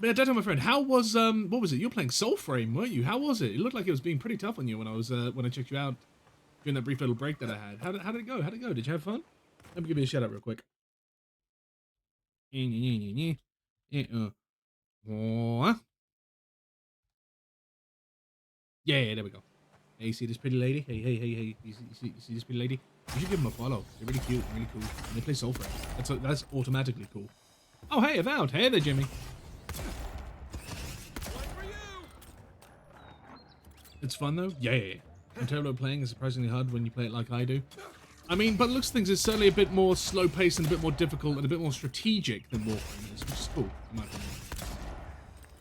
Yeah, Dead, my friend, how was, what was it? You were playing Soulframe, weren't you? How was it? It looked like it was being pretty tough on you when I was, when I checked you out during that brief little break that I had. How did it go? How'd it go? Did you have fun? Let me give you a shout out real quick. Yeah, there we go. Hey, you see this pretty lady? Hey. You see this pretty lady? You should give them a follow. They're really cute, really cool. And they play Soulframe. That's automatically cool. Oh, hey, Avowed. Hey there, Jimmy. It's fun, though? Yeah. I'm terrible at playing. It's surprisingly hard when you play it like I do. I mean, but looks things is certainly a bit more slow-paced and a bit more difficult and a bit more strategic than Warframe is, which is cool, in my opinion.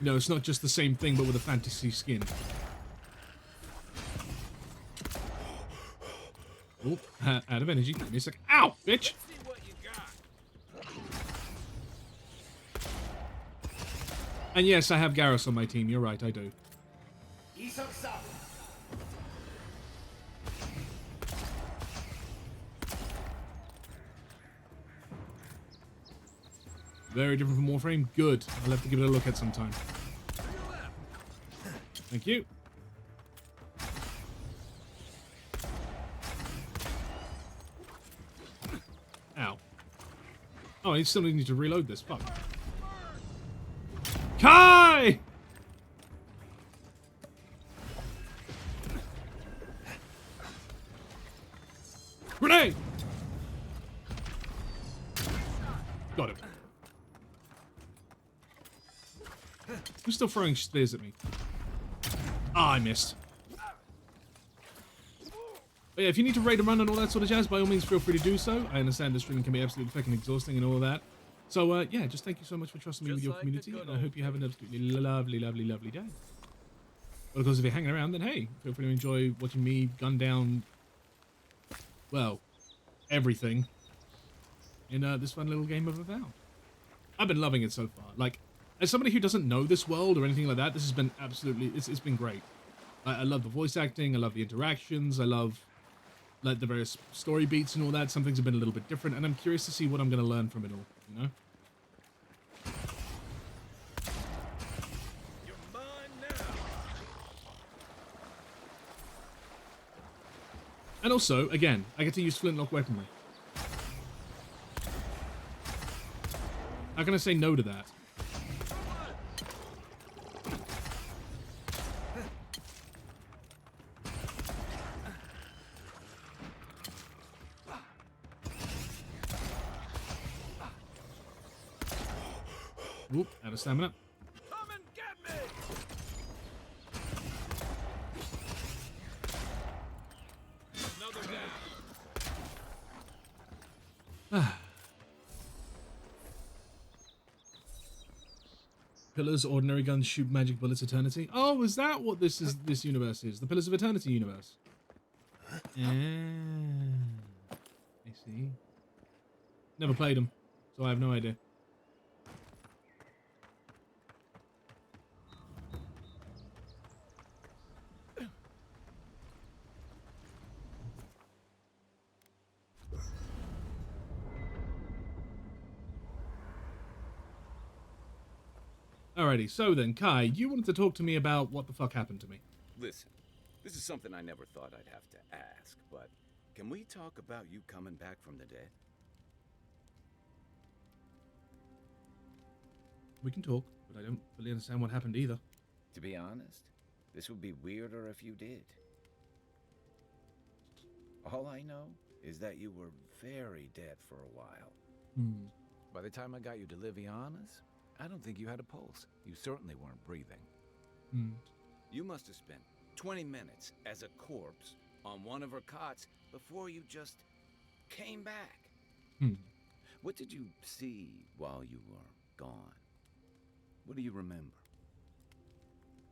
You know, it's not just the same thing, but with a fantasy skin. Oh, out of energy. Give me a sec. Ow, bitch! And yes, I have Garrus on my team. You're right, I do. Very different from Warframe. Good. I'll have to give it a look at sometime. Thank you. Ow. Oh, I still need to reload this. Fuck. Kai! Grenade! Got him. Who's still throwing spears at me? Ah, I missed. But yeah, if you need to raid and run and all that sort of jazz, by all means, feel free to do so. I understand the streaming can be absolutely fucking exhausting and all that. So, yeah, just thank you so much for trusting me with your community, and I hope you have an absolutely lovely, lovely, lovely day. But of course, if you're hanging around, then hey, feel free to enjoy watching me gun down, well, everything in this fun little game of Avowed. I've been loving it so far. Like, as somebody who doesn't know this world or anything like that, this has been absolutely, it's been great. I love the voice acting, I love the interactions, I love like the various story beats and all that. Some things have been a little bit different, and I'm curious to see what I'm going to learn from it all, you know? You're mine now. And also, again, I get to use flintlock weaponry. How can I say no to that? Oop, out of stamina. Come and get me. Another down. Pillars, ordinary guns, shoot magic bullets, eternity. Oh, is that what this is? This universe is the Pillars of Eternity universe. I see. Never played them, so I have no idea. Alrighty, so then, Kai, you wanted to talk to me about what the fuck happened to me. Listen, this is something I never thought I'd have to ask, but can we talk about you coming back from the dead? We can talk, but I don't fully understand what happened either. To be honest, this would be weirder if you did. All I know is that you were very dead for a while. By the time I got you to Liviana's, I don't think you had a pulse. You certainly weren't breathing. You must have spent 20 minutes as a corpse on one of her cots before you just came back. What did you see while you were gone? What do you remember?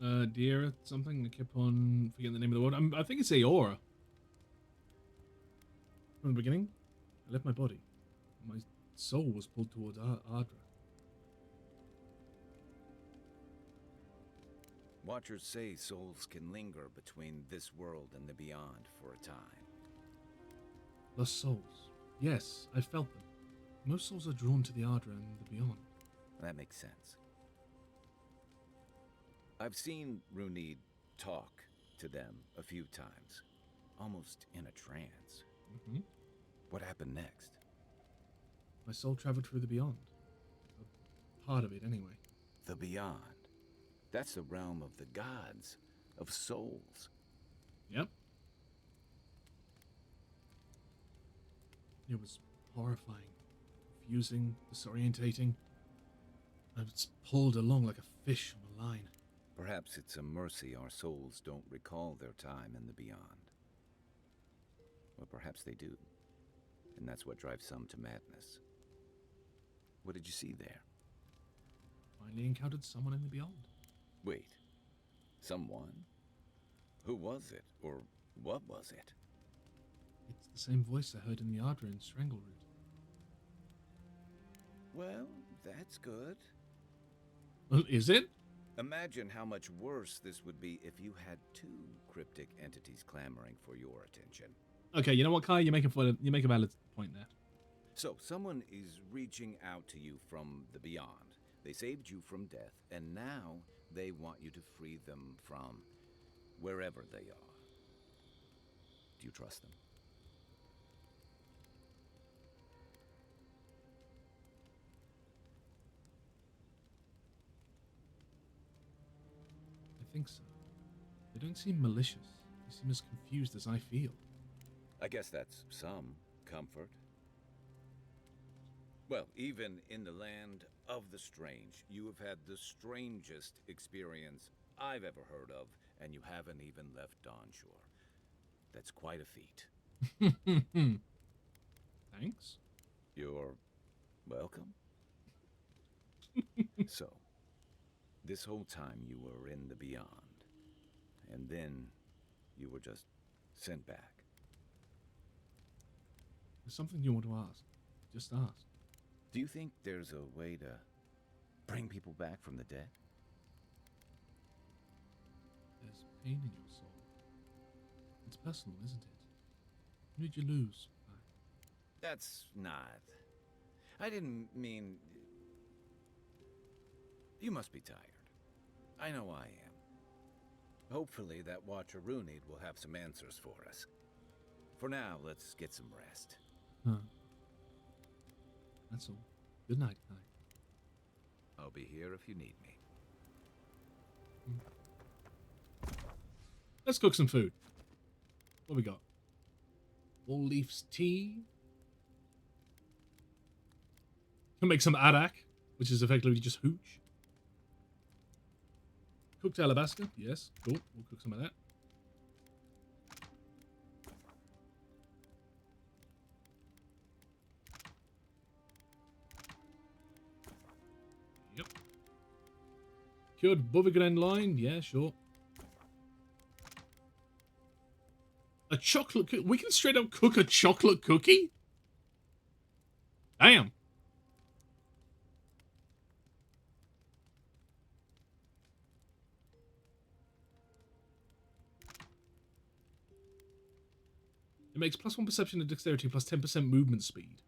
Deera something. I kept on forgetting the name of the word. I think it's Aora. From the beginning, I left my body. My soul was pulled towards Ardra. Watchers say souls can linger between this world and the beyond for a time. Lost souls. Yes, I felt them. Most souls are drawn to the Ardra and the beyond. That makes sense. I've seen Runid talk to them a few times, almost in a trance. What happened next? My soul traveled through the beyond. A part of it, anyway. The beyond. That's the realm of the gods, of souls. Yep. It was horrifying, confusing, disorientating. I was pulled along like a fish on a line. Perhaps it's a mercy our souls don't recall their time in the beyond. Or perhaps they do. And that's what drives some to madness. What did you see there? Finally encountered someone in the beyond. Wait. Someone? Who was it? Or what was it? It's the same voice I heard in the Ardra and Strangleroot. Well, that's good. Well, is it? Imagine how much worse this would be if you had two cryptic entities clamoring for your attention. Okay, you know what, Kai? You make a valid point there. So, someone is reaching out to you from the beyond. They saved you from death, and now they want you to free them from wherever they are. Do you trust them? I think so. They don't seem malicious. They seem as confused as I feel. I guess that's some comfort. Well, even in the land of the strange, you have had the strangest experience I've ever heard of, and you haven't even left Dawnshore. That's quite a feat. Thanks. You're welcome. So, this whole time you were in the beyond, and then you were just sent back. There's something you want to ask. Just ask. Do you think there's a way to bring people back from the dead? There's pain in your soul. It's personal, isn't it? Who did you lose? That's not... I didn't mean... You must be tired. I know I am. Hopefully that Watcher Runid will have some answers for us. For now, let's get some rest. Huh. That's all. Good night, Kai. I'll be here if you need me. Let's cook some food. What we got? All leaves tea. Can make some arak, which is effectively just hooch. Cooked alabaster, yes, cool. We'll cook some of that. Yep. Cured Bovigren line, yeah, sure. A chocolate cookie? We can straight up cook a chocolate cookie? Damn. It makes +1 perception and dexterity, plus 10% movement speed.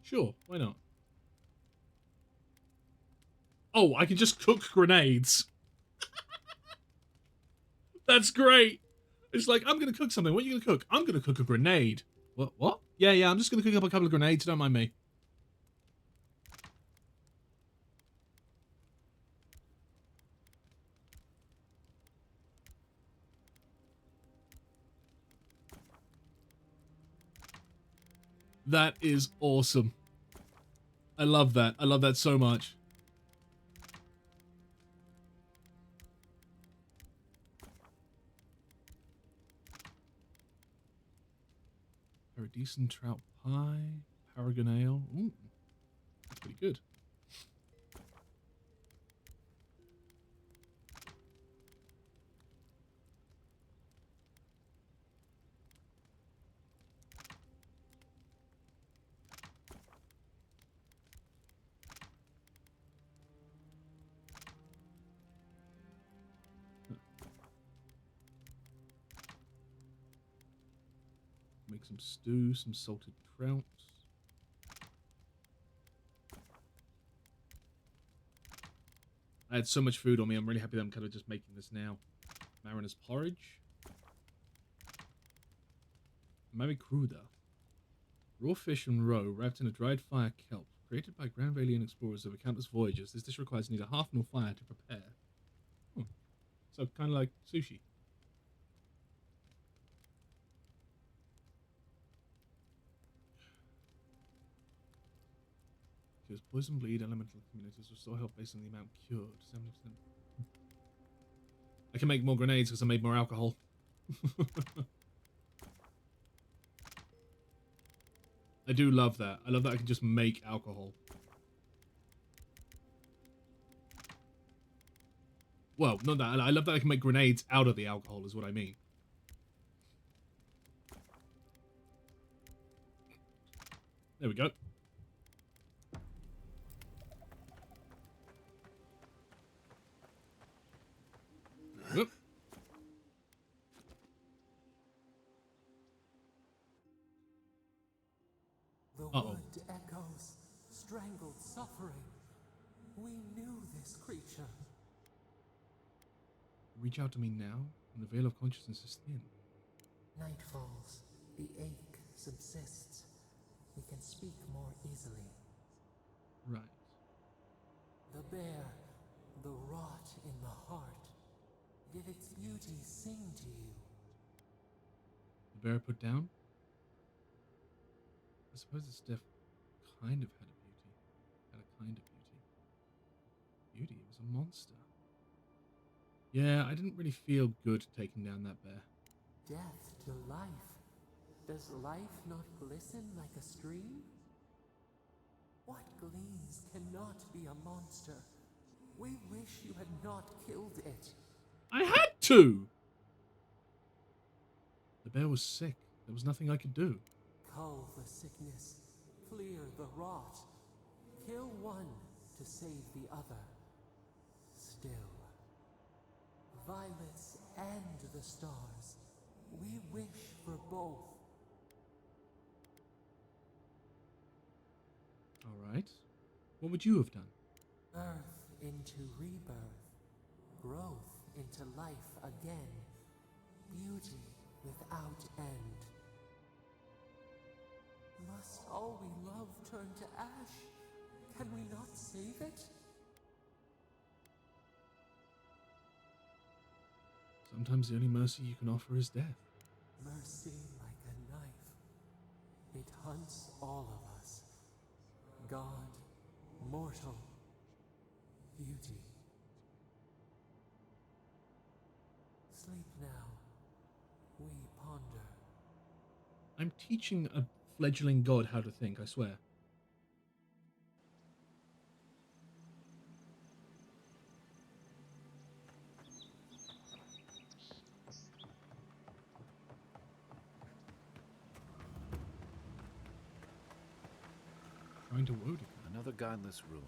Sure, why not? Oh, I can just cook grenades. That's great. It's like, I'm going to cook something. What are you going to cook? I'm going to cook a grenade. What? Yeah, I'm just going to cook up a couple of grenades. Don't mind me. That is awesome. I love that. I love that so much. Paradisen trout pie, Paragon ale. Ooh, that's pretty good. Make some stew, some salted trout. I had so much food on me, I'm really happy that I'm kind of just making this now. Mariner's porridge. Mami cruda. Raw fish and roe wrapped in a dried fire kelp. Created by Grand Valian explorers over countless voyages, this dish requires neither half nor fire to prepare. So kind of like sushi. Because poison bleed elemental communities restore health based on the amount cured. 70%. I can make more grenades because I made more alcohol. I do love that. I love that I can just make alcohol. Well, not that. I love that I can make grenades out of the alcohol is what I mean. There we go. Whoop. The wood echoes, strangled suffering. We knew this creature. Reach out to me now, and the veil of consciousness is thin. Night falls, the ache subsists. We can speak more easily. Right. The bear, the rot in the heart. Did its beauty sing to you? The bear put down? I suppose its death kind of had a beauty. Had a kind of beauty. Beauty, it was a monster. Yeah, I didn't really feel good taking down that bear. Death to life. Does life not glisten like a stream? What gleams cannot be a monster? We wish you had not killed it. I had to! The bear was sick. There was nothing I could do. Cull the sickness, clear the rot. Kill one to save the other. Still, violets and the stars, we wish for both. Alright. What would you have done? Birth into rebirth, growth into life again, beauty without end. Must all we love turn to ash? Can we not save it? Sometimes the only mercy you can offer is death. Mercy like a knife. It hunts all of us. God, mortal, beauty. Sleep now. We ponder. I'm teaching a fledgling god how to think, I swear. Shrine to Wodika. Another godless ruin.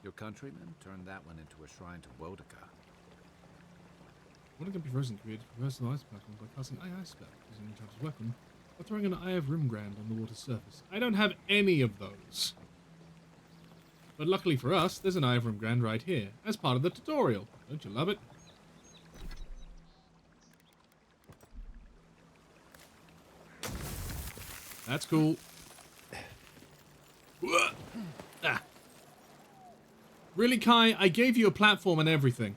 Your countrymen turned that one into a shrine to Wodika. Wodika be frozen created reversal ice patterns by casting ice spell using an enchanted weapon, or throwing an Eye of Rimgrand on the water's surface. I don't have any of those. But luckily for us, there's an Eye of Rimgrand right here, as part of the tutorial. Don't you love it? That's cool. Ah. Really, Kai? I gave you a platform and everything.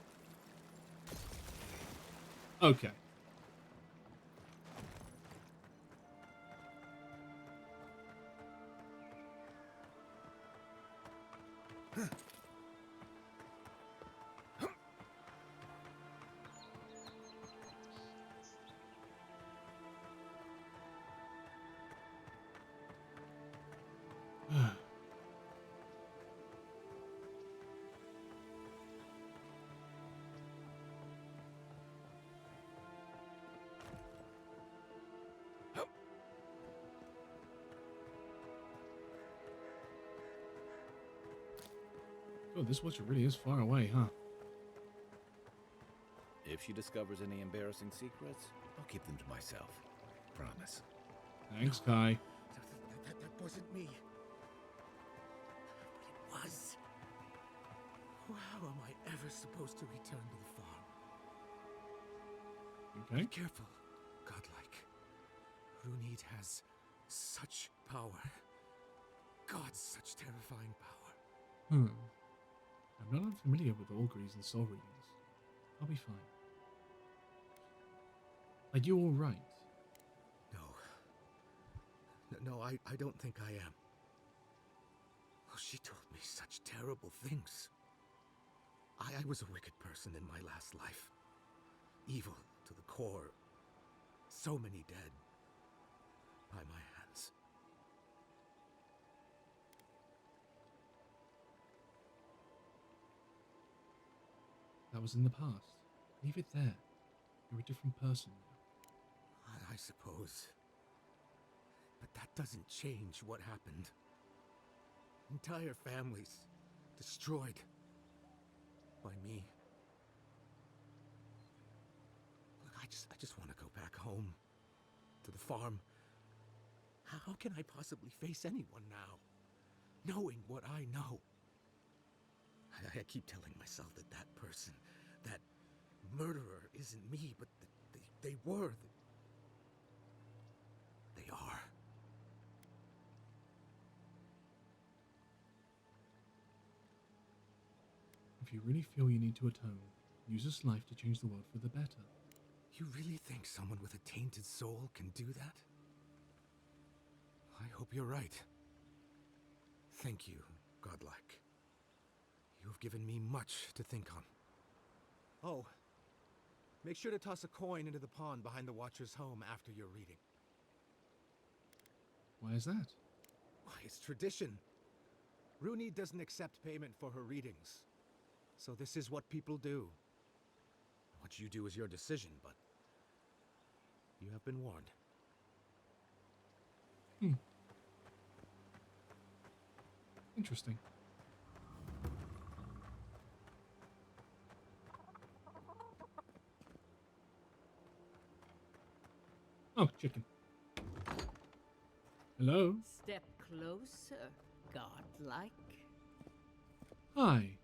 Okay. Oh, this watcher really is far away, huh? If she discovers any embarrassing secrets, I'll keep them to myself. Promise. Thanks, Kai. That wasn't me. But it was. How am I ever supposed to return to the farm? Okay. Be careful, godlike. Runid has such power. God, such terrifying power. I'm not unfamiliar with auguries and soul readings. I'll be fine. Are you alright? No, I don't think I am. Oh, she told me such terrible things. I was a wicked person in my last life. Evil to the core. So many dead. By my hands. That was in the past. Leave it there. You're a different person now. I suppose. But that doesn't change what happened. Entire families destroyed by me. Look, I just want to go back home to the farm. How can I possibly face anyone now, knowing what I know? I keep telling myself that that person, that murderer isn't me, but they were. They are. If you really feel you need to atone, use this life to change the world for the better. You really think someone with a tainted soul can do that? I hope you're right. Thank you, Godlike. You have given me much to think on. Oh, make sure to toss a coin into the pond behind the Watcher's home after your reading. Why is that? Why, it's tradition. Rooney doesn't accept payment for her readings. So this is what people do. What you do is your decision, but you have been warned. Interesting. Oh, chicken. Hello? Step closer, godlike. Hi.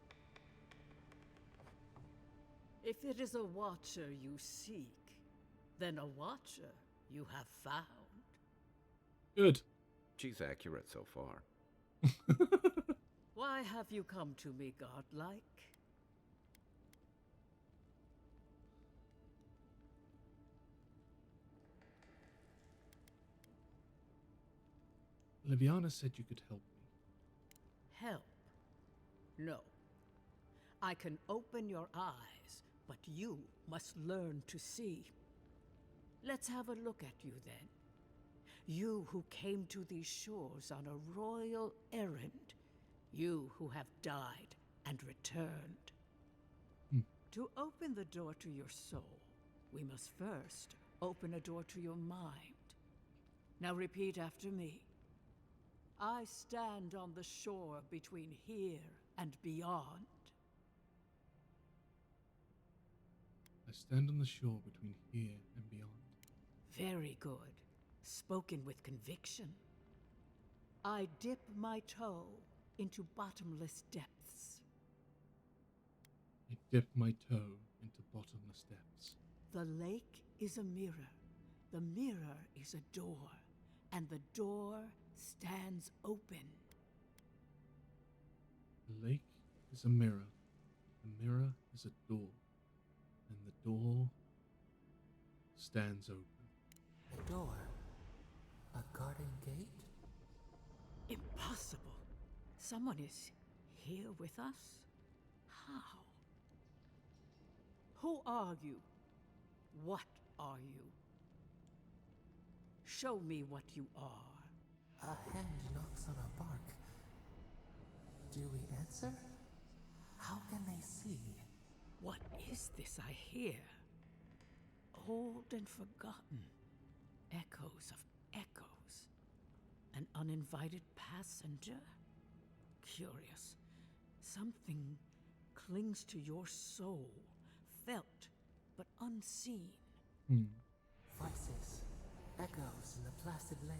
If it is a watcher you seek, then a watcher you have found. Good. She's accurate so far. Why have you come to me, godlike? Liviana said you could help me. Help? No. I can open your eyes, but you must learn to see. Let's have a look at you then. You who came to these shores on a royal errand. You who have died and returned. To open the door to your soul, we must first open a door to your mind. Now repeat after me. I stand on the shore between here and beyond. I stand on the shore between here and beyond. Very good. Spoken with conviction. I dip my toe into bottomless depths. I dip my toe into bottomless depths. The lake is a mirror. The mirror is a door. And the door stands open. The lake is a mirror. The mirror is a door. And the door stands open. A door? A garden gate? Impossible. Someone is here with us? How? Who are you? What are you? Show me what you are. A hand knocks on a bark. Do we answer? How can they see? What is this I hear? Old and forgotten. Echoes of echoes. An uninvited passenger? Curious. Something clings to your soul. Felt, but unseen. Voices. Echoes in the placid lake.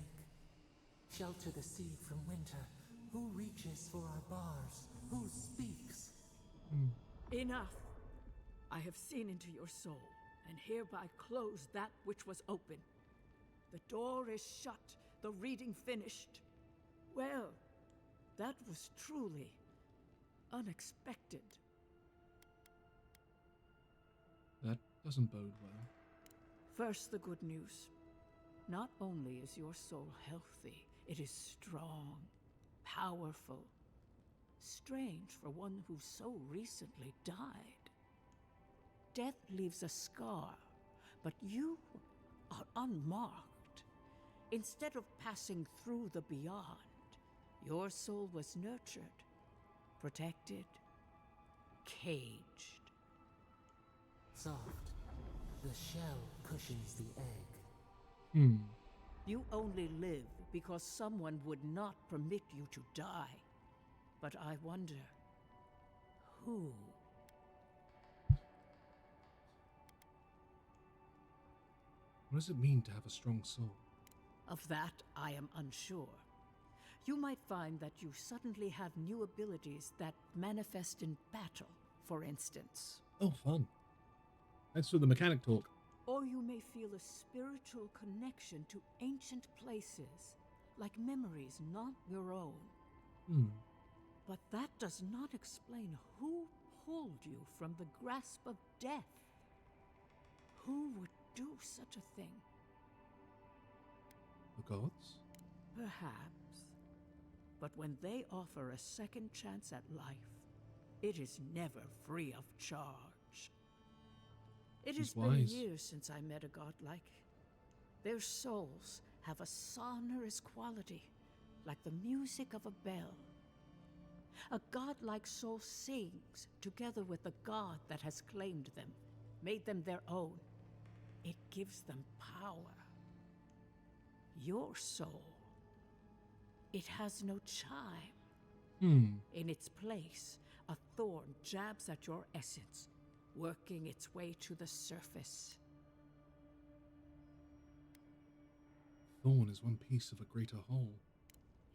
Shelter the seed from winter. Who reaches for our bars? Who speaks? Enough. I have seen into your soul, and hereby close that which was open. The door is shut, the reading finished. Well, that was truly unexpected. That doesn't bode well. First, the good news. Not only is your soul healthy, it is strong, powerful. Strange for one who so recently died. Death leaves a scar, but you are unmarked. Instead of passing through the beyond, your soul was nurtured, protected, caged. Soft. The shell cushions the egg. Hmm. You only live because someone would not permit you to die. But I wonder, who? What does it mean to have a strong soul? Of that, I am unsure. You might find that you suddenly have new abilities that manifest in battle, for instance. Oh, fun. That's for the mechanic talk. Or you may feel a spiritual connection to ancient places, like memories not your own. Hmm. But that does not explain who pulled you from the grasp of death. Who would do such a thing? The gods? Perhaps. But when they offer a second chance at life, it is never free of charge. It has been years since I met a godlike. Their souls have a sonorous quality, like the music of a bell. A godlike soul sings together with the god that has claimed them, made them their own. It gives them power. Your soul, it has no chime. In its place, a thorn jabs at your essence, working its way to the surface. Thorn is one piece of a greater whole.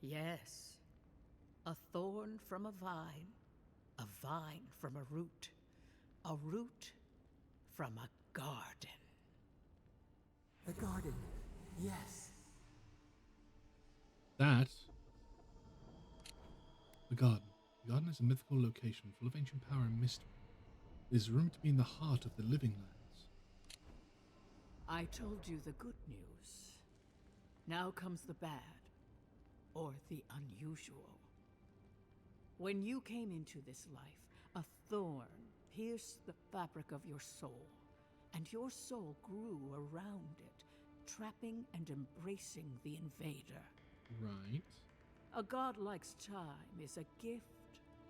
Yes. A thorn from a vine from a root from a garden. The garden, yes. That. The garden. The garden is a mythical location full of ancient power and mystery. It is rumored to be in the heart of the living lands. I told you the good news. Now comes the bad, or the unusual. When you came into this life, a thorn pierced the fabric of your soul, and your soul grew around it, trapping and embracing the invader. Right. A godlike's chime is a gift,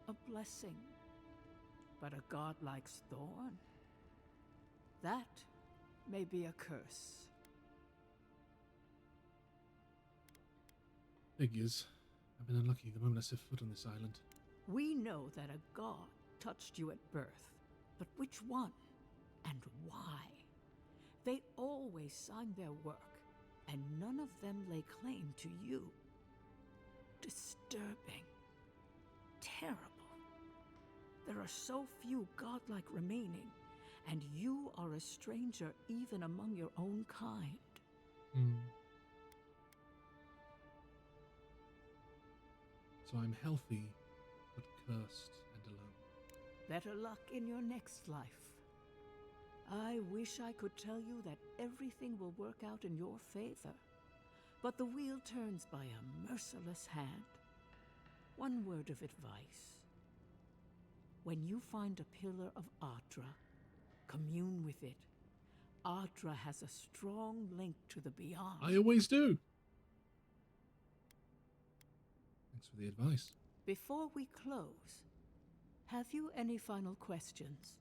a blessing. But a godlike's thorn? That may be a curse. Figures. I've been unlucky the moment I set foot on this island. We know that a god touched you at birth, but which one and why? They always signed their work, and none of them lay claim to you. Disturbing. Terrible. There are so few godlike remaining, and you are a stranger even among your own kind. So I'm healthy, but cursed and alone. Better luck in your next life. I wish I could tell you that everything will work out in your favor, but the wheel turns by a merciless hand. One word of advice. When you find a pillar of Ardra, commune with it. Ardra has a strong link to the beyond. I always do. Thanks for the advice. Before we close, have you any final questions?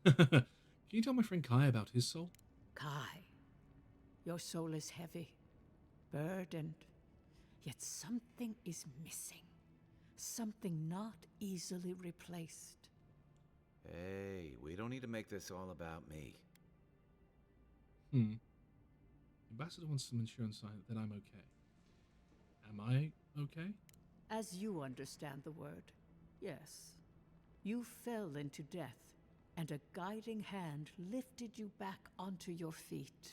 Can you tell my friend Kai about his soul? Kai, your soul is heavy, burdened, yet something is missing. Something not easily replaced. Hey, we don't need to make this all about me. Ambassador wants some insurance sign that I'm okay. Am I okay? As you understand the word, yes. You fell into death, and a guiding hand lifted you back onto your feet.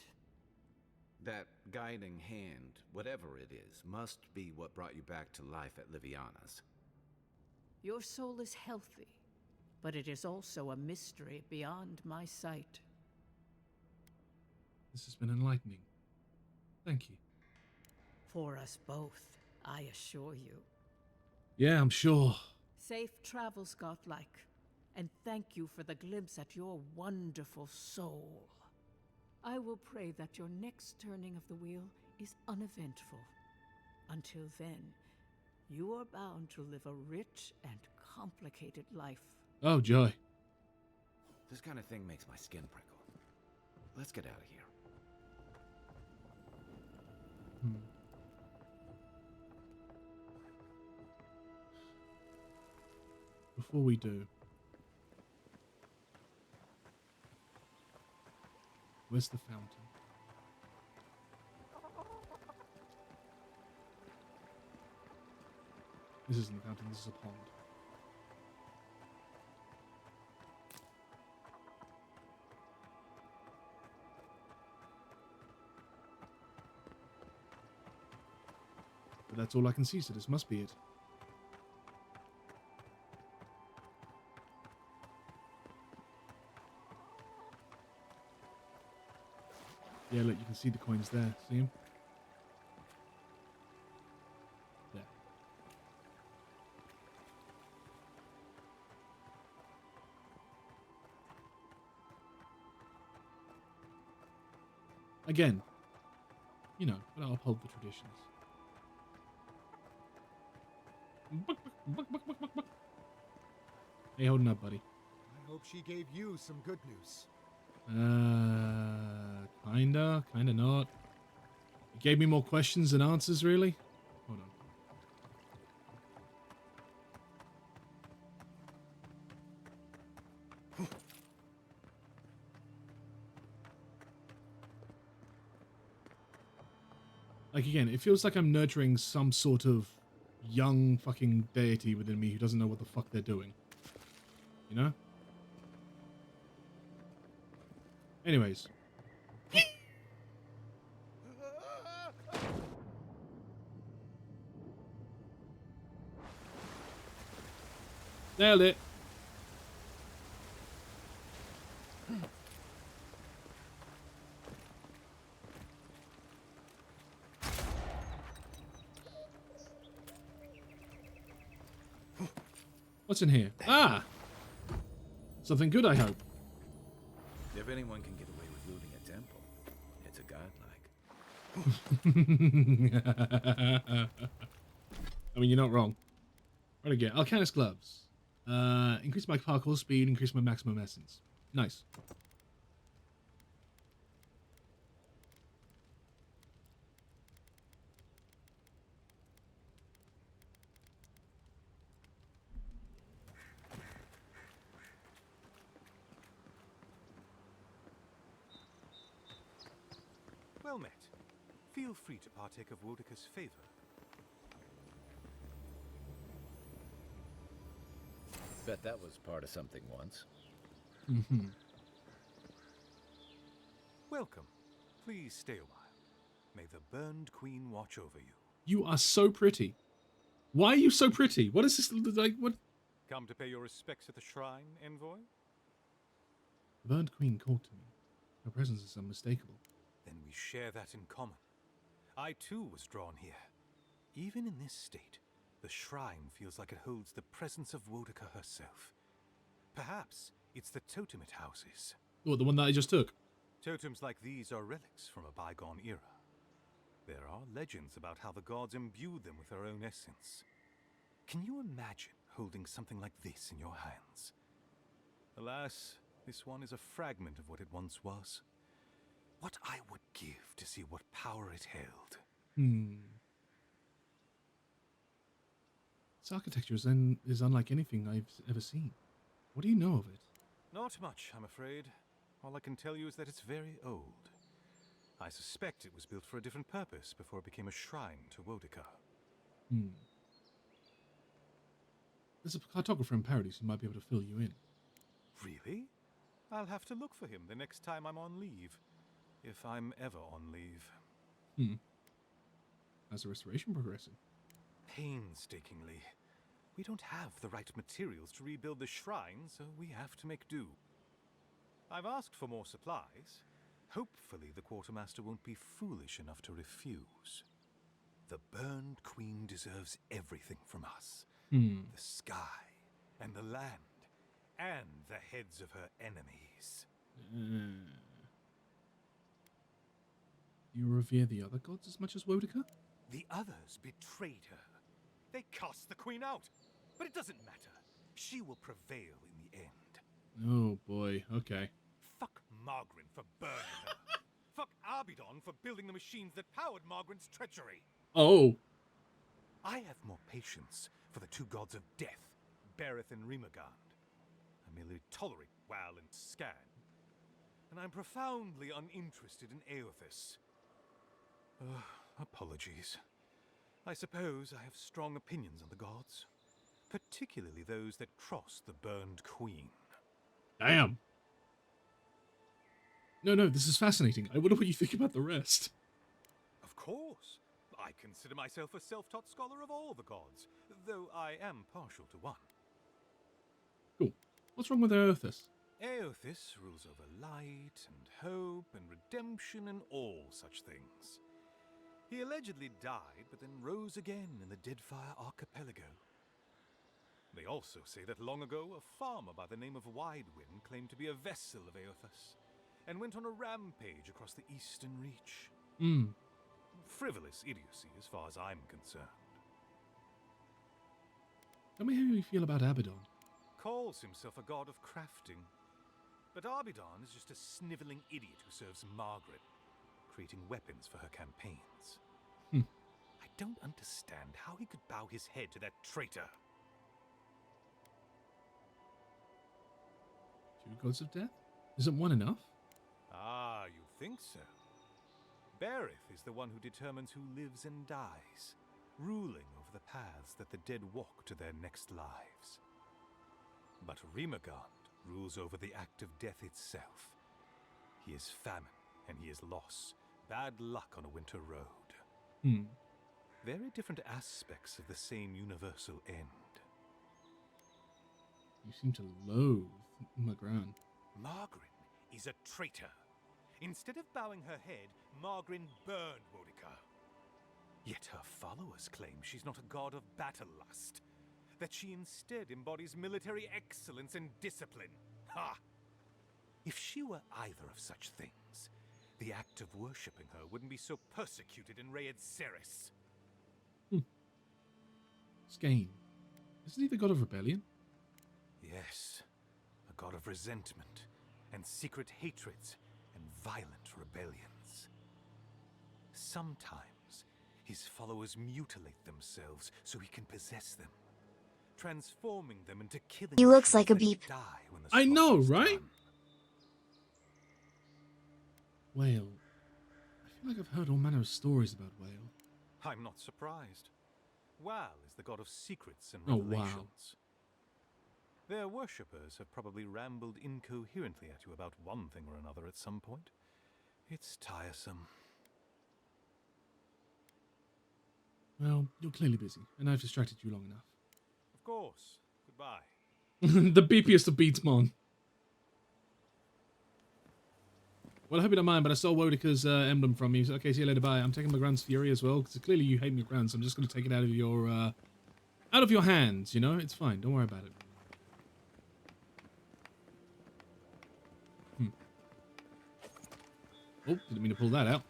That guiding hand, whatever it is, must be what brought you back to life at Liviana's. Your soul is healthy, but it is also a mystery beyond my sight. This has been enlightening. Thank you. For us both, I assure you. Yeah, I'm sure. Safe travels, godlike, and thank you for the glimpse at your wonderful soul. I will pray that your next turning of the wheel is uneventful. Until then, You are bound to live a rich and complicated life. Oh, joy. This kind of thing makes my skin prickle. Let's get out of here. Before we do, where's the fountain? This isn't a fountain, this is a pond. But that's all I can see, so this must be it. Yeah, look, you can see the coins there. See them? There. Again, you know, but I'll uphold the traditions. Hey, holding up, buddy. I hope she gave you some good news. Kinda not. You gave me more questions than answers, really? Hold on. Like, again, it feels like I'm nurturing some sort of young fucking deity within me who doesn't know what the fuck they're doing. You know? Anyways. Nailed it. What's in here? Ah! Something good, I hope. If anyone can get away with looting a temple, it's a godlike. I mean, you're not wrong. What do I get? Alcanist gloves. Increase my parkour speed, increase my maximum essence. Nice. Well met. Feel free to partake of Wodika's favor. Bet that was part of something once. Mm-hmm. Welcome. Please stay a while. May the Burned Queen watch over you. You are so pretty. Why are you so pretty? What is this, like, what? Come to pay your respects at the shrine, envoy? The Burned Queen called to me. Her presence is unmistakable. Then we share that in common. I too was drawn here. Even in this state, the shrine feels like it holds the presence of Wodika herself. Perhaps it's the totem it houses. What, the one that I just took? Totems like these are relics from a bygone era. There are legends about how the gods imbued them with their own essence. Can you imagine holding something like this in your hands? Alas, this one is a fragment of what it once was. What I would give to see what power it held. Its architecture is unlike anything I've ever seen. What do you know of it? Not much, I'm afraid. All I can tell you is that it's very old. I suspect it was built for a different purpose before it became a shrine to Wodika. There's a cartographer in Paradise who might be able to fill you in. Really? I'll have to look for him the next time I'm on leave. If I'm ever on leave. How's the restoration progressing? Painstakingly. We don't have the right materials to rebuild the shrine, so we have to make do. I've asked for more supplies. Hopefully the quartermaster won't be foolish enough to refuse. The Burned Queen deserves everything from us. The sky, and the land, and the heads of her enemies. You revere the other gods as much as Wodika? The others betrayed her. They cast the queen out. But it doesn't matter. She will prevail in the end. Oh boy, okay. Fuck Margaret for burning her. Fuck Arbidon for building the machines that powered Margaret's treachery. Oh. I have more patience for the two gods of death, Berith and Rimagand. I merely tolerate Wal and Scan. And I'm profoundly uninterested in Eothas. Apologies. I suppose I have strong opinions on the gods. Particularly those that cross the burned queen. Damn. No, this is fascinating. I wonder what you think about the rest. Of course. I consider myself a self-taught scholar of all the gods, though I am partial to one. Cool. What's wrong with Eothas? Eothas rules over light and hope and redemption and all such things. He allegedly died, but then rose again in the Deadfire Archipelago. They also say that long ago, a farmer by the name of Widewind claimed to be a vessel of Eothas, and went on a rampage across the Eastern Reach. Frivolous idiocy as far as I'm concerned. Tell me how you feel about Abaddon. Calls himself a god of crafting. But Arbidon is just a sniveling idiot who serves Margaret, creating weapons for her campaigns. I don't understand how he could bow his head to that traitor. Two gods of death? Isn't one enough? Ah, you think so? Berith is the one who determines who lives and dies, ruling over the paths that the dead walk to their next lives. But Rimagand rules over the act of death itself. He is famine, and he is loss, bad luck on a winter road. Very different aspects of the same universal end. You seem to loathe Magran. Margaret is a traitor. Instead of bowing her head, Margaret burned Boudica. Yet her followers claim she's not a god of battle lust, that she instead embodies military excellence and discipline. Ha! If she were either of such things, the act of worshipping her wouldn't be so persecuted in Rayed Ceres. Skane. Isn't he the god of rebellion? Yes, a god of resentment and secret hatreds and violent rebellions. Sometimes his followers mutilate themselves so he can possess them, transforming them into killing. He looks like a beep. I know, right? Whale. I feel like I've heard all manner of stories about Whale. I'm not surprised. Wal is the god of secrets and Oh, revelations. wow. Their worshippers have probably rambled incoherently at you about one thing or another at some point. It's tiresome. Well, you're clearly busy, and I've distracted you long enough. Of course. Goodbye. The beepiest of beats, Mon. Well, I hope you don't mind, but I stole Wodica's emblem from you. So, okay, see you later, bye. I'm taking Magran's Fury as well, because clearly you hate Magran, so I'm just going to take it out of your hands, you know? It's fine, don't worry about it. Oh, didn't mean to pull that out.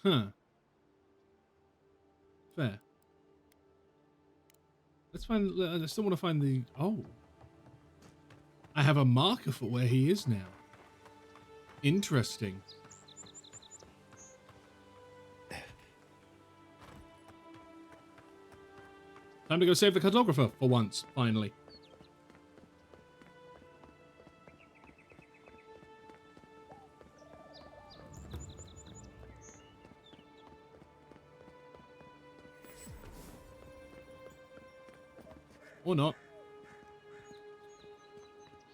Huh. Fair. Let's find... I still want to find the... Oh. I have a marker for where he is now. Interesting. Time to go save the cartographer for once, finally. Or not.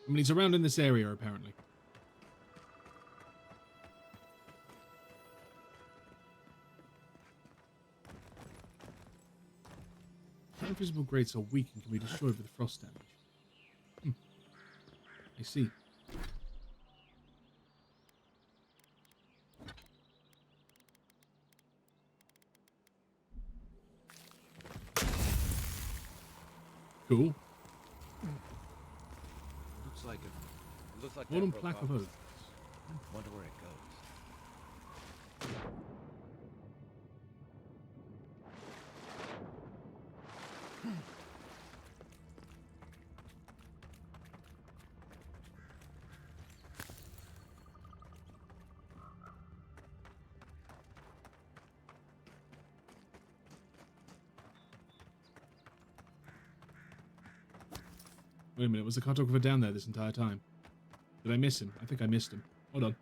I mean, he's around in this area, apparently. Invisible grates are weak and can be destroyed with frost damage. I see. Cool. Looks like Golden that broke plaque off. of oath. Wonder where it goes. Wait a minute, was the cartographer down there this entire time? Did I miss him? I think I missed him. Hold on.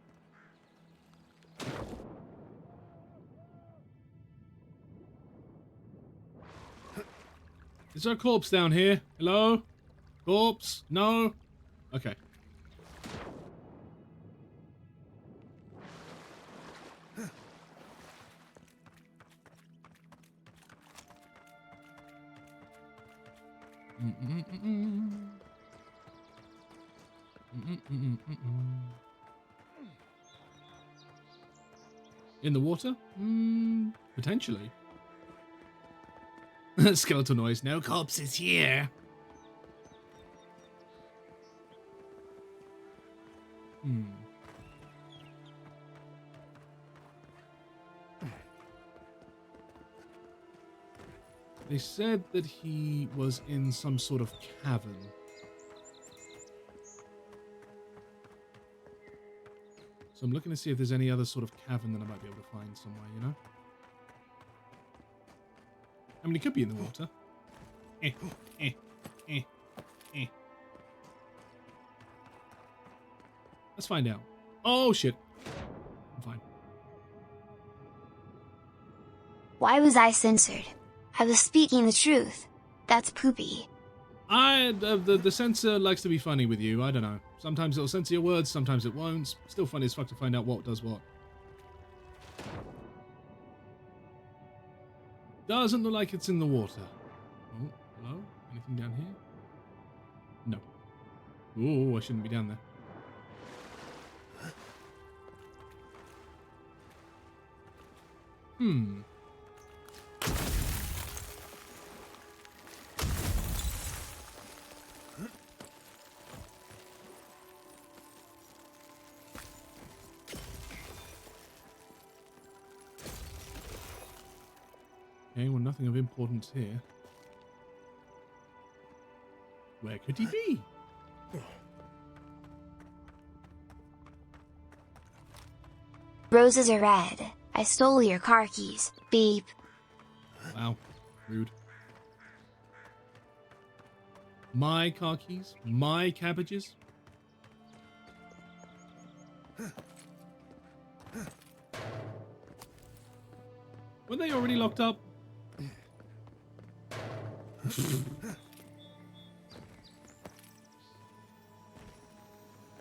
Is there a corpse down here? Hello? Corpse? No? Okay. In the water? Potentially. Skeletal noise. No corpses here. They said that he was in some sort of cavern. So I'm looking to see if there's any other sort of cavern that I might be able to find somewhere, you know? I mean, it could be in the water. Let's find out. Oh, shit. I'm fine. Why was I censored? I was speaking the truth. That's poopy. The censor likes to be funny with you. I don't know. Sometimes it'll censor your words, sometimes it won't. Still funny as fuck to find out what does what. Doesn't look like it's in the water. Oh, hello? Anything down here? No. Oh, I shouldn't be down there. Okay, well, nothing of importance here. Where could he be? Roses are red. I stole your car keys. Beep. Wow, rude. My car keys? My cabbages? Were they already locked up?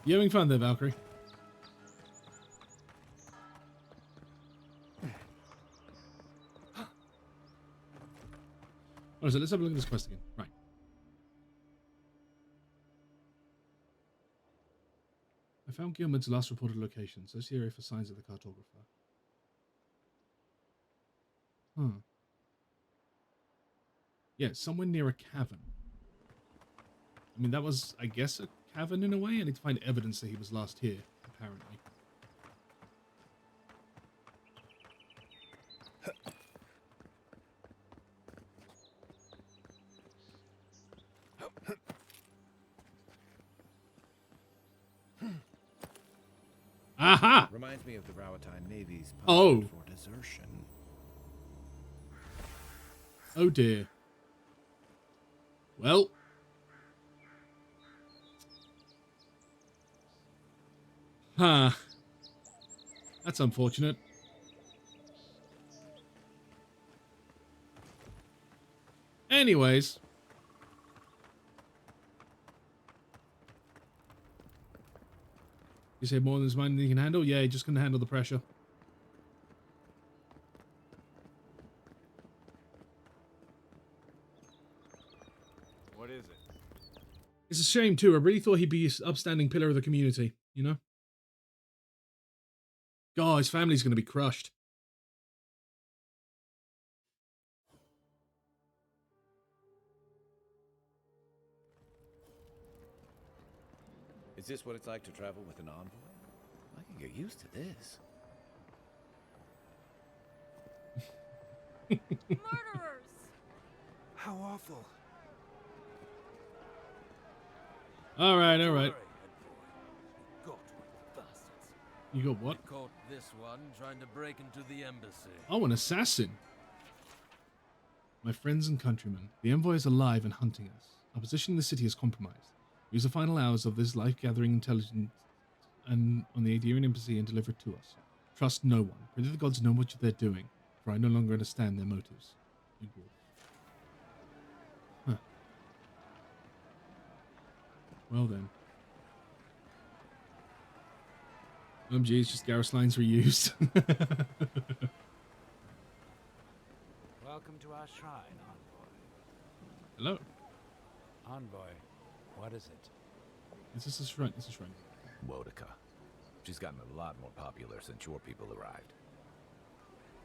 You having fun there, Valkyrie? Alright, so let's have a look at this quest again. Right. I found Gilman's last reported location. Search the area for signs of the cartographer. Yeah, somewhere near a cavern. I mean, that was, I guess, a cavern in a way. I need to find evidence that he was last here, apparently. Aha! Reminds me of the Rawatine Navy's Oh. punishment for desertion. Oh dear. Well. Huh. That's unfortunate. Anyways. You say more than his mind than he can handle? Yeah, he just couldn't handle the pressure. What is it? It's a shame too. I really thought he'd be an upstanding pillar of the community, you know? God, his family's going to be crushed. Is this what it's like to travel with an envoy? I can get used to this. Murderers! How awful. All right, all right. Got bastards. You got what? Caught this one trying to break into the embassy. Oh, an assassin. My friends and countrymen, the envoy is alive and hunting us. Our position in the city is compromised. Use the final hours of this life-gathering intelligence and on the Adirian embassy and deliver it to us. Trust no one. Pray that the gods know what they're doing, for I no longer understand their motives. Big wolf. Huh. Well then. Geez, just Garrus lines reused. Welcome to our shrine, Envoy. Hello. Envoy, what is it? Is this a shrine? It's a shrine. Wodica. She's gotten a lot more popular since your people arrived.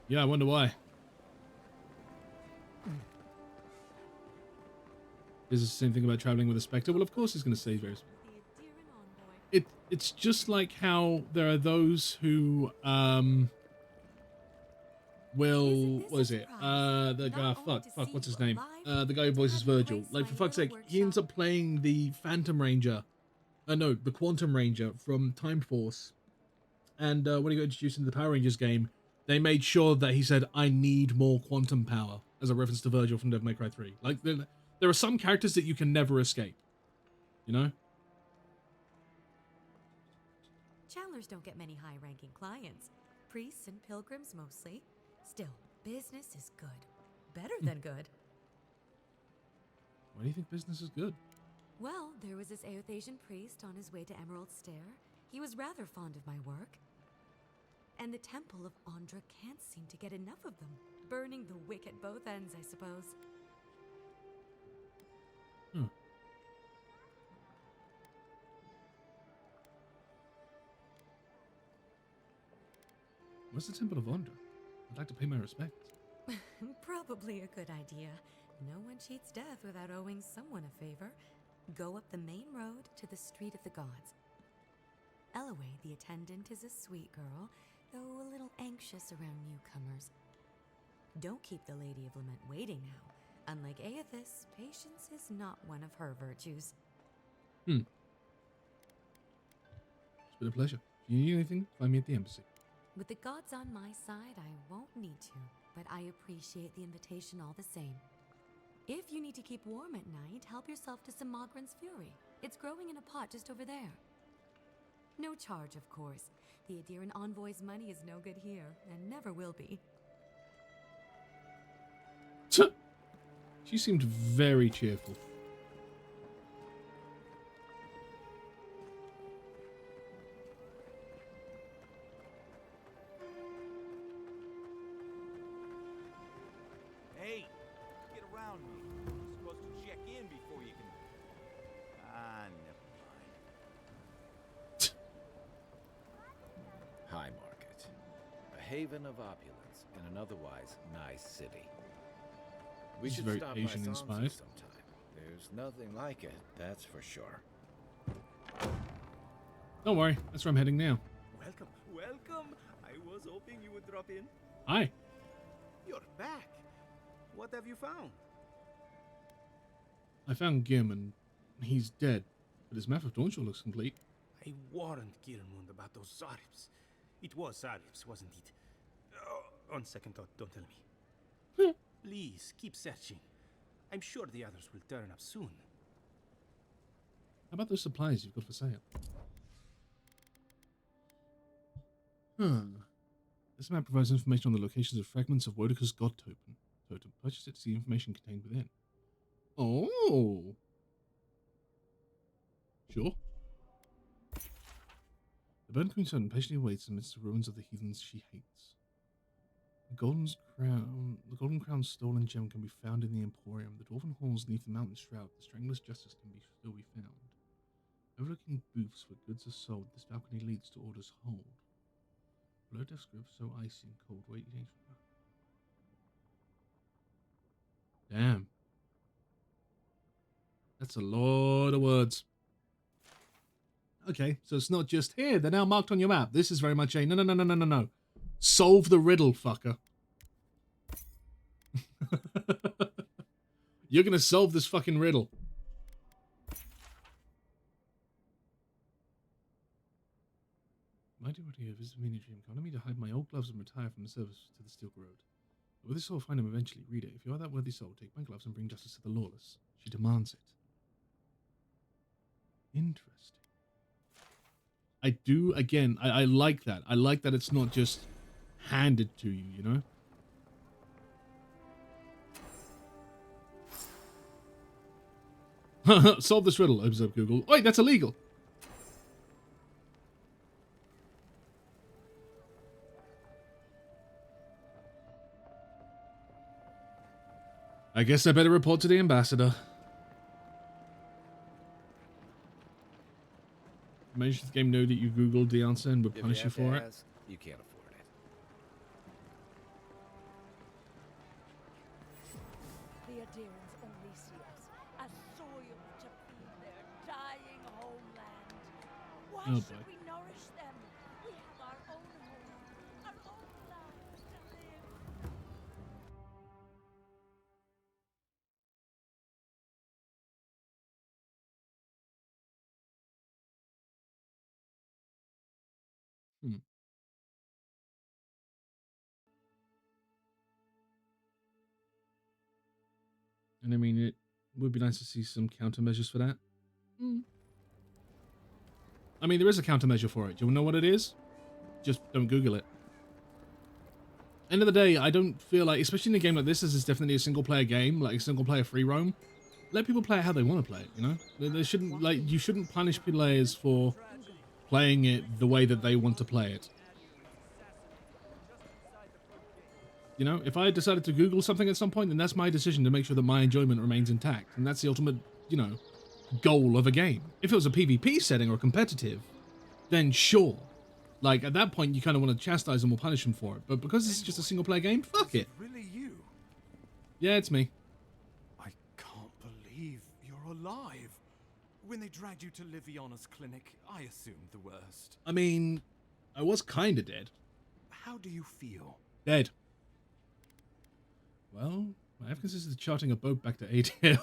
Yeah, I wonder why. Is this the same thing about traveling with a Spectre? Well, of course he's going to say various... It's just like how there are those who will... What is it? The guy... Fuck, what's his name? The guy who voices Virgil. Like, for fuck's sake, he ends up playing the Phantom Ranger. No, the Quantum Ranger from Time Force. And when he got introduced into the Power Rangers game, they made sure that he said, I need more quantum power, as a reference to Virgil from Devil May Cry 3. Like, there are some characters that you can never escape. You know? Chandlers don't get many high-ranking clients. Priests and pilgrims mostly. Still, business is good. Better than good. Why do you think business is good? Well, there was this Aothasian priest on his way to Emerald Stair. He was rather fond of my work. And the Temple of Andra can't seem to get enough of them. Burning the wick at both ends, I suppose. Hmm. What's the Temple of Andra? I'd like to pay my respects. Probably a good idea. No one cheats death without owing someone a favor. Go up the main road to the Street of the Gods. Eloise, the attendant, is a sweet girl, though a little anxious around newcomers. Don't keep the Lady of Lament waiting now. Unlike Aethys, patience is not one of her virtues. It's been a pleasure. If you need anything, find me at the embassy. With the gods on my side, I won't need to, but I appreciate the invitation all the same. If you need to keep warm at night, help yourself to some Mogren's Fury. It's growing in a pot just over there. No charge, of course. The Adirian Envoy's money is no good here, and never will be. She seemed very cheerful. Hey, get around me. You're supposed to check in before you can... Ah, never mind. High Market. A haven of opulence in an otherwise nice city. We This is should very stop Asian by inspired. Sansu sometime. There's nothing like it, that's for sure. Don't worry, that's where I'm heading now. Welcome, welcome. I was hoping you would drop in. Hi. You're back. What have you found? I found Gim and he's dead, but his map of Dawnshore looks complete. I warned Kirmund about those Zaribs. It was Zaribs, wasn't it? Oh, on second thought, don't tell me. Please, keep searching. I'm sure the others will turn up soon. How about those supplies you've got for sale? This map provides information on the locations of fragments of Wodica's god totem. Purchase it to see information contained within. Oh! Sure. The Burnt Queen Sun patiently waits amidst the ruins of the heathens she hates. The golden crown's stolen gem can be found in the Emporium. The dwarven halls beneath the mountain shroud. The strangler's justice can still be found. Overlooking booths where goods are sold, this balcony leads to Order's hold. Below death's grip, so icy and cold. Wait, damn. That's a lot of words. Okay, so it's not just here. They're now marked on your map. This is very much a no. Solve the riddle, fucker. You're gonna solve this fucking riddle. My dear idea of visit mini dream wanted me to hide my old gloves and retire from the service to the Stilk Road. Will this soul find him eventually? Reader, if you are that worthy soul, take my gloves and bring justice to the lawless. She demands it. Interesting. I do, again, I like that. I like that it's not just handed to you, you know? Solve this riddle, opens up Google. Wait, that's illegal. I guess I better report to the ambassador. Manage the game know that you Googled the answer and would punish you for it. You can't afford it. The Adirans only see us as soil to feed their dying homeland. Why Oh, should boy. we nourish them? We have our own home, our own land to live. And I mean, it would be nice to see some countermeasures for that. I mean, there is a countermeasure for it. Do you know what it is? Just don't Google it. End of the day, I don't feel like, especially in a game like this, is definitely a single-player game, like a single-player free roam. Let people play it how they want to play it, you know? They shouldn't, like, you shouldn't punish players for playing it the way that they want to play it. You know, if I decided to Google something at some point, then that's my decision to make sure that my enjoyment remains intact. And that's the ultimate, you know, goal of a game. If it was a PvP setting or competitive, then sure. Like, at that point, you kind of want to chastise them or punish them for it. But because it's just a single-player game, fuck it. Really you? Yeah, it's me. I can't believe you're alive. When they dragged you to Liviana's clinic, I assumed the worst. I mean, I was kind of dead. How do you feel? Dead. Well, I have considered charting a boat back to ATL.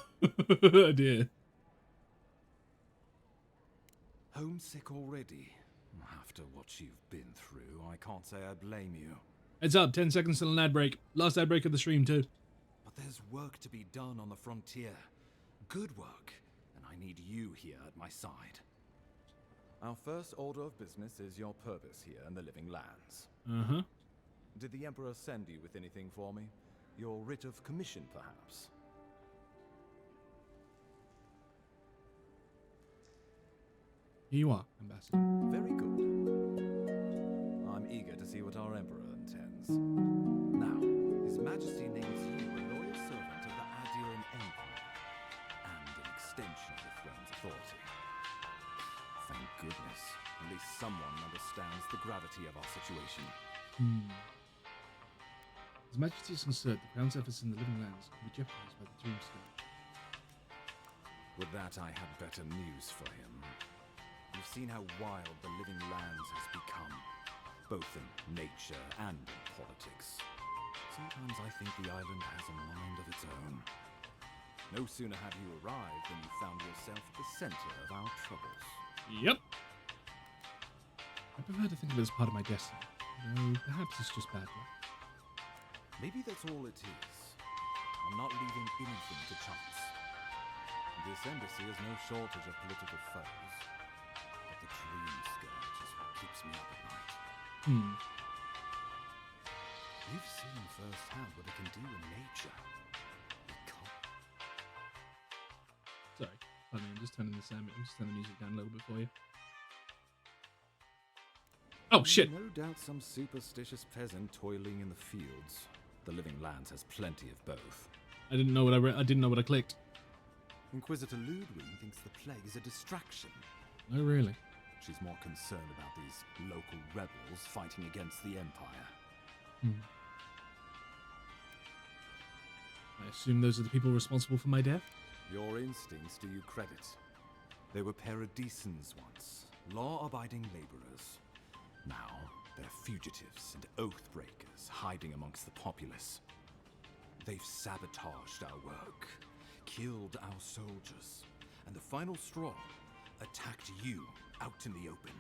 Oh dear. Homesick already? After what you've been through, I can't say I blame you. Heads up, 10 seconds till an ad break. Last ad break of the stream too. But there's work to be done on the frontier. Good work. And I need you here at my side. Our first order of business is your purpose here in the Living Lands. Uh-huh. Did the Emperor send you with anything for me? Your writ of commission, perhaps? Here you are, Ambassador. Very good. I'm eager to see what our Emperor intends. Now, His Majesty names you a loyal servant of the Adiran Empire, and an extension of the throne's authority. Thank goodness, at least someone understands the gravity of our situation. His Majesty is concerned the Crown's efforts in the Living Lands can be jeopardized by the Doomsday. With that, I had better news for him. You've seen how wild the Living Lands has become, both in nature and in politics. Sometimes I think the island has a mind of its own. No sooner had you arrived than you found yourself at the center of our troubles. Yep. I prefer to think of it as part of my destiny, though perhaps it's just bad luck. Maybe that's all it is. I'm not leaving anything to chance. This embassy has no shortage of political foes, but the dream scourge is what keeps me up at night. You've seen firsthand what it can do in nature. It can't. Sorry, pardon me, I'm just turning the music down a little bit for you. Oh shit! No doubt some superstitious peasant toiling in the fields. The Living Lands has plenty of both. I didn't know what I didn't know what I clicked. Inquisitor Ludwig thinks the plague is a distraction. Oh really? She's more concerned about these local rebels fighting against the Empire. I assume those are the people responsible for my death? Your instincts do you credit. They were paradisans once, Law-abiding laborers. Now, they're fugitives and oath-breakers hiding amongst the populace. They've sabotaged our work, killed our soldiers, and the final straw, attacked you out in the open.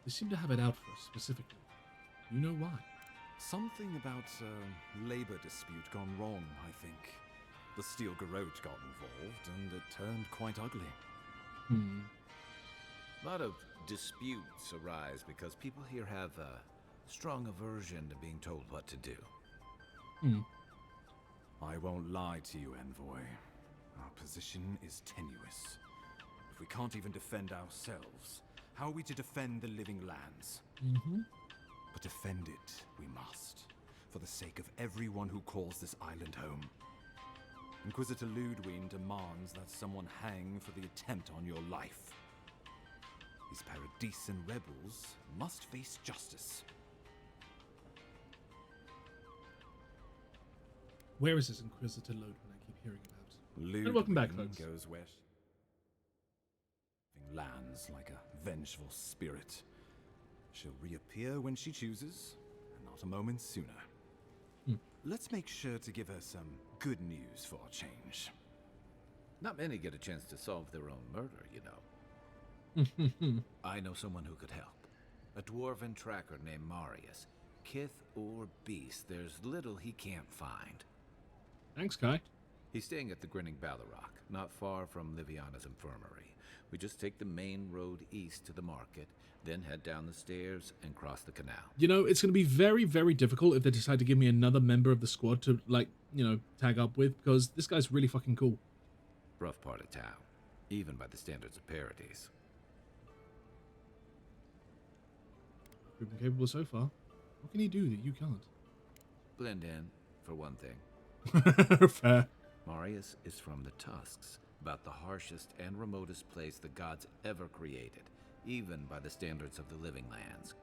They seem to have it out for us specifically. You know why? Something about a labor dispute gone wrong, I think. The Steel Garrote got involved, and it turned quite ugly. A lot of disputes arise because people here have a strong aversion to being told what to do. I won't lie to you, Envoy. Our position is tenuous. If we can't even defend ourselves, how are we to defend the living lands? But defend it we must, for the sake of everyone who calls this island home. Inquisitor Ludwig demands that someone hang for the attempt on your life. These Paradisian rebels must face justice. Where is this Inquisitor Ludwig I keep hearing about? Ludwig And welcome back, folks. Goes where lands like a vengeful spirit. She'll reappear when she chooses, and not a moment sooner. Let's make sure to give her some good news for a change. Not many get a chance to solve their own murder, you know. I know someone who could help. A dwarven tracker named Marius. Kith or beast, there's little he can't find. Thanks, Kai. He's staying at the Grinning Ballarrock, not far from Liviana's infirmary. We just take the main road east to the market, then head down the stairs and cross the canal. You know, it's going to be very, very difficult if they decide to give me another member of the squad to, like, you know, tag up with, because this guy's really fucking cool. Rough part of town, even by the standards of Paradise. Proven capable so far. What can he do that you can't? Blend in, for one thing. Fair. Marius is from the Tusks, about the harshest and remotest place the gods ever created, even by the standards of the living lands.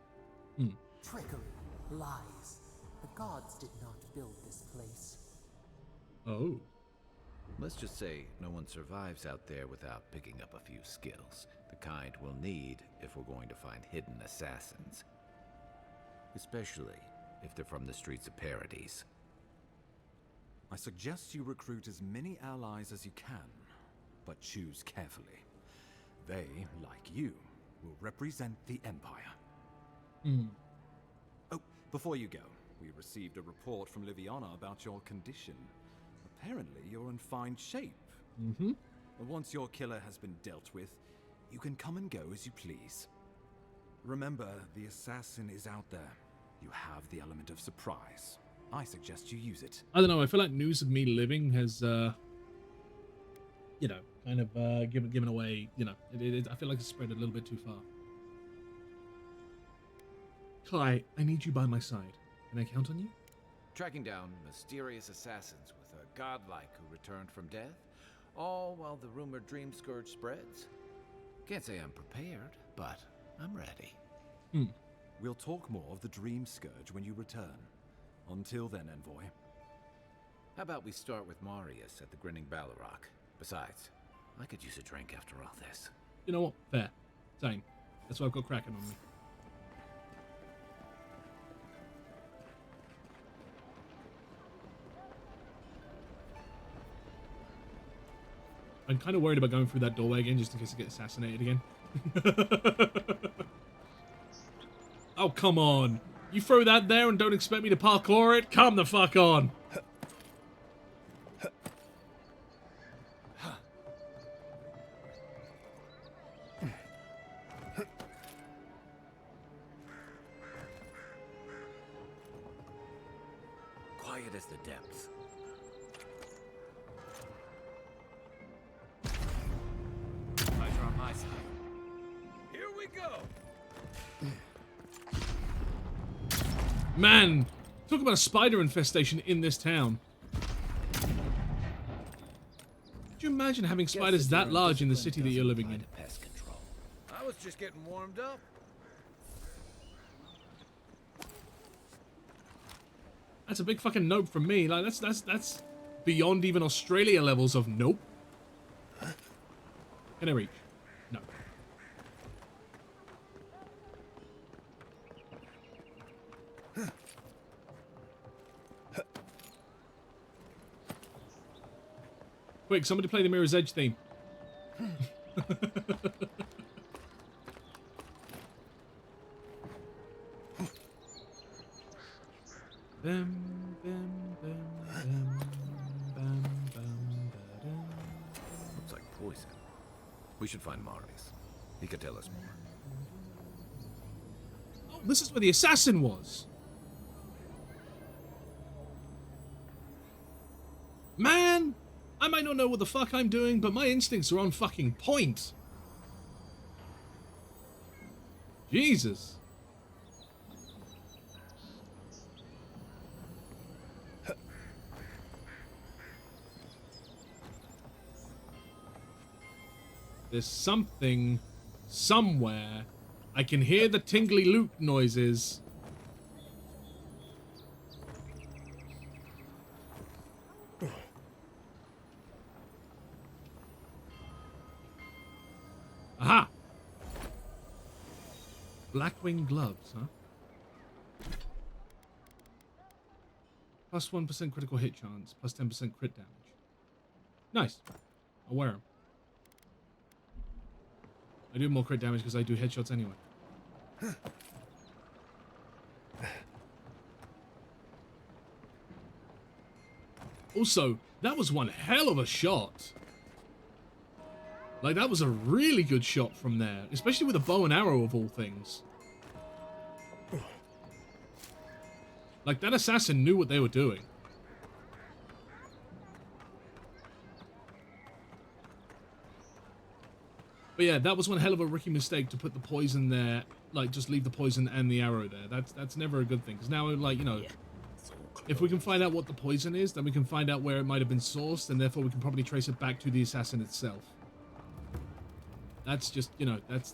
Trickery, lies. The gods did not build this place. Oh. Let's just say no one survives out there without picking up a few skills, the kind we'll need if we're going to find hidden assassins. Especially if they're from the streets of Paradise. I suggest you recruit as many allies as you can, but choose carefully. They, like you, will represent the Empire. Oh, before you go, we received a report from Liviana about your condition. Apparently, you're in fine shape. And once your killer has been dealt with, you can come and go as you please. Remember, the assassin is out there. You have the element of surprise. I suggest you use it. I don't know, I feel like news of me living has, you know, kind of given away, you know, I feel like it's spread a little bit too far. Kai, I need you by my side. Can I count on you? Tracking down mysterious assassins with a godlike who returned from death, all while the rumored dream scourge spreads. Can't say I'm prepared, but I'm ready. We'll talk more of the dream scourge when you return. Until then, Envoy. How about we start with Marius at the Grinning Ballarrock? Besides, I could use a drink after all this. You know what? Fair. Same. That's why I've got Kraken on me. I'm kind of worried about going through that doorway again, just in case I get assassinated again. Oh, come on. You throw that there and don't expect me to parkour it? Come the fuck on. Quiet as the depths. Eyes are on my side. Here we go. Man, talk about a spider infestation in this town. Could you imagine having spiders that large in the city that you're living in? I was just getting warmed up. That's a big fucking nope from me. Like that's beyond even Australia levels of nope. Can I reach? No. Quick, somebody play the Mirror's Edge theme. Looks like poison. We should find Marius. He could tell us more. Oh, this is where the assassin was. Man, I might not know what the fuck I'm doing, but my instincts are on fucking point. Jesus. There's something somewhere. I can hear the tingly loot noises. Aha! Blackwing gloves, huh? Plus 1% critical hit chance, plus 10% crit damage. Nice. I'll wear them. I do more crit damage because I do headshots anyway. Also, that was one hell of a shot. Like, that was a really good shot from there, especially with a bow and arrow of all things. Like, that assassin knew what they were doing. But yeah, that was one hell of a rookie mistake to put the poison there. Like, just leave the poison and the arrow there. That's never a good thing. Because now, like, you know, if we can find out what the poison is, then we can find out where it might have been sourced, and therefore we can probably trace it back to the assassin itself. That's just, you know, that's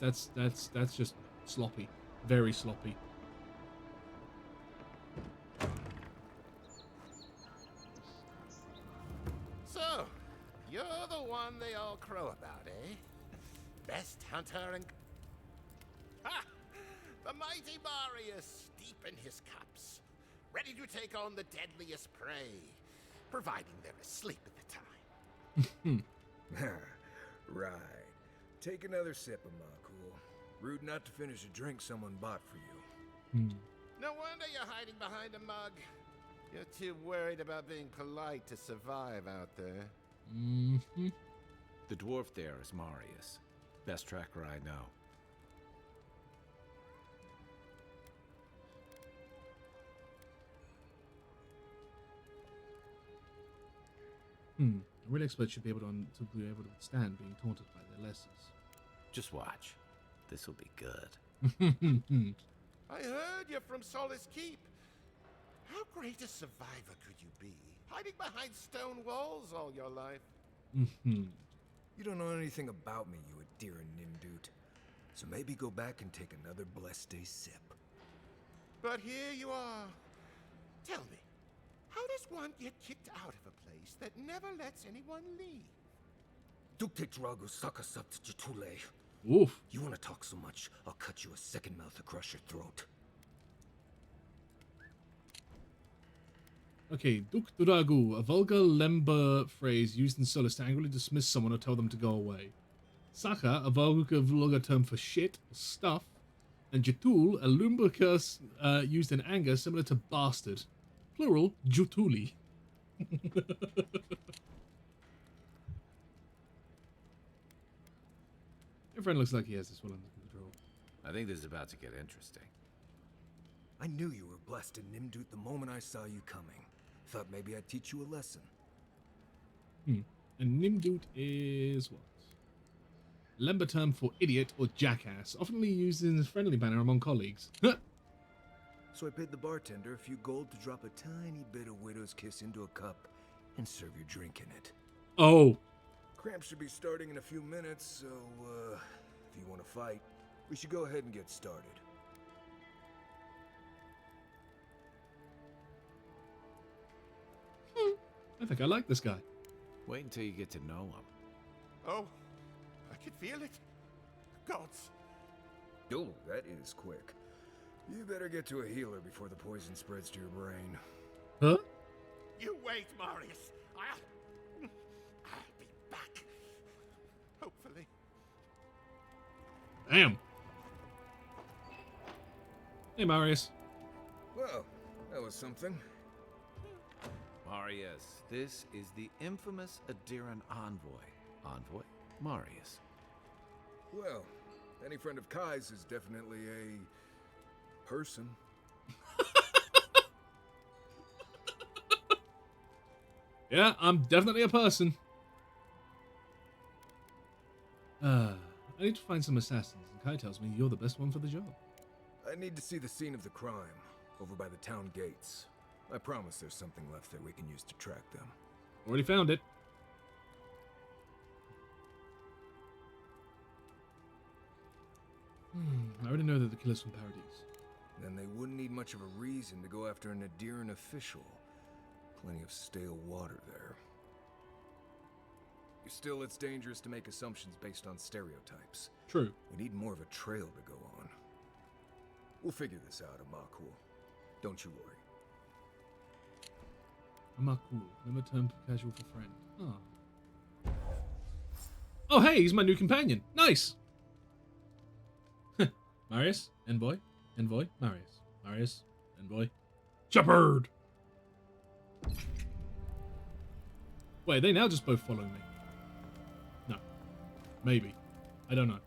just sloppy. Very sloppy. So, you're the one they all crow about, eh? Best hunter and... Ha! The mighty Marius, deep in his cups, ready to take on the deadliest prey, providing they're asleep at the time. Right. Take another sip of my cool. Rude not to finish a drink someone bought for you. No wonder you're hiding behind a mug. You're too worried about being polite to survive out there. The dwarf there is Marius. Best tracker I know. A real expert should be able to withstand being taunted by their lessers. Just watch. This'll be good. I heard you're from Solace Keep. How great a survivor could you be, hiding behind stone walls all your life? You don't know anything about me, you Adira Nimdut. So maybe go back and take another blessed day sip. But here you are. Tell me, how does one get kicked out of a place that never lets anyone leave? Dukte Drago Sakasat Jitule. Oof. You want to talk so much, I'll cut you a second mouth across your throat. Okay, Duk Duragu, a vulgar Lemba phrase used in Solus to angrily dismiss someone or tell them to go away. Saka, a vulgar term for shit or stuff. And Jatul, a Lumba curse used in anger similar to bastard. Plural, Jutuli. Your friend looks like he has this well under control. I think this is about to get interesting. I knew you were blessed in Nimdut the moment I saw you coming. Thought maybe I'd teach you a lesson. And Nimdut is what? Lemba term for idiot or jackass, often used in a friendly manner among colleagues. So I paid the bartender a few gold to drop a tiny bit of widow's kiss into a cup and serve your drink in it. Oh. Cramps should be starting in a few minutes, so if you want to fight, we should go ahead and get started. think I like this guy. Wait until you get to know him. Oh, I can feel it. Gods. Oh, that is quick. You better get to a healer before the poison spreads to your brain. Huh? You wait, Marius. I'll be back. Hopefully. Damn. Hey, Marius. Well, that was something. Marius, this is the infamous Adiran envoy. Envoy? Marius. Well, any friend of Kai's is definitely a person. Yeah, I'm definitely a person. I need to find some assassins, and Kai tells me you're the best one for the job. I need to see the scene of the crime, over by the town gates. I promise there's something left that we can use to track them. Already found it. I already know that the killer's from Paradise. Then they wouldn't need much of a reason to go after an Adiran official. Plenty of stale water there. Still, it's dangerous to make assumptions based on stereotypes. True. We need more of a trail to go on. We'll figure this out, Amakul. Don't you worry. Amakul, never turn casual for friend. Oh. Oh, hey, he's my new companion. Nice. Marius, envoy, Marius, Marius, envoy, Shepherd. Wait, they now just both follow me. No. Maybe. I don't know.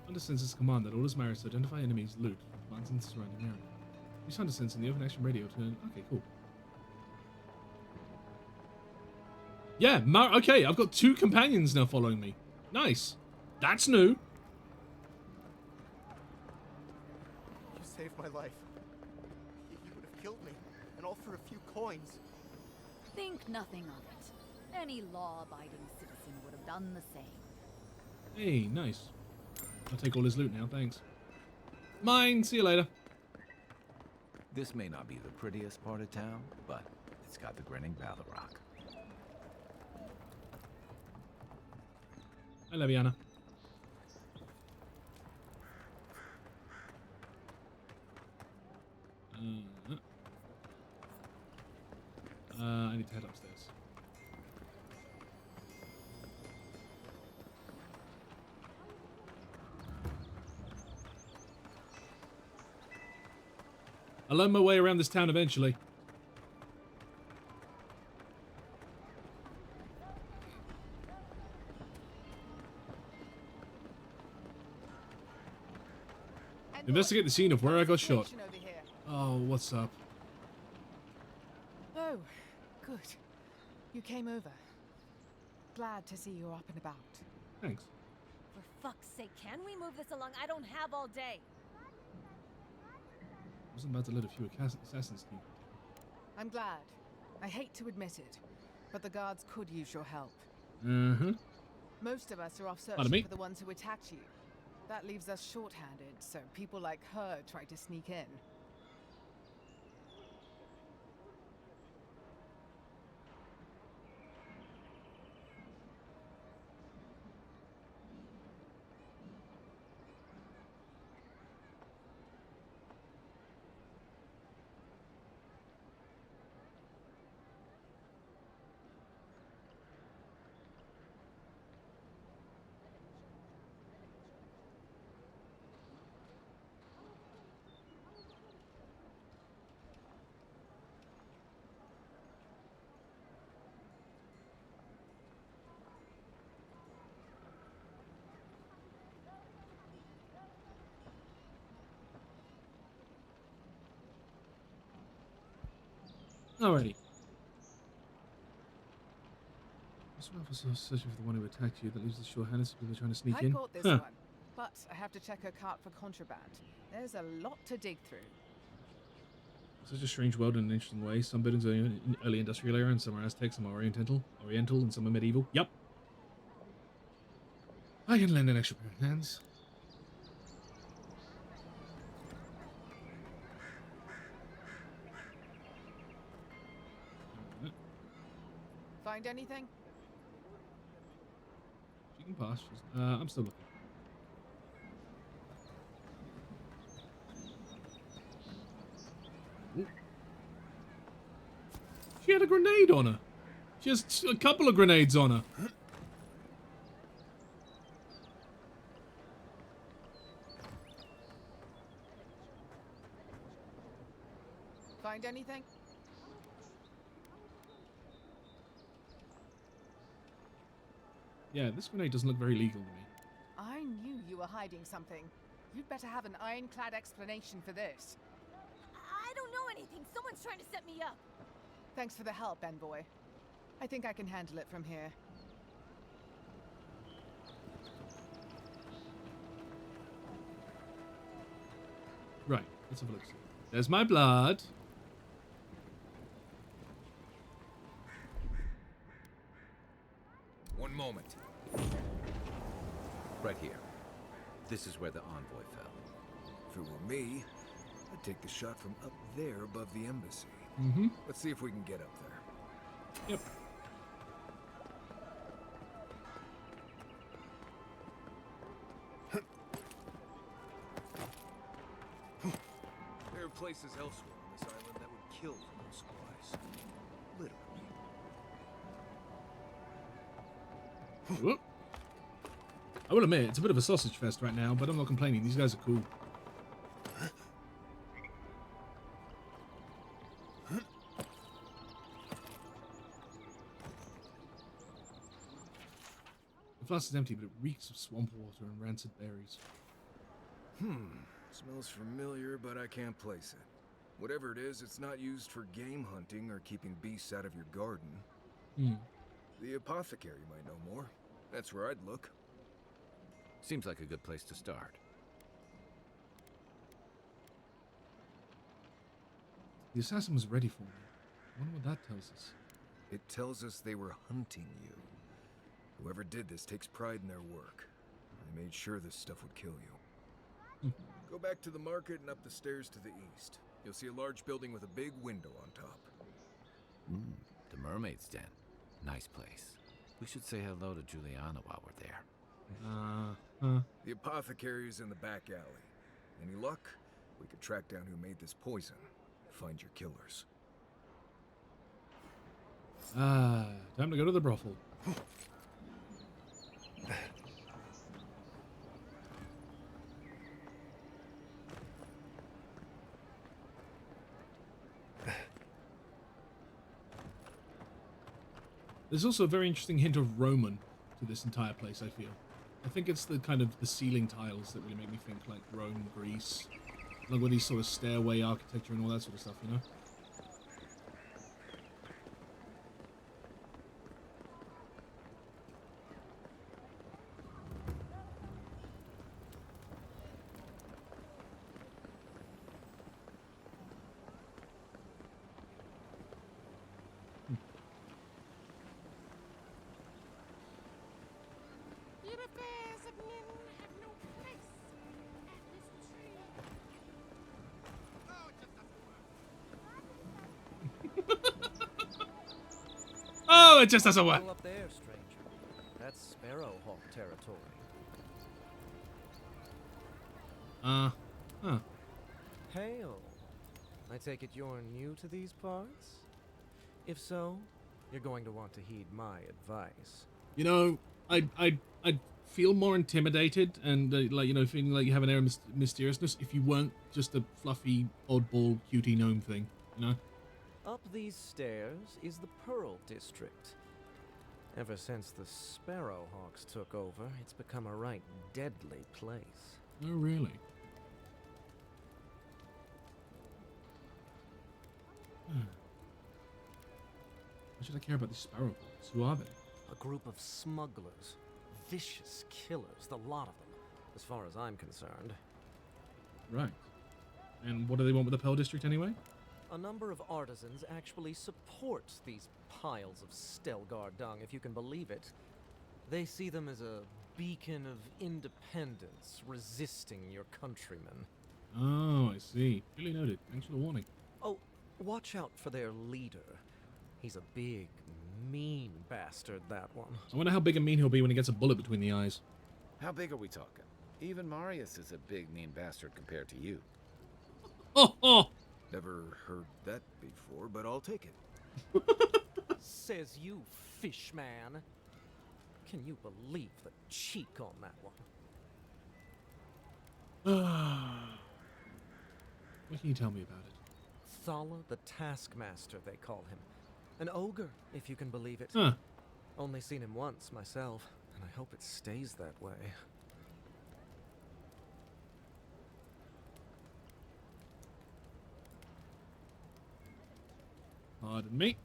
Under Sense's command that orders Marius to identify enemies, loot, plants in the surrounding area. Use Hunter Sense in the open action radio to... Okay, cool. Yeah, okay, I've got 2 companions now following me. Nice. That's new. You saved my life. You would have killed me, and all for a few coins. Think nothing of it. Any law-abiding citizen would have done the same. Hey, nice. I'll take all his loot now, thanks. Mine, see you later. This may not be the prettiest part of town, but it's got the grinning Balrog. I love you, Anna. I need to head upstairs. I'll learn my way around this town eventually. Investigate the scene of where I got shot. Oh, what's up? Oh, good. You came over. Glad to see you're up and about. Thanks. For fuck's sake, can we move this along? I don't have all day. I wasn't about to let a few assassins keep. I'm glad. I hate to admit it, but the guards could use your help. Mm-hmm. Most of us are off Pardon searching me? for the ones who attacked you. That leaves us short-handed, so people like her try to sneak in. Alrighty. This one officer searching for the one who attacked you that leaves the short-handed so people are trying to sneak I in. caught this Huh. one, but I have to check her cart for contraband. There's a lot to dig through. Such a strange world in an interesting way. Some buildings are in early industrial era and some are Aztec, some are Oriental, and some are medieval. Yup. I can lend an extra pair of hands. Find anything? She can pass. I'm still looking. Ooh. She had a grenade on her. She has a couple of grenades on her. Find anything? Yeah, this grenade doesn't look very legal to me. I knew you were hiding something. You'd better have an ironclad explanation for this. I don't know anything. Someone's trying to set me up. Thanks for the help, Envoy. I think I can handle it from here. Right, let's have a look. There's my blood. One moment. Right here. This is where the envoy fell. If it were me, I'd take the shot from up there above the embassy. Mm-hmm. Let's see if we can get up there. Yep. There are places elsewhere on this island that would kill for those supplies. Literally. Whoop. I will admit, it's a bit of a sausage fest right now, but I'm not complaining. These guys are cool. The flask is empty, but it reeks of swamp water and rancid berries. Smells familiar, but I can't place it. Whatever it is, it's not used for game hunting or keeping beasts out of your garden. The apothecary might know more. That's where I'd look. Seems like a good place to start. The assassin was ready for me. I wonder what that tells us. It tells us they were hunting you. Whoever did this takes pride in their work. They made sure this stuff would kill you. Go back to the market and up the stairs to the east. You'll see a large building with a big window on top. The Mermaid's Den. Nice place. We should say hello to Juliana while we're there. The apothecary is in the back alley. Any luck? We could track down who made this poison. Find your killers. Time to go to the brothel. There's also a very interesting hint of Roman to this entire place, I feel. I think it's the kind of the ceiling tiles that really make me think like Rome, Greece. Like with these sort of stairway architecture and all that sort of stuff, you know? Oh, it just doesn't work. Up there, stranger. That's Sparrowhawk territory. Huh. Hail. I take it you're new to these parts? If so, you're going to want to heed my advice. You know, I'd feel more intimidated and like, you know, feeling like you have an air of mysteriousness if you weren't just a fluffy, oddball, cutie gnome thing, you know? Up these stairs is the Pearl District. Ever since the Sparrowhawks took over, it's become a right deadly place. Oh, really? Why should I care about these Sparrowhawks? Who are they? A group of smugglers. Vicious killers, the lot of them, as far as I'm concerned. Right. And what do they want with the Pearl District anyway? A number of artisans actually support these piles of Stelgar dung, if you can believe it. They see them as a beacon of independence, resisting your countrymen. Oh, I see. Duly noted. Thanks for the warning. Oh, watch out for their leader. He's a big, mean bastard, that one. I wonder how big and mean he'll be when he gets a bullet between the eyes. How big are we talking? Even Marius is a big, mean bastard compared to you. Oh, oh! Never heard that before, but I'll take it. Says you, fish man. Can you believe the cheek on that one? What can you tell me about it? Thala the Taskmaster, they call him. An ogre, if you can believe it. Huh. Only seen him once myself, and I hope it stays that way. Pardon me.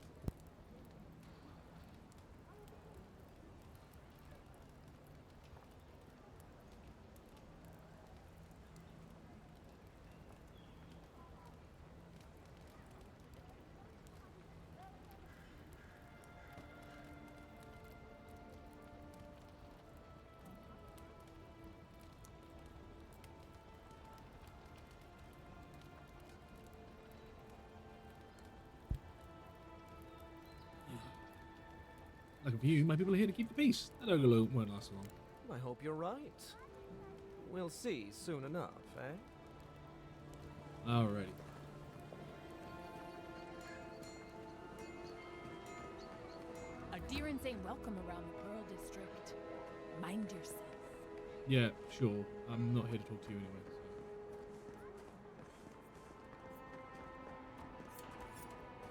Like a view, my people are here to keep the peace. That ogre won't last long. I hope you're right. We'll see soon enough, eh? Alrighty. Adherents ain't welcome around the Pearl District. Mind yourself. Yeah, sure. I'm not here to talk to you anyway.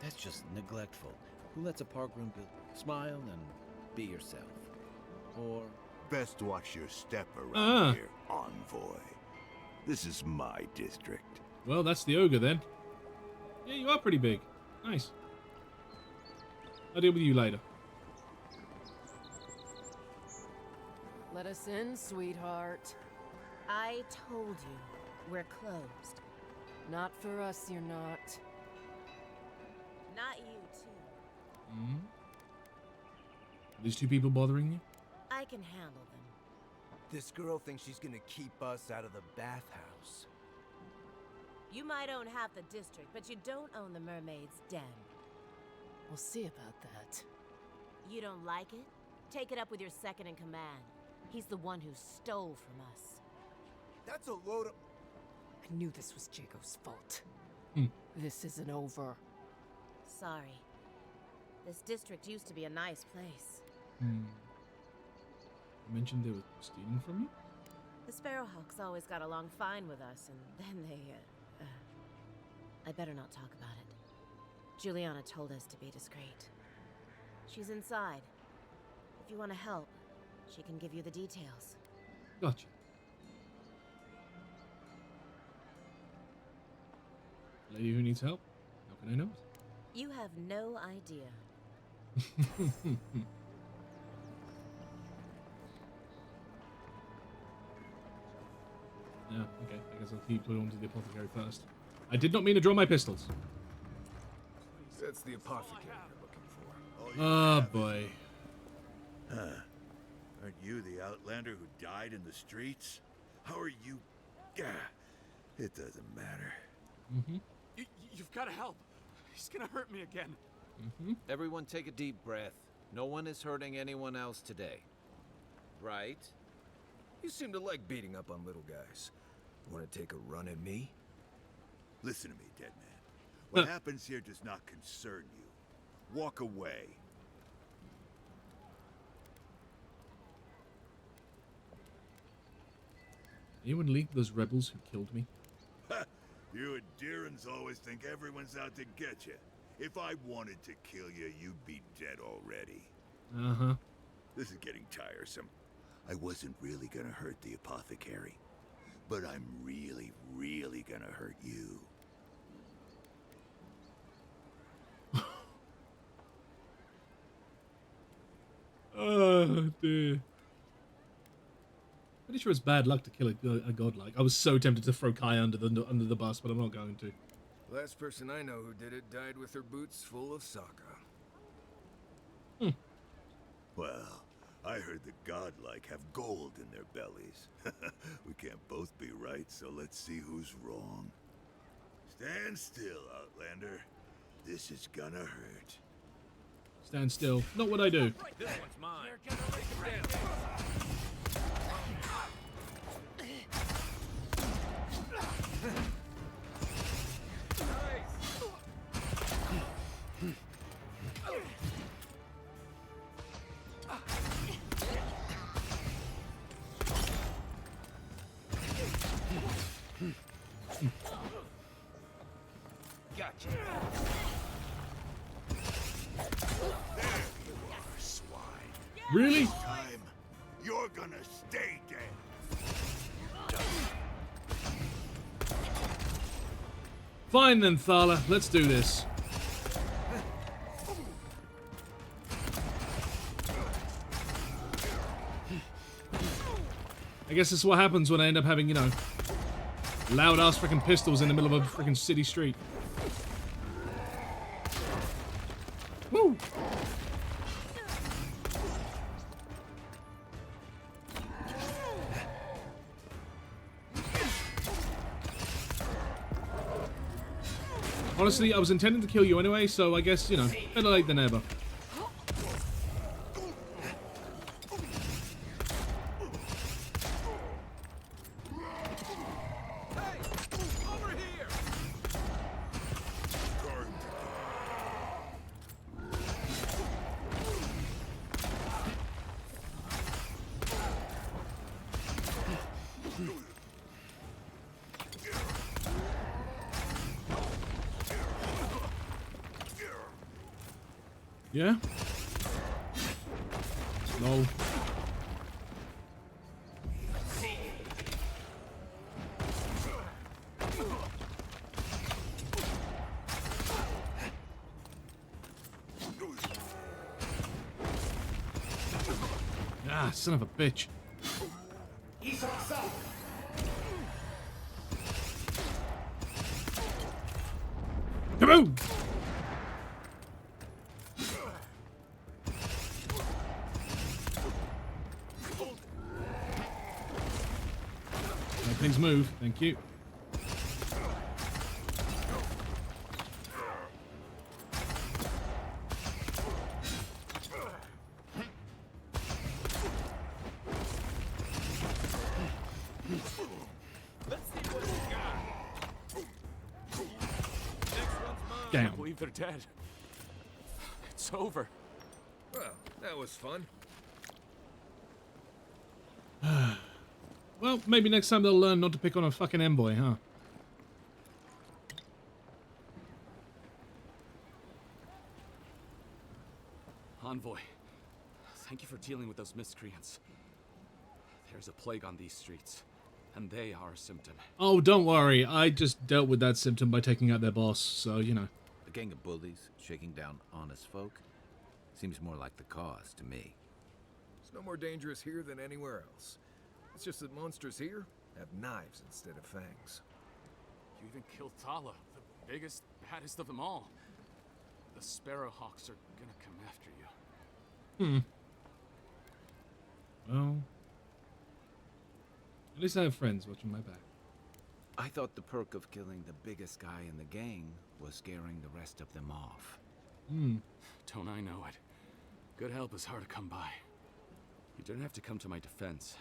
That's just neglectful. Who lets a park room smile and be yourself? Or... Best watch your step around here, envoy. This is my district. Well, that's the ogre then. Yeah, you are pretty big. Nice. I'll deal with you later. Let us in, sweetheart. I told you, we're closed. Not for us, you're not. Not you, too. Hmm? Are these two people bothering you? I can handle them. This girl thinks she's gonna keep us out of the bathhouse. You might own half the district, but you don't own the mermaid's den. We'll see about that. You don't like it? Take it up with your second in command. He's the one who stole from us. That's a load of... I knew this was Jago's fault. This isn't over. Sorry. This district used to be a nice place. You mentioned they were stealing from you? The Sparrowhawks always got along fine with us, and then they, I better not talk about it. Juliana told us to be discreet. She's inside. If you want to help, she can give you the details. Gotcha. Lady who needs help? How can I know it? You have no idea. Yeah, okay. I guess I'll keep put on to the apothecary first. I did not mean to draw my pistols. That's the apothecary you're looking for. Oh, boy. Huh. Aren't you the outlander who died in the streets? How are you... Gah. It doesn't matter. You've got to help. He's gonna hurt me again. Everyone take a deep breath. No one is hurting anyone else today. Right? You seem to like beating up on little guys. Want to take a run at me? Listen to me, dead man. What happens here does not concern you. Walk away. Anyone leaked those rebels who killed me? You Adherents always think everyone's out to get you. If I wanted to kill you, you'd be dead already. Uh-huh. This is getting tiresome. I wasn't really gonna hurt the apothecary, but I'm really, really gonna hurt you. Oh, dear. Pretty sure it's bad luck to kill a godlike. I was so tempted to throw Kai under the bus, but I'm not going to. Last person I know who did it died with her boots full of Sokka. Well, I heard the godlike have gold in their bellies. We can't both be right, so let's see who's wrong. Stand still, Outlander. This is gonna hurt. Stand still. Not what I do. This one's mine. Gotcha. Swine. Really? This time, you're gonna stay dead. Fine then, Thala. Let's do this. I guess this is what happens when I end up having, you know, loud-ass freaking pistols in the middle of a freaking city street. Woo! Honestly, I was intending to kill you anyway, so I guess, you know, better late than never. Yeah? Lol. Ah, son of a bitch. Kaboom! Things move, thank you. I can't believe they're dead. It's over. Well, that was fun. Well, maybe next time they'll learn not to pick on a fucking envoy, huh? Envoy, thank you for dealing with those miscreants. There's a plague on these streets, and they are a symptom. Oh, don't worry. I just dealt with that symptom by taking out their boss, so, you know. A gang of bullies shaking down honest folk? Seems more like the cause to me. It's no more dangerous here than anywhere else. It's just that monsters here have knives instead of fangs. You even killed Thala, the biggest, baddest of them all. The Sparrowhawks are gonna come after you. Well, at least I have friends watching my back. I thought the perk of killing the biggest guy in the gang was scaring the rest of them off. Don't I know it? Good help is hard to come by. You didn't have to come to my defense.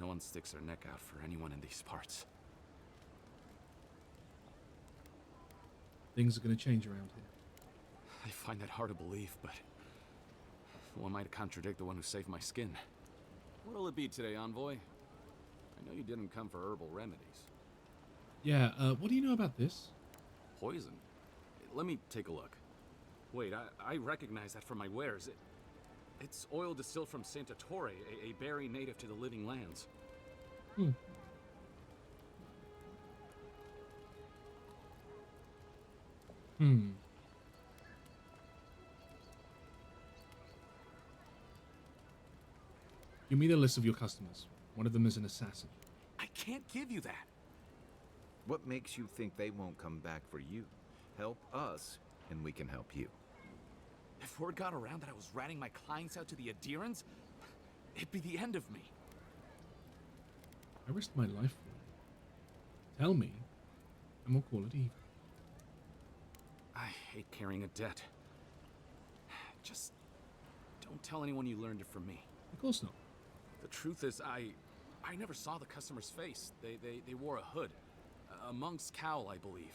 No one sticks their neck out for anyone in these parts. Things are going to change around here. I find that hard to believe, but who am I to contradict the one who saved my skin? What'll it be today, Envoy? I know you didn't come for herbal remedies. Yeah, what do you know about this? Poison? Let me take a look. Wait, I recognize that from my wares. It's oil distilled from Santa Torre, a berry native to the living lands. Give me the list of your customers. One of them is an assassin. I can't give you that. What makes you think they won't come back for you? Help us, and we can help you. If word got around that I was ratting my clients out to the Adherents, it'd be the end of me. I risked my life for you. Tell me, and we'll call it even. I hate carrying a debt. Just don't tell anyone you learned it from me. Of course not. The truth is, I never saw the customer's face. They wore a hood. A monk's cowl, I believe.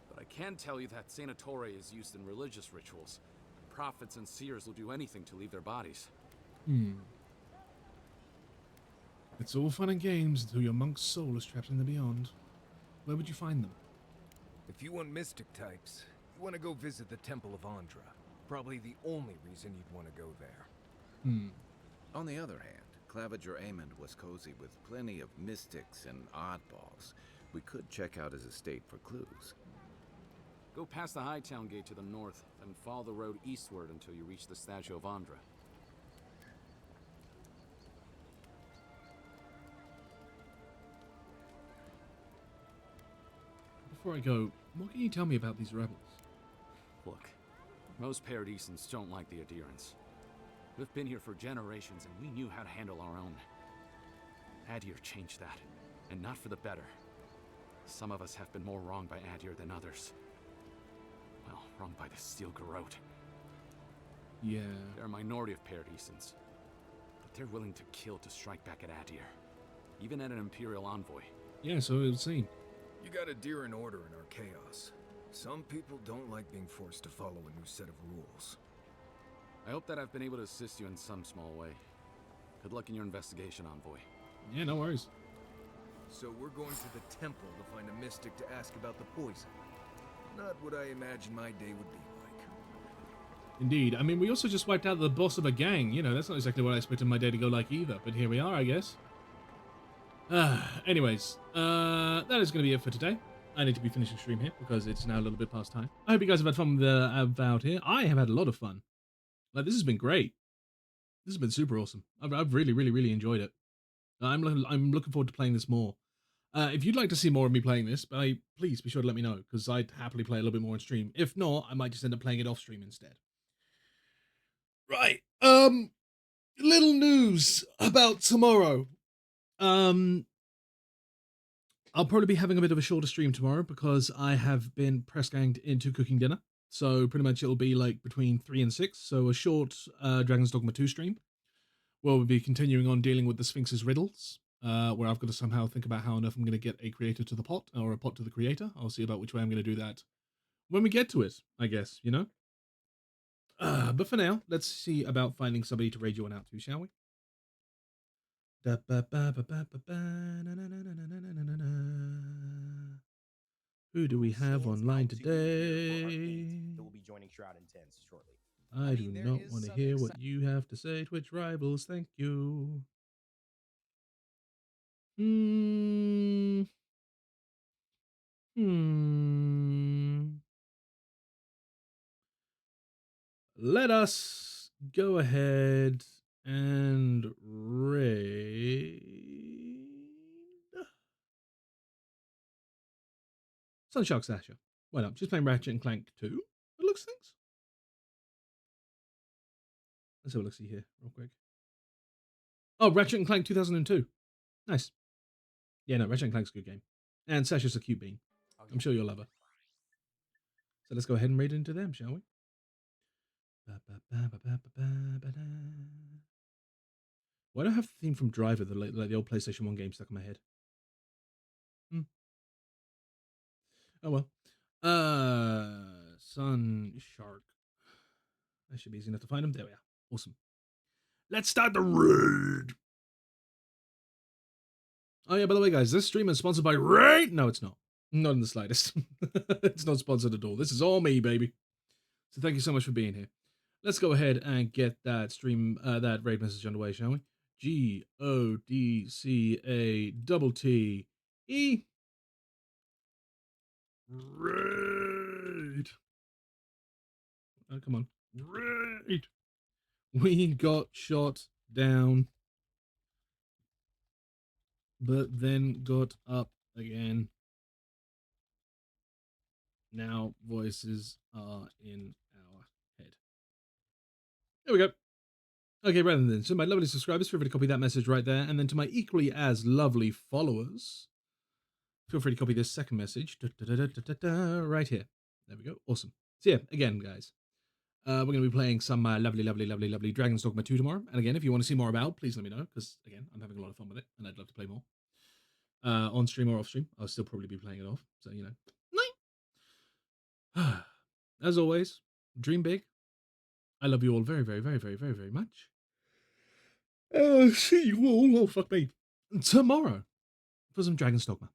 But I can tell you that Sanatore is used in religious rituals. Prophets and seers will do anything to leave their bodies. It's all fun and games until your monk's soul is trapped in the beyond. Where would you find them? If you want mystic types, you want to go visit the Temple of Andra. Probably the only reason you'd want to go there. On the other hand, Claviger Amond was cozy with plenty of mystics and oddballs. We could check out his estate for clues. Go past the Hightown Gate to the north, then follow the road eastward until you reach the statue of Andra. Before I go, what can you tell me about these rebels? Look, most Paradisans don't like the adherents. We've been here for generations and we knew how to handle our own. Adir changed that, and not for the better. Some of us have been more wronged by Adir than others. Well, wronged by the Steel Garrote. Yeah. They're a minority of Paradisans, but they're willing to kill to strike back at Adir, even at an Imperial envoy. Yeah, so it would seem. You got Adir in order in our chaos. Some people don't like being forced to follow a new set of rules. I hope that I've been able to assist you in some small way. Good luck in your investigation, envoy. Yeah, no worries. So we're going to the temple to find a mystic to ask about the poison. Not what I imagine my day would be like. Indeed. I mean, we also just wiped out the boss of a gang. You know, that's not exactly what I expected my day to go like either. But here we are, I guess. Anyways, that is going to be it for today. I need to be finishing stream here because it's now a little bit past time. I hope you guys have had fun with the Avowed here. I have had a lot of fun. Like, this has been great. This has been super awesome. I've really, really, really enjoyed it. I'm looking forward to playing this more. If you'd like to see more of me playing this, please be sure to let me know, because I'd happily play a little bit more on stream. If not, I might just end up playing it off stream instead. Right. Little news about tomorrow. I'll probably be having a bit of a shorter stream tomorrow because I have been press ganged into cooking dinner. So pretty much it'll be like between 3 and 6. So a short Dragon's Dogma 2 stream. Where we'll be continuing on dealing with the Sphinx's riddles. Where I've got to somehow think about how on earth I'm going to get a creator to the pot, or a pot to the creator. I'll see about which way I'm going to do that when we get to it, I guess, you know? But for now, let's see about finding somebody to raid you on out to, shall we? Who do we have online today? Who will be joining Shroud Intense shortly. I do not want to hear what you have to say, Twitch rivals. Thank you. Let us go ahead and raid Sunshark Sasha. Why not? Just playing Ratchet and Clank 2. It looks things. Let's have a look see here, real quick. Oh, Ratchet and Clank 2002. Nice. Yeah, no, Ratchet and Clank's a good game. And Sasha's a cute bean. I'm sure you'll love her. So let's go ahead and raid into them, shall we? Why do I have the theme from Driver, like the old PlayStation 1 game, stuck in my head? Oh well. Sun Shark. That should be easy enough to find them. There we are. Awesome. Let's start the raid. Oh yeah, by the way, guys, this stream is sponsored by Raid. No, it's not. Not in the slightest. It's not sponsored at all. This is all me, baby. So thank you so much for being here. Let's go ahead and get that stream, that raid message underway, shall we? GODCATTE. Raid. Oh, come on. Raid. We got shot down, but then got up again. Now voices are in our head. There we go. Okay, rather than so my lovely subscribers, feel free to copy that message right there. And then to my equally as lovely followers, feel free to copy this second message right here. There we go. Awesome. So yeah, again, guys, We're going to be playing some lovely Dragon's Dogma 2 tomorrow. And again, if you want to see more about, please let me know, because again, I'm having a lot of fun with it, and I'd love to play more. On stream or off stream, I'll still probably be playing it off. So, you know. As always, dream big. I love you all very much. See you all, oh fuck me, tomorrow for some Dragon's Dogma.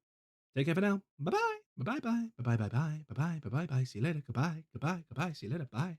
Take care for now. Bye-bye. Bye-bye. Bye-bye. Bye-bye. Bye-bye. Bye-bye. Bye. See you later. Goodbye. Goodbye. Goodbye. See you later. Bye.